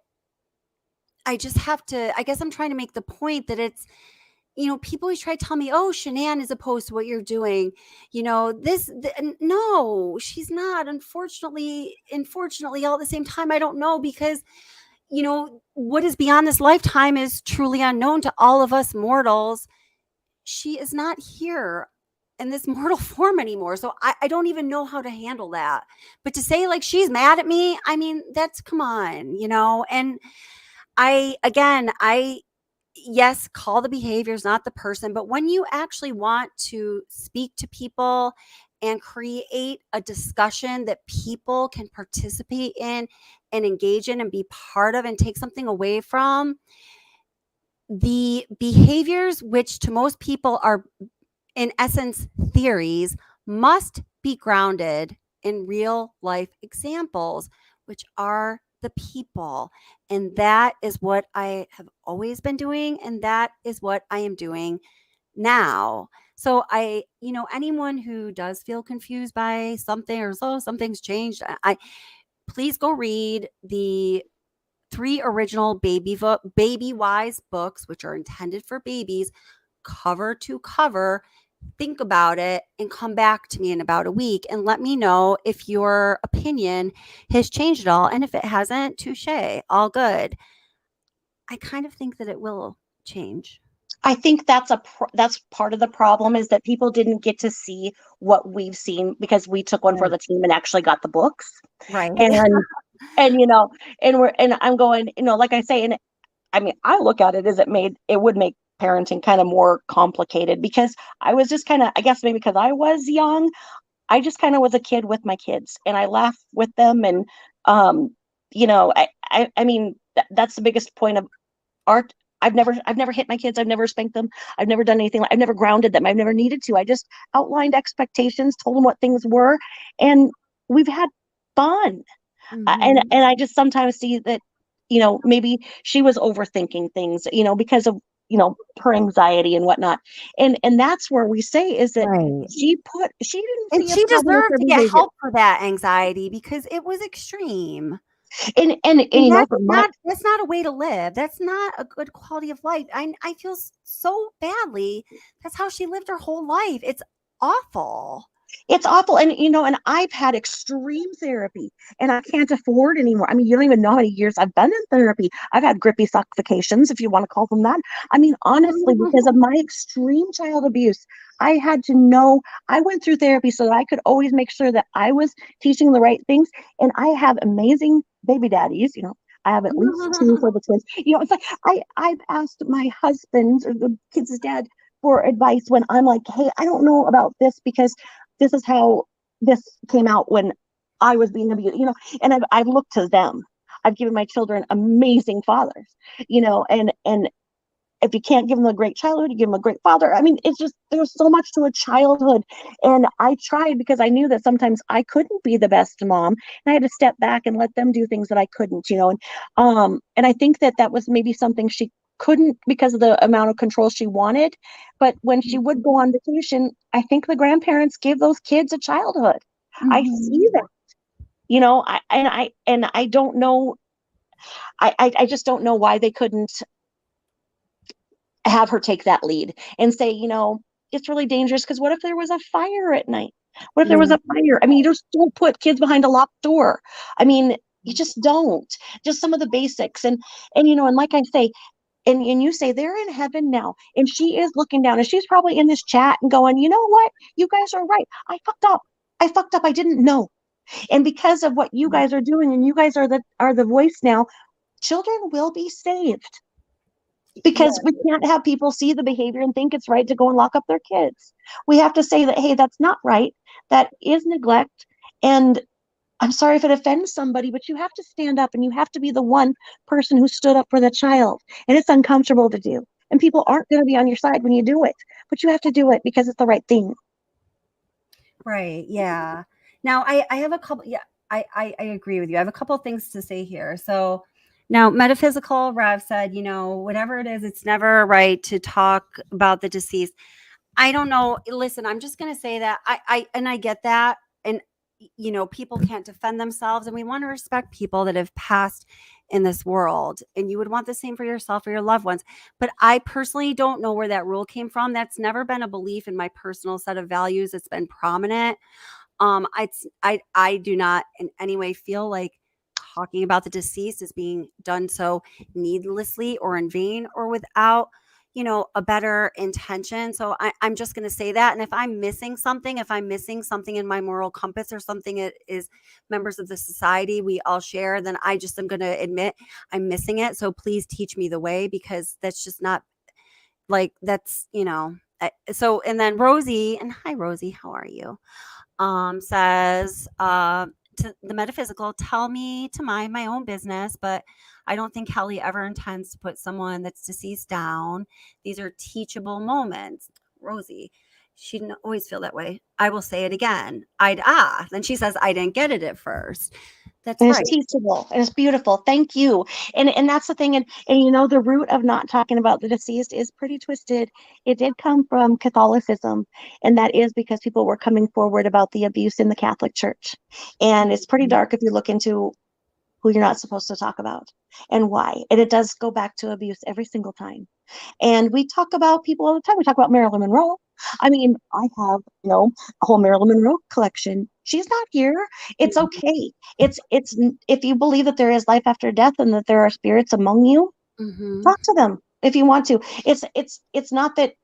I guess I'm trying to make the point that it's, people always try to tell me, oh, Shanann is opposed to what you're doing. No, she's not. Unfortunately, all at the same time, I don't know, because, what is beyond this lifetime is truly unknown to all of us mortals. She is not here in this mortal form anymore. So I don't even know how to handle that. But to say like she's mad at me, I mean, come on, and yes, call the behaviors, not the person. But when you actually want to speak to people and create a discussion that people can participate in and engage in and be part of and take something away from, the behaviors, which to most people are in essence theories, must be grounded in real life examples, which are the people. And that is what I have always been doing. And that is what I am doing now. So anyone who does feel confused by something or something's changed, please go read the 3 original BabyWise books, which are intended for babies, cover to cover. Think about it and come back to me in about a week and let me know if your opinion has changed at all. And if it hasn't, touche, all good. I kind of think that it will change. I think that's part of the problem, is that people didn't get to see what we've seen because we took one for the team and actually got the books. Right. And I'm going, like I say, and I mean, I look at it as it would make parenting kind of more complicated, because I was just kind of, I guess maybe because I was young, I just kind of was a kid with my kids and I laughed with them. And, I mean, that's the biggest point of art. I've never hit my kids. I've never spanked them. I've never done anything. I've never grounded them. I've never needed to. I just outlined expectations, told them what things were, and we've had fun. And I just sometimes see that, maybe she was overthinking things, because of, her anxiety and whatnot. And that's where we say is that she didn't and see she a problem with deserved her to get behavior. help for that anxiety because it was extreme. And that's not a way to live. That's not a good quality of life. I feel so badly. That's how she lived her whole life. It's awful. It's awful. And, and I've had extreme therapy and I can't afford anymore. I mean, you don't even know how many years I've been in therapy. I've had grippy suffocations, if you want to call them that. I mean, honestly, because of my extreme child abuse, I had to know. I went through therapy so that I could always make sure that I was teaching the right things. And I have amazing baby daddies, I have at least 2 for the twins. It's like I've asked my husband, or the kids' dad, for advice when I'm like, hey, I don't know about this because this is how this came out when I was being abused, and I've looked to them. I've given my children amazing fathers, and if you can't give them a great childhood, you give them a great father. I mean, it's just, there's so much to a childhood. And I tried because I knew that sometimes I couldn't be the best mom, and I had to step back and let them do things that I couldn't, and I think that was maybe something she couldn't because of the amount of control she wanted. But when she would go on vacation, I think the grandparents gave those kids a childhood. I see that, I don't know. I just don't know why they couldn't have her take that lead and say, it's really dangerous because what if there was a fire at night? What if there was a fire? I mean, you just don't put kids behind a locked door. I mean, you just don't. Just some of the basics. And like I say, and you say they're in heaven now, and she is looking down, and she's probably in this chat and going, you know what? You guys are right. I fucked up. I didn't know. And because of what you guys are doing, and you guys are the voice now, children will be saved. Because we can't have people see the behavior and think it's right to go and lock up their kids. We have to say that, hey, that's not right. That is neglect. And I'm sorry if it offends somebody, but you have to stand up and you have to be the one person who stood up for the child. And it's uncomfortable to do. And people aren't going to be on your side when you do it. But you have to do it because it's the right thing. Right. Yeah. Now I have a couple. Yeah, I agree with you. I have a couple things to say here. So now metaphysical Rev said, whatever it is, it's never right to talk about the deceased. I don't know. Listen, I'm just going to say that I get that. And, people can't defend themselves, and we want to respect people that have passed in this world, and you would want the same for yourself or your loved ones. But I personally don't know where that rule came from. That's never been a belief in my personal set of values. It's been prominent. I do not in any way feel like talking about the deceased is being done so needlessly or in vain or without, a better intention. So I'm just going to say that. And if I'm missing something in my moral compass or something it is members of the society we all share, then I just am going to admit I'm missing it. So please teach me the way, because that's just not like, that's, so, and then Rosie, and hi Rosie, how are you? Says, to the metaphysical, tell me to mind my own business, but I don't think Kelly ever intends to put someone that's deceased down. These are teachable moments. Rosie, she didn't always feel that way. I will say it again. Then she says, I didn't get it at first. That's And right. it's teachable and it's beautiful. Thank you. And that's the thing. And the root of not talking about the deceased is pretty twisted. It did come from Catholicism, and that is because people were coming forward about the abuse in the Catholic Church. And it's pretty dark if you look into who you're not supposed to talk about and why. And it does go back to abuse every single time. And we talk about people all the time. We talk about Marilyn Monroe. I mean, I have, a whole Marilyn Monroe collection. She's not here. It's okay. It's if you believe that there is life after death and that there are spirits among you, talk to them if you want to. It's not that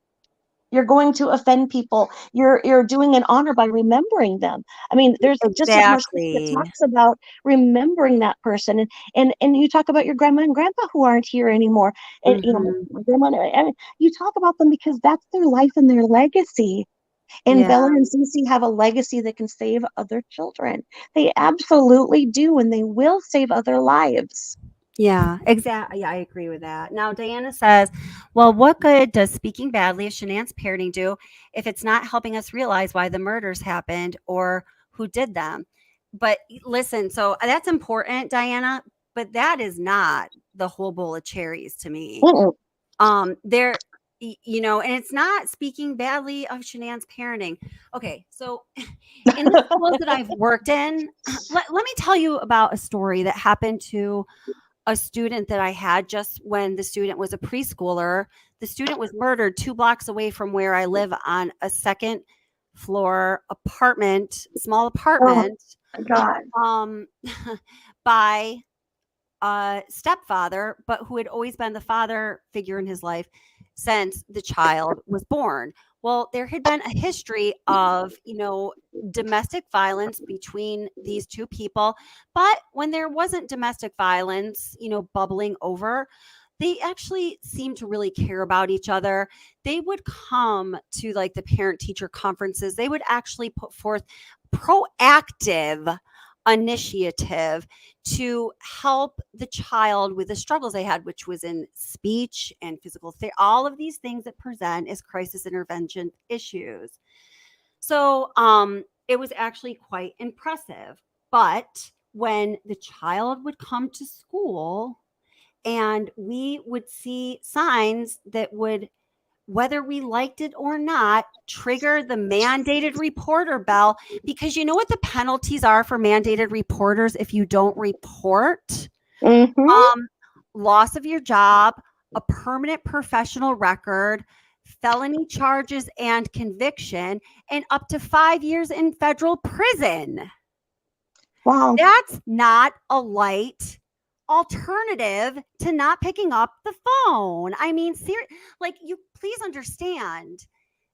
you're going to offend people. You're doing an honor by remembering them. I mean, there's just as much that talks about remembering that person, and you talk about your grandma and grandpa who aren't here anymore, and my grandma. And you talk about them because that's their life and their legacy. And Bella and Cece have a legacy that can save other children. They absolutely do, and they will save other lives. Yeah, exactly. Yeah, I agree with that. Now, Diana says, well, what good does speaking badly of Shanann's parenting do if it's not helping us realize why the murders happened or who did them? But listen, so that's important, Diana, but that is not the whole bowl of cherries to me. There, and it's not speaking badly of Shanann's parenting. Okay, so in the schools that I've worked in, let me tell you about a story that happened to a student that I had just when the student was a preschooler. The student was murdered 2 blocks away from where I live on a second floor apartment, small apartment, by a stepfather, but who had always been the father figure in his life since the child was born. Well, there had been a history of, domestic violence between these two people. But when there wasn't domestic violence, bubbling over, they actually seemed to really care about each other. They would come to like the parent teacher conferences. They would actually put forth proactive initiative to help the child with the struggles they had, which was in speech and physical therapy, all of these things that present as crisis intervention issues. So it was actually quite impressive. But when the child would come to school and we would see signs that would, whether we liked it or not, trigger the mandated reporter bell, because you know what the penalties are for mandated reporters if you don't report? Loss of your job, a permanent professional record, felony charges and conviction, and up to 5 years in federal prison. Wow. That's not a light alternative to not picking up the phone. I mean, you please understand,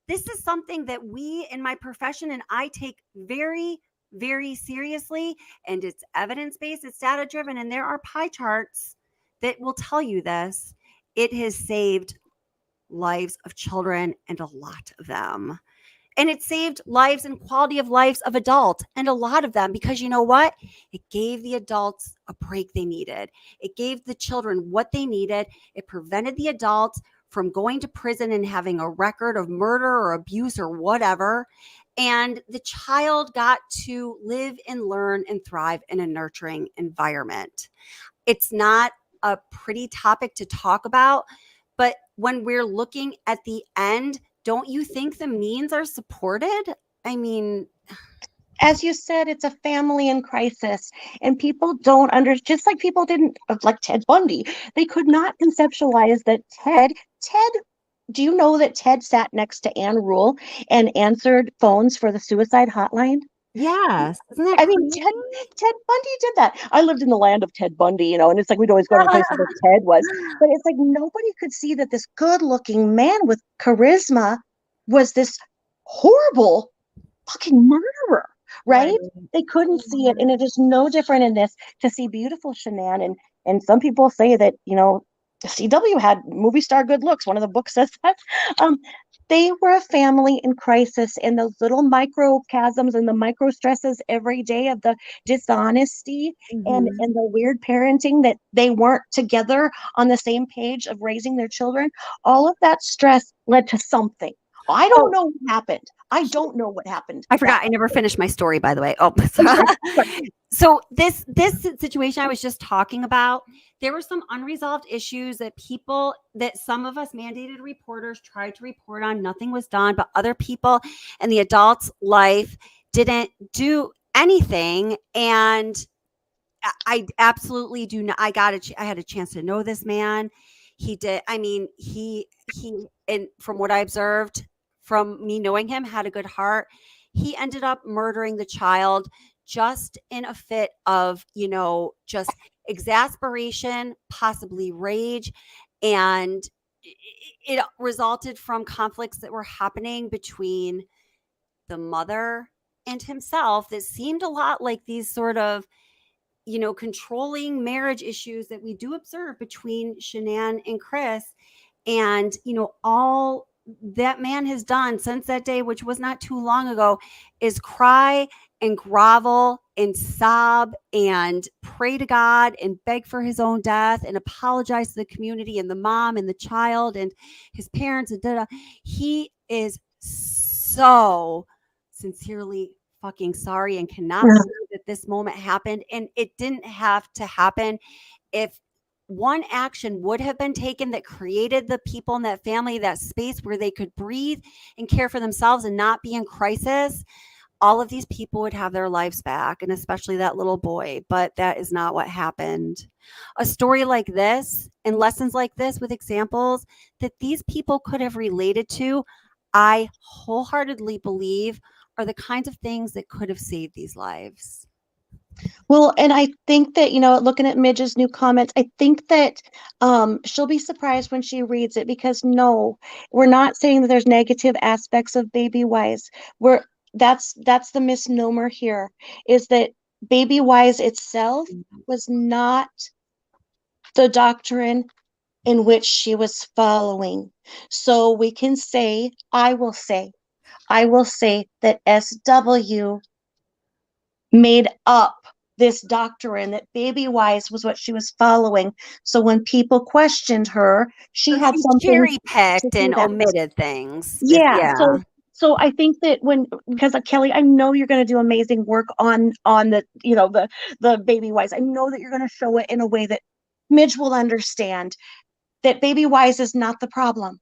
this is something that we in my profession and I take very, very seriously, and it's evidence-based, it's data-driven, and there are pie charts that will tell you this. It has saved lives of children, and a lot of them. And it saved lives and quality of lives of adults, and a lot of them, because you know what? It gave the adults a break they needed. It gave the children what they needed. It prevented the adults from going to prison and having a record of murder or abuse or whatever. And the child got to live and learn and thrive in a nurturing environment. It's not a pretty topic to talk about, but when we're looking at the end, don't you think the means are supported? I mean, as you said, it's a family in crisis, and people don't just like people didn't, like Ted Bundy, they could not conceptualize that Ted, do you know that Ted sat next to Anne Rule and answered phones for the suicide hotline? yes. Isn't that I mean, crazy? Ted Bundy did that. I lived in the land of Ted Bundy, and it's like we'd always go to the places where Ted was. But it's like nobody could see that this good-looking man with charisma was this horrible fucking murderer, right? They couldn't see it, and it is no different in this to see beautiful Shanann. And some people say that, CW had movie star good looks. One of the books says that. They were a family in crisis, and those little microchasms and the micro stresses every day of the dishonesty and the weird parenting, that they weren't together on the same page of raising their children. All of that stress led to something. I don't know what happened. I don't know what happened. I forgot. I never finished my story, by the way. Oh, so this situation I was just talking about, there were some unresolved issues that some of us mandated reporters tried to report on. Nothing was done, but other people in the adult's life didn't do anything. And I absolutely do not. I had a chance to know this man. He did. I mean, he, and from what I observed from me knowing him, had a good heart. He ended up murdering the child just in a fit of, just exasperation, possibly rage. And it resulted from conflicts that were happening between the mother and himself that seemed a lot like these sort of, controlling marriage issues that we do observe between Shanann and Chris. And, all that man has done since that day, which was not too long ago, is cry and grovel and sob and pray to God and beg for his own death and apologize to the community and the mom and the child and his parents. And he is so sincerely fucking sorry and cannot believe that this moment happened. And it didn't have to happen. If one action would have been taken that created the people in that family that space where they could breathe and care for themselves and not be in crisis, all of these people would have their lives back, and especially that little boy. But that is not what happened. A story like this and lessons like this with examples that these people could have related to, I wholeheartedly believe are the kinds of things that could have saved these lives. Well, and I think that, looking at Midge's new comments, I think that she'll be surprised when she reads it, because no, we're not saying that there's negative aspects of BabyWise. That's the misnomer here, is that BabyWise itself was not the doctrine in which she was following. So we can say, I will say that SW made up this doctrine that BabyWise was what she was following. So when people questioned her, she had something cherry picked and omitted things. Yeah. So I think that because Kelly, I know you're going to do amazing work on the the BabyWise. I know that you're going to show it in a way that Midge will understand that BabyWise is not the problem.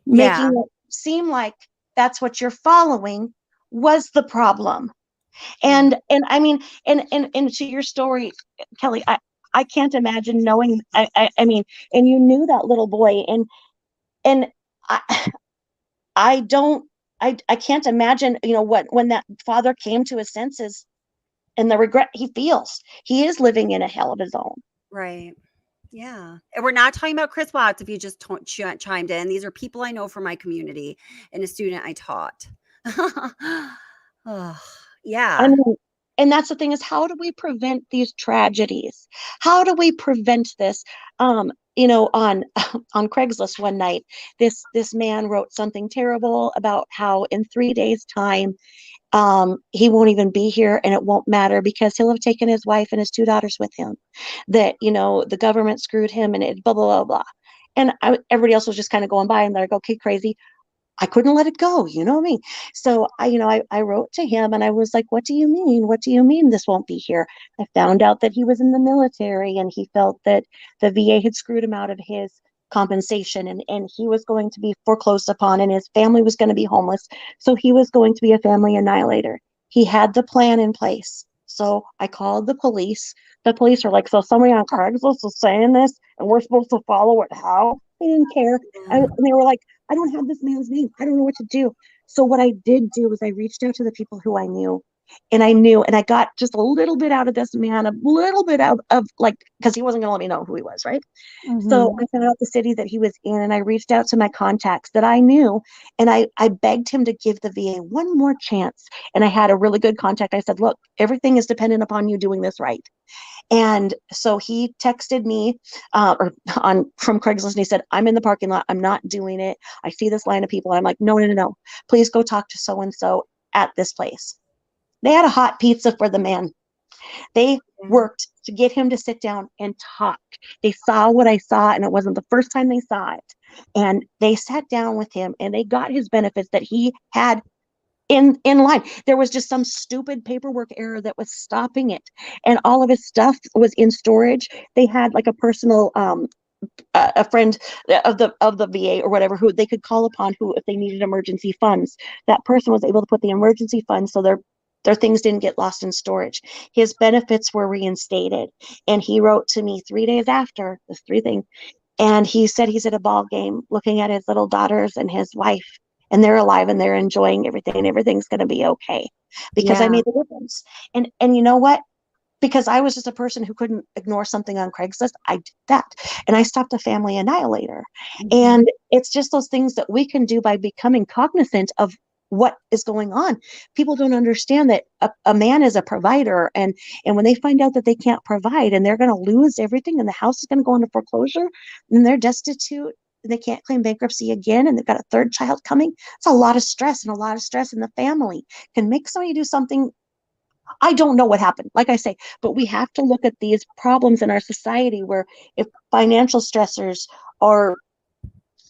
Making it seem like that's what you're following was the problem. And I mean, and to your story, Kelly, I can't imagine knowing, I mean, and you knew that little boy, and I can't imagine, when that father came to his senses and the regret he feels. He is living in a hell of his own. Right. Yeah. And we're not talking about Chris Watts, if you just chimed in. These are people I know from my community and a student I taught. Oh, yeah. I mean, And that's the thing, is how do we prevent these tragedies? How do we prevent this? You know, on on Craigslist one night, this man wrote something terrible about how in 3 days' time, he won't even be here, and it won't matter because he'll have taken his wife and his 2 daughters with him. That, you know, the government screwed him, and it blah blah blah blah. And everybody else was just kind of going by and they're like, okay, crazy. I couldn't let it go, you know what I mean? So I wrote to him and I was like, what do you mean? What do you mean this won't be here? I found out that he was in the military and he felt that the VA had screwed him out of his compensation, and he was going to be foreclosed upon and his family was going to be homeless. So he was going to be a family annihilator. He had the plan in place. So I called the police. The police are like, so somebody on Craigslist is saying this and we're supposed to follow it? How? They didn't care. And they were like, I don't have this man's name. I don't know what to do. So what I did do was I reached out to the people who I knew, and I got just a little bit out of this man, a little bit out of like, because he wasn't going to let me know who he was, right? So I found out the city that he was in, and I reached out to my contacts that I knew, and I begged him to give the VA one more chance. And I had a really good contact. I said, look, everything is dependent upon you doing this right. And so he texted me from Craigslist, and he said, I'm in the parking lot. I'm not doing it. I see this line of people. I'm like, no, no, no, no. Please go talk to so-and-so at this place. They had a hot pizza for the man. They worked to get him to sit down and talk. They saw what I saw, and it wasn't the first time they saw it. And they sat down with him and they got his benefits that he had in line. There was just some stupid paperwork error that was stopping it, and all of his stuff was in storage. They had like a personal a friend of the VA or whatever who they could call upon, who, if they needed emergency funds, that person was able to put the emergency funds so their things didn't get lost in storage. His benefits were reinstated, and he wrote to me 3 days after this and he said he's at a ball game looking at his little daughters and his wife, and they're alive and they're enjoying everything, and everything's going to be okay because I made the difference. And you know what? Because I was just a person who couldn't ignore something on Craigslist, I did that. And I stopped a family annihilator. And it's just those things that we can do by becoming cognizant of what is going on. People don't understand that a man is a provider, and when they find out that they can't provide and they're going to lose everything and the house is going to go into foreclosure and they're destitute and they can't claim bankruptcy again and they've got a third child coming, it's a lot of stress, and a lot of stress in the family can make somebody do something. I don't know what happened, like I say, but we have to look at these problems in our society where if financial stressors are,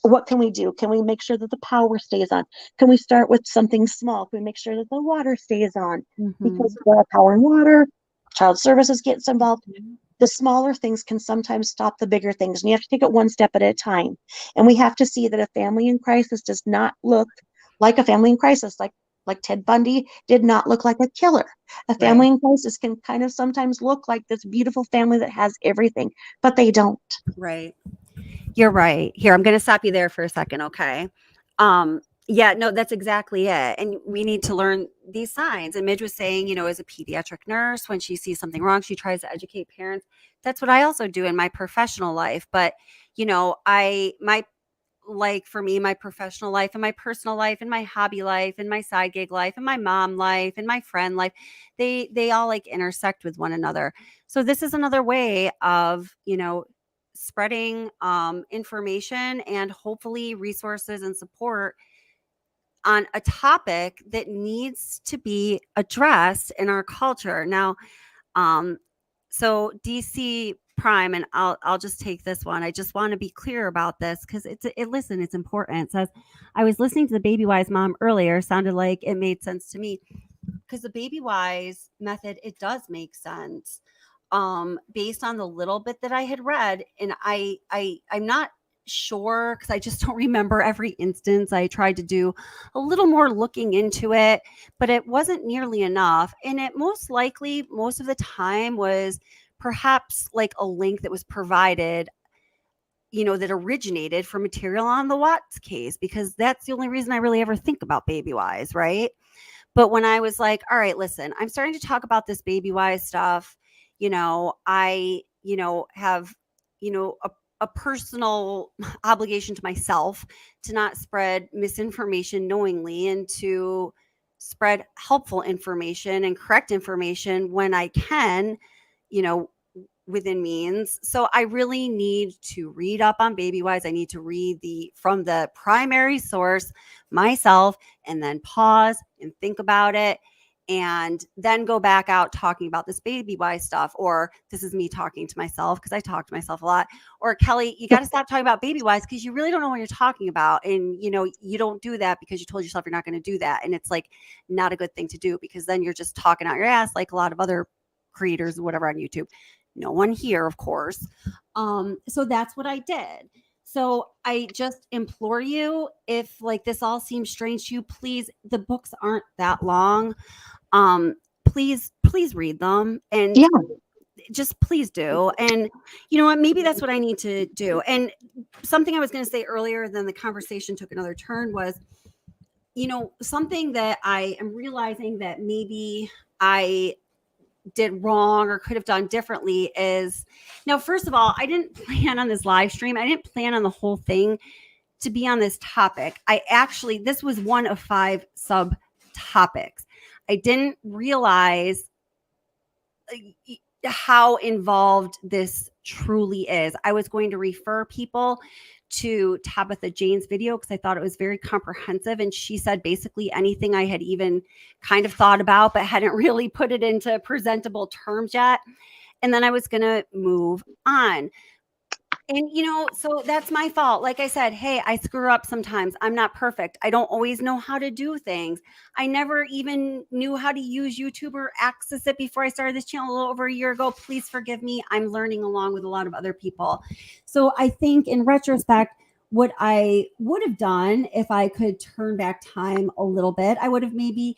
what can we do? Can we make sure that the power stays on? Can we start with something small? Can we make sure that the water stays on? Because we have power and water, child services gets involved. The smaller things can sometimes stop the bigger things, and you have to take it one step at a time. And we have to see that a family in crisis does not look like a family in crisis, like Ted Bundy did not look like a killer. A family in crisis can kind of sometimes look like this beautiful family that has everything, but they don't. Right. You're right. Here, I'm going to stop you there for a second. Okay. Yeah, no, that's exactly it. And we need to learn these signs. And Midge was saying, as a pediatric nurse, when she sees something wrong, she tries to educate parents. That's what I also do in my professional life. But, for me, my professional life and my personal life and my hobby life and my side gig life and my mom life and my friend life, they all like intersect with one another. So this is another way of, spreading information and hopefully resources and support on a topic that needs to be addressed in our culture. Now, so DC Prime, and I'll just take this one. I just want to be clear about this because it's important. It says, I was listening to the BabyWise mom earlier, sounded like it made sense to me because the BabyWise method, it does make sense based on the little bit that I had read. And I'm not sure because I just don't remember every instance. I tried to do a little more looking into it, but it wasn't nearly enough. And it most likely, most of the time, was perhaps like a link that was provided, that originated from material on the Watts case, because that's the only reason I really ever think about BabyWise, right? But when I was like, all right, listen, I'm starting to talk about this BabyWise stuff, I, have, a personal obligation to myself to not spread misinformation knowingly and to spread helpful information and correct information when I can, within means. So I really need to read up on BabyWise. I need to read from the primary source myself, and then pause and think about it, and then go back out talking about this BabyWise stuff. Or this is me talking to myself, because I talk to myself a lot. Or, Kelly, you got to stop talking about BabyWise because you really don't know what you're talking about. And, you don't do that because you told yourself you're not going to do that. And it's like not a good thing to do, because then you're just talking out your ass like a lot of other creators and whatever on YouTube. No one here, of course. So that's what I did. So I just implore you, if like this all seems strange to you, please, the books aren't that long. Please read them, and just please do. And you know what, maybe that's what I need to do. And something I was going to say earlier, then the conversation took another turn, was, something that I am realizing that maybe I did wrong or could have done differently is, now, first of all, I didn't plan on this live stream. I didn't plan on the whole thing to be on this topic. This was one of 5 sub topics. I didn't realize how involved this truly is. I was going to refer people to Tabitha Jane's video because I thought it was very comprehensive. And she said basically anything I had even kind of thought about, but hadn't really put it into presentable terms yet. And then I was going to move on. And, so that's my fault. Like I said, hey, I screw up sometimes. I'm not perfect. I don't always know how to do things. I never even knew how to use YouTube or access it before I started this channel a little over a year ago. Please forgive me. I'm learning along with a lot of other people. So I think in retrospect, what I would have done if I could turn back time a little bit, I would have maybe,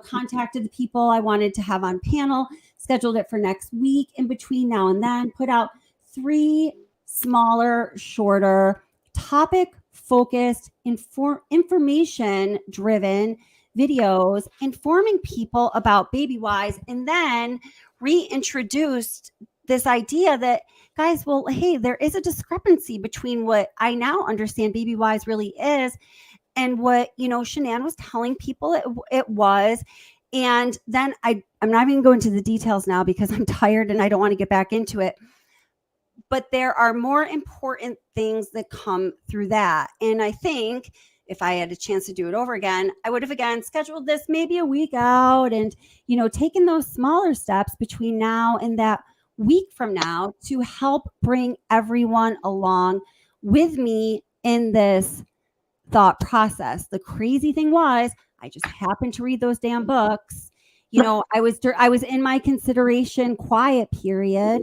contacted the people I wanted to have on panel, scheduled it for next week, in between now and then, put out 3 smaller, shorter, topic-focused, information-driven videos informing people about BabyWise, and then reintroduced this idea that, guys, well, hey, there is a discrepancy between what I now understand BabyWise really is and what, Shanann was telling people it was. And then I'm not even going into the details now because I'm tired and I don't want to get back into it. But there are more important things that come through that. And I think if I had a chance to do it over again, I would have again scheduled this maybe a week out and, taken those smaller steps between now and that week from now to help bring everyone along with me in this thought process. The crazy thing was, I just happened to read those damn books. I was in my consideration quiet period,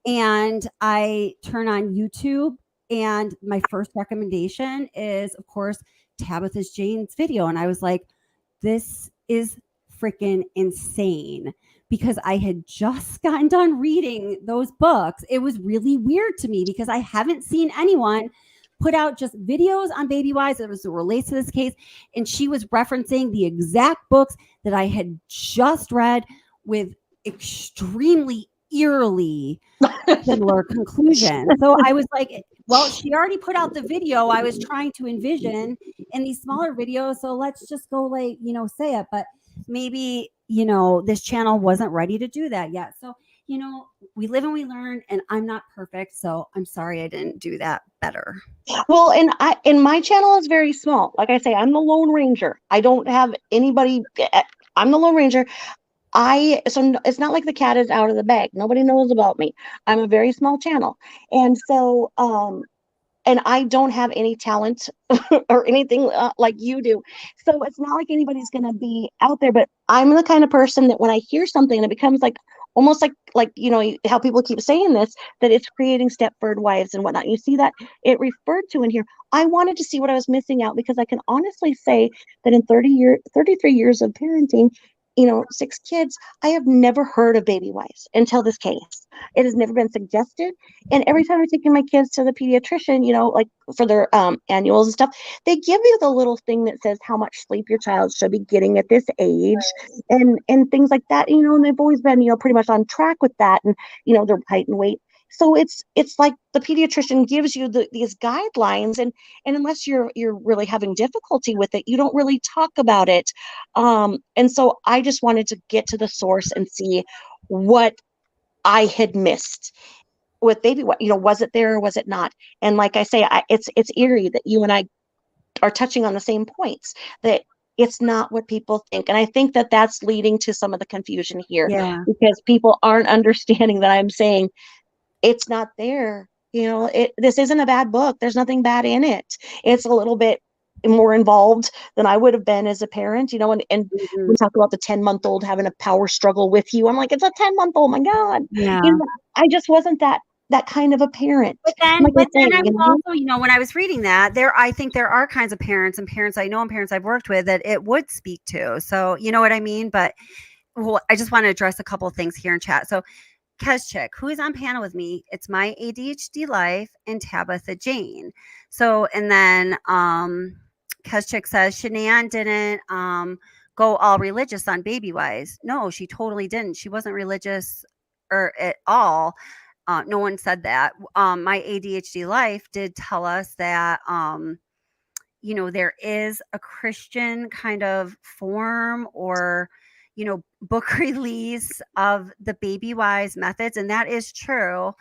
and I turn on YouTube, and my first recommendation is, of course, Tabitha Jane's video. And I was like, this is freaking insane, because I had just gotten done reading those books. It was really weird to me because I haven't seen anyone put out just videos on BabyWise that relates to this case. And she was referencing the exact books that I had just read with extremely eerily similar conclusion. So I was like, well, she already put out the video I was trying to envision in these smaller videos. So let's just go say it. But maybe, this channel wasn't ready to do that yet. So, we live and we learn, and I'm not perfect. So I'm sorry I didn't do that better. Well, and my channel is very small. Like I say, I'm the Lone Ranger. I don't have anybody. I'm the Lone Ranger. So it's not like the cat is out of the bag. Nobody knows about me. I'm a very small channel. And so, and I don't have any talent or anything like you do. So it's not like anybody's going to be out there, but I'm the kind of person that when I hear something and it becomes like, almost like, how people keep saying this, that it's creating Stepford wives and whatnot. You see that it referred to in here. I wanted to see what I was missing out, because I can honestly say that in 33 years of parenting, 6 kids, I have never heard of BabyWise until this case. It has never been suggested. And every time I'm taking my kids to the pediatrician, like for their annuals and stuff, they give you the little thing that says how much sleep your child should be getting at this age and things like that, and they've always been, pretty much on track with that, and, their height and weight. So it's like the pediatrician gives you these guidelines, and unless you're really having difficulty with it, you don't really talk about it. And so I just wanted to get to the source and see what I had missed with baby. What, was it there or was it not? And like I say, it's eerie that you and I are touching on the same points, that it's not what people think. And I think that that's leading to some of the confusion here, Yeah. because people aren't understanding that I'm saying it's not there. This isn't a bad book. There's nothing bad in it. It's a little bit more involved than I would have been as a parent, and we talk about the 10-month-old having a power struggle with you. I'm like, it's a 10-month-old, my God. Yeah. I just wasn't that kind of a parent. But then, Like I say, I was also, when I was reading that, I think there are kinds of parents and parents I know and parents I've worked with that it would speak to. So, you know what I mean? But I just want to address a couple of things here in chat. So, Kezchick, who is on panel with me, it's my ADHD life, and Tabitha Jane. So, and then Kezchick says Shanann didn't go all religious on BabyWise. No, she totally didn't. She wasn't religious or at all. No one said that. My ADHD life did tell us that, there is a Christian kind of form or, book release of the BabyWise methods. And that is true.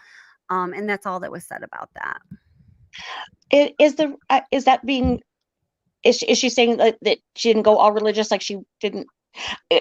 And that's all that was said about that. Is she saying that she didn't go all religious, like she didn't?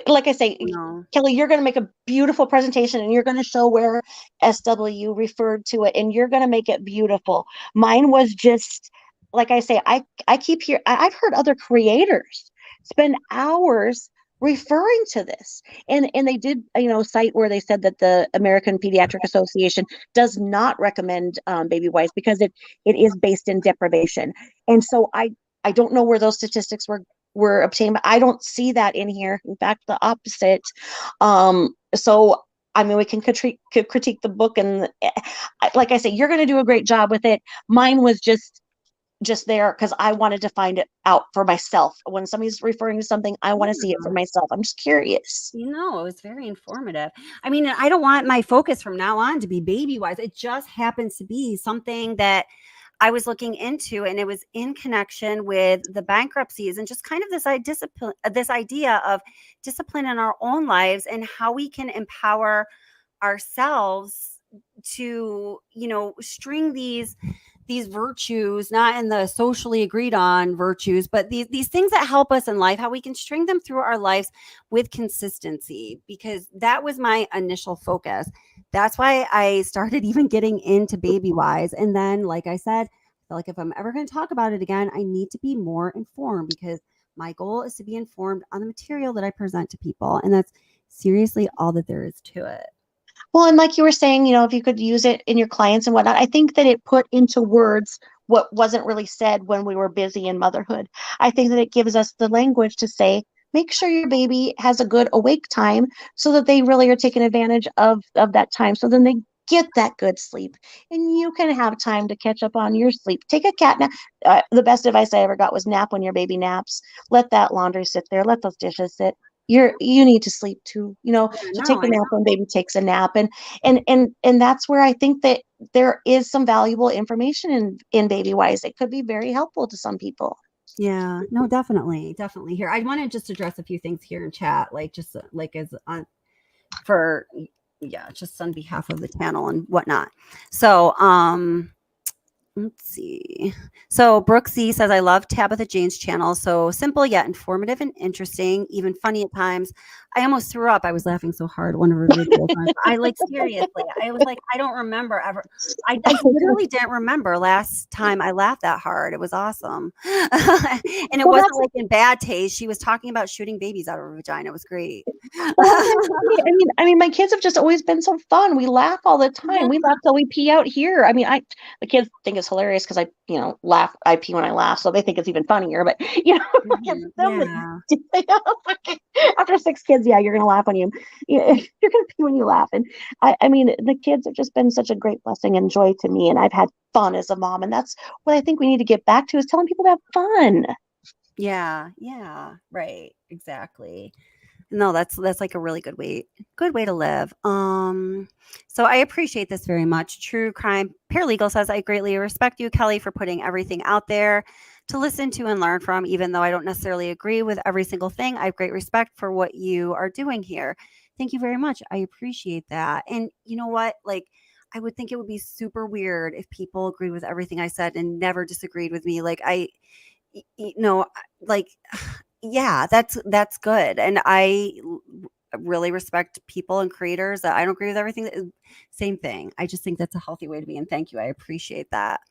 Like I say, No. Kelly, you're going to make a beautiful presentation, and you're going to show where SW referred to it, and you're going to make it beautiful. Mine was just, like I say, I keep here. I've heard other creators spend hours referring to this, and they did, cite where they said that the American Pediatric Association does not recommend BabyWise because it is based in deprivation. And so I don't know where those statistics were obtained, but I don't see that in here. In fact, the opposite. So I mean, we can critique the book, and like I say, you're going to do a great job with it. Mine was just there because I wanted to find it out for myself. When somebody's referring to something, I want to see it for myself. I'm just curious. It was very informative. I mean, I don't want my focus from now on to be BabyWise. It just happens to be something that I was looking into, and it was in connection with the bankruptcies and just kind of this idea of discipline in our own lives and how we can empower ourselves to, string these virtues, not in the socially agreed on virtues, but these things that help us in life, how we can string them through our lives with consistency, because that was my initial focus. That's why I started even getting into BabyWise. And then, like I said, I feel like if I'm ever going to talk about it again, I need to be more informed, because my goal is to be informed on the material that I present to people. And that's seriously all that there is to it. Well, and like you were saying, if you could use it in your clients and whatnot, I think that it put into words what wasn't really said when we were busy in motherhood. I think that it gives us the language to say, make sure your baby has a good awake time so that they really are taking advantage of that time. So then they get that good sleep, and you can have time to catch up on your sleep. Take a cat nap. The best advice I ever got was nap when your baby naps. Let that laundry sit there. Let those dishes sit. You need to sleep too, to take a nap when baby takes a nap. And that's where I think that there is some valuable information in BabyWise. It could be very helpful to some people. Yeah, no, definitely here. I want to just address a few things here in chat, like just like as on for, just on behalf of the channel and whatnot. So, let's see. So Brooksy says, I love Tabitha Jane's channel. So simple yet informative and interesting, even funny at times. I almost threw up. I was laughing so hard. One of her videos. I seriously, I was like, I don't remember ever. I literally didn't remember last time I laughed that hard. It was awesome. And it wasn't like in bad taste. She was talking about shooting babies out of her vagina. It was great. I mean, my kids have just always been so fun. We laugh all the time. Yeah. We laugh till we pee out here. I mean, the kids think it's hilarious because I laugh. I pee when I laugh, so they think it's even funnier. But after 6 kids, you're gonna laugh when you're gonna pee when you laugh. And I mean, the kids have just been such a great blessing and joy to me, and I've had fun as a mom, and that's what I think we need to get back to, is telling people to have fun. Yeah, right, exactly. No, that's like a really good way to live. So I appreciate this very much. True Crime Paralegal says, I greatly respect you, Kelly, for putting everything out there to listen to and learn from, even though I don't necessarily agree with every single thing. I have great respect for what you are doing here. Thank you very much. I appreciate that. And you know what? Like, I would think it would be super weird if people agreed with everything I said and never disagreed with me. Like, like, yeah, that's good. And I really respect people and creators that I don't agree with everything. Same thing. I just think that's a healthy way to be. And thank you. I appreciate that.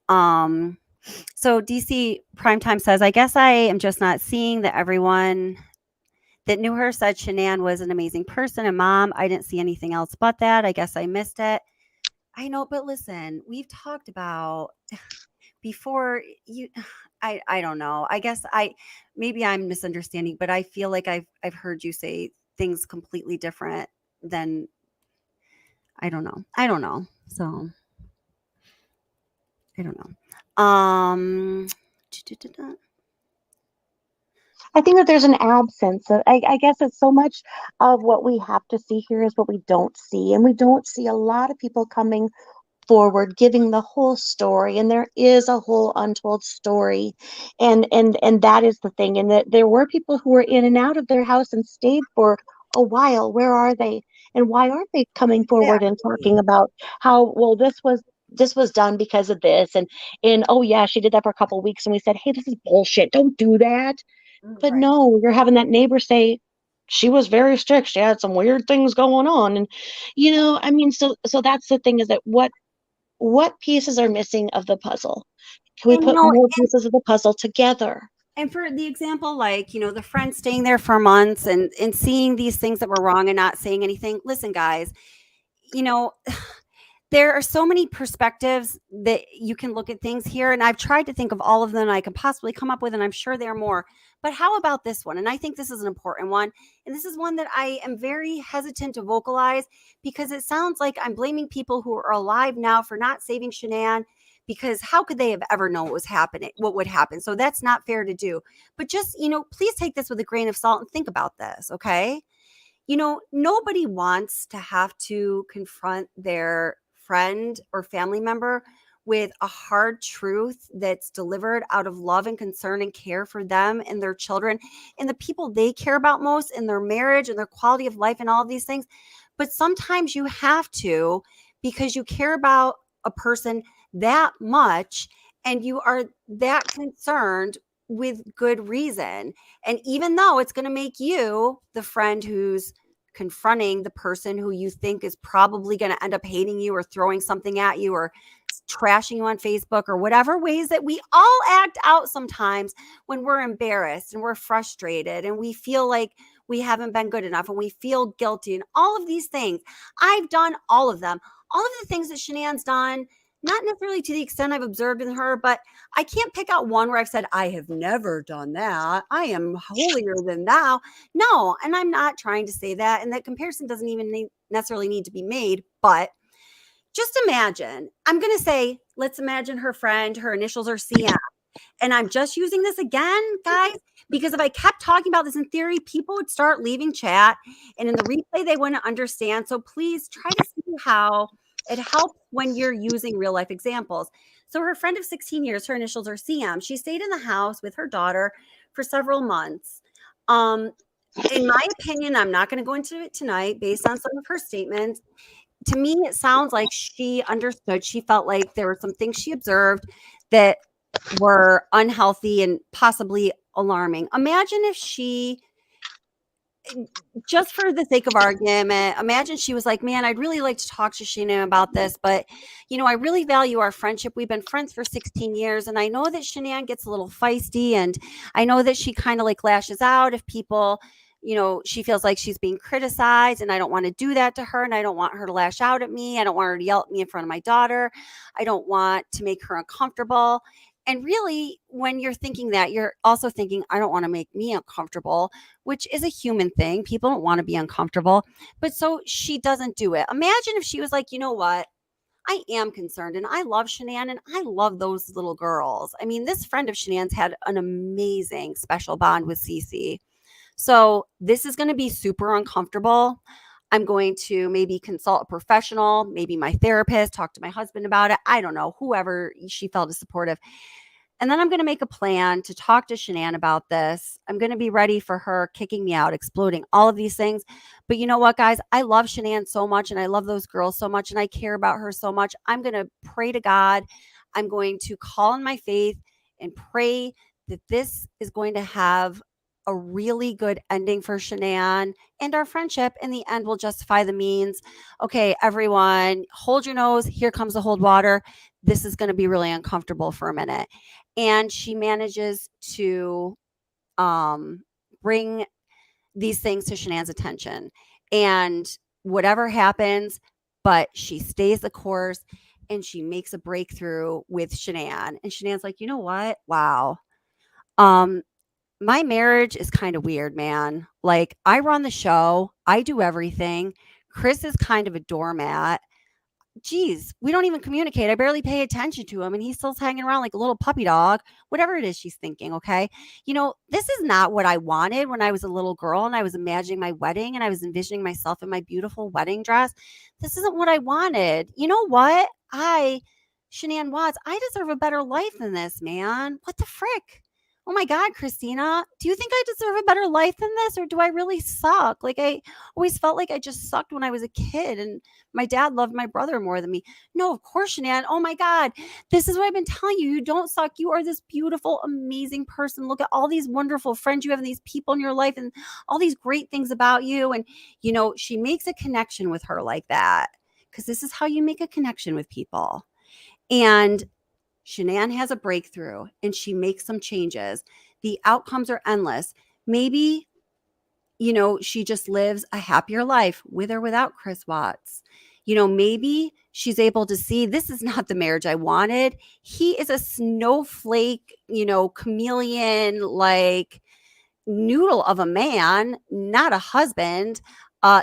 So DC Primetime says, I guess I am just not seeing that everyone that knew her said Shanann was an amazing person and mom. I didn't see anything else but that. I guess I missed it. I know, but listen, we've talked about before you I don't know. I guess maybe I'm misunderstanding, but I feel like I've heard you say things completely different than I don't know. So I don't know. I think that there's an absence of, I guess it's so much of what we have to see here is what we don't see. And we don't see a lot of people coming forward giving the whole story, and there is a whole untold story, and that is the thing. And that there were people who were in and out of their house and stayed for a while. Where are they, and why aren't they coming forward and talking about how, well, this was done because of this, and oh yeah, she did that for a couple of weeks, and we said, hey, this is bullshit, don't do that. But Right. no, you're having that neighbor say she was very strict, she had some weird things going on. And I mean, so that's the thing, is that what pieces are missing of the puzzle? Can we And put more pieces of the puzzle together? And for the example, like, the friend staying there for months and seeing these things that were wrong and not saying anything. Listen, guys, there are so many perspectives that you can look at things here. And I've tried to think of all of them I can possibly come up with, and I'm sure there are more. But how about this one? And I think this is an important one. And this is one that I am very hesitant to vocalize because it sounds like I'm blaming people who are alive now for not saving Shanann, because how could they have ever known what would happen? So that's not fair to do. But just, please take this with a grain of salt and think about this, okay? Nobody wants to have to confront their friend or family member with a hard truth that's delivered out of love and concern and care for them and their children and the people they care about most in their marriage and their quality of life and all of these things. But sometimes you have to, because you care about a person that much and you are that concerned with good reason. And even though it's going to make you the friend who's confronting the person who you think is probably going to end up hating you or throwing something at you or trashing you on Facebook or whatever ways that we all act out sometimes when we're embarrassed and we're frustrated and we feel like we haven't been good enough and we feel guilty and all of these things. I've done all of them. All of the things that Shanann's done, not necessarily to the extent I've observed in her, but I can't pick out one where I've said, I have never done that. I am holier than thou. No, and I'm not trying to say that. And that comparison doesn't even necessarily need to be made. But just imagine, I'm going to say, let's imagine her friend, her initials are CM. And I'm just using this again, guys, because if I kept talking about this in theory, people would start leaving chat. And in the replay, they wouldn't understand. So please try to see how it helps when you're using real life examples. So her friend of 16 years, her initials are CM. She stayed in the house with her daughter for several months. In my opinion, I'm not going to go into it tonight based on some of her statements. To me, it sounds like she understood. She felt like there were some things she observed that were unhealthy and possibly alarming. Imagine if she, just for the sake of argument, imagine she was like, man, I'd really like to talk to Shanann about this, but, I really value our friendship. We've been friends for 16 years, and I know that Shanann gets a little feisty, and I know that she kind of like lashes out if people, she feels like she's being criticized, and I don't want to do that to her, and I don't want her to lash out at me. I don't want her to yell at me in front of my daughter. I don't want to make her uncomfortable. And really, when you're thinking that, you're also thinking, I don't want to make me uncomfortable, which is a human thing. People don't want to be uncomfortable. But so she doesn't do it. Imagine if she was like, you know what? I am concerned and I love Shanann and I love those little girls. I mean, this friend of Shanann's had an amazing special bond with Cece. So this is going to be super uncomfortable. I'm going to maybe consult a professional, maybe my therapist, talk to my husband about it. I don't know, whoever she felt is supportive. And then I'm going to make a plan to talk to Shanann about this. I'm going to be ready for her kicking me out, exploding, all of these things. But you know what, guys? I love Shanann so much, and I love those girls so much, and I care about her so much. I'm going to pray to God. I'm going to call on my faith and pray that this is going to have a really good ending for Shanann, and our friendship in the end will justify the means. Okay, everyone, hold your nose. Here comes the hold water. This is going to be really uncomfortable for a minute. And she manages to bring these things to Shanann's attention. And whatever happens, but she stays the course and she makes a breakthrough with Shanann. And Shanann's like, you know what? Wow. My marriage is kind of weird, man. Like, I run the show, I do everything. Chris is kind of a doormat. Geez, we don't even communicate. I barely pay attention to him, and he's still hanging around like a little puppy dog, whatever it is she's thinking. Okay. This is not what I wanted when I was a little girl and I was imagining my wedding and I was envisioning myself in my beautiful wedding dress. This isn't what I wanted. You know what? Shanann Watts, I deserve a better life than this, man. What the frick? Oh my God, Christina, do you think I deserve a better life than this, or do I really suck? Like, I always felt like I just sucked when I was a kid, and my dad loved my brother more than me. No, of course, Shanann. Oh my God. This is what I've been telling you. You don't suck. You are this beautiful, amazing person. Look at all these wonderful friends you have and these people in your life and all these great things about you. And, she makes a connection with her like that, because this is how you make a connection with people. And Shanann has a breakthrough and she makes some changes. The outcomes are endless. Maybe, she just lives a happier life with or without Chris Watts. Maybe she's able to see this is not the marriage I wanted. He is a snowflake, chameleon, like noodle of a man, not a husband.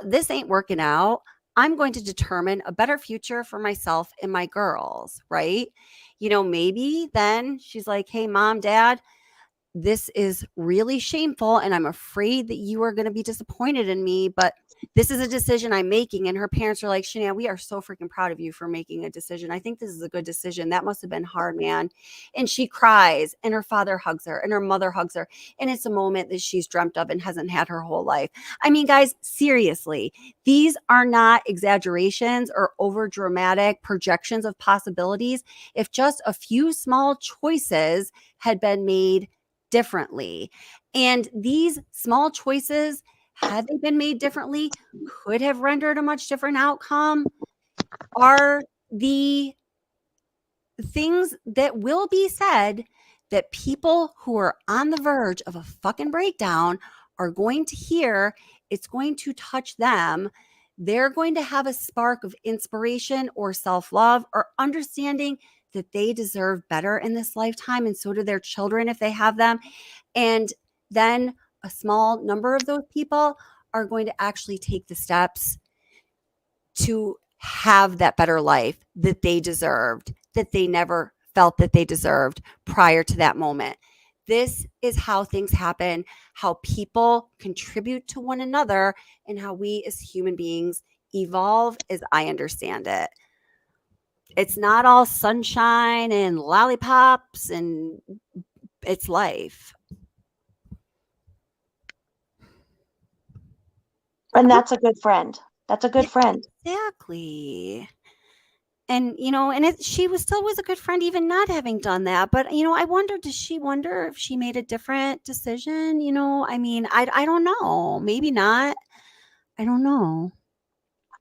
This ain't working out. I'm going to determine a better future for myself and my girls, right? Maybe then she's like, hey, mom, dad, this is really shameful and I'm afraid that you are going to be disappointed in me, but this is a decision I'm making. And her parents are like, Shanann, we are so freaking proud of you for making a decision. I think this is a good decision. That must have been hard, man. And she cries and her father hugs her and her mother hugs her. And it's a moment that she's dreamt of and hasn't had her whole life. I mean, guys, seriously, these are not exaggerations or over dramatic projections of possibilities. If just a few small choices had been made differently. And these small choices, had they been made differently, could have rendered a much different outcome, are the things that will be said that people who are on the verge of a fucking breakdown are going to hear. It's going to touch them. They're going to have a spark of inspiration or self-love or understanding that they deserve better in this lifetime, and so do their children if they have them. And then a small number of those people are going to actually take the steps to have that better life that they deserved, that they never felt that they deserved prior to that moment. This is how things happen, how people contribute to one another, and how we as human beings evolve, as I understand it. It's not all sunshine and lollipops, and it's life. And that's a good friend. That's a good friend. Exactly. And, she was a good friend, even not having done that. But, I wonder, does she wonder if she made a different decision? I mean, I don't know. Maybe not. I don't know.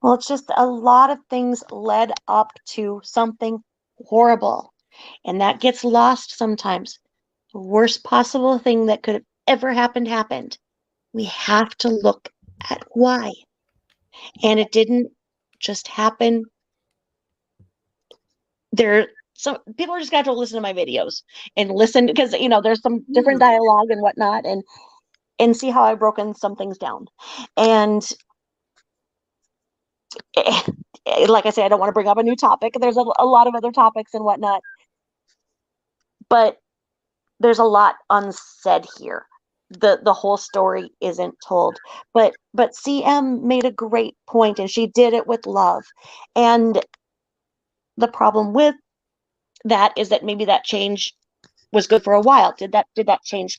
Well, it's just a lot of things led up to something horrible. And that gets lost sometimes. The worst possible thing that could have ever happened. We have to look at why. And it didn't just happen. Some people are just got to listen to my videos and listen, because there's some different dialogue and whatnot, and see how I've broken some things down. And like I say, I don't want to bring up a new topic. There's a lot of other topics and whatnot, but there's a lot unsaid here. the whole story isn't told. But CM made a great point, and she did it with love. And the problem with that is that maybe that change was good for a while. Did that change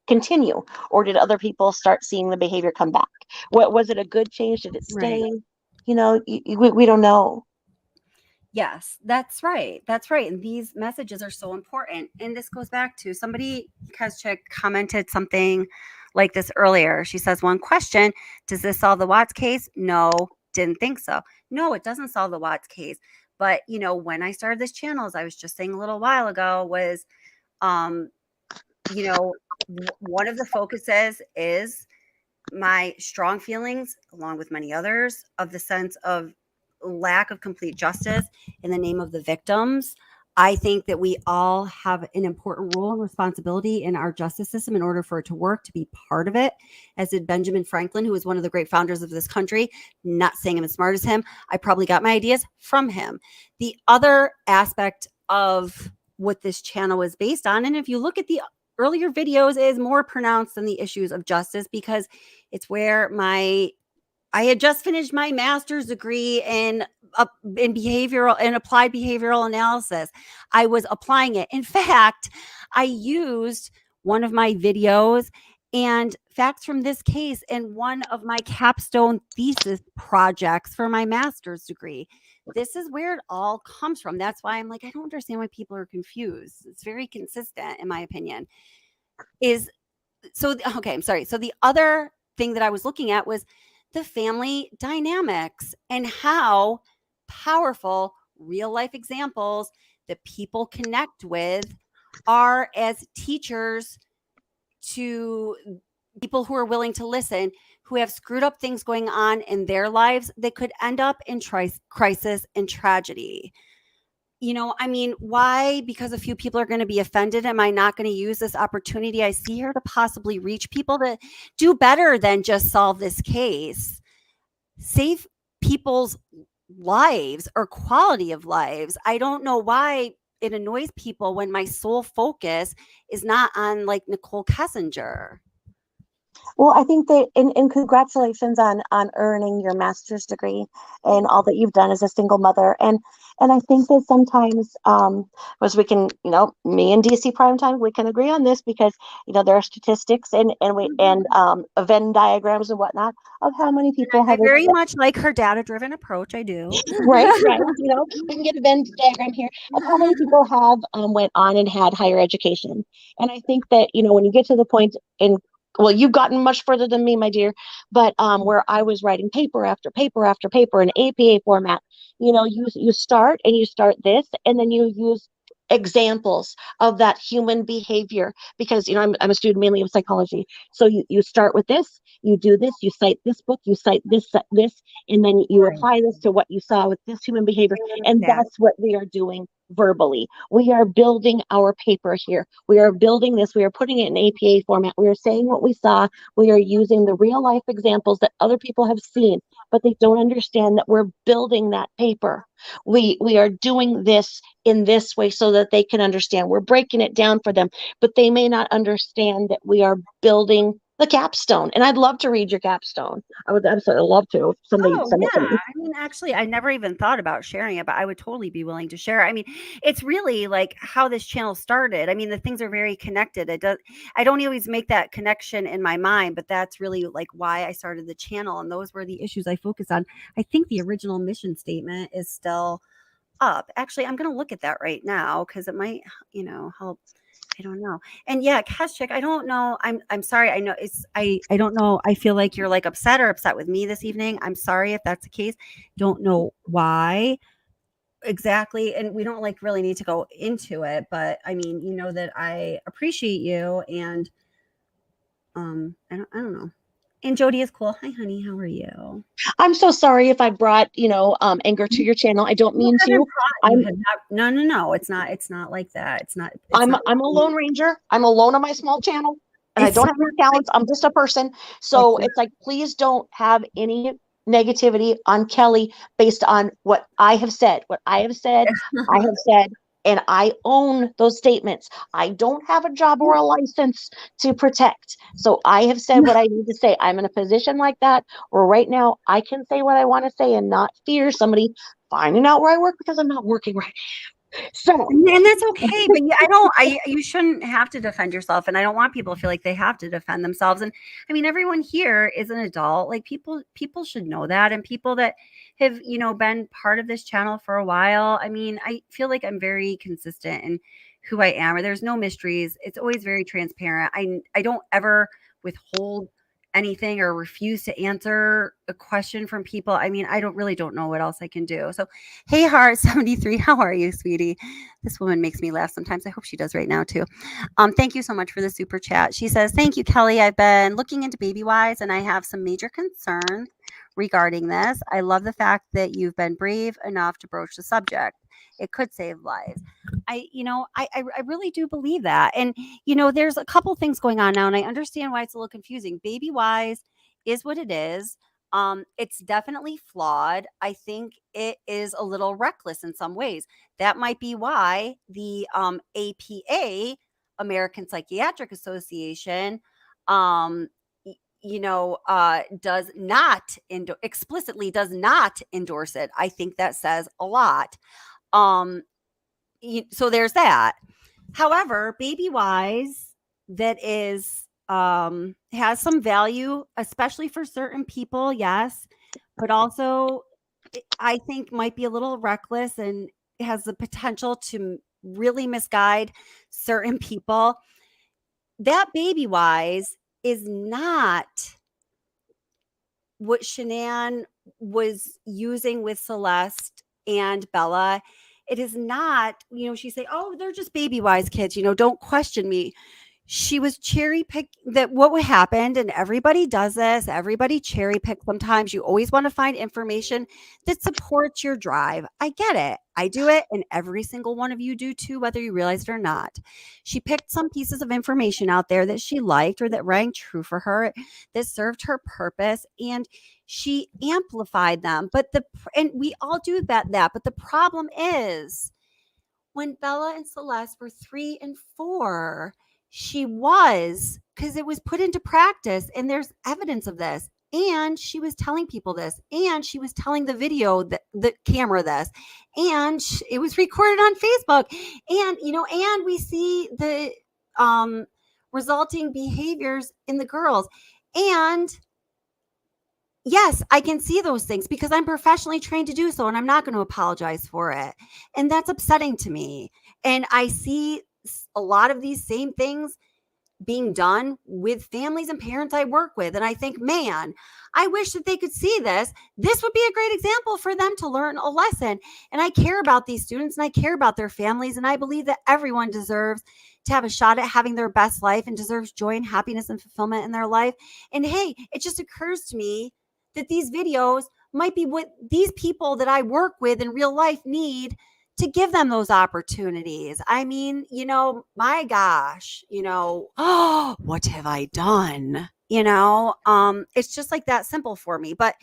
continue, or did other people start seeing the behavior come back? What was it, a good change? Did it stay? Right. You know, we don't know. Yes, that's right. That's right. And these messages are so important. And this goes back to somebody, Kezchik, commented something like this earlier. She says, one question, does this solve the Watts case? No, didn't think so. No, it doesn't solve the Watts case. But, you know, when I started this channel, as I was just saying a little while ago, was, you know, one of the focuses is my strong feelings, along with many others, of the sense of lack of complete justice in the name of the victims. I think that we all have an important role and responsibility in our justice system in order for it to work, to be part of it, as did Benjamin Franklin, who was one of the great founders of this country. Not saying I'm as smart as him. I probably got my ideas from him. The other aspect of what this channel is based on, and if you look at the earlier videos, is more pronounced than the issues of justice, because it's where I had just finished my master's degree in behavioral and applied behavioral analysis. I was applying it. In fact, I used one of my videos and facts from this case in one of my capstone thesis projects for my master's degree. This is where it all comes from. That's why I'm like, I don't understand why people are confused. It's very consistent, in my opinion. Okay, I'm sorry. So the other thing that I was looking at was the family dynamics and how powerful real life examples that people connect with are as teachers to people who are willing to listen, who have screwed up things going on in their lives that could end up in crisis and tragedy. You know, I mean, why? Because a few people are going to be offended. Am I not going to use this opportunity I see here to possibly reach people to do better than just solve this case? Save people's lives or quality of lives. I don't know why it annoys people when my sole focus is not on like Nicole Kessinger. Well, I think that, and congratulations on earning your master's degree and all that you've done as a single mother. And I think that sometimes, as we can, you know, me and DC Primetime, we can agree on this, because, you know, there are statistics and Venn diagrams and whatnot of how many people I have very much like her data-driven approach. I do. right. You know, we can get a Venn diagram here of how many people have went on and had higher education. And I think that, you know, when you get to the point in, well, you've gotten much further than me, my dear, but where I was writing paper after paper after paper in APA format, you know, you start this, and then you use examples of that human behavior, because, you know, I'm a student mainly of psychology. So you start with this, you do this, you cite this book, you cite this, and then you apply this to what you saw with this human behavior. And that's what we are doing verbally. We are building our paper here. We are building this. We are putting it in APA format. We are saying what we saw. We are using the real life examples that other people have seen, but they don't understand that we're building that paper. We are doing this in this way so that they can understand. We're breaking it down for them, but they may not understand that we are building the capstone. And I'd love to read your capstone. I would absolutely love to. If somebody send it to me. I mean, actually, I never even thought about sharing it, but I would totally be willing to share. I mean, it's really like how this channel started. I mean, the things are very connected. I don't always make that connection in my mind, but that's really like why I started the channel. And those were the issues I focused on. I think the original mission statement is still up. Actually, I'm going to look at that right now because it might, you know, help. I don't know. And yeah, Kezchik, I don't know. I'm sorry. I know I don't know. I feel like you're like upset with me this evening. I'm sorry if that's the case. Don't know why exactly. And we don't like really need to go into it, but I mean, you know that I appreciate you, and I don't know. And Jody is cool. Hi, honey. How are you? I'm so sorry if I brought, you know, anger to your channel. I don't mean to. No. It's not like that. I'm a lone ranger. I'm alone on my small channel, and I don't have any talents. I'm just a person. So it's like, please don't have any negativity on Kelly based on what I have said. What I have said, I have said. And I own those statements. I don't have a job or a license to protect. So I have said what I need to say. I'm in a position like that where right now I can say what I want to say and not fear somebody finding out where I work because I'm not working right now. So, And that's okay, but you shouldn't have to defend yourself, and I don't want people to feel like they have to defend themselves. And I mean, everyone here is an adult. Like people should know that, and people that have, been part of this channel for a while. I mean, I feel like I'm very consistent in who I am, or there's no mysteries. It's always very transparent. I don't ever withhold anything or refuse to answer a question from people. I mean, I don't know what else I can do. So, hey, Heart 73, how are you, sweetie? This woman makes me laugh sometimes. I hope she does right now too. Thank you so much for the super chat. She says, "Thank you, Kelly. I've been looking into BabyWise, and I have some major concerns regarding this. I love the fact that you've been brave enough to broach the subject. It could save lives." I really do believe that. And there's a couple things going on now, and I understand why it's a little confusing. BabyWise is what it is. It's definitely flawed. I think it is a little reckless in some ways. That might be why the APA, American Psychiatric Association, does not explicitly does not endorse it. I think that says a lot. So there's that. However, BabyWise that is has some value, especially for certain people, yes, but also I think might be a little reckless and has the potential to really misguide certain people. That BabyWise is not what Shanann was using with Celeste and Bella. It is not, she's saying, "Oh, they're just BabyWise kids, don't question me." She was cherry pick that what happened, and everybody does this. Everybody cherry pick sometimes. You always want to find information that supports your drive. I get it. I do it, and every single one of you do too, whether you realize it or not. She picked some pieces of information out there that she liked or that rang true for her, that served her purpose, and she amplified them. And we all do that. But the problem is when Bella and Celeste were 3 and 4, she was, because it was put into practice, and there's evidence of this. And she was telling people this, and she was telling the camera this, and it was recorded on Facebook. And, and we see the resulting behaviors in the girls. And yes, I can see those things because I'm professionally trained to do so, and I'm not going to apologize for it. And that's upsetting to me. And I see a lot of these same things being done with families and parents I work with. And I think, man, I wish that they could see this. This would be a great example for them to learn a lesson. And I care about these students, and I care about their families. And I believe that everyone deserves to have a shot at having their best life and deserves joy and happiness and fulfillment in their life. And hey, it just occurs to me that these videos might be what these people that I work with in real life need to give them those opportunities. I mean, my gosh, oh, what have I done? It's just like that simple for me. But,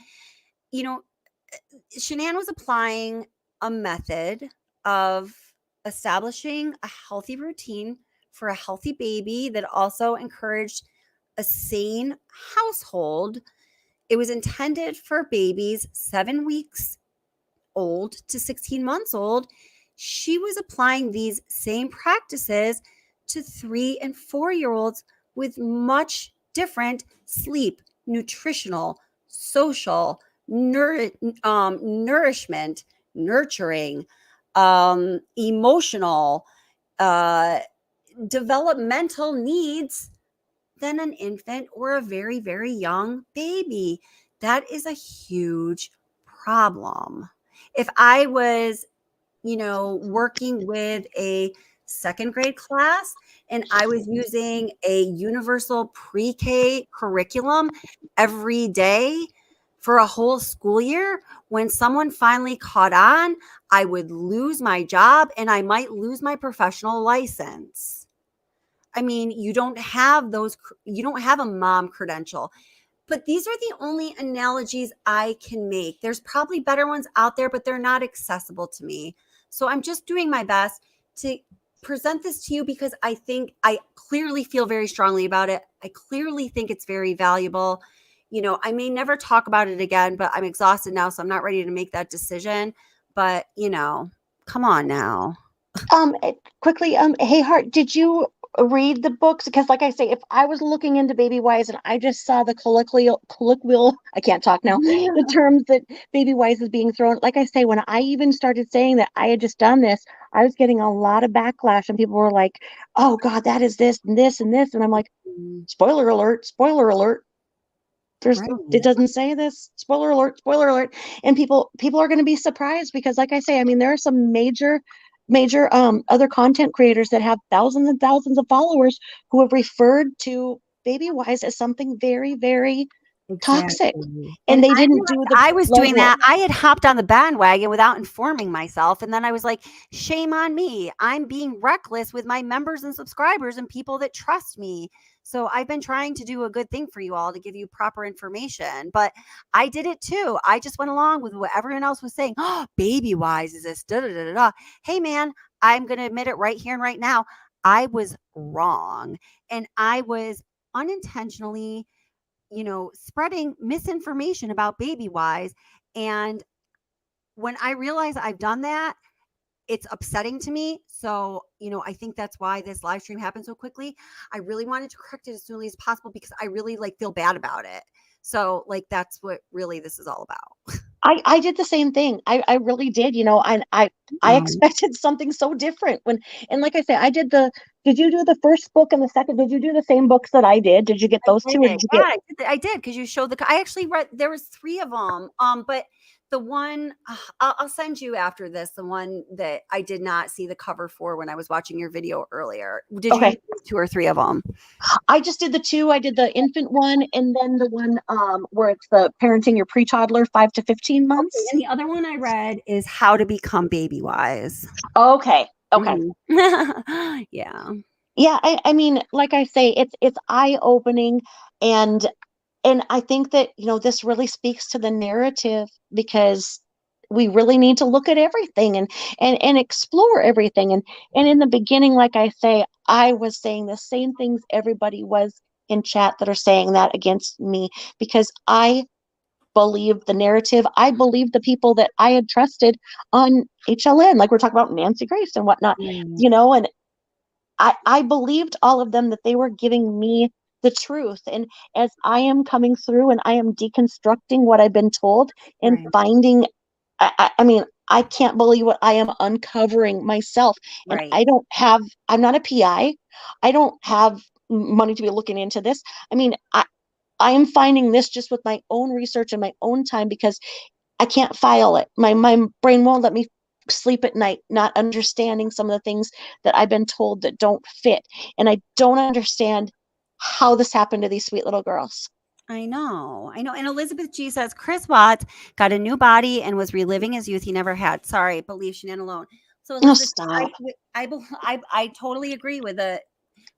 Shanann was applying a method of establishing a healthy routine for a healthy baby that also encouraged a sane household. It was intended for babies 7 weeks old to 16 months old. She was applying these same practices to 3 and 4-year-olds with much different sleep, nutritional, social, nourishment, nurturing, emotional, developmental needs than an infant or a very, very young baby. That is a huge problem. If I was, working with a second grade class and I was using a universal pre-K curriculum every day for a whole school year, when someone finally caught on, I would lose my job and I might lose my professional license. I mean, you don't have a mom credential. But these are the only analogies I can make. There's probably better ones out there, but they're not accessible to me. So I'm just doing my best to present this to you because I think I clearly feel very strongly about it. I clearly think it's very valuable. You know, I may never talk about it again, but I'm exhausted now, so I'm not ready to make that decision. But, you know, come on now. Quickly, hey Hart, did you read the books? Because like I say, if I was looking into BabyWise and I just saw the colloquial, I can't talk now, the terms that BabyWise is being thrown, like I say, when I even started saying that I had just done this, I was getting a lot of backlash and people were like, oh God, that is this and this and this. And I'm like, spoiler alert, spoiler alert. It doesn't say this, spoiler alert. And people are going to be surprised because like I say, I mean, there are some major other content creators that have thousands and thousands of followers who have referred to BabyWise as something very, very toxic. And they didn't do the I was doing legwork. that. I had hopped on the bandwagon without informing myself. And then I was like, shame on me. I'm being reckless with my members and subscribers and people that trust me. So I've been trying to do a good thing for you all to give you proper information. But I did it too. I just went along with what everyone else was saying. Oh, BabyWise is this. Da, da, da, da, da. Hey, man, I'm going to admit it right here and right now. I was wrong. And I was unintentionally, you know, spreading misinformation about BabyWise. And when I realize I've done that, it's upsetting to me. So, you know, I think that's why this live stream happened so quickly. I really wanted to correct it as soon as possible because I really like feel bad about it. So like, that's what really this is all about. I did the same thing. I really did, you know, and I expected something so different and like I say, did you do the first book and the second? Did you do the same books that I did? Did you get those two? Or did you get... I did because you showed I actually read, there was 3 of them. But the one I'll send you after this, the one that I did not see the cover for when I was watching your video earlier. Did you do 2 or 3 of them? I just did the 2. I did the infant one and then the one where it's the parenting your pre-toddler 5 to 15 months. Okay, and the other one I read is How to Become BabyWise. Okay. Mm-hmm. Yeah. Yeah, I mean, like I say, it's eye-opening and I think that, you know, this really speaks to the narrative because we really need to look at everything and explore everything. And in the beginning, like I say, I was saying the same things everybody was in chat that are saying that against me because I believed the narrative. I believed the people that I had trusted on HLN, like we're talking about Nancy Grace and whatnot, you know, and I believed all of them that they were giving me the truth. And as I am coming through and I am deconstructing what I've been told and finding, I mean, I can't believe what I am uncovering myself. And I'm not a PI. I don't have money to be looking into this. I mean, I am finding this just with my own research and my own time because I can't file it. My brain won't let me sleep at night, not understanding some of the things that I've been told that don't fit. And I don't understand how this happened to these sweet little girls. I know. And Elizabeth G says, Chris Watts got a new body and was reliving his youth he never had. Sorry, believe Shanann alone. So Elizabeth, I totally agree with it.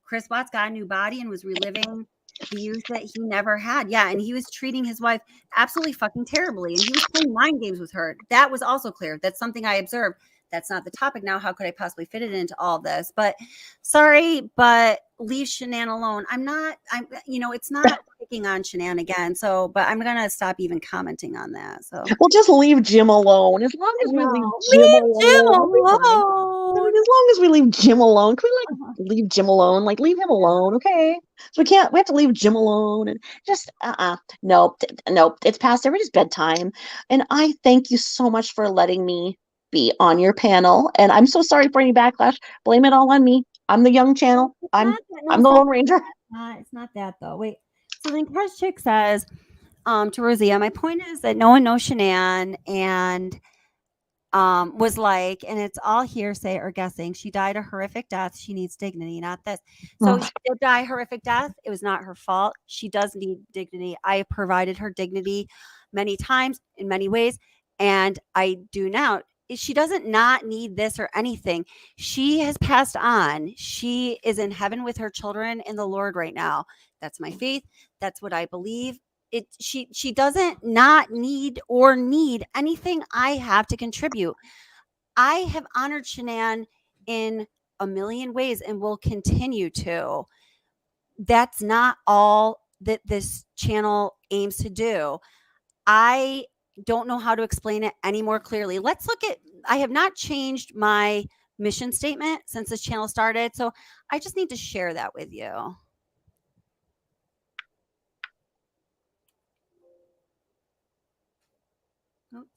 Chris Watts got a new body and was reliving the youth that he never had. Yeah, and he was treating his wife absolutely fucking terribly. And he was playing mind games with her. That was also clear. That's something I observed. That's not the topic now. How could I possibly fit it into all this? But sorry, but leave Shanann alone. It's not picking on Shanann again. So, but I'm going to stop even commenting on that. So we'll just leave Jim alone. As long as we leave Jim alone. I mean, as long as we leave Jim alone, can we leave Jim alone? Like leave him alone. Okay. So we have to leave Jim alone and just, nope. It's past everybody's bedtime. And I thank you so much for letting me be on your panel, and I'm so sorry for any backlash. Blame it all on me. I'm the young channel. I'm the Lone Ranger. It's not that though. Wait. So then Cash Chick says to Rosia, my point is that no one knows Shanann and was like, and it's all hearsay or guessing. She died a horrific death. She needs dignity, not this. So she did die a horrific death. It was not her fault. She does need dignity. I provided her dignity many times in many ways, and I do now. She doesn't not need this or anything. She has passed on. She is in heaven with her children in the Lord right now. That's my faith. That's what I believe. She doesn't not need or need anything I have to contribute. I have honored Shanann in a million ways and will continue to. That's not all that this channel aims to do. I don't know how to explain it any more clearly. Let's look at, I have not changed my mission statement since this channel started. So I just need to share that with you. Oops.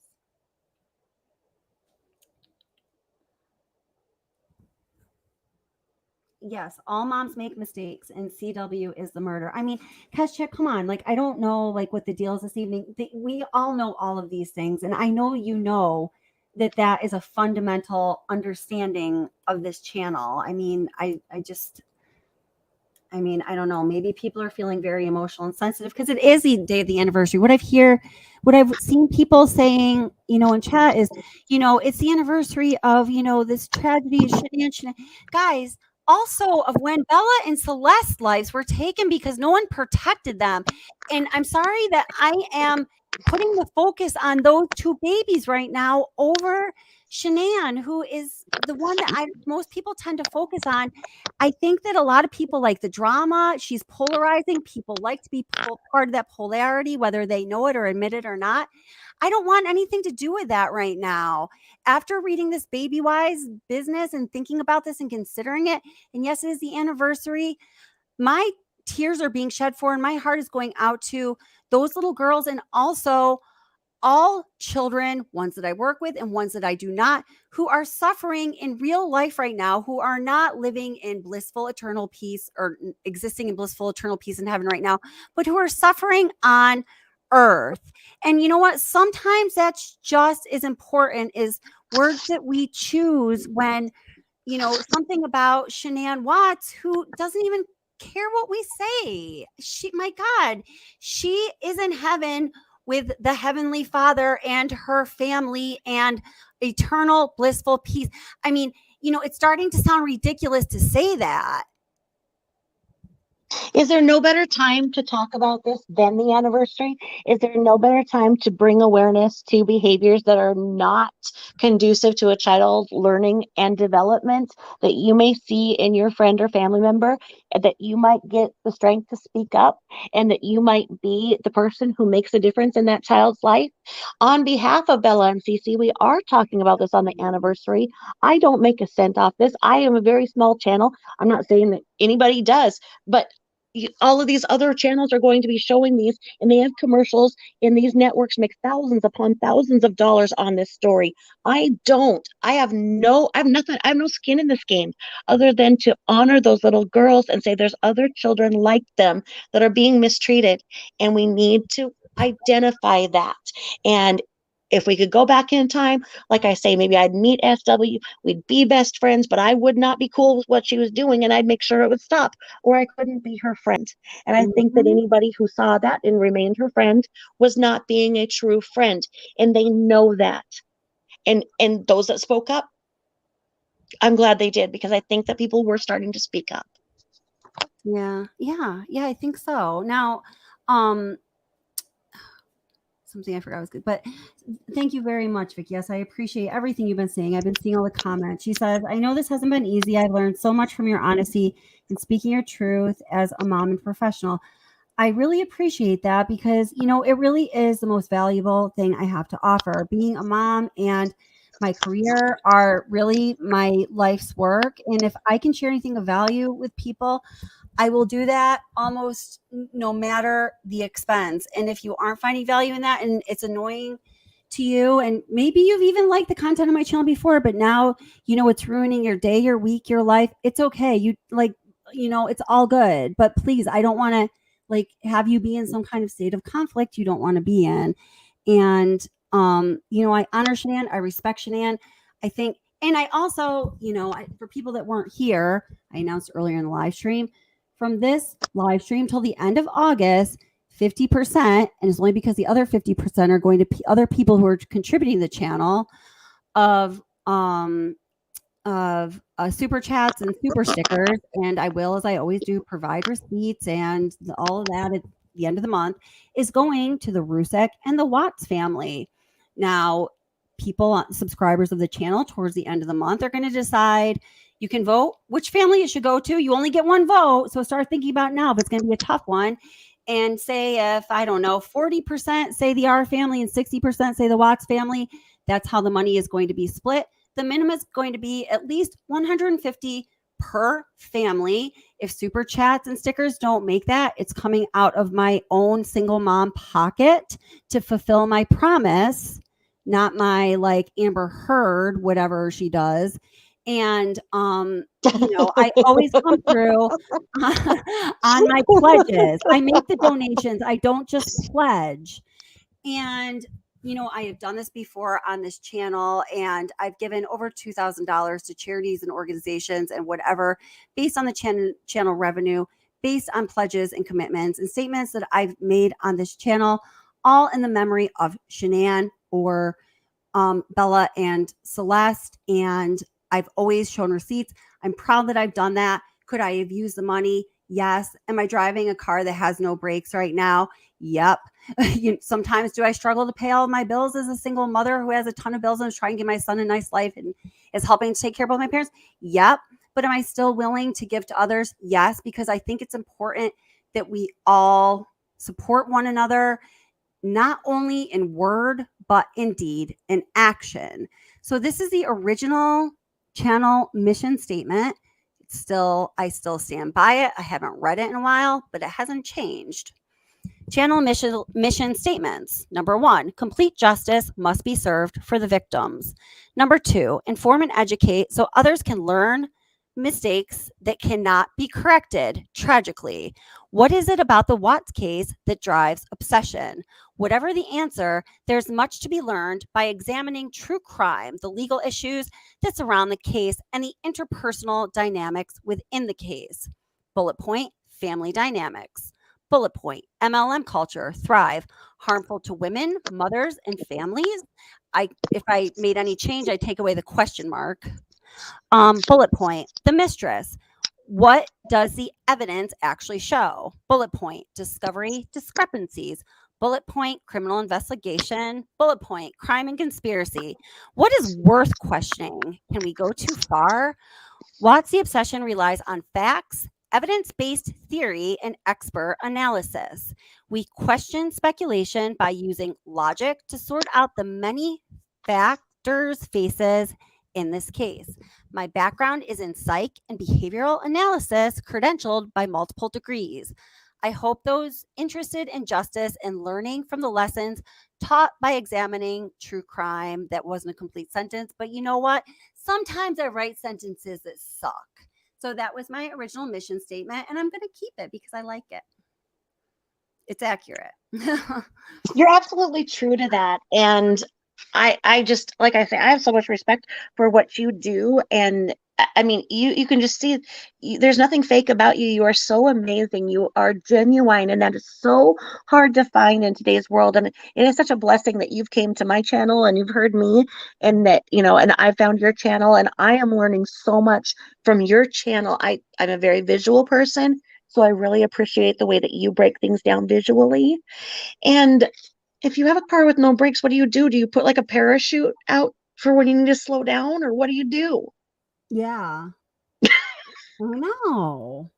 Yes, all moms make mistakes, and CW is the murder. I mean, Kesha, come on. Like, I don't know, like, what the deal is this evening. We all know all of these things, and I know you know that that is a fundamental understanding of this channel. I mean, I don't know. Maybe people are feeling very emotional and sensitive because it is the day of the anniversary. What I've seen people saying, in chat is, it's the anniversary of, this tragedy, guys. Also, of when Bella and Celeste's lives were taken because no one protected them. And I'm sorry that I am putting the focus on those two babies right now over Shanann, who is the one that most people tend to focus on. I think that a lot of people like the drama. She's polarizing. People like to be part of that polarity, whether they know it or admit it or not. I don't want anything to do with that right now. After reading this BabyWise business and thinking about this and considering it, and yes, it is the anniversary, my tears are being shed for, and my heart is going out to those little girls, and also all children, ones that I work with and ones that I do not, who are suffering in real life right now, who are not living in blissful eternal peace or existing in blissful eternal peace in heaven right now, but who are suffering on earth. And you know what? Sometimes that's just as important as words that we choose when, something about Shanann Watts, who doesn't even care what we say. My God, she is in heaven with the Heavenly Father and her family and eternal blissful peace. I mean, it's starting to sound ridiculous to say that. Is there no better time to talk about this than the anniversary? Is there no better time to bring awareness to behaviors that are not conducive to a child's learning and development that you may see in your friend or family member, and that you might get the strength to speak up, and that you might be the person who makes a difference in that child's life? On behalf of Bella and Cece, we are talking about this on the anniversary. I don't make a cent off this. I am a very small channel. I'm not saying that anybody does, but all of these other channels are going to be showing these, and they have commercials, and these networks make thousands upon thousands of dollars on this story. I have no skin in this game other than to honor those little girls and say there's other children like them that are being mistreated, and we need to identify that. And if we could go back in time, like I say, maybe I'd meet SW, we'd be best friends, but I would not be cool with what she was doing, and I'd make sure it would stop, or I couldn't be her friend. And I think that anybody who saw that and remained her friend was not being a true friend, and they know that. And those that spoke up, I'm glad they did, because I think that people were starting to speak up. Yeah, I think so. Now, something I forgot was good, but thank you very much, Vicky. Yes, I appreciate everything you've been saying. I've been seeing all the comments. She says, I know this hasn't been easy. I've learned so much from your honesty and speaking your truth as a mom and professional. I really appreciate that, because, it really is the most valuable thing I have to offer. Being a mom and my career are really my life's work. And if I can share anything of value with people, I will do that almost no matter the expense. And if you aren't finding value in that and it's annoying to you, and maybe you've even liked the content on my channel before, but now, it's ruining your day, your week, your life, it's okay. It's all good. But please, I don't want to have you be in some kind of state of conflict you don't want to be in. And, I honor Shanann. I respect Shanann. I think, and I also, for people that weren't here, I announced earlier in the live stream, from this live stream till the end of August, 50%, and it's only because the other 50% are going to other people who are contributing to the channel, of super chats and super stickers. And I will, as I always do, provide receipts and all of that at the end of the month, is going to the Rusek and the Watts family. Now, people, subscribers of the channel, towards the end of the month are going to decide. You can vote which family it should go to. You only get one vote. So start thinking about now if it's going to be a tough one. And say if, I don't know, 40% say the R family and 60% say the Watts family, that's how the money is going to be split. The minimum is going to be at least $150 per family. If super chats and stickers don't make that, it's coming out of my own single mom pocket to fulfill my promise, not my like Amber Heard, whatever she does. And, I always come through on my pledges. I make the donations. I don't just pledge. And, I have done this before on this channel, and I've given over $2,000 to charities and organizations and whatever, based on the channel revenue, based on pledges and commitments and statements that I've made on this channel, all in the memory of Shanann or Bella and Celeste. And I've always shown receipts. I'm proud that I've done that. Could I have used the money? Yes. Am I driving a car that has no brakes right now? Yep. Sometimes do I struggle to pay all of my bills as a single mother who has a ton of bills and is trying to give my son a nice life and is helping to take care of both my parents? Yep. But am I still willing to give to others? Yes, because I think it's important that we all support one another, not only in word, but in deed and action. So this is the original channel mission statement. I still stand by it. I haven't read it in a while, but it hasn't changed. Channel mission statements. Number 1, complete justice must be served for the victims. Number 2, inform and educate so others can learn mistakes that cannot be corrected tragically. What is it about the Watts case that drives obsession? Whatever the answer, there's much to be learned by examining true crime, the legal issues that surround the case, and the interpersonal dynamics within the case. Bullet point, family dynamics. Bullet point, MLM culture, thrive, harmful to women, mothers, and families. If I made any change, I take away the question mark. Bullet point, the mistress. What does the evidence actually show? Bullet point, discovery discrepancies. Bullet point, criminal investigation. Bullet point, crime and conspiracy. What is worth questioning? Can we go too far? Watts the obsession relies on facts, evidence-based theory, and expert analysis. We question speculation by using logic to sort out the many factors faces in this case. My background is in psych and behavioral analysis, credentialed by multiple degrees. I hope those interested in justice and learning from the lessons taught by examining true crime. That wasn't a complete sentence, but you know what? Sometimes I write sentences that suck. So that was my original mission statement, and I'm going to keep it because I like it. It's accurate. You're absolutely true to that. And I just, like I say, I have so much respect for what you do. And I mean, you can just see there's nothing fake about you. You are so amazing. You are genuine. And that is so hard to find in today's world. And it is such a blessing that you've came to my channel and you've heard me, and that, and I found your channel, and I am learning so much from your channel. I'm a very visual person, so I really appreciate the way that you break things down visually. And if you have a car with no brakes, what do you do? Do you put like a parachute out for when you need to slow down, or what do you do? Yeah. I know.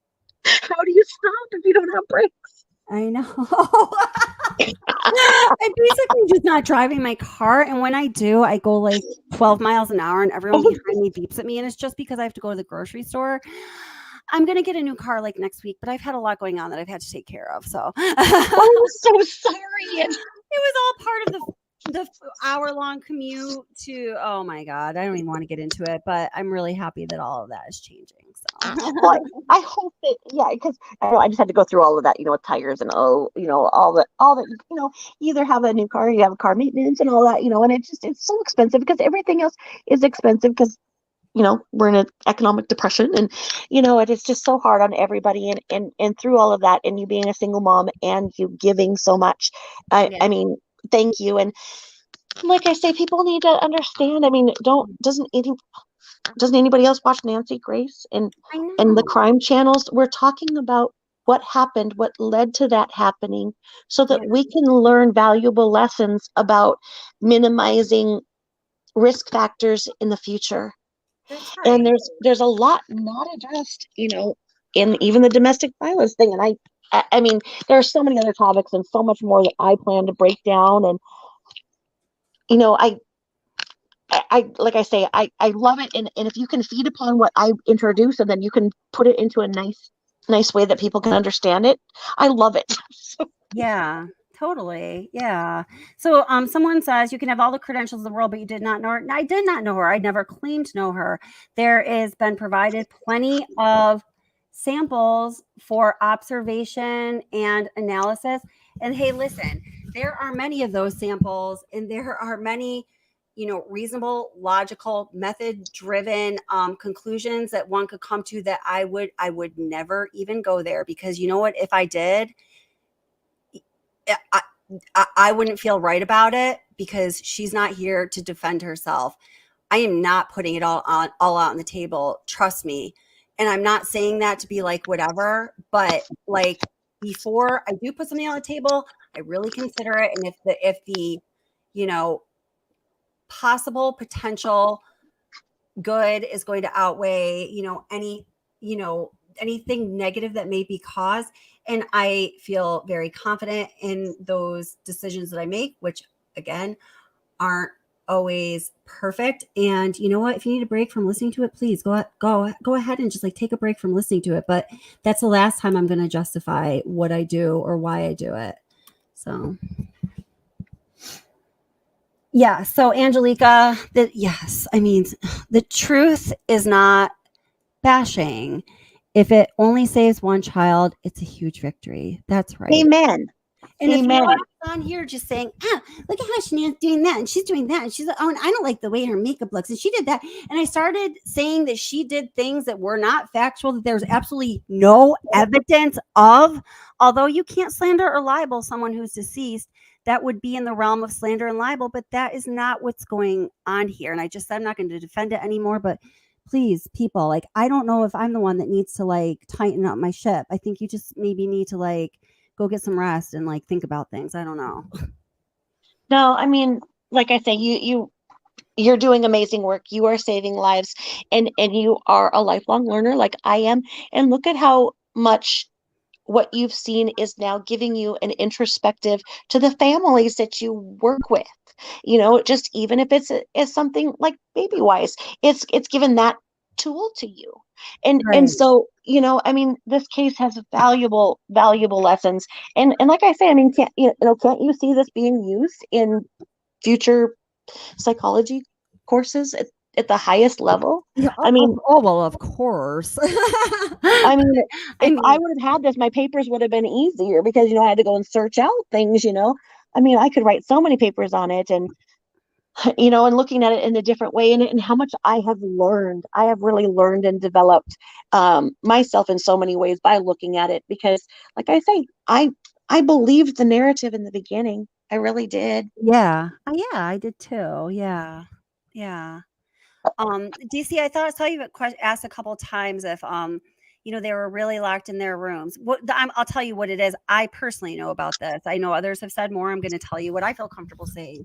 How do you stop if you don't have brakes? I know. I'm basically just not driving my car. And when I do, I go like 12 miles an hour and everyone behind me beeps at me. And it's just because I have to go to the grocery store. I'm going to get a new car like next week, but I've had a lot going on that I've had to take care of. So I'm so sorry. It was all part of the hour-long commute to, oh my God, I don't even want to get into it, but I'm really happy that all of that is changing. So well, I hope that, yeah, because I just had to go through all of that, with tires and all that, you either have a new car, you have a car maintenance and all that, and it's so expensive because everything else is expensive because, we're in an economic depression, and, it is just so hard on everybody, and through all of that, and you being a single mom and you giving so much, I mean, thank you. And like I say, people need to understand. I mean, doesn't anybody else watch Nancy Grace and the crime channels? We're talking about what happened, what led to that happening, so that we can learn valuable lessons about minimizing risk factors in the future. That's And right. there's a lot not addressed, in even the domestic violence thing. And I mean, there are so many other topics and so much more that I plan to break down. And I like I say, I love it. And if you can feed upon what I introduce, and then you can put it into a nice way that people can understand it, I love it. Yeah, totally. Yeah. So someone says you can have all the credentials in the world, but you did not know her. I did not know her. I never claimed to know her. There is been provided plenty of samples for observation and analysis. And hey, listen, there are many of those samples, and there are many, reasonable, logical, method driven conclusions that one could come to that I would never even go there, because you know what, if I did, I, I wouldn't feel right about it, because she's not here to defend herself. I am not putting it all out on the table. Trust me. And I'm not saying that to be like whatever, but like before I do put something on the table, I really consider it. And if the you know possible potential good is going to outweigh anything negative that may be caused, and I feel very confident in those decisions that I make, which again aren't always perfect. And you know what, if you need a break from listening to it, please go ahead and just like take a break from listening to it, but that's the last time I'm going to justify what I do or why I do it. So yeah, so Angelica, yes, I mean, the truth is not bashing. If it only saves one child, it's a huge victory. That's right. Amen. And if Amen. you're on here just saying, look at how Shania's doing that, and she's doing that, and she's like, oh, and I don't like the way her makeup looks, and she did that, and I started saying that she did things that were not factual, that there's absolutely no evidence of, although you can't slander or libel someone who's deceased, that would be in the realm of slander and libel, but that is not what's going on here. And I just said I'm not going to defend it anymore, but please, people, like, I don't know if I'm the one that needs to like tighten up my ship. I think you just maybe need to like go get some rest and like think about things. I don't know. No, I mean, like I say, you're doing amazing work. You are saving lives, and you are a lifelong learner like I am. And look at how much what you've seen is now giving you an introspective to the families that you work with. Just even if it's something like BabyWise, it's given that tool to you. And Right. so, I mean, this case has valuable lessons. And like I say, I mean, can't you see this being used in future psychology courses at the highest level? Yeah. I mean, Well, of course. I mean, if I would have had this, my papers would have been easier, because, I had to go and search out things, I mean, I could write so many papers on it, and, and looking at it in a different way, and how much I have learned. I have really learned and developed myself in so many ways by looking at it, because like I say, I believed the narrative in the beginning. I really did. Yeah. Yeah, I did too. Yeah. Yeah. DC, I thought I saw you asked a couple of times if they were really locked in their rooms. I'll tell you what it is. I personally know about this. I know others have said more. I'm going to tell you what I feel comfortable saying.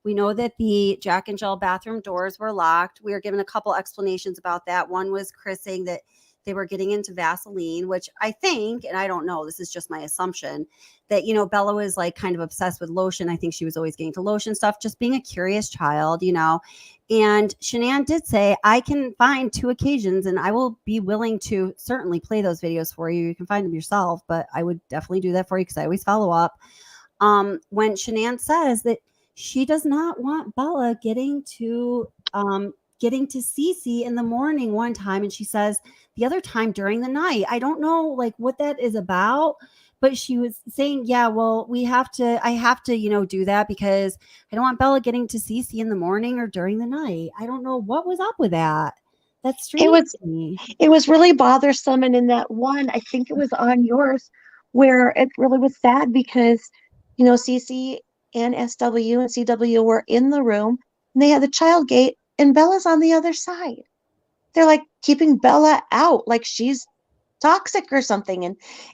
We know that the Jack and Jill bathroom doors were locked. We were given a couple explanations about that. One was Chris saying that they were getting into Vaseline, which I think, and I don't know, this is just my assumption, that, Bella was like kind of obsessed with lotion. I think she was always getting to lotion stuff, just being a curious child, And Shanann did say, I can find 2 occasions, and I will be willing to certainly play those videos for you. You can find them yourself, but I would definitely do that for you, because I always follow up. When Shanann says that she does not want Bella getting to Cece in the morning one time, and she says the other time during the night. I don't know like what that is about, but she was saying, yeah, well, I have to, do that, because I don't want Bella getting to Cece in the morning or during the night. I don't know what was up with that. That's strange to me. It was really bothersome. And in that one, I think it was on yours, where it really was sad, because, Cece and SW and CW were in the room, and they had the child gate, and Bella's on the other side. They're like keeping Bella out, like she's toxic or something.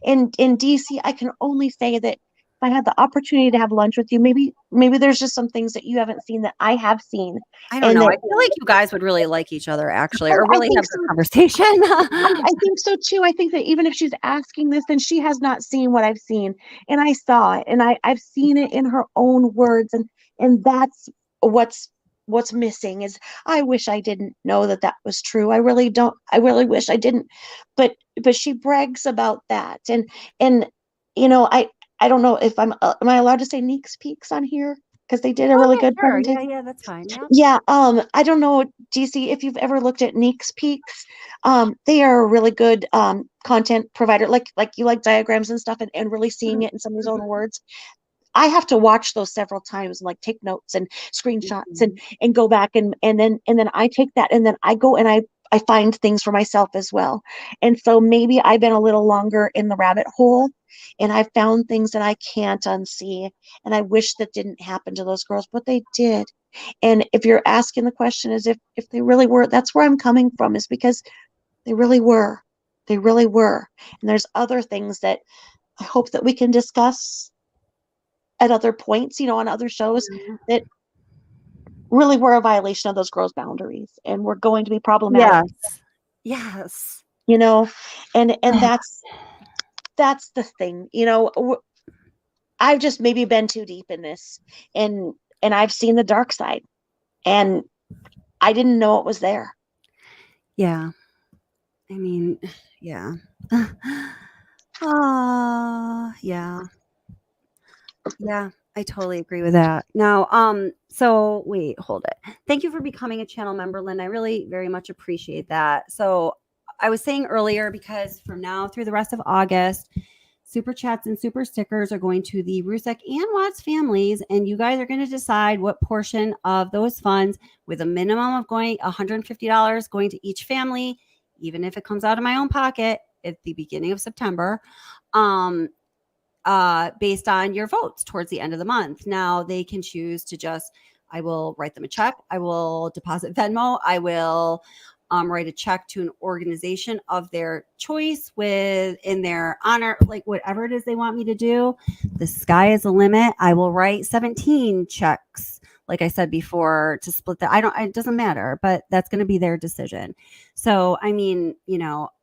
And in DC, I can only say that I had the opportunity to have lunch with you, maybe there's just some things that you haven't seen that I have seen. I don't And know. that, I feel like you guys would really like each other, actually, or I really think have so. a conversation. I think so too. I think that even if she's asking this, then she has not seen what I've seen, and I saw it, and I've seen it in her own words, and that's what's missing. Is I wish I didn't know that was true. I really don't. I really wish I didn't. But she brags about that, and I don't know if am I allowed to say Neek's Peaks on here, because they did a really good Sure. presentation. Yeah, that's fine. Yeah. Yeah, I don't know, DC, if you've ever looked at Neek's Peaks. They are a really good content provider, like you like diagrams and stuff, and really seeing it in somebody's own words. I have to watch those several times and like take notes and screenshots and go back and then I take that and then I go and I find things for myself as well. And so maybe I've been a little longer in the rabbit hole and I found things that I can't unsee. And I wish that didn't happen to those girls, but they did. And if you're asking the question is if they really were, that's where I'm coming from, is because they really were. They really were. And there's other things that I hope that we can discuss at other points, on other shows, that really were a violation of those girls' boundaries and were going to be problematic. Yes. And that's the thing. I've just maybe been too deep in this, and I've seen the dark side, and I didn't know it was there. Yeah. I mean, yeah. Yeah. Yeah, I totally agree with that. Now, so wait, hold it. Thank you for becoming a channel member, Lynn. I really very much appreciate that. So I was saying earlier, because from now through the rest of August, super chats and super stickers are going to the Rusek and Watts families, and you guys are going to decide what portion of those funds, with a minimum of going $150 going to each family, even if it comes out of my own pocket at the beginning of September, based on your votes towards the end of the month. Now they can choose to I will write them a check. I will deposit Venmo. I will write a check to an organization of their choice in their honor, like whatever it is they want me to do. The sky is the limit. I will write 17 checks, like I said before, to split that. It doesn't matter, but that's going to be their decision. So, I mean,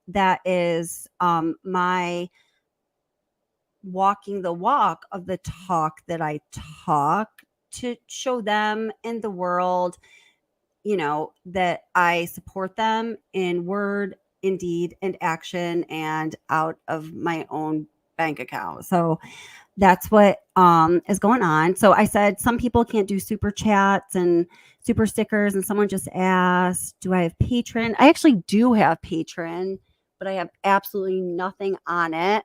that is my walking the walk of the talk that I talk, to show them in the world, that I support them in word, in deed, and action, and out of my own bank account. So that's what is going on. So I said some people can't do super chats and super stickers, and someone just asked, do I have Patreon? I actually do have Patreon, but I have absolutely nothing on it.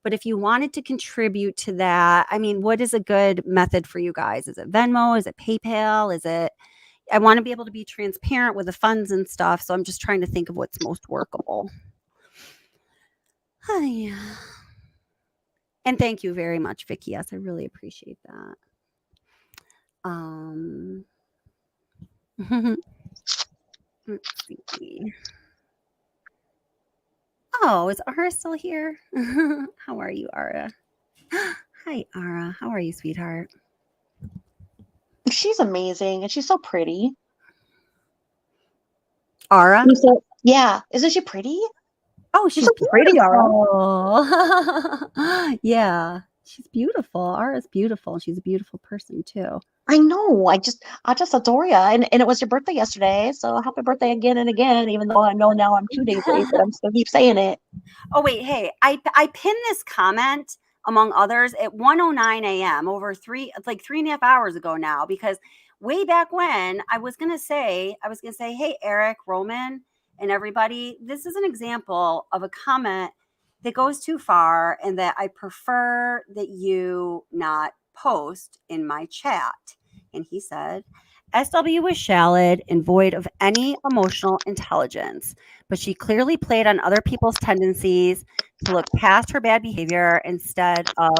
But if you wanted to contribute to that, I mean, what is a good method for you guys? Is it Venmo? Is it PayPal? I want to be able to be transparent with the funds and stuff. So I'm just trying to think of what's most workable. Hi. And thank you very much, Vicky. Yes, I really appreciate that. Let's see. Oh, is Ara still here? How are you, Ara? Hi, Ara. How are you, sweetheart? She's amazing, and she's so pretty. Ara? Yeah. Isn't she pretty? Oh, she's so pretty, Ara. Yeah, she's beautiful. Ara's beautiful. She's a beautiful person too. I know. I just adore you. And it was your birthday yesterday, so happy birthday again and again. Even though I know now I'm 2 days late, but I'm still keep saying it. Oh wait, hey, I pinned this comment among others at 1:09 a.m. over 3.5 hours ago now, because way back when I was gonna say, hey, Eric, Roman, and everybody, this is an example of a comment that goes too far, and that I prefer that you not post in my chat. And he said, SW was shallow and void of any emotional intelligence, but she clearly played on other people's tendencies to look past her bad behavior instead of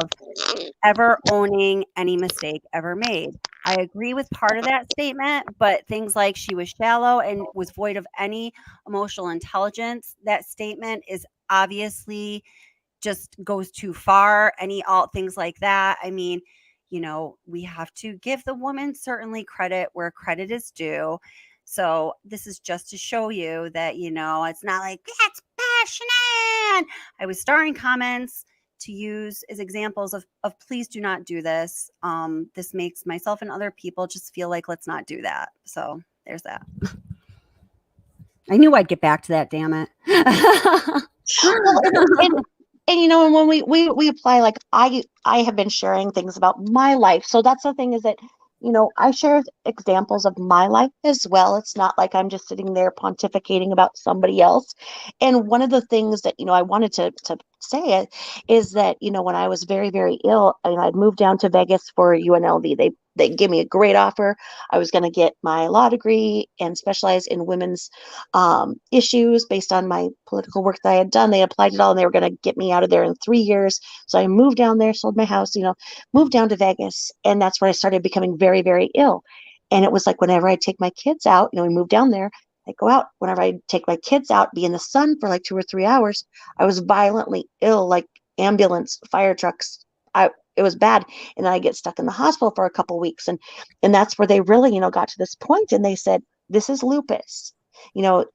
ever owning any mistake ever made. I agree with part of that statement, but things like she was shallow and was void of any emotional intelligence, that statement is obviously just goes too far, all things like that. I mean, we have to give the woman certainly credit where credit is due. So this is just to show you that, it's not like that's passionate. I was starring comments to use as examples of please do not do this. This makes myself and other people just feel like let's not do that. So there's that. I knew I'd get back to that, damn it. Well, and when we apply, like I have been sharing things about my life. So that's the thing, is that, I share examples of my life as well. It's not like I'm just sitting there pontificating about somebody else. And one of the things that, I wanted to say is that, when I was very, very ill, I'd moved down to Vegas for UNLV. They gave me a great offer. I was going to get my law degree and specialize in women's issues based on my political work that I had done. They applied it all, and they were going to get me out of there in 3 years. So I moved down there, sold my house, moved down to Vegas. And that's where I started becoming very, very ill. And it was like, whenever I take my kids out, we moved down there, I go out. Whenever I take my kids out, be in the sun for like 2 or 3 hours, I was violently ill, like ambulance, fire trucks. It was bad. And then I get stuck in the hospital for a couple of weeks. And that's where they really, got to this point, and they said, this is lupus.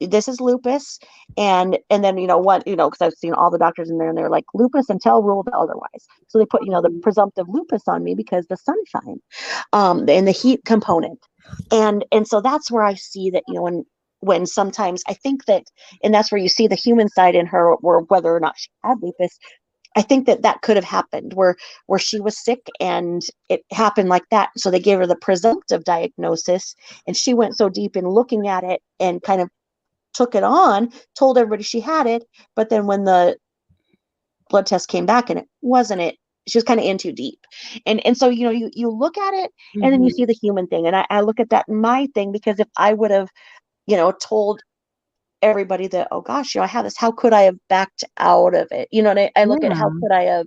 This is lupus. And then, what, because I've seen all the doctors in there, and they're like, lupus until ruled otherwise. So they put, the presumptive lupus on me because the sunshine, and the heat component. And so that's where I see that, when sometimes I think that, and that's where you see the human side in her, or whether or not she had lupus, I think that could have happened where she was sick and it happened like that. So they gave her the presumptive diagnosis, and she went so deep in looking at it and kind of took it on, told everybody she had it. But then when the blood test came back and it wasn't it, she was kind of in too deep. And so, you look at it, and then you see the human thing. And I look at that in my thing, because if I would have, told everybody that, oh gosh, I have this, how could I have backed out of it? And I look at how could I have,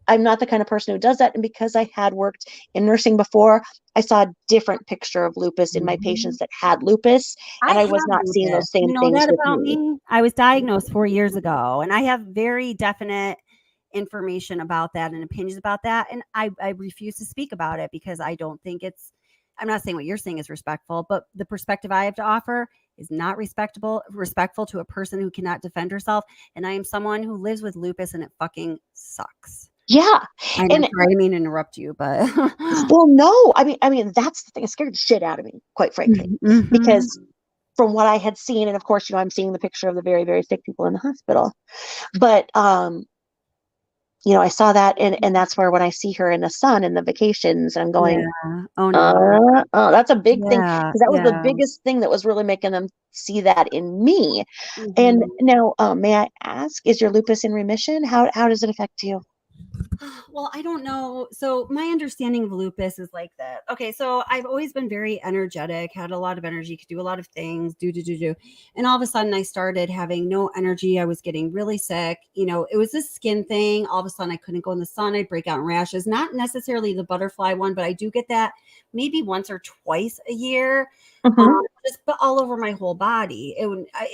I'm not the kind of person who does that. And because I had worked in nursing before, I saw a different picture of lupus in my patients that had lupus, and I was not seeing those same things that with about me. me? I was diagnosed 4 years ago, and I have very definite information about that and opinions about that. And I refuse to speak about it because I don't think I'm not saying what you're saying is respectful, but the perspective I have to offer is not respectful to a person who cannot defend herself. And I am someone who lives with lupus, and it fucking sucks. Yeah. I'm sorry, I didn't mean to interrupt you, but well, no, I mean, that's the thing. It scared the shit out of me, quite frankly, because from what I had seen, and of course, I'm seeing the picture of the very, very sick people in the hospital, but, I saw that, and that's where, when I see her in the sun and the vacations, I'm going, oh no, that's a big thing, because that was the biggest thing that was really making them see that in me. And now, may I ask, is your lupus in remission? How does it affect you? Well, I don't know. So my understanding of lupus is like that. Okay, so I've always been very energetic, had a lot of energy, could do a lot of things, do. And all of a sudden I started having no energy. I was getting really sick. It was this skin thing. All of a sudden I couldn't go in the sun. I'd break out in rashes, not necessarily the butterfly one, but I do get that maybe once or twice a year. Just all over my whole body.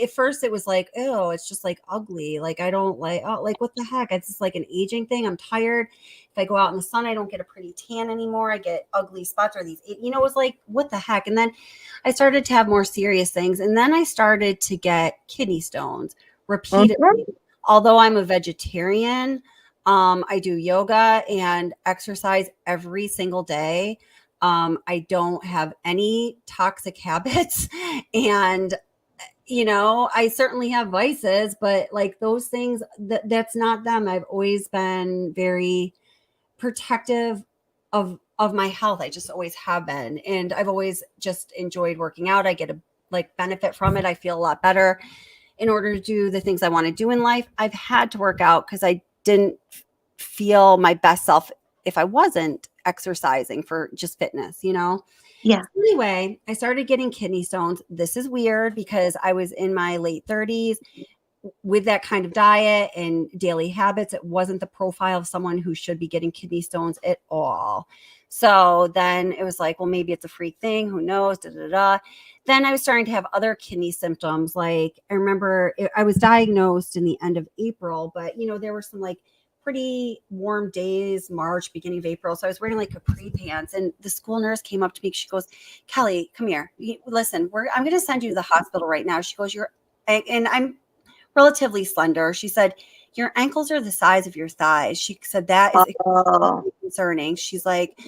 At first it was like, oh, it's just like ugly. Like I don't like, what the heck? It's just like an aging thing. I'm tired. If I go out in the sun, I don't get a pretty tan anymore. I get ugly spots, or these, it was like, what the heck? And then I started to have more serious things. And then I started to get kidney stones repeatedly. Although I'm a vegetarian, I do yoga and exercise every single day. I don't have any toxic habits, and I certainly have vices, but like those things, that's not them. I've always been very protective of my health. I just always have been, and I've always just enjoyed working out. I get a benefit from it. I feel a lot better. In order to do the things I want to do in life, I've had to work out because I didn't feel my best self if I wasn't exercising for just fitness, Yeah. So anyway, I started getting kidney stones. This is weird because I was in my late 30s with that kind of diet and daily habits. It wasn't the profile of someone who should be getting kidney stones at all. So then it was like, well, maybe it's a freak thing. Who knows? Da, da, da. Then I was starting to have other kidney symptoms. Like I remember I was diagnosed in the end of April, but there were some like pretty warm days, March, beginning of April. So I was wearing like capri pants, and the school nurse came up to me. She goes, Kelly, come here. Listen, I'm going to send you to the hospital right now. She goes, and I'm relatively slender. She said, your ankles are the size of your thighs. She said, that is extremely concerning. She's like,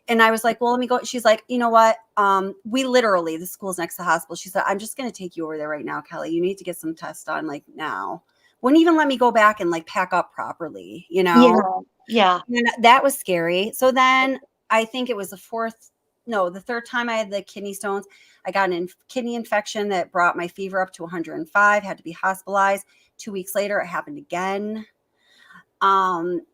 and I was like, well, let me go. She's like, you know what? The school's next to the hospital. She said, I'm just going to take you over there right now, Kelly. You need to get some tests done like now. Wouldn't even let me go back and like pack up properly, Yeah. And that was scary. So then I think it was the third time I had the kidney stones. I got a kidney infection that brought my fever up to 105, had to be hospitalized. 2 weeks later, it happened again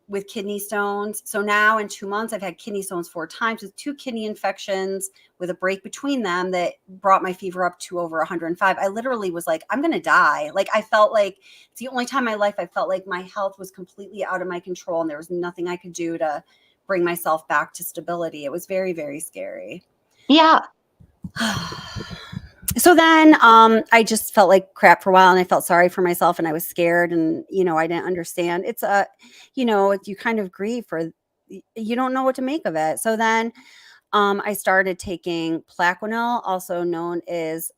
with kidney stones. So now in 2 months, I've had kidney stones 4 times with 2 kidney infections with a break between them that brought my fever up to over 105. I literally was like, I'm going to die. Like I felt like it's the only time in my life I felt like my health was completely out of my control and there was nothing I could do to bring myself back to stability. It was very, very scary. Yeah. So then I just felt like crap for a while, and I felt sorry for myself, and I was scared, and I didn't understand. It's you kind of grieve for, you don't know what to make of it. So then I started taking Plaquenil, also known as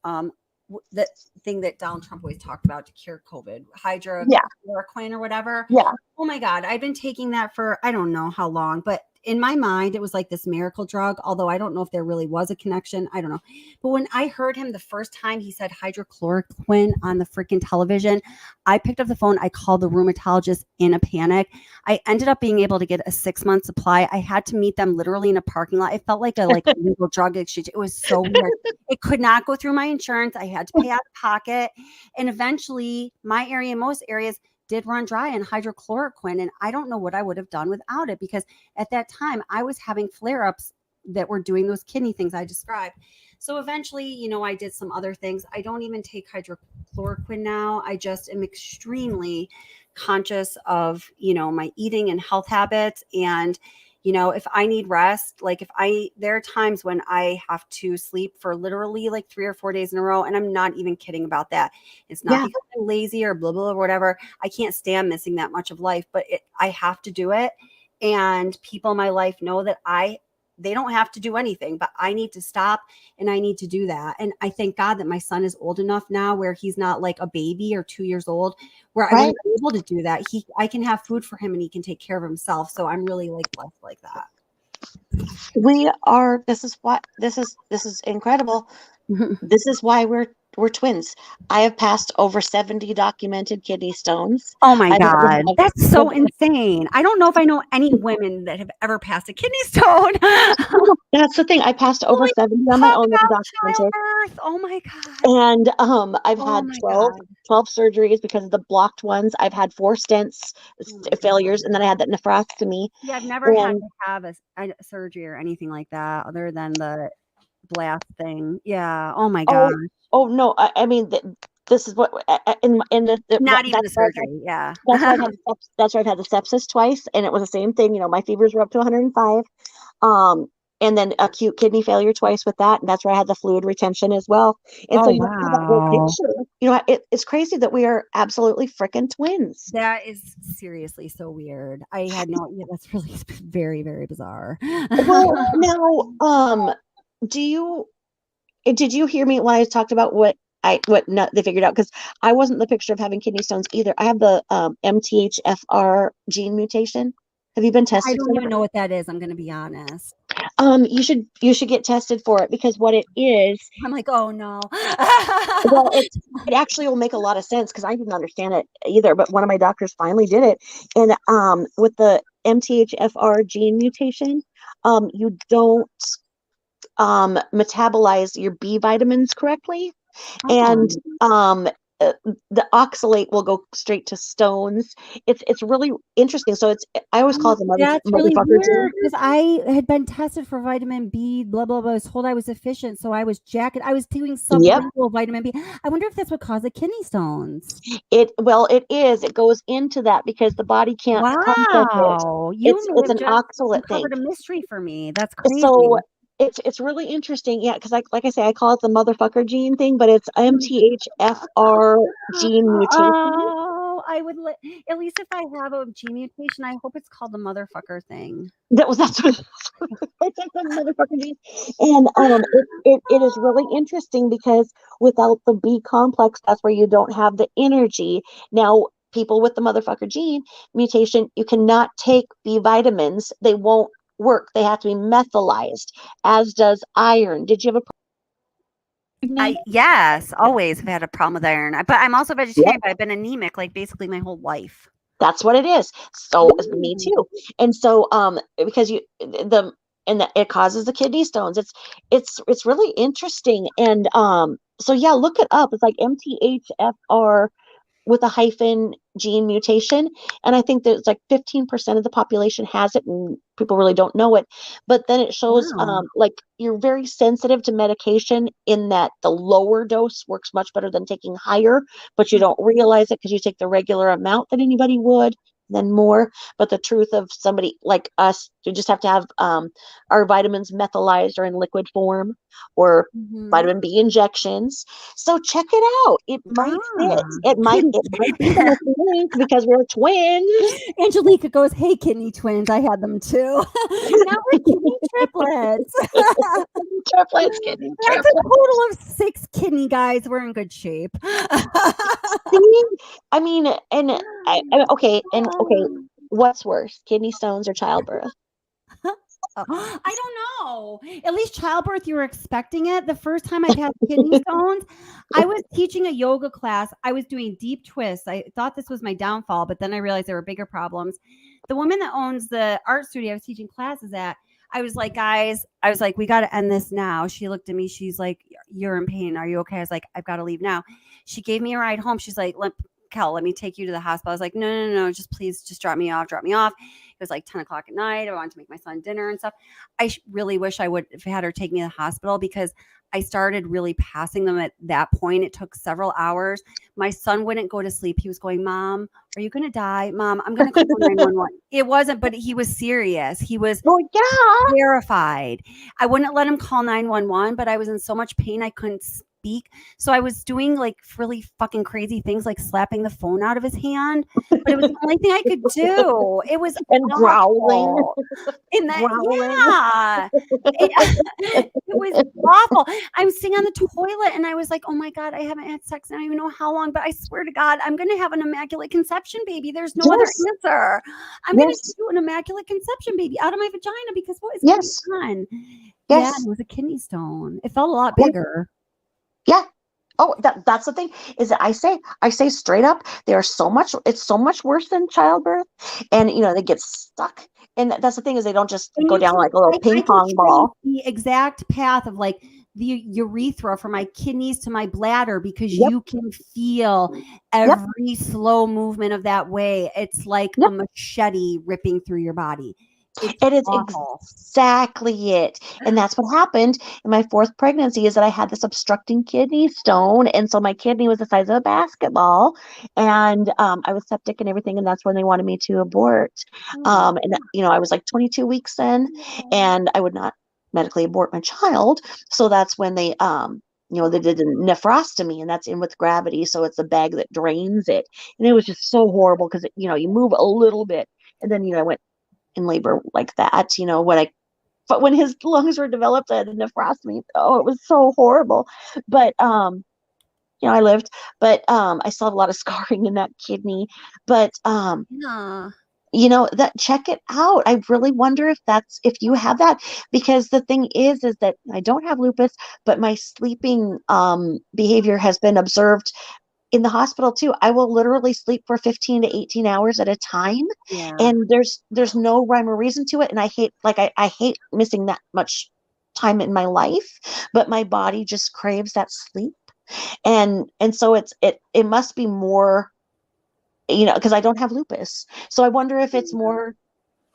the thing that Donald Trump always talked about to cure COVID, hydrochloroquine or whatever. Yeah. Oh my God, I've been taking that for I don't know how long, but in my mind, it was like this miracle drug, although I don't know if there really was a connection. I don't know. But when I heard him the first time he said hydrochloroquine on the freaking television, I picked up the phone. I called the rheumatologist in a panic. I ended up being able to get a 6-month supply. I had to meet them literally in a parking lot. It felt like a legal drug exchange. It was so weird. It could not go through my insurance. I had to pay out of pocket. And eventually, my area and most areas did run dry on hydrochloroquine. And I don't know what I would have done without it, because at that time I was having flare-ups that were doing those kidney things I described. So eventually, I did some other things. I don't even take hydrochloroquine now. I just am extremely conscious of, my eating and health habits. And, if I need rest, like there are times when I have to sleep for literally like 3 or 4 days in a row. And I'm not even kidding about that. It's not because I'm lazy or blah, blah, or whatever. I can't stand missing that much of life, but I have to do it. And people in my life know that they don't have to do anything, but I need to stop and I need to do that. And I thank God that my son is old enough now where he's not like a baby or 2 years old, where I wouldn't be able to do that. I can have food for him and he can take care of himself. So I'm really like blessed like that. This is incredible. This is why we're twins. I have passed over 70 documented kidney stones. Oh my God. That's so insane. I don't know if I know any women that have ever passed a kidney stone. That's the thing. I passed over 70 on my own documented. Oh my God. And I've had 12 surgeries because of the blocked ones. I've had 4 stents failures, and then I had that nephrostomy. Yeah, I've never had to have a surgery or anything like that other than the blast thing. Yeah. Oh my God. Oh no. I mean, this is what in the not even the surgery. Yeah. That's why I've had the sepsis twice, and it was the same thing. My fevers were up to 105. And then acute kidney failure twice with that, and that's where I had the fluid retention as well. And so you have that whole picture. It's crazy that we are absolutely freaking twins. That is seriously so weird. I had no idea. That's really very, very bizarre. Well, now, did you hear me when I talked about what they figured out? Because I wasn't the picture of having kidney stones either. I have the MTHFR gene mutation. Have you been tested? I don't even know what that is. I'm going to be honest. You should get tested for it, because what it is. I'm like, oh no. Well, it actually will make a lot of sense, because I didn't understand it either. But one of my doctors finally did it, and with the MTHFR gene mutation, you don't metabolize your B vitamins correctly. And the oxalate will go straight to stones. It's really interesting. So I always call it the That's really motherfucker gene. weird because I had been tested for vitamin B, blah, blah, blah. I was told I was deficient. So I was jacked. I was doing sublingual vitamin B. I wonder if that's what caused the kidney stones. It is. It goes into that because the body can't process it. Wow. You It's may have an just oxalate thing. uncovered a mystery for me. That's crazy. So it's really interesting. Yeah, because like I say, I call it the motherfucker gene thing, but it's MTHFR gene mutation. Oh, I would at least if I have a gene mutation, I hope it's called the motherfucker thing. That's what it's like the motherfucker gene. And it is really interesting because without the B complex, that's where you don't have the energy. Now, people with the motherfucker gene mutation, you cannot take B vitamins. They won't work. They have to be methylized, as does iron. Did you have a Yes, always have had a problem with iron. But I'm also vegetarian, but I've been anemic like basically my whole life. That's what it is. So me too. And so because it causes the kidney stones. It's really interesting. And so yeah, look it up. It's like MTHFR with a hyphen gene mutation. And I think there's like 15% of the population has it and people really don't know it. But then it shows like you're very sensitive to medication in that the lower dose works much better than taking higher, but you don't realize it because you take the regular amount that anybody would, then more. But the truth of somebody like us, you just have to have our vitamins methylized or in liquid form or vitamin B injections. So check it out. It might fit. It might be the link because we're twins. Angelica goes, "Hey, kidney twins, I had them too." Now we're kidney triplets. Kidney That's a total of 6 kidney guys. We're in good shape. I mean, okay, what's worse, kidney stones or childbirth? I don't know. At least childbirth, you were expecting it. The first time I've had kidney stones, I was teaching a yoga class. I was doing deep twists. I thought this was my downfall, but then I realized there were bigger problems. The woman that owns the art studio I was teaching classes at, I was like, guys, we got to end this now. She looked at me. She's like, "You're in pain. Are you okay?" I was like, "I've got to leave now." She gave me a ride home. She's like, "Kel, let me take you to the hospital." I was like, no, just please, just drop me off. It was like 10 o'clock at night. I wanted to make my son dinner and stuff. I really wish I would have had her take me to the hospital because I started really passing them at that point. It took several hours. My son wouldn't go to sleep. He was going, "Mom, are you going to die? Mom, I'm going to call 911. It wasn't, but he was serious. He was terrified. I wouldn't let him call 911, but I was in so much pain I couldn't speak. So I was doing like really fucking crazy things like slapping the phone out of his hand, but it was the only thing I could do. It was growling. Yeah. It was awful. I'm sitting on the toilet and I was like, "Oh my God, I haven't had sex. I don't even know how long, but I swear to God, I'm going to have an immaculate conception baby. There's no other answer. I'm going to do an immaculate conception baby out of my vagina because what is going on?" Yeah, it was a kidney stone. It felt a lot bigger. Yeah. Oh, that's the thing is that I say straight up, it's so much worse than childbirth. And, they get stuck. And that's the thing is they don't just go down like a little ping pong ball. The exact path of like the urethra from my kidneys to my bladder because you can feel every slow movement of that way. It's like a machete ripping through your body. It is exactly it. And that's what happened in my 4th pregnancy is that I had this obstructing kidney stone. And so my kidney was the size of a basketball and I was septic and everything. And that's when they wanted me to abort. And I was like 22 weeks in and I would not medically abort my child. So that's when they, they did a nephrostomy and that's in with gravity. So it's a bag that drains it. And it was just so horrible because, you move a little bit and then, I went in labor like that, but when his lungs were developed, I had a nephrostomy. Oh, it was so horrible. But, I lived, but, I still have a lot of scarring in that kidney, but, that check it out. I really wonder if you have that, because the thing is that I don't have lupus, but my sleeping, behavior has been observed in the hospital too. I will literally sleep for 15 to 18 hours at a time. Yeah. And there's no rhyme or reason to it. And I hate missing that much time in my life, but my body just craves that sleep. And so it must be more, because I don't have lupus. So I wonder if it's more,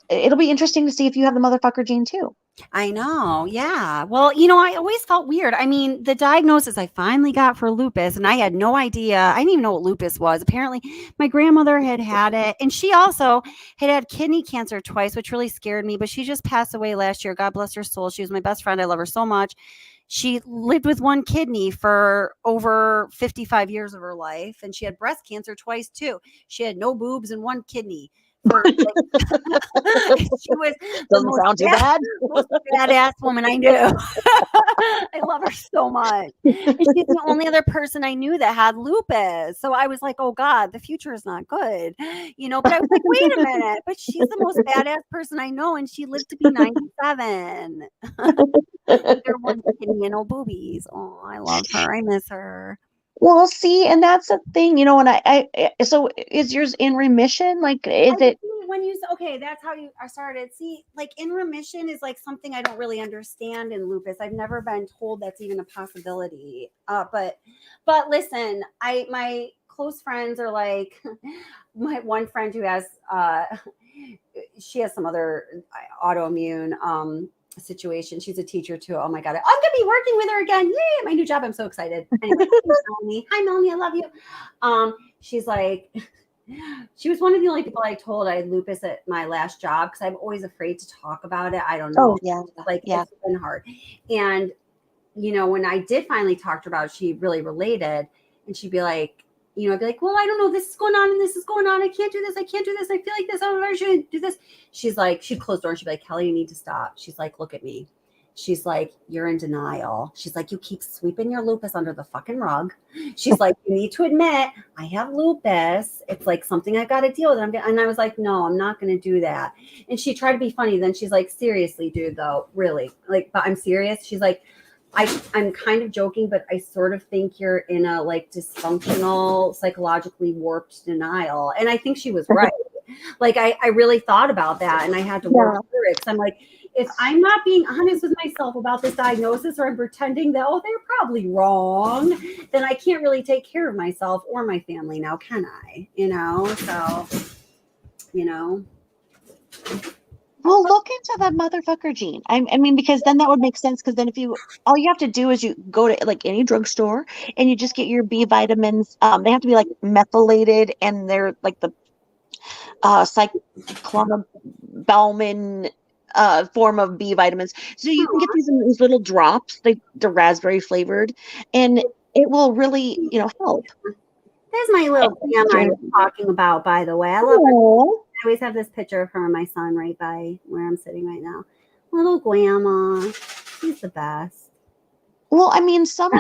it'll be interesting to see if you have the motherfucker gene too. I know. Yeah. Well, I always felt weird. I mean, the diagnosis I finally got for lupus, and I had no idea. I didn't even know what lupus was. Apparently, my grandmother had it, and she also had kidney cancer twice, which really scared me. But she just passed away last year. God bless her soul. She was my best friend. I love her so much. She lived with one kidney for over 55 years of her life, and she had breast cancer twice too. She had no boobs and one kidney. She was Doesn't sound too bad. most badass woman I knew. I love her so much. And she's the only other person I knew that had lupus. So I was like, oh God, the future is not good. But I was like, wait a minute. But she's the most badass person I know, and she lived to be 97. They're one kidney and no boobies. Oh, I love her. I miss her. Well, see, and that's the thing, and I so is yours in remission? Like, is it when you okay? That's how I started. See, like in remission is like something I don't really understand in lupus. I've never been told that's even a possibility. But listen, my close friends are like my one friend who has she has some other autoimmune situation. She's a teacher too. Oh my God. I'm going to be working with her again. Yay. My new job. I'm so excited. Anyway, Melanie. Hi, Melanie. I love you. She's like, she was one of the only people I told I had lupus at my last job because I'm always afraid to talk about it. I don't know. Oh, yeah. It's been hard. And, when I did finally talk to her about it, she really related, and she'd be like, I'd be like, well, I don't know. This is going on and this is going on. I can't do this. I can't do this. I feel like this. I don't know. I should do this. She's like, she'd close the door and she'd be like, Kelly, you need to stop. She's like, look at me. She's like, you're in denial. She's like, you keep sweeping your lupus under the fucking rug. She's like, you need to admit I have lupus. It's like something I got to deal with. And I was like, no, I'm not going to do that. And she tried to be funny. Then she's like, seriously, dude, though, really? Like, but I'm serious. She's like, I'm kind of joking, but I sort of think you're in a like dysfunctional, psychologically warped denial. And I think she was right. Like I really thought about that, and I had to work through it. Because I'm like, if I'm not being honest with myself about this diagnosis, or I'm pretending that, oh, they're probably wrong, then I can't really take care of myself or my family now, can I? Well, look into the motherfucker gene. I mean, because then that would make sense. Because then all you have to do is you go to like any drugstore and you just get your B vitamins. They have to be like methylated, and they're like the cyclopamine form of B vitamins. So you can get these in these little drops. They're raspberry flavored, and it will really, help. There's my little grandma I was talking about, by the way. I love her. I always have this picture of her and my son right by where I'm sitting right now. Little grandma. She's the best. Well, I mean, summer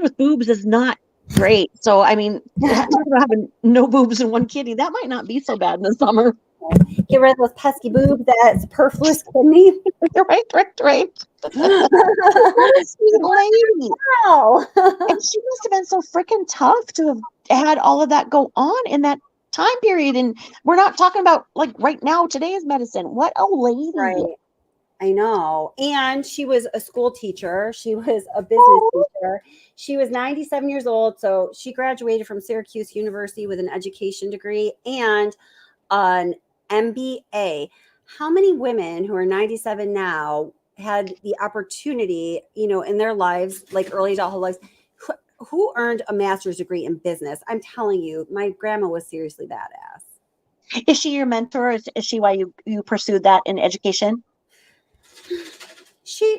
with boobs is not great. So, I mean, talking about having no boobs and one kidney, that might not be so bad in the summer. Get rid of those pesky boobs, that superfluous kidney. Right. She's a lady. Wow. And she must have been so freaking tough to have had all of that go on in that time period. And we're not talking about like right now, today's medicine. What a lady. Right. I know. And she was a school teacher. She was a business teacher. She was 97 years old. So she graduated from Syracuse University with an education degree and an MBA. How many women who are 97 now had the opportunity, in their lives, like early adulthood lives, who earned a master's degree in business? I'm telling you, my grandma was seriously badass. Is she your mentor? Is she why you pursued that in education?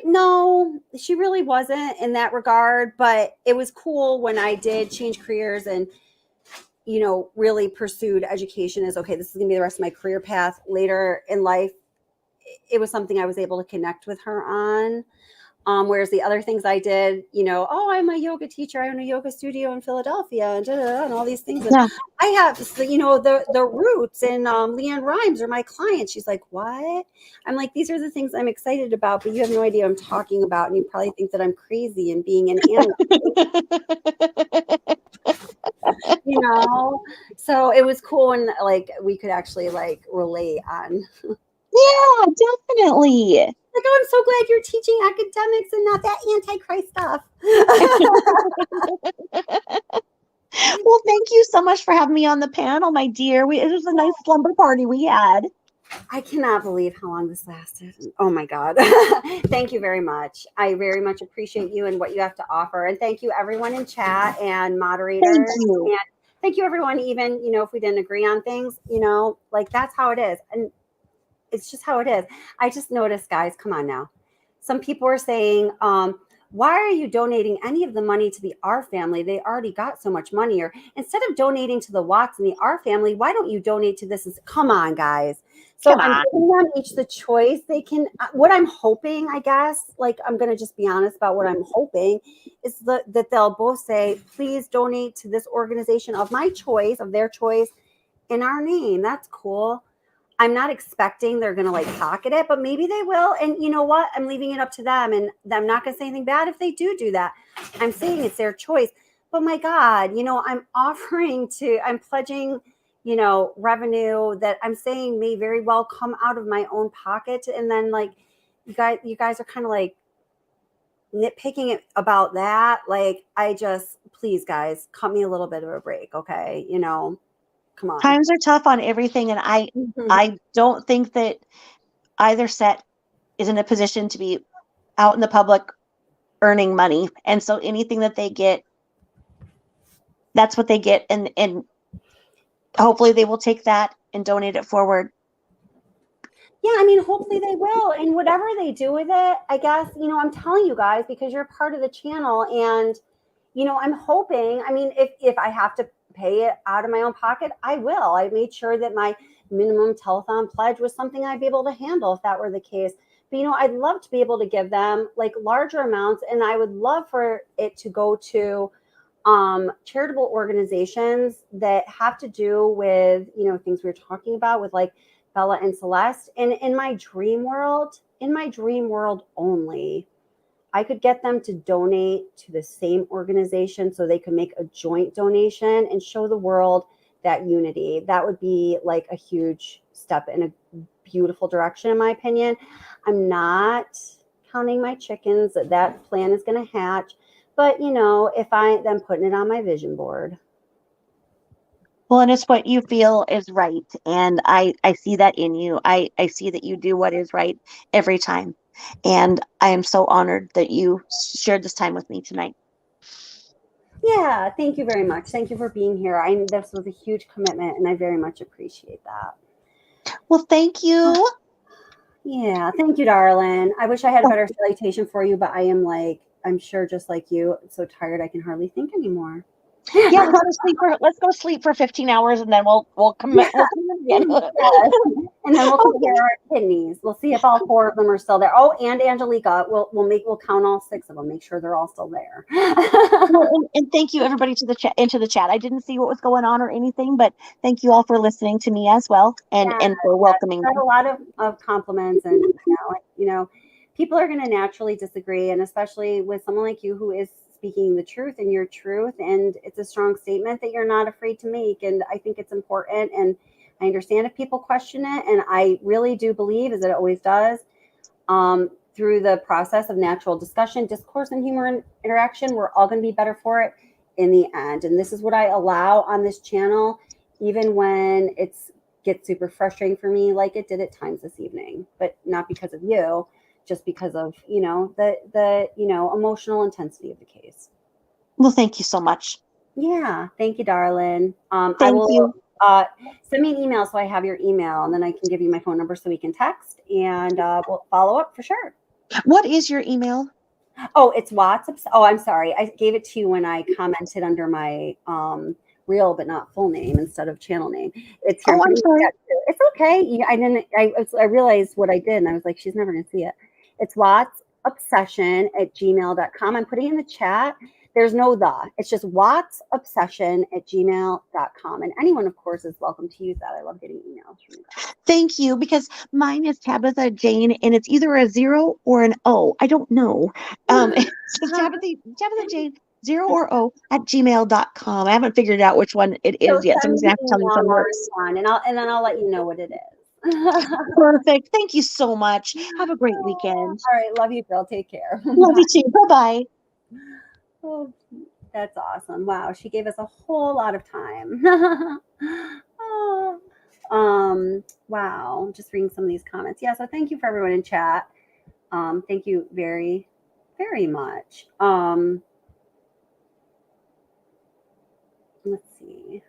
No, she really wasn't in that regard, but it was cool when I did change careers and, really pursued education as, okay, this is gonna be the rest of my career path later in life. It was something I was able to connect with her on. Whereas the other things I did, I'm a yoga teacher. I own a yoga studio in Philadelphia and all these things. Yeah. I have, the roots and Leanne Rhymes are my clients. She's like, what? I'm like, these are the things I'm excited about, but you have no idea what I'm talking about. And you probably think that I'm crazy and being an animal. So it was cool. And like, we could actually like relate on. Yeah, definitely. like, oh, I'm so glad you're teaching academics and not that Antichrist stuff. Well, thank you so much for having me on the panel, my dear. It was a nice slumber party we had. I cannot believe how long this lasted. Oh my God. Thank you very much. I very much appreciate you and what you have to offer. And thank you everyone in chat and moderators. Thank you. And thank you everyone, even, if we didn't agree on things, like that's how it is. And it's just how it is. I just noticed, guys, come on now. Some people are saying, why are you donating any of the money to the R family? They already got so much money. Or instead of donating to the Watts and the R family, why don't you donate to this? Come on, guys. So I'm giving them each the choice. They can, what I'm hoping, I guess, like I'm going to just be honest about what I'm hoping is that they'll both say, please donate to this organization of my choice, of their choice in our name. That's cool. I'm not expecting they're going to like pocket it, but maybe they will. And you know what? I'm leaving it up to them. And I'm not going to say anything bad if they do that. I'm saying it's their choice. But my God, I'm I'm pledging, revenue that I'm saying may very well come out of my own pocket. And then like, you guys are kind of like nitpicking it about that. Like, please guys, cut me a little bit of a break. Okay. Come on. Times are tough on everything. And I don't think that either set is in a position to be out in the public earning money. And so anything that they get, that's what they get. And hopefully they will take that and donate it forward. Yeah, I mean, hopefully they will. And whatever they do with it, I guess, I'm telling you guys, because you're part of the channel. And, I'm hoping, I mean, if I have to pay it out of my own pocket, I will. I made sure that my minimum telethon pledge was something I'd be able to handle if that were the case. But, I'd love to be able to give them like larger amounts. And I would love for it to go to charitable organizations that have to do with, things we were talking about with like Bella and Celeste. And in my dream world only, I could get them to donate to the same organization so they could make a joint donation and show the world that unity. That would be like a huge step in a beautiful direction, in my opinion. I'm not counting my chickens that plan is going to hatch. But, if then putting it on my vision board. Well, and it's what you feel is right. And I see that in you. I see that you do what is right every time. And I am so honored that you shared this time with me tonight. Yeah, thank you very much. Thank you for being here. This was a huge commitment, and I very much appreciate that. Well, thank you. Yeah, thank you, darling. I wish I had a better salutation for you, but I'm sure just like you, I'm so tired I can hardly think anymore. Yeah, let's go sleep for 15 hours and then we'll come again. Yes. And then we'll compare our kidneys. We'll see if all 4 of them are still there. Oh, and Angelica, we'll count all 6 of them, make sure they're all still there. And thank you everybody into the chat. I didn't see what was going on or anything, but thank you all for listening to me as well and for welcoming me. I got a lot of compliments, and people are going to naturally disagree, and especially with someone like you who is speaking the truth and your truth, and it's a strong statement that you're not afraid to make, and I think it's important, and I understand if people question it, and I really do believe, as it always does, through the process of natural discussion, discourse, and human interaction, we're all going to be better for it in the end. And this is what I allow on this channel, even when it gets super frustrating for me, like it did at times this evening, but not because of you, just because of, the emotional intensity of the case. Well, thank you so much. Yeah. Thank you, darling. Thank you. Send me an email so I have your email, and then I can give you my phone number so we can text, and we'll follow up for sure. What is your email? Oh, it's WhatsApp. Oh, I'm sorry. I gave it to you when I commented under my real but not full name instead of channel name. It's here. Oh, I'm sorry. It's okay. I realized what I did, and I was like, she's never going to see it. It's wattsobsession@gmail.com. I'm putting it in the chat. There's no the. It's just wattsobsession@gmail.com. And anyone, of course, is welcome to use that. I love getting emails from you guys. Thank you, because mine is Tabitha Jane, and it's either a 0 or an O. I don't know. It's Tabitha Jane, 0 or O @gmail.com. I haven't figured out which one it is yet. Someone's gonna have to tell me if it works. And then I'll let you know what it is. Perfect. Thank you so much. Have a great weekend. All right. Love you, girl. Take care. Love you too. Bye-bye. Oh, that's awesome. Wow. She gave us a whole lot of time. Oh, wow. I'm just reading some of these comments. Yeah. So thank you for everyone in chat. Thank you very, very much. Let's see.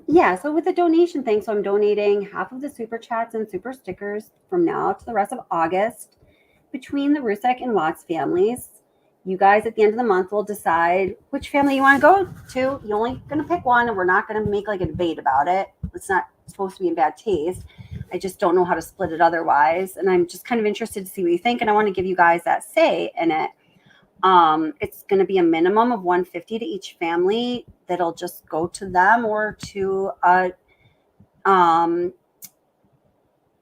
Yeah, so with the donation thing, so I'm donating half of the super chats and super stickers from now to the rest of August between the Rusek and Watts families. You guys at the end of the month will decide which family you want to go to. You're only going to pick one, and we're not going to make like a debate about it. It's not supposed to be in bad taste. I just don't know how to split it otherwise. And I'm just kind of interested to see what you think. And I want to give you guys that say in it. It's going to be a minimum of $150 to each family that'll just go to them or to an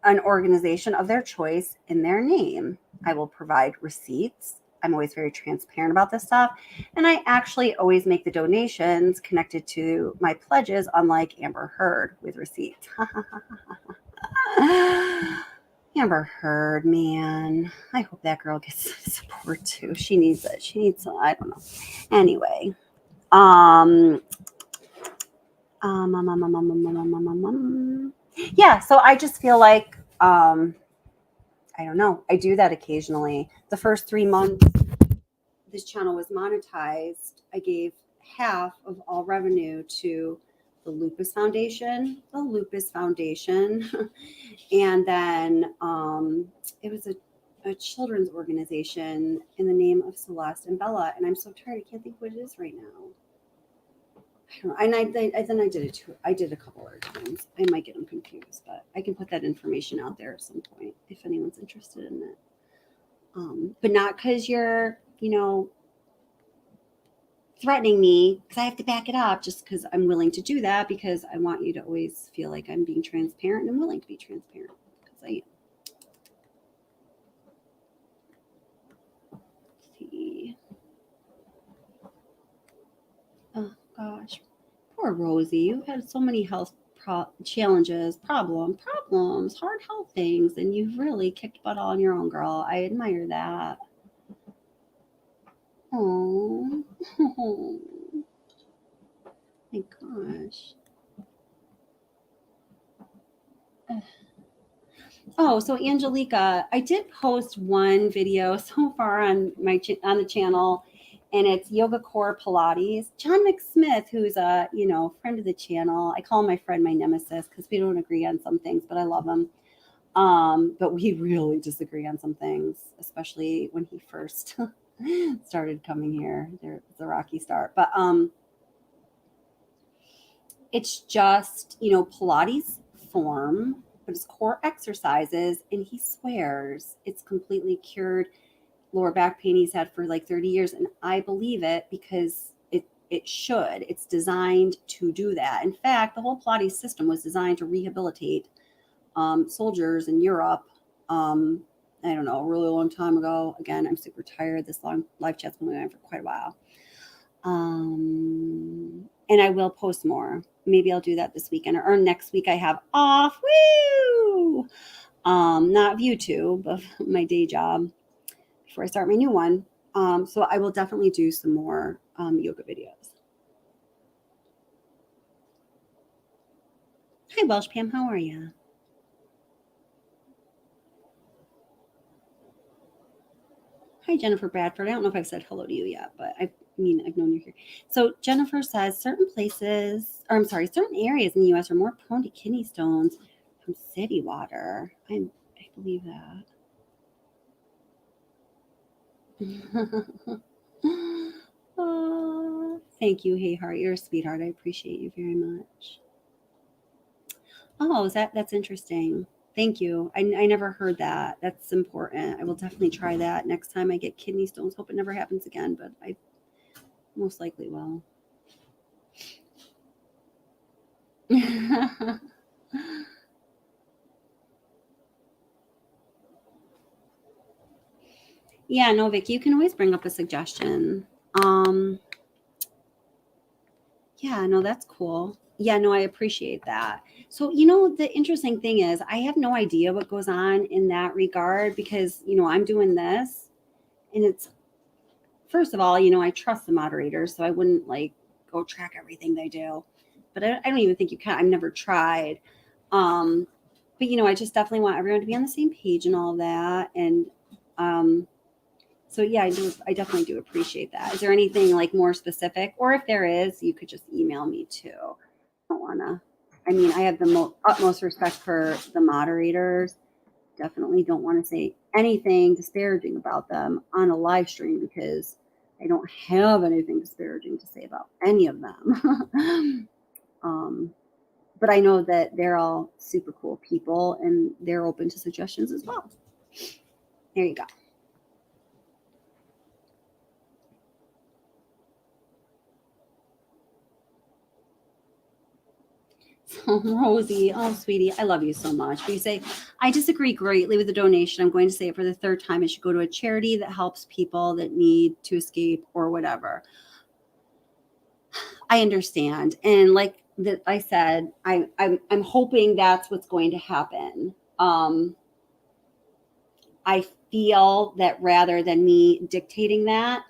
organization of their choice in their name. I will provide receipts. I'm always very transparent about this stuff. And I actually always make the donations connected to my pledges, unlike Amber Heard with receipts. Amber Heard, man. I hope that girl gets support too. She needs it. She needs some, I don't know. Anyway. Yeah, so I just feel like I don't know. I do that occasionally. The first 3 months this channel was monetized, I gave half of all revenue to the Lupus Foundation, and then it was a children's organization in the name of Celeste and Bella, and I'm so tired. I can't think what it is right now. I don't know. And then I did it too. I did a couple other times. I might get them confused, but I can put that information out there at some point if anyone's interested in it. But not because you're, threatening me, because I have to back it up, just because I'm willing to do that, because I want you to always feel like I'm being transparent, and I'm willing to be transparent because I am. Let's see. Oh gosh, poor Rosie. You've had so many health challenges, problems, hard health things, and you've really kicked butt on your own, girl. I admire that. Oh, my gosh. Oh, so Angelica, I did post one video so far on on the channel, and it's Yoga Core Pilates. John McSmith, who's a friend of the channel. I call my friend my nemesis because we don't agree on some things, but I love him. But we really disagree on some things, especially when he first started coming here. It's a rocky start, but it's just Pilates form, but it's core exercises, and he swears it's completely cured lower back pain he's had for like 30 years, and I believe it because it should. It's designed to do that. In fact, the whole Pilates system was designed to rehabilitate soldiers in Europe. I don't know, a really long time ago. Again, I'm super tired. This long live chat's been going on for quite a while. And I will post more. Maybe I'll do that this weekend or next week. I have off. Woo! Not YouTube, of my day job before I start my new one. So I will definitely do some more yoga videos. Hi, Welsh Pam. How are you? Hi, Jennifer Bradford. I don't know if I've said hello to you yet, but I've known you here. So Jennifer says certain areas in the U.S. are more prone to kidney stones from city water. I believe that. Oh, thank you, Hey Heart. You're a sweetheart. I appreciate you very much. Oh, that's interesting. Thank you. I never heard that. That's important. I will definitely try that next time I get kidney stones. Hope it never happens again, but I most likely will. Yeah, no, Vicky, you can always bring up a suggestion. Yeah, no, that's cool. Yeah, no, I appreciate that. So, you know, the interesting thing is I have no idea what goes on in that regard because, you know, I'm doing this and it's, first of all, you know, I trust the moderators, so I wouldn't like go track everything they do. But I don't even think you can. I've never tried. But, you know, I just definitely want everyone to be on the same page and all that. And so, yeah, I definitely do appreciate that. Is there anything like more specific? Or if there is, you could just email me too. I don't want to. I mean, I have the utmost respect for the moderators. Definitely don't want to say anything disparaging about them on a live stream because I don't have anything disparaging to say about any of them. But I know that they're all super cool people and they're open to suggestions as well. There you go. So Rosie, oh sweetie, I love you so much. But you say, I disagree greatly with the donation. I'm going to say it for the third time. It should go to a charity that helps people that need to escape or whatever. I understand. And like that I said, I'm hoping that's what's going to happen. I feel that rather than me dictating that,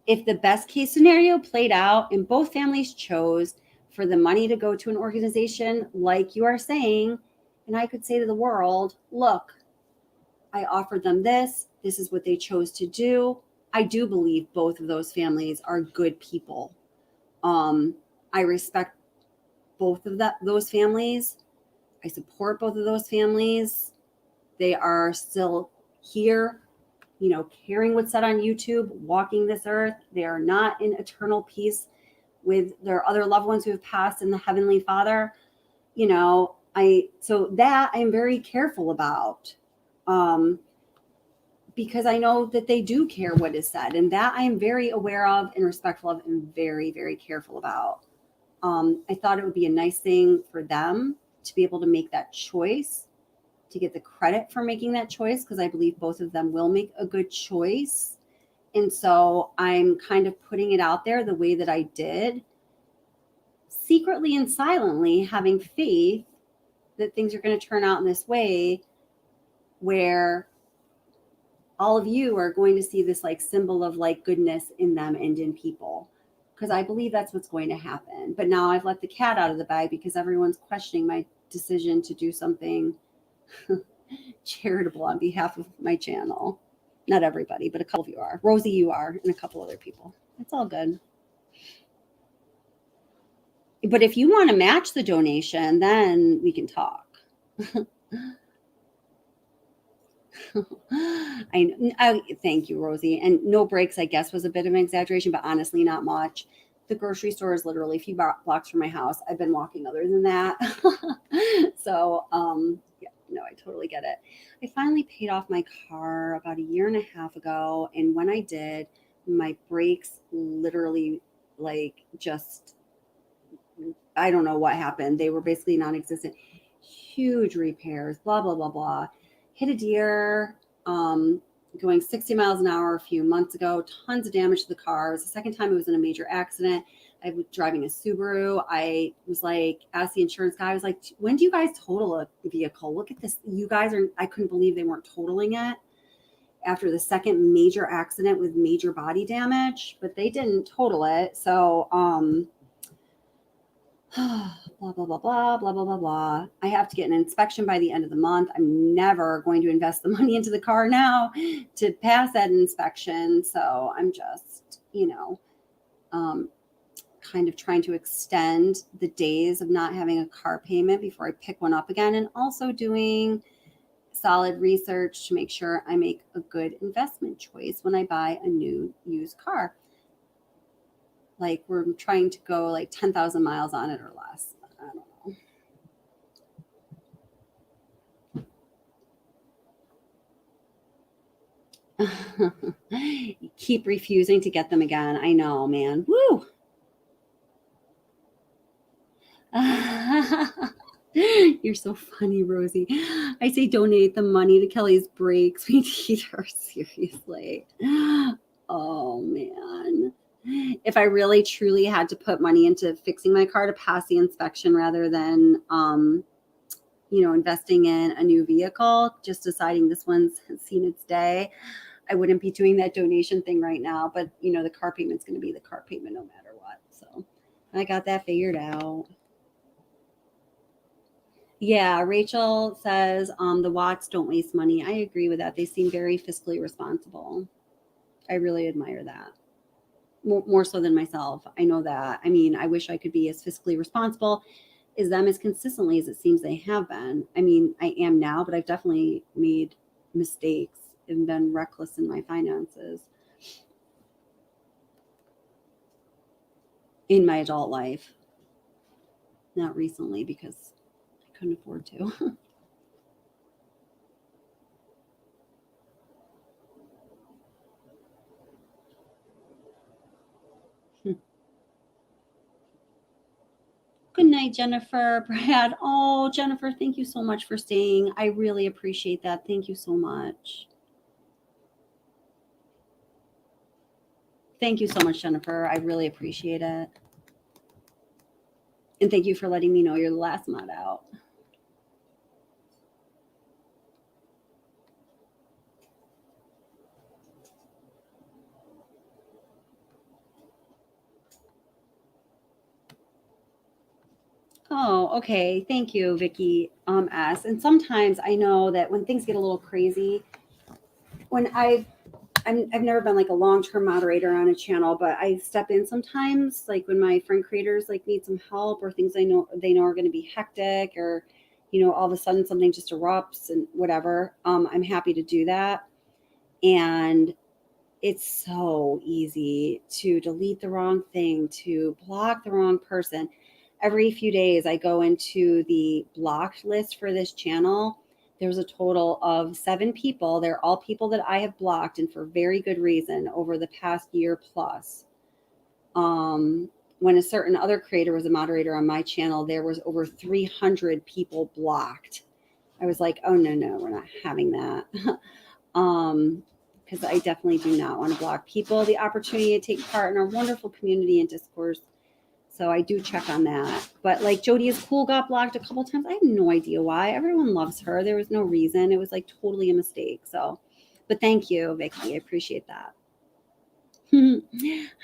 if the best case scenario played out and both families chose for the money to go to an organization like you are saying, and I could say to the world, look, I offered them this. This is what they chose to do. I do believe both of those families are good people. I respect both of those families. I support both of those families. They are still here, you know, caring what's said on YouTube, walking this earth. They are not in eternal peace with their other loved ones who have passed in the Heavenly Father. You know, so that I'm very careful about. Because I know that they do care what is said, and that I am very aware of and respectful of and very, very careful about. I thought it would be a nice thing for them to be able to make that choice, to get the credit for making that choice, because I believe both of them will make a good choice. And so I'm kind of putting it out there the way that I did, secretly and silently having faith that things are going to turn out in this way where all of you are going to see this like symbol of like goodness in them and in people, because I believe that's what's going to happen. But now I've let the cat out of the bag because everyone's questioning my decision to do something charitable on behalf of my channel. Not everybody, but a couple of you are. Rosie, you are, and a couple other people. It's all good. But if you want to match the donation, then we can talk. Thank you, Rosie. And no breaks, I guess, was a bit of an exaggeration, but honestly, not much. The grocery store is literally a few blocks from my house. I've been walking other than that. So, yeah, no, I totally get it. I finally paid off my car about a year and a half ago. And when I did, my brakes literally like just, I don't know what happened. They were basically non-existent. Huge repairs, blah, blah, blah, blah. Hit a deer going 60 miles an hour a few months ago. Tons of damage to the car. It was the second time it was in a major accident. I was driving a Subaru. I was like, asked the insurance guy, I was like, when do you guys total a vehicle? Look at this. You guys are, I couldn't believe they weren't totaling it after the second major accident with major body damage, but they didn't total it. So, blah, blah, blah, blah, blah, blah, blah, blah. I have to get an inspection by the end of the month. I'm never going to invest the money into the car now to pass that inspection. So I'm just, you know, kind of trying to extend the days of not having a car payment before I pick one up again, and also doing solid research to make sure I make a good investment choice when I buy a new used car. Like we're trying to go like 10,000 miles on it or less. I don't know. You keep refusing to get them again. I know, man. Woo! You're so funny, Rosie. I say donate the money to Kelly's brakes. We need her, seriously. Oh, man. if I really truly had to put money into fixing my car to pass the inspection rather than, investing in a new vehicle, just deciding this one's seen its day, I wouldn't be doing that donation thing right now. But, the car payment's going to be the car payment no matter what. So I got that figured out. Yeah, Rachel says the Watts don't waste money. I agree with that. They seem very fiscally responsible. I really admire that. More so than myself. I know that. I mean, I wish I could be as fiscally responsible as them as consistently as it seems they have been. I mean, I am now, but I've definitely made mistakes and been reckless in my finances in my adult life. Not recently because I couldn't afford to. Good night, Jennifer, Brad. Oh, Jennifer, thank you so much for staying. I really appreciate that. Thank you so much. Thank you so much, Jennifer. I really appreciate it. And thank you for letting me know you're the last mod out. Oh, okay. Thank you, Vicky S. And sometimes I know that when things get a little crazy, when I've never been like a long-term moderator on a channel, but I step in sometimes, like when my friend creators like need some help or things they know are going to be hectic, or all of a sudden something just erupts and whatever. I'm happy to do that. And it's so easy to delete the wrong thing, to block the wrong person. Every few days I go into the blocked list for this channel. There's a total of 7 people. They're all people that I have blocked, and for very good reason, over the past year plus. When a certain other creator was a moderator on my channel, there was over 300 people blocked. I was like, oh, no, we're not having that. Because I definitely do not want to block people the opportunity to take part in our wonderful community and discourse. So I do check on that. But like Jody is cool got blocked a couple times. I have no idea why. Everyone loves her. There was no reason. It was like totally a mistake. So, but thank you, Vicky. I appreciate that.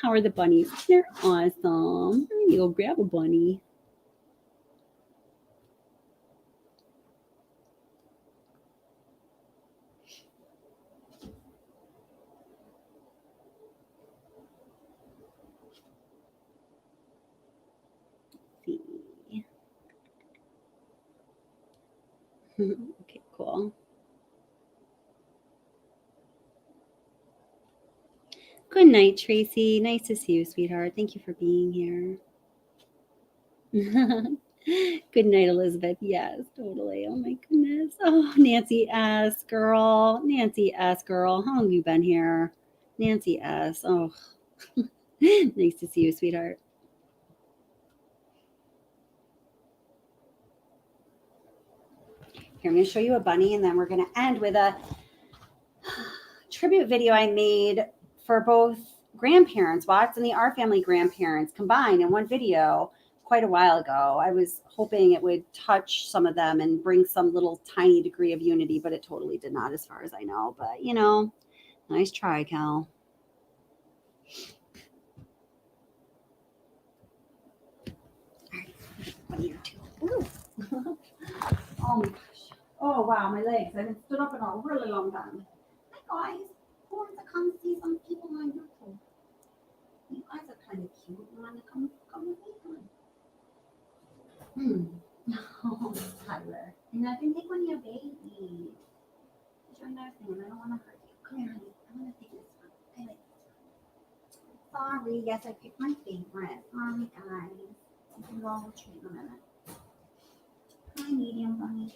How are the bunnies? They're awesome. You go grab a bunny. Okay, cool. Good night, Tracy. Nice to see you, sweetheart. Thank you for being here. Good night, Elizabeth. Yes, totally. Oh my goodness. Oh, Nancy S. Girl. Nancy S. Girl. How long have you been here? Nancy S. Oh, nice to see you, sweetheart. Here, I'm going to show you a bunny, and then we're going to end with a tribute video I made for both grandparents, Watts and the Our Family grandparents, combined in one video quite a while ago. I was hoping it would touch some of them and bring some little tiny degree of unity, but it totally did not, as far as I know. But, nice try, Cal. All right, one here too. Ooh. Oh my gosh. Oh, wow, my legs. I haven't stood up in a really long time. Hi, guys. Who wants to come see some people on YouTube? You guys are kind of cute. You want to come with me? Come on. Oh, Tyler. And I can take one of your babies. It's your nice name. I don't want to hurt you. Come here, honey. I want to take this one. I like this one. Sorry. Yes, I picked my favorite. Sorry, guys. We'll treat in a minute. Hi, medium bunny.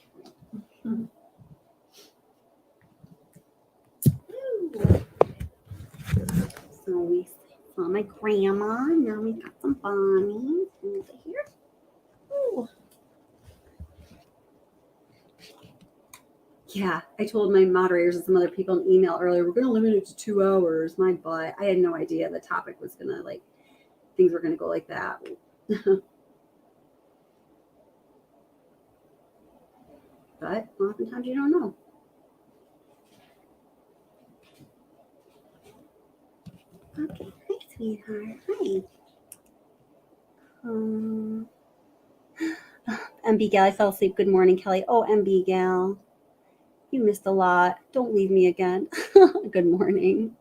So we saw my grandma. Now we got some bunnies over here. Ooh. Yeah, I told my moderators and some other people in email earlier, we're going to limit it to 2 hours. My butt. I had no idea the topic was going to, like, things were going to go like that. But oftentimes you don't know. Okay, hi, sweetheart. Hi. MB Gal, I fell asleep. Good morning, Kelly. Oh, MB Gal. You missed a lot. Don't leave me again. Good morning.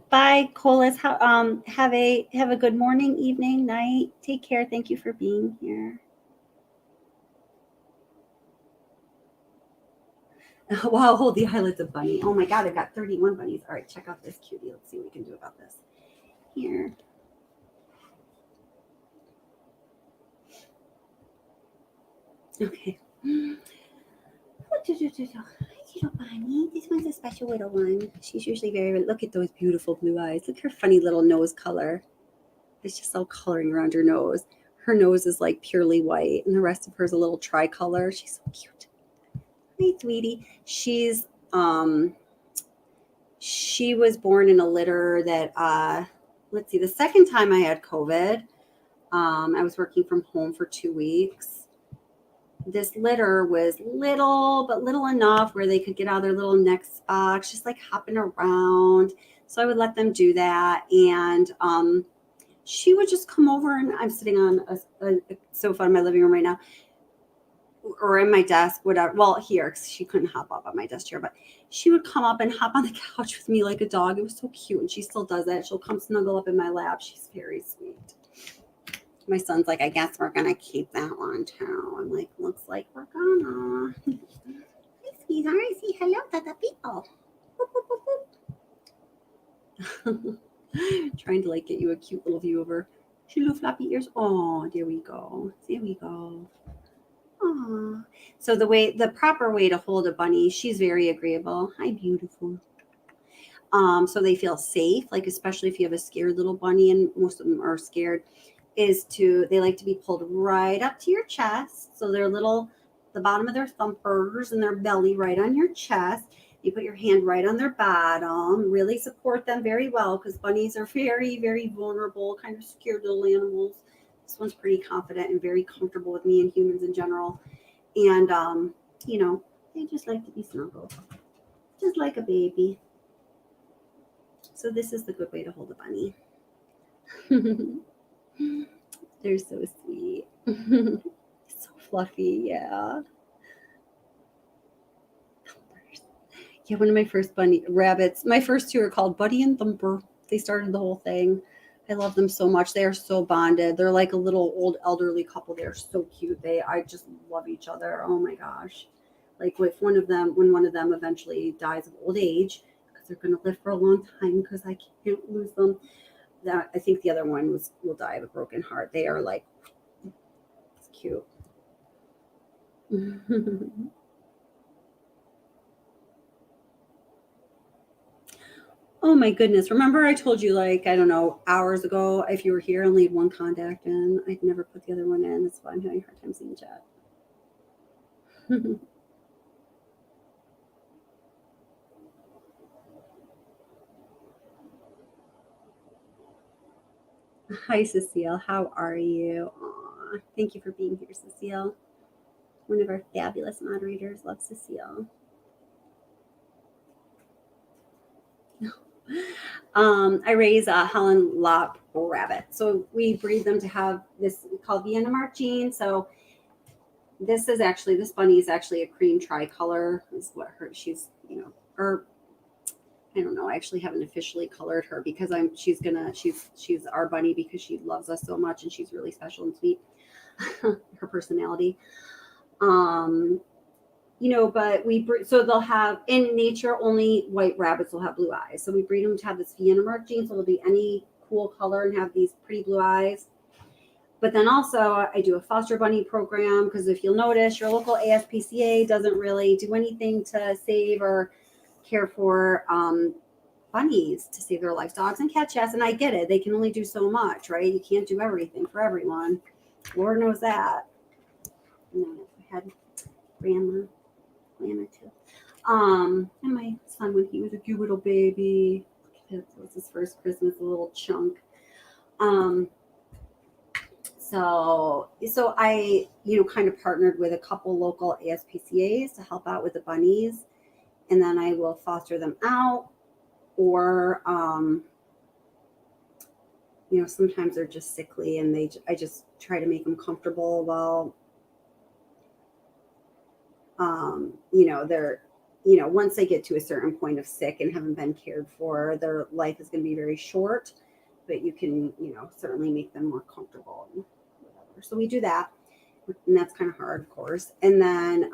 Bye, Colas. Have a good morning, evening, night. Take care. Thank you for being here. Wow, hold the eyelids of bunny. Oh my God, I've got 31 bunnies. All right, check out this cutie. Let's see what we can do about this. Here. Okay. Little bunny. This one's a special little one. She's usually very, look at those beautiful blue eyes. Look at her funny little nose color. It's just all coloring around her nose. Her nose is like purely white, and the rest of her is a little tricolor. She's so cute. Hi, sweetie. She was born in a litter that, let's see, the second time I had COVID, I was working from home for 2 weeks. This litter was little, but little enough where they could get out of their little neck box, just like hopping around. So I would let them do that. And she would just come over, and I'm sitting on a sofa in my living room right now, or in my desk, whatever. Well, here, because she couldn't hop up on my desk chair, but she would come up and hop on the couch with me like a dog. It was so cute, and she still does that. She'll come snuggle up in my lap. She's very sweet. My son's like, I guess we're gonna keep that one too. I'm like, looks like we're gonna. Hi, sweetheart. Say hello to the people. Boop, boop, boop. Trying to like get you a cute little view of her. She little floppy ears. Oh, there we go. There we go. Aww. So the proper way to hold a bunny, she's very agreeable. Hi, beautiful. So they feel safe, like especially if you have a scared little bunny, and most of them are scared, they like to be pulled right up to your chest. So they're the bottom of their thumpers and their belly right on your chest. You put your hand right on their bottom, really support them very well, because bunnies are very, very vulnerable, kind of scared little animals. This one's pretty confident and very comfortable with me and humans in general. And, they just like to be snuggled, just like a baby. So this is the good way to hold a bunny. They're so sweet. So fluffy, yeah. Yeah, one of my first rabbits, my first two are called Buddy and Thumper. They started the whole thing. I love them so much. They are so bonded. They're like a little old elderly couple. They are so cute. I just love each other. Oh my gosh. Like when one of them eventually dies of old age, because they're going to live for a long time, because I can't lose them. I think the other one will die of a broken heart. They are like, it's cute. Oh my goodness. Remember I told you, like, I don't know, hours ago, if you were here, I only had one contact in. I'd never put the other one in. That's why I'm having a hard time seeing chat. Hi, Cecile. How are you? Aw, thank you for being here, Cecile. One of our fabulous moderators. Love Cecile. I raise a Holland Lop rabbit. So we breed them to have this called Vienna Mark gene. So this bunny is actually a cream tricolor. Is what she's, or I don't know. I actually haven't officially colored her, because she's our bunny, because she loves us so much and she's really special and sweet. Her personality. But so they'll have, in nature, only white rabbits will have blue eyes. So we breed them to have this Vienna Mark gene, so they'll be any cool color and have these pretty blue eyes. But then also I do a foster bunny program, because if you'll notice, your local ASPCA doesn't really do anything to save or care for bunnies, to save their lives. Dogs and cats, yes, and I get it. They can only do so much, right? You can't do everything for everyone. Lord knows that. And then I had grandma too. And my son when he was a cute little baby. That was his first Christmas, a little chunk. So I, kind of partnered with a couple local ASPCAs to help out with the bunnies, and then I will foster them out, or sometimes they're just sickly, and I just try to make them comfortable while, they're, once they get to a certain point of sick and haven't been cared for, their life is going to be very short, but you can, certainly make them more comfortable and whatever. So we do that, and that's kind of hard, of course. And then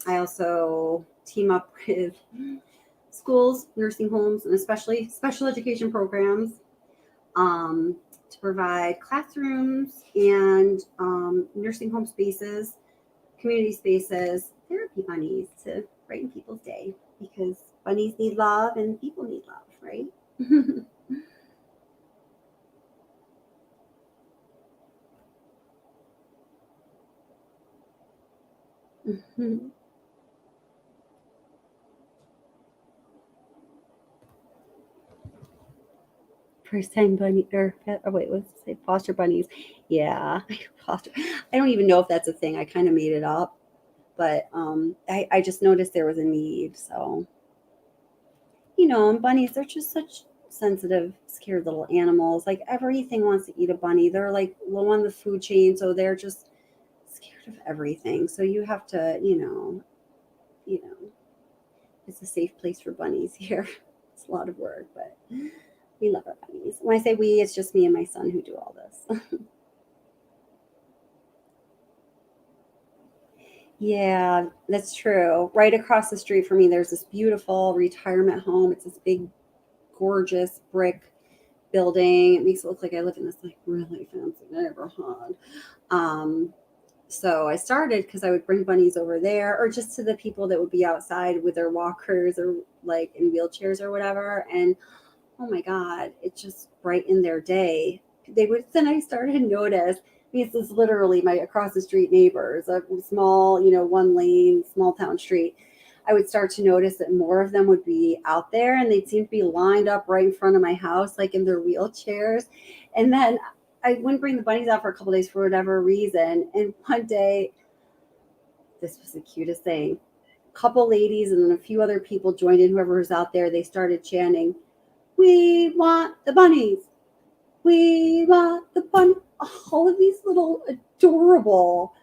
I also team up with schools, nursing homes, and especially special education programs to provide classrooms and nursing home spaces, community spaces, therapy bunnies to brighten people's day, because bunnies need love and people need love, right? First time bunny or pet, oh wait, what's it say? Foster bunnies. Yeah, foster. I don't even know if that's a thing. I kind of made it up, but I just noticed there was a need. So, and bunnies, they're just such sensitive, scared little animals. Like everything wants to eat a bunny. They're like low on the food chain, so they're just scared of everything. So you have to, it's a safe place for bunnies here. It's a lot of work, but we love our bunnies. When I say we, it's just me and my son who do all this. Yeah, that's true. Right across the street from me, there's this beautiful retirement home. It's this big, gorgeous brick building. It makes it look like I live in this like really fancy neighborhood. So I started because I would bring bunnies over there, or just to the people that would be outside with their walkers or like in wheelchairs or whatever. And oh my God, it just brightened their day. Then I started to notice, this is literally my across the street neighbors, a small, one lane, small town street. I would start to notice that more of them would be out there, and they'd seem to be lined up right in front of my house, like in their wheelchairs. And then I wouldn't bring the bunnies out for a couple of days for whatever reason. And one day, this was the cutest thing. A couple ladies and then a few other people joined in, whoever was out there, they started chanting, "We want the bunnies. We want the bunny." All of these little adorable.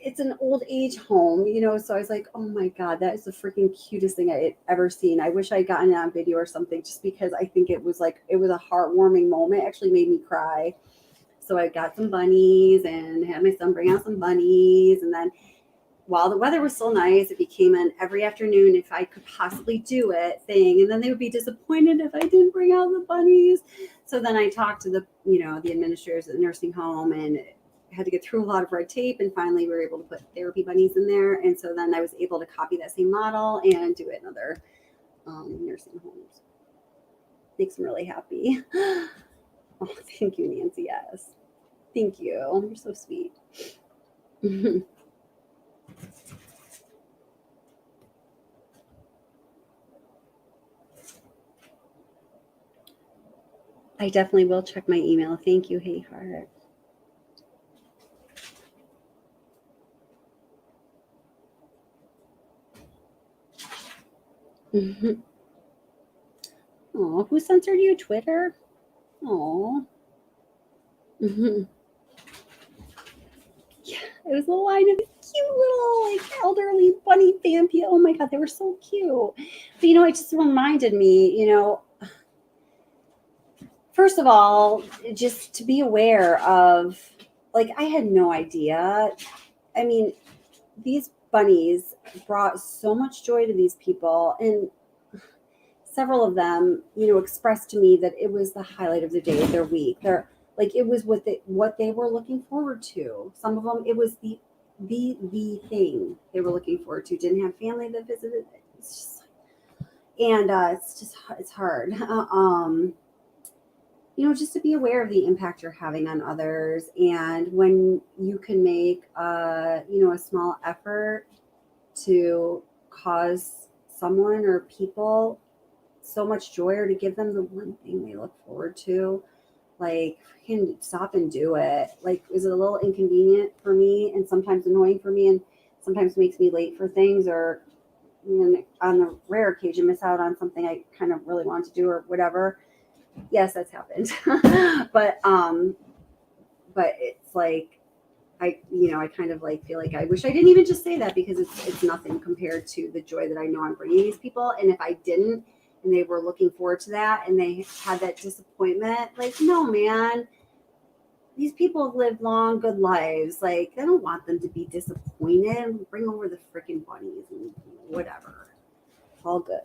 It's an old age home, so I was like, oh my God, that is the freaking cutest thing I had ever seen. I wish I'd gotten it on video or something, just because I think it was a heartwarming moment. It actually made me cry. So I got some bunnies and had my son bring out some bunnies. And then while the weather was still nice, it became an every afternoon, if I could possibly do it, thing. And then they would be disappointed if I didn't bring out the bunnies. So then I talked to the administrators at the nursing home, and had to get through a lot of red tape. And finally we were able to put therapy bunnies in there. And so then I was able to copy that same model and do it in other nursing homes. Makes me really happy. Oh, thank you, Nancy. Yes. Thank you. You're so sweet. I definitely will check my email. Thank you, Hey Heart. Oh, who censored you? Twitter? Oh. Yeah, it was a line of cute little elderly bunny vampire. Oh my God, they were so cute. But it just reminded me, first of all, just to be aware of, I had no idea. I mean, these bunnies brought so much joy to these people, and several of them, expressed to me that it was the highlight of their day, their week. It was what they were looking forward to. Some of them, it was the thing they were looking forward to. Didn't have family that visited. It's just, and it's hard. just to be aware of the impact you're having on others. And when you can make, a small effort to cause someone or people so much joy, or to give them the one thing they look forward to, like, freaking stop and do it. Like, is it a little inconvenient for me and sometimes annoying for me and sometimes makes me late for things, or on the rare occasion miss out on something I kind of really want to do or whatever? Yes, that's happened. but it's like, I kind of like feel like I wish I didn't even just say that, because it's nothing compared to the joy that I know I'm bringing these people. And if I didn't, and they were looking forward to that, and they had that disappointment, like, no, man, these people have lived long, good lives. Like, I don't want them to be disappointed. Bring over the freaking bunnies and whatever. All good.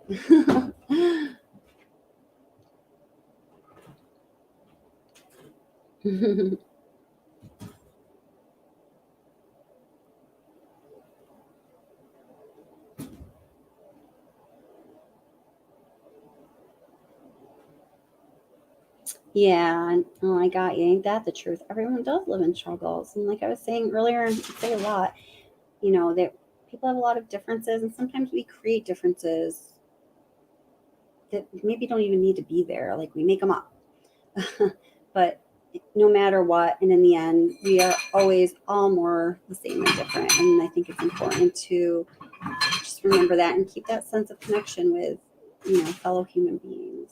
Yeah, and oh, I got you. Ain't that the truth? Everyone does live in struggles, and like I was saying earlier, and I say a lot, that people have a lot of differences, and sometimes we create differences that maybe don't even need to be there. Like, we make them up. But no matter what, and in the end, we are always all more the same and different. And I think it's important to just remember that and keep that sense of connection with, fellow human beings.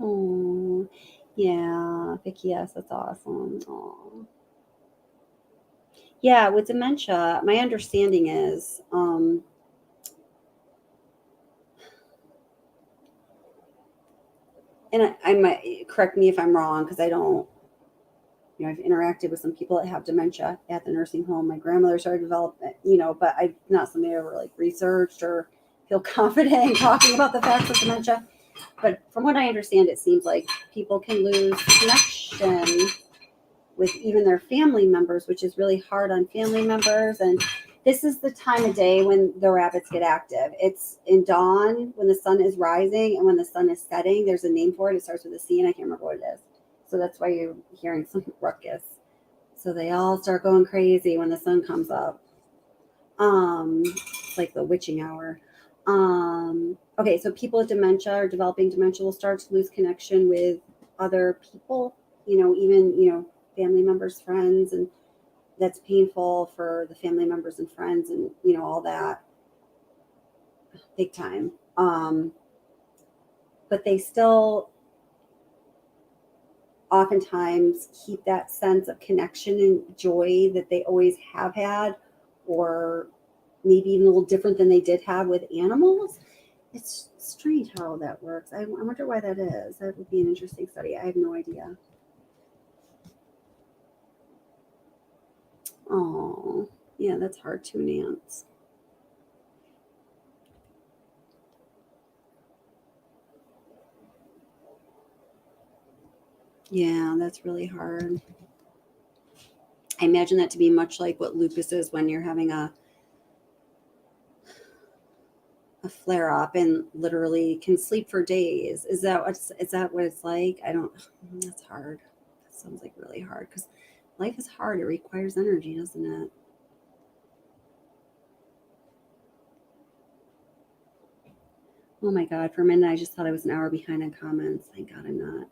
Oh, yeah, Vicky, yes, that's awesome. Oh, yeah, with dementia, my understanding is, and I might correct me if I'm wrong, because I don't, I've interacted with some people that have dementia at the nursing home. My grandmother started developing, but I'm not somebody I ever like researched or feel confident in talking about the facts of dementia. But from what I understand, it seems like people can lose connection with even their family members, which is really hard on family members. And this is the time of day when the rabbits get active. It's in dawn, when the sun is rising, and when the sun is setting. There's a name for it. It starts with a C, and I can't remember what it is. So that's why you're hearing some ruckus. So they all start going crazy when the sun comes up. It's like the witching hour. Okay, so people with dementia or developing dementia will start to lose connection with other people, even, family members, friends, and that's painful for the family members and friends, and, all that, big time. But they still oftentimes keep that sense of connection and joy that they always have had, or maybe even a little different than they did have with animals. It's strange how that works. I wonder why that is. That would be an interesting study. I have no idea. Oh, yeah, that's hard too, Nance. Yeah, that's really hard. I imagine that to be much like what lupus is when you're having a flare up and literally can sleep for days. Is that what it's like? That's hard. That sounds like really hard, because life is hard. It requires energy, doesn't it? Oh my God, for a minute I just thought I was an hour behind on comments. Thank God I'm not.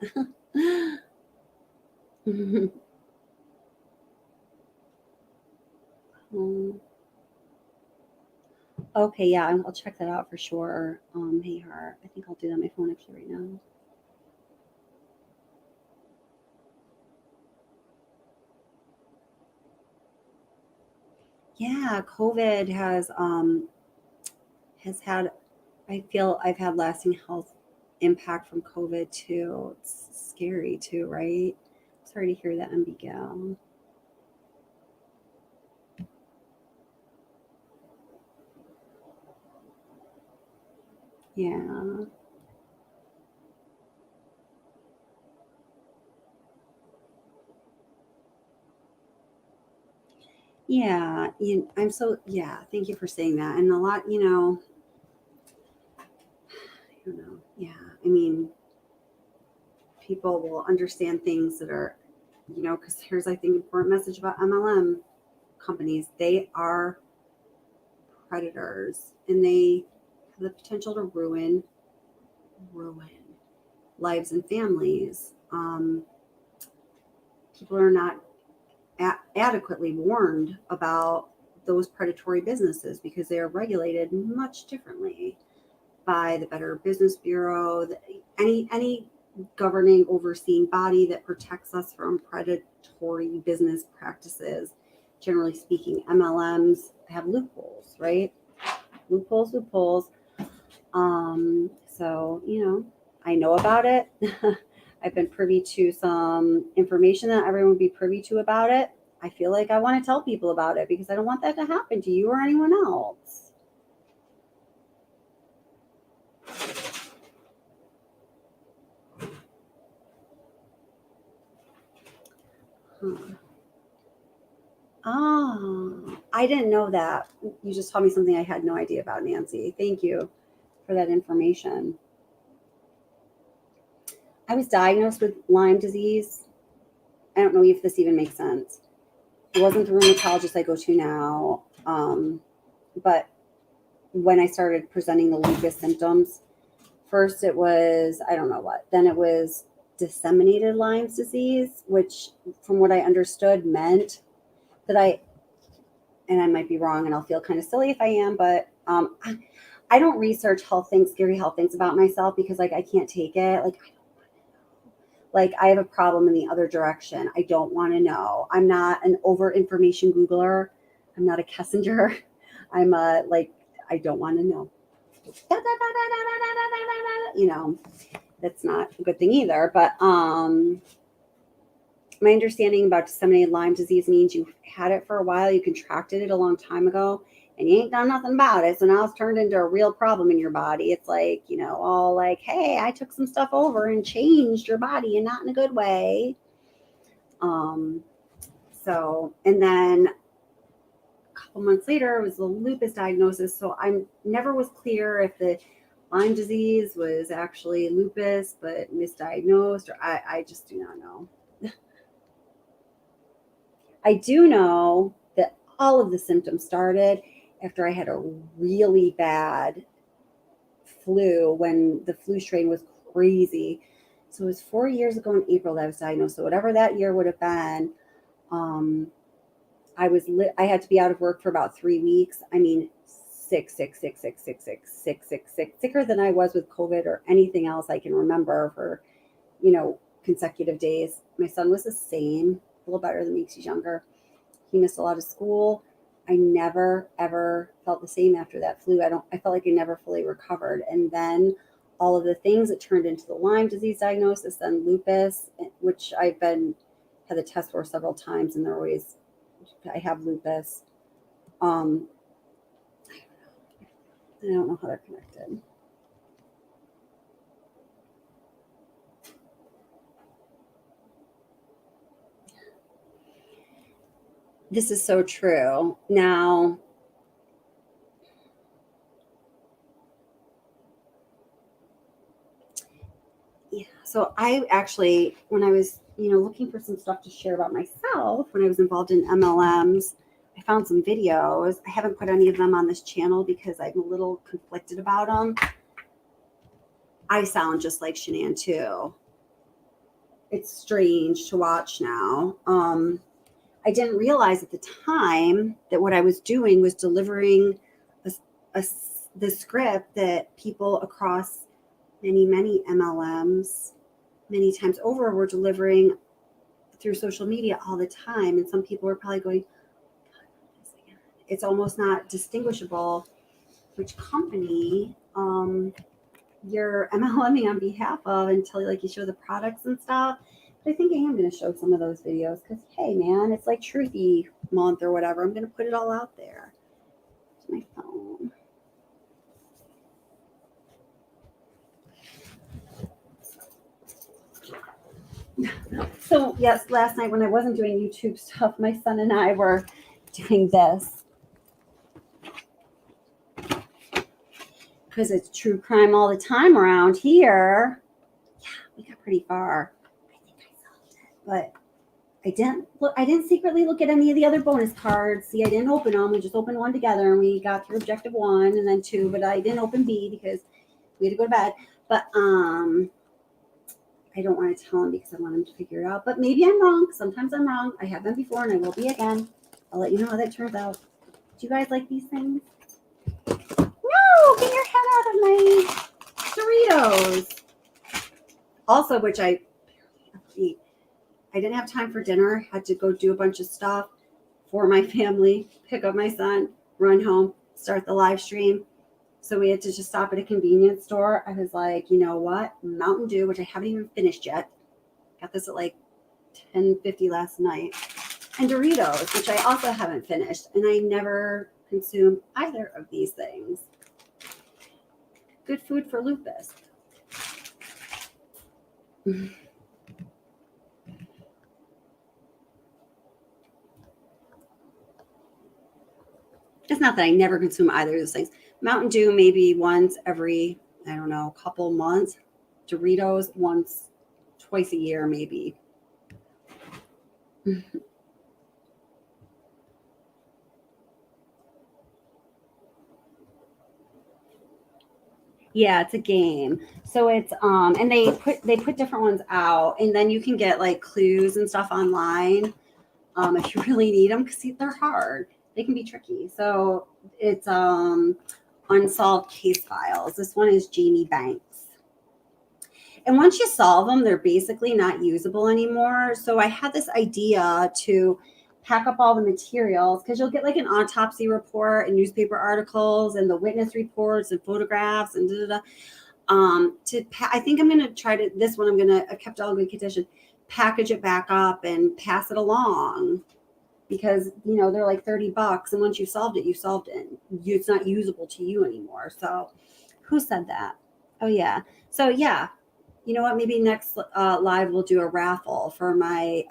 Okay, yeah, I'll check that out for sure. Hey Heart, I think I'll do that on my phone actually right now. Yeah, COVID has had, I feel I've had lasting health impact from COVID too. It's scary too, right? Sorry to hear that, BGAL. Yeah. Yeah, thank you for saying that. And a lot, I don't know. Yeah, mean, people will understand things that are, because here's, I think, important message about MLM companies. They are predators, and they have the potential to ruin lives and families. People are not adequately warned about those predatory businesses because they are regulated much differently by the Better Business Bureau, any governing, overseeing body that protects us from predatory business practices. Generally speaking, MLMs have loopholes, right? Loopholes. So, I know about it. I've been privy to some information that everyone would be privy to about it. I feel like I want to tell people about it because I don't want that to happen to you or anyone else. Oh, I didn't know that. You just told me something I had no idea about, Nancy. Thank you for that information. I was diagnosed with Lyme disease. I don't know if this even makes sense. It wasn't the rheumatologist I go to now, but when I started presenting the lupus symptoms, first it was, I don't know what, then it was disseminated Lyme disease, which from what I understood meant that and I might be wrong and I'll feel kind of silly if I am, but I don't research health things, scary health things about myself because I can't take it. Like I have a problem in the other direction. I don't want to know. I'm not an over information Googler. I'm not a Kessinger. I'm I don't want to know. That's not a good thing either. But my understanding about disseminated Lyme disease means you had it for a while, you contracted it a long time ago, and you ain't done nothing about it. So now it's turned into a real problem in your body. It's like, all like, hey, I took some stuff over and changed your body and not in a good way. And then a couple months later, it was the lupus diagnosis. So I never was clear if the Lyme disease was actually lupus, but misdiagnosed, or I just do not know. I do know that all of the symptoms started after I had a really bad flu when the flu strain was crazy. So it was 4 years ago in April that I was diagnosed. So whatever that year would have been, I had to be out of work for about 3 weeks. I mean, sicker than I was with COVID or anything else I can remember for, consecutive days. My son was the same, a little better than me because he's younger. He missed a lot of school. I never, ever felt the same after that flu. I felt like I never fully recovered. And then all of the things that turned into the Lyme disease diagnosis, then lupus, which I've had the test for several times, and I have lupus. I don't know how they're connected. This is so true. Now, yeah, so I actually, when I was, looking for some stuff to share about myself, when I was involved in MLMs, I found some videos. I haven't put any of them on this channel because I'm a little conflicted about them. I sound just like Shanann too. It's strange to watch now. I didn't realize at the time that what I was doing was delivering the script that people across many MLMs, many times over, were delivering through social media all the time. And some people were probably going, it's almost not distinguishable which company you're MLMing on behalf of until you show the products and stuff. But I think I am going to show some of those videos because, hey, man, it's like Truthy month or whatever. I'm going to put it all out there. It's my phone. So, yes, last night when I wasn't doing YouTube stuff, my son and I were doing this. because it's true crime all the time around here. Yeah, we got pretty far. I think I solved it, but I didn't secretly look at any of the other bonus cards. See, I didn't open them. We just opened one together and we got through objective 1 and then 2, but I didn't open B because we had to go to bed. But I don't want to tell him because I want him to figure it out. But maybe I'm wrong. Sometimes I'm wrong. I have been before and I will be again. I'll let you know how that turns out. Do you guys like these things? No, get your head out of my Doritos. Also, which I eat. I didn't have time for dinner. Had to go do a bunch of stuff for my family, pick up my son, run home, start the live stream. So we had to just stop at a convenience store. I was like, you know what? Mountain Dew, which I haven't even finished yet. Got this at like 10:50 last night. And Doritos, which I also haven't finished. And I never consume either of these things. Good food for lupus. It's not that I never consume either of those things. Mountain Dew maybe once every, I don't know, couple months. Doritos once, twice a year maybe. Yeah, it's a game. So it's and they put different ones out, and then you can get like clues and stuff online if you really need them, because they're hard. They can be tricky. So it's unsolved case files. This one is Jamie Banks. And once you solve them, they're basically not usable anymore. So I had this idea to pack up all the materials, because you'll get like an autopsy report and newspaper articles and the witness reports and photographs and I think I'm going to try to, this one I'm going to, I kept it all in good condition, package it back up and pass it along, because, you know, they're like $30, and once you solved it, you solved it. It's not usable to you anymore. So who said that? Oh yeah. So yeah, you know what? Maybe next live we'll do a raffle for my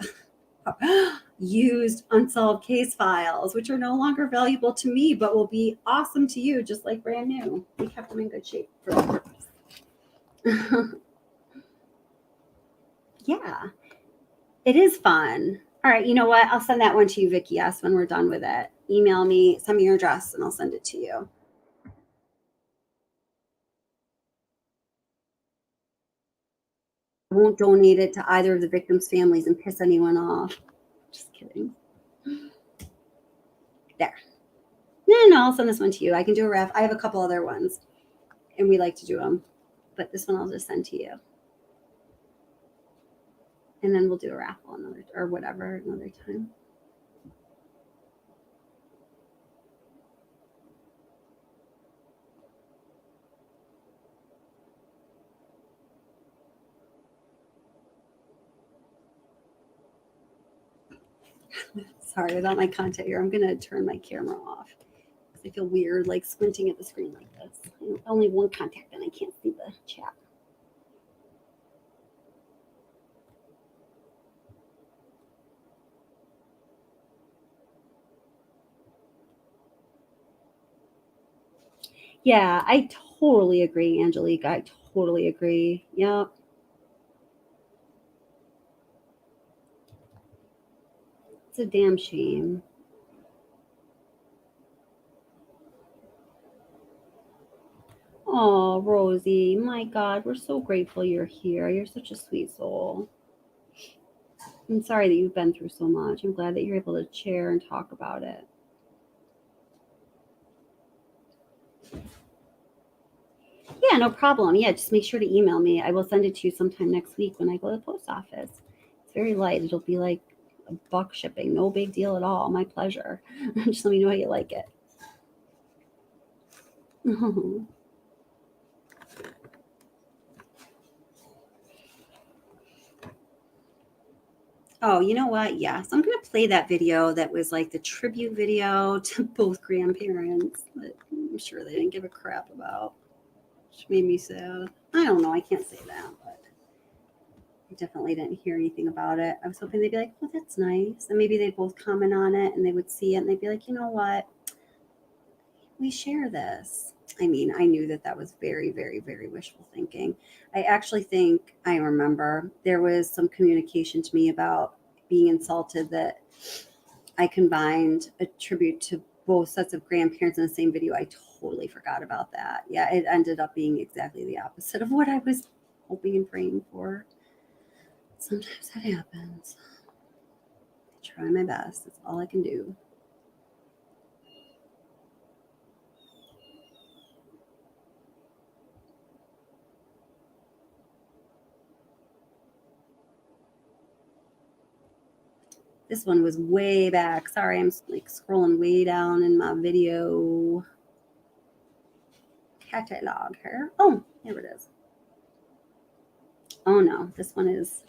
used unsolved case files, which are no longer valuable to me, but will be awesome to you, just like brand new. We kept them in good shape for that purpose. Yeah, it is fun. All right, you know what? I'll send that one to you, Vicky, yes, when we're done with it. Email me, send me your address, and I'll send it to you. I won't donate it to either of the victims' families and piss anyone off. Just kidding. There. No, I'll send this one to you. I can do a ref. I have a couple other ones, and we like to do them. But this one I'll just send to you. And then we'll do a raffle another time. Sorry about my content here. I'm going to turn my camera off. I feel weird like squinting at the screen like this. Only one contact and I can't see the chat. Yeah, I totally agree, Angelique. I totally agree. Yep. It's a damn shame. Oh, Rosie, my God, we're so grateful you're here. You're such a sweet soul. I'm sorry that you've been through so much. I'm glad that you're able to share and talk about it. Yeah, no problem. Yeah, just make sure to email me. I will send it to you sometime next week when I go to the post office. It's very light. It'll be like $1 shipping. No big deal at all. My pleasure. Just let me know how you like it. Oh, you know what? Yes, I'm going to play that video that was like the tribute video to both grandparents that I'm sure they didn't give a crap about, which made me sad. I don't know. I can't say that, but I definitely didn't hear anything about it. I was hoping they'd be like, oh, that's nice. And maybe they'd both comment on it and they would see it and they'd be like, you know what? We share this. I mean, I knew that was very, very, very wishful thinking. I actually think I remember there was some communication to me about being insulted that I combined a tribute to both sets of grandparents in the same video. I totally forgot about that. Yeah, it ended up being exactly the opposite of what I was hoping and praying for. Sometimes that happens. I try my best. That's all I can do. This one was way back. Sorry, I'm like scrolling way down in my video catalog here. Oh, here it is. Oh no, this one is,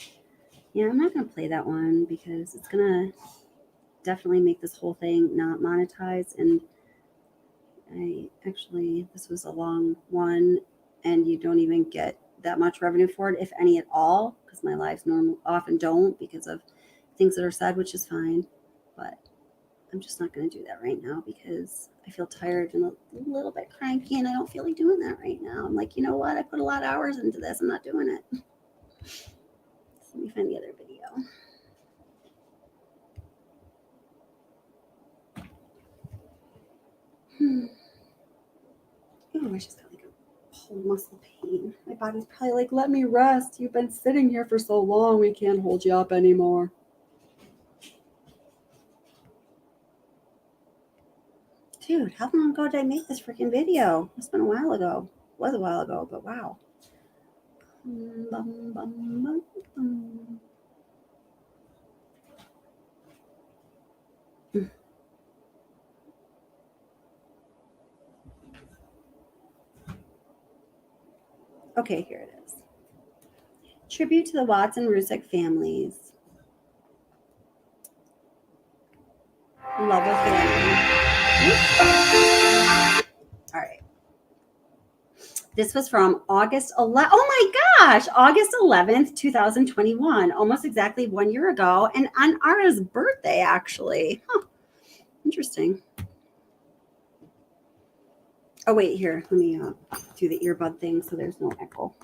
yeah, I'm not going to play that one because it's going to definitely make this whole thing not monetized. And this was a long one and you don't even get that much revenue for it, if any at all, because my lives often don't because of things that are said, which is fine. But I'm just not going to do that right now because I feel tired and a little bit cranky and I don't feel like doing that right now. I'm like, you know what? I put a lot of hours into this. I'm not doing it. So let me find the other video. Oh, I just got like a whole muscle pain. My body's probably like, let me rest. You've been sitting here for so long. We can't hold you up anymore. Dude, how long ago did I make this freaking video? It's been a while ago. It was a while ago, but wow. Okay, here it is. Tribute to the Watson Rusick families. Love of family. All right. This was from August 11th. Oh my gosh, August 11th, 2021. Almost exactly 1 year ago. And on Ara's birthday, actually. Huh. Interesting. Oh, wait, here. Let me do the earbud thing so there's no echo.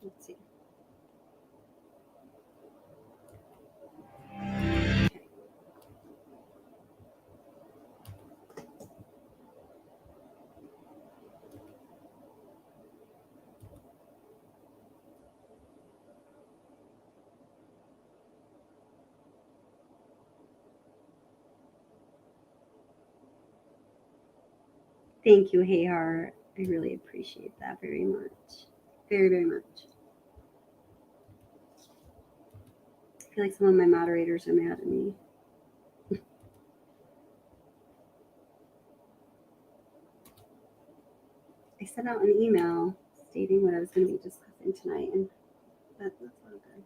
Let's see. Okay. Thank you, Hayhar. I really appreciate that very much. Very, very much. I feel like some of my moderators are mad at me. I sent out an email stating what I was going to be discussing tonight, and that's all good.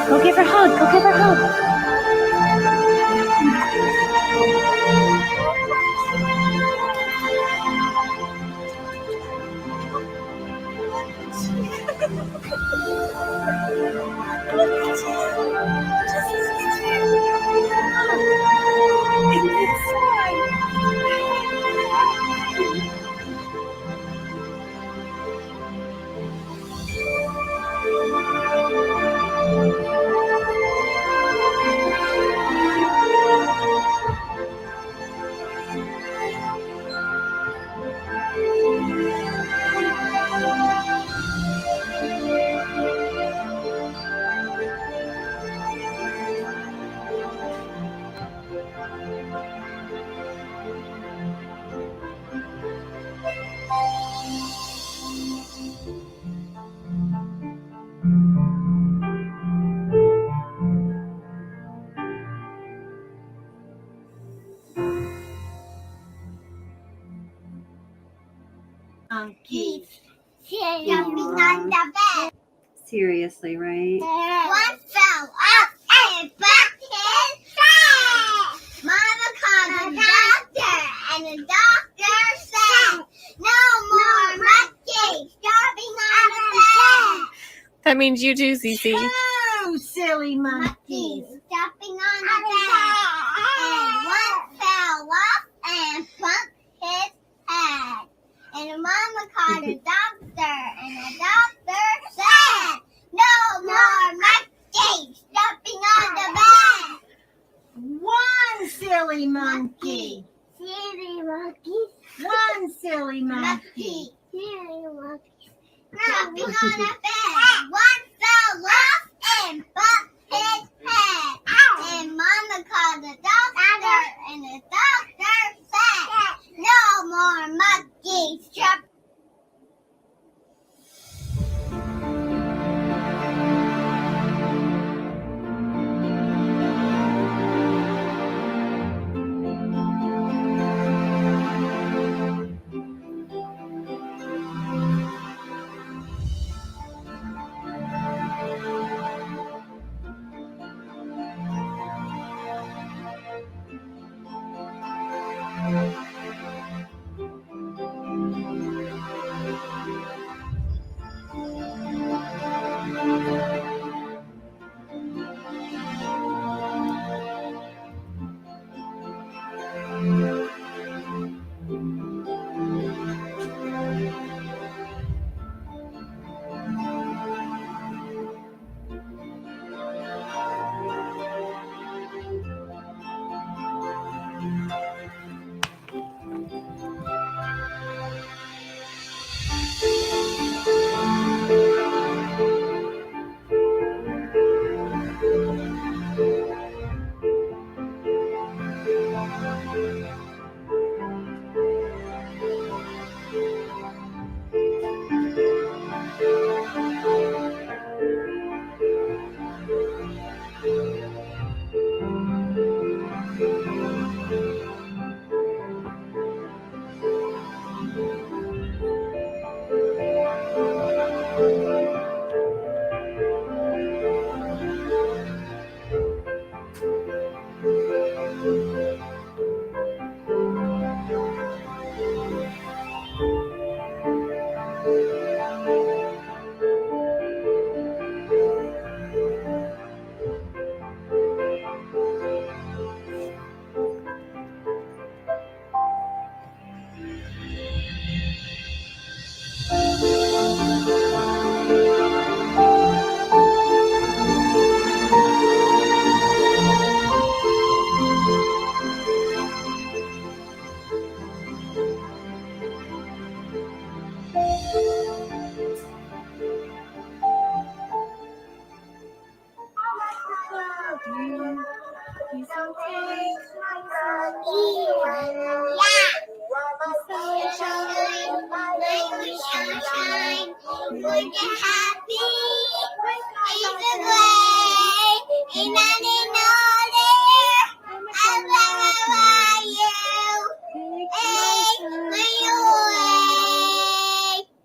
Go give her a hug. Go give her a hug. monkeys jumping on the bed. Seriously, right? One fell off and bumped his head. Mama called the doctor, and the doctor said, "No more monkeys jumping on the bed." That means you too, Cece. Oh, silly monkeys jumping on the bed. And one fell off and bumped his head. And Mama called the doctor, and the doctor said, "No more monkeys jumping on the bed." One silly monkey. Silly monkeys. One silly monkey. Silly monkeys. Jumping on the bed. One fell off and bumped his head. And Mama called the doctor, and the doctor said, "No more monkeys jumping."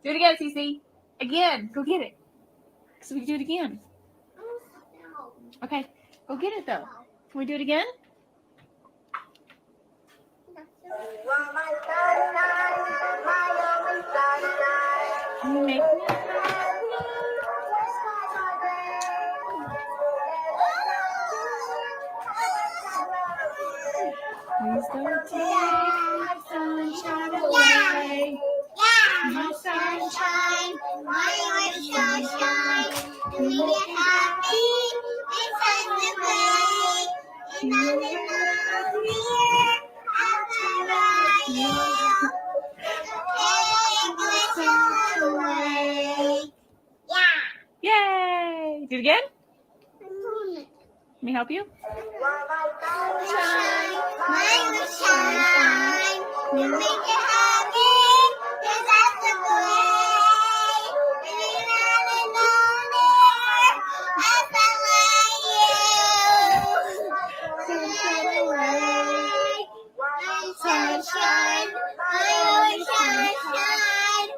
Do it again, Cece. Again. Go get it. So we can do it again. Okay. Go get it, though. Can we do it again? Can you make me? Please don't take my sunshine away. My sunshine, my sunshine, to make it happy and send the way. And I will here after you. Take my away. Yay! Do it again? Let me help you. Sunshine, my sunshine, to make it happy and send the way. And I will here after you. Sunshine, my sunshine,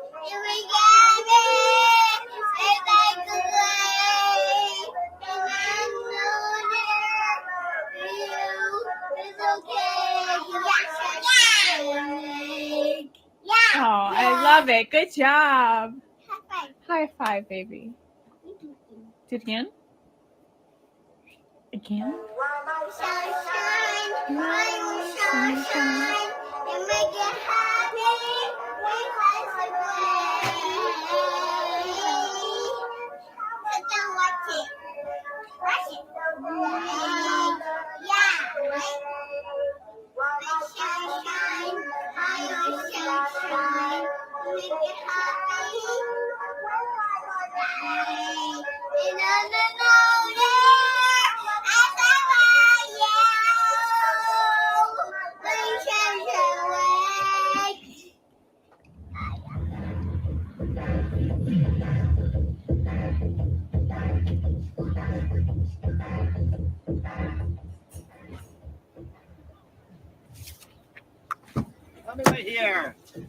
love it. Good job. High five. High five, baby. Do it again. Again. Sunshine, sunshine, you make it happy. We fly away. Sit down, watch it. Watch it. Yeah. Sunshine, sunshine, you make it happy.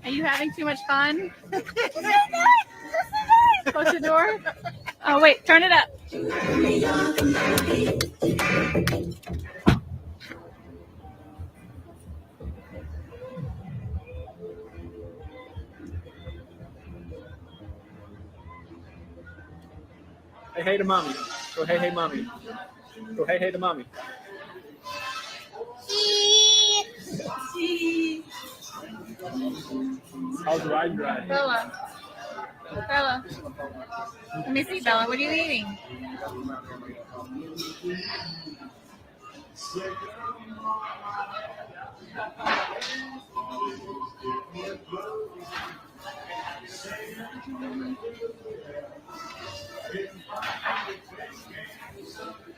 Are you having too much fun? Close the door. Oh, wait. Turn it up. Hey, hey to mommy. Go, hey, hey, mommy. Go, hey, hey to mommy. How's the ride drive? Bella. Bella. Let me see, Bella. What are you eating?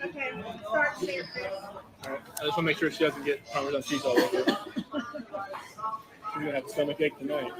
Okay, start there. All right. I just want to make sure she doesn't get Parmesan cheese all over. She's gonna have a stomach ache tonight.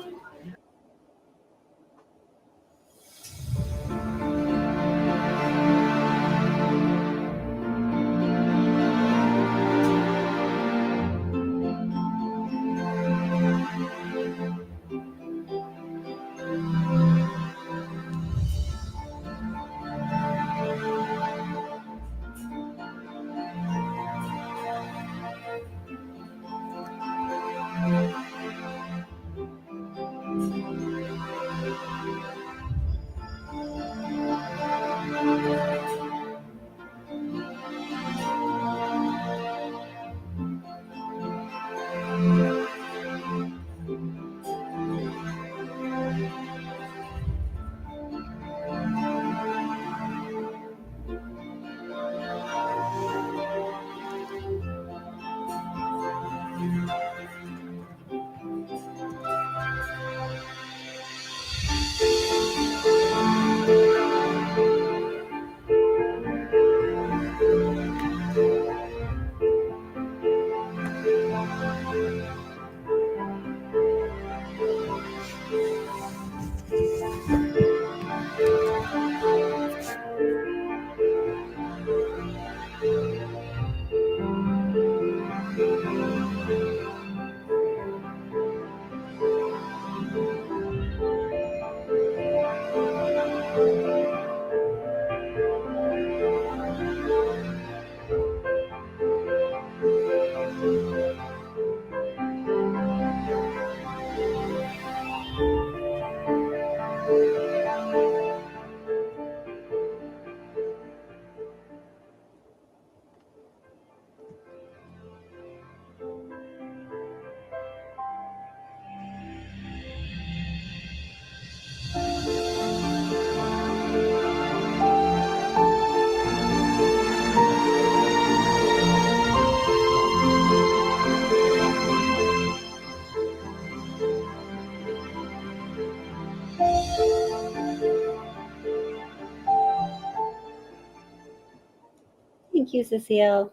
Thank you, Cecile.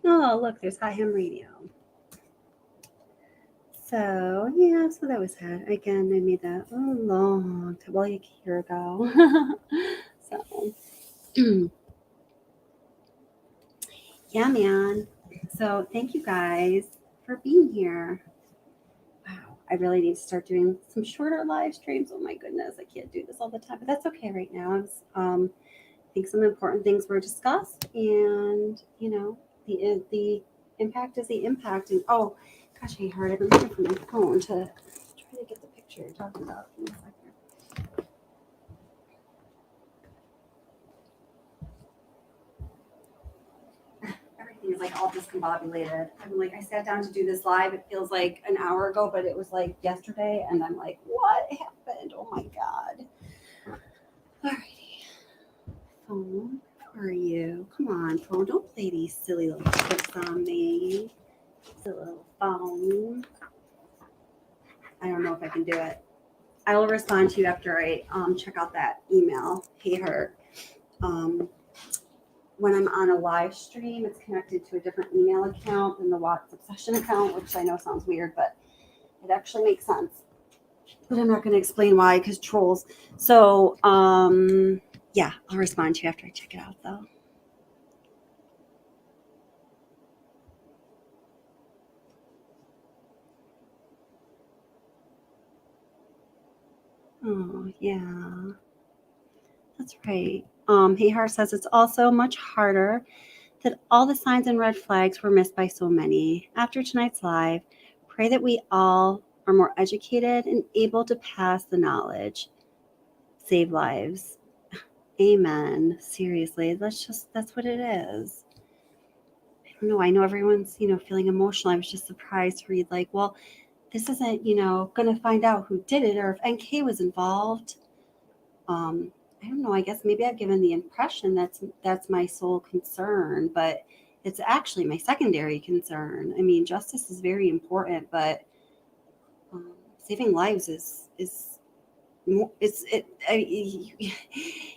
Oh, look, there's High Ham Radio. So yeah, so that was sad. Again, I made that a long time, well, like a year ago. So yeah, man. So thank you guys for being here. Wow, I really need to start doing some shorter live streams. Oh my goodness, I can't do this all the time, but that's okay right now. I think some important things were discussed, and you know, the impact is the impact. And oh gosh, I heard I've been looking for my phone to try to get the picture you're talking about. Give me a second. Everything is like all discombobulated. I'm like, I sat down to do this live. It feels like an hour ago, but it was like yesterday. And I'm like, what happened? Oh my God. Alrighty. Phone, where are you? Come on, phone. Don't play these silly little tricks on me. Silly little phone. I don't know if I can do it. I will respond to you after I check out that email. Hey, her. When I'm on a live stream, it's connected to a different email account than the WhatsApp session account, which I know sounds weird, but it actually makes sense. But I'm not going to explain why, because trolls. So, yeah, I'll respond to you after I check it out, though. Oh, yeah. That's right. Hey Har says it's also much harder that all the signs and red flags were missed by so many. After tonight's live, pray that we all are more educated and able to pass the knowledge. Save lives. Amen. Seriously, that's what it is. I don't know. I know everyone's, feeling emotional. I was just surprised to read like, well, this isn't, going to find out who did it or if NK was involved. I don't know. I guess maybe I've given the impression that's my sole concern, but it's actually my secondary concern. I mean, justice is very important, but saving lives is more.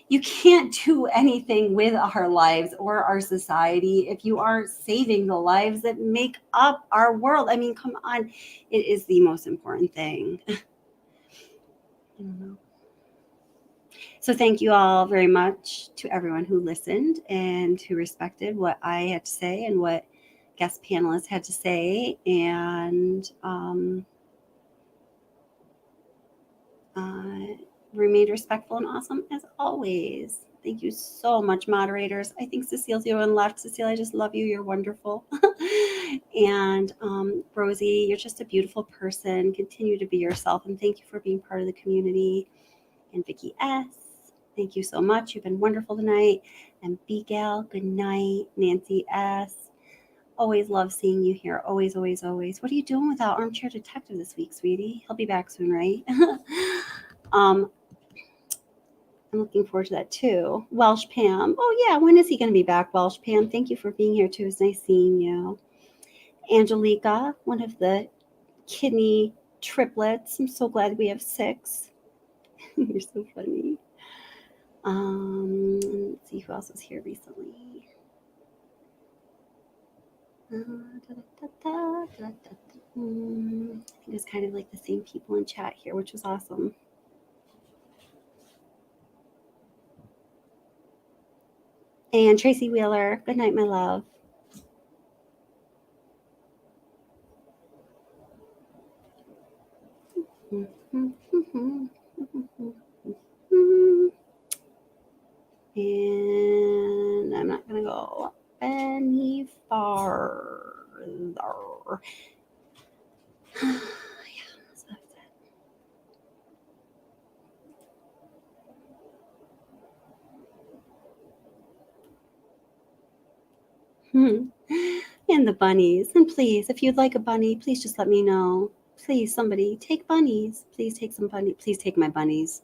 You can't do anything with our lives or our society if you aren't saving the lives that make up our world. I mean, come on, it is the most important thing. I don't know. So thank you all very much to everyone who listened and who respected what I had to say and what guest panelists had to say, and remained respectful and awesome as always. Thank you so much, moderators. I think Cecile's the one left. Cecile, I just love you. You're wonderful. And Rosie, you're just a beautiful person. Continue to be yourself, and thank you for being part of the community. And Vicki S., thank you so much. You've been wonderful tonight. And BGAL, good night. Nancy S., always love seeing you here. Always, always, always. What are you doing without Armchair Detective this week, sweetie? He'll be back soon, right? I'm looking forward to that too. Welsh Pam. Oh yeah, when is he going to be back, Welsh Pam? Thank you for being here too. It's nice seeing you. Angelica, one of the kidney triplets. I'm so glad we have 6. You're so funny. Let's see who else was here recently. I think it's kind of like the same people in chat here, which was awesome. And Tracy Wheeler, good night, my love. And I'm not going to go any farther. Yeah, so that's it. And the bunnies. And please, if you'd like a bunny, please just let me know. Please, somebody, take bunnies. Please take some bunnies. Please take my bunnies.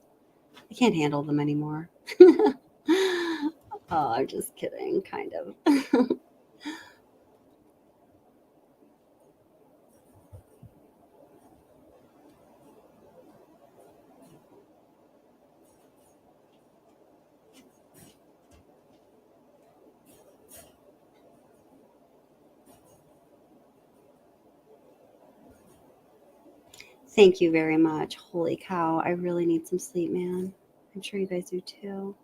I can't handle them anymore. Oh, I'm just kidding, kind of. Thank you very much. Holy cow. I really need some sleep, man. I'm sure you guys do too.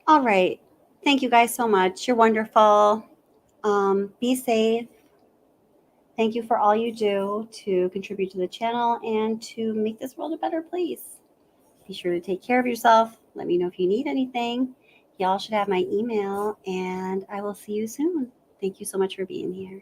All right. Thank you guys so much. You're wonderful. Be safe. Thank you for all you do to contribute to the channel and to make this world a better place. Be sure to take care of yourself. Let me know if you need anything. Y'all should have my email, and I will see you soon. Thank you so much for being here.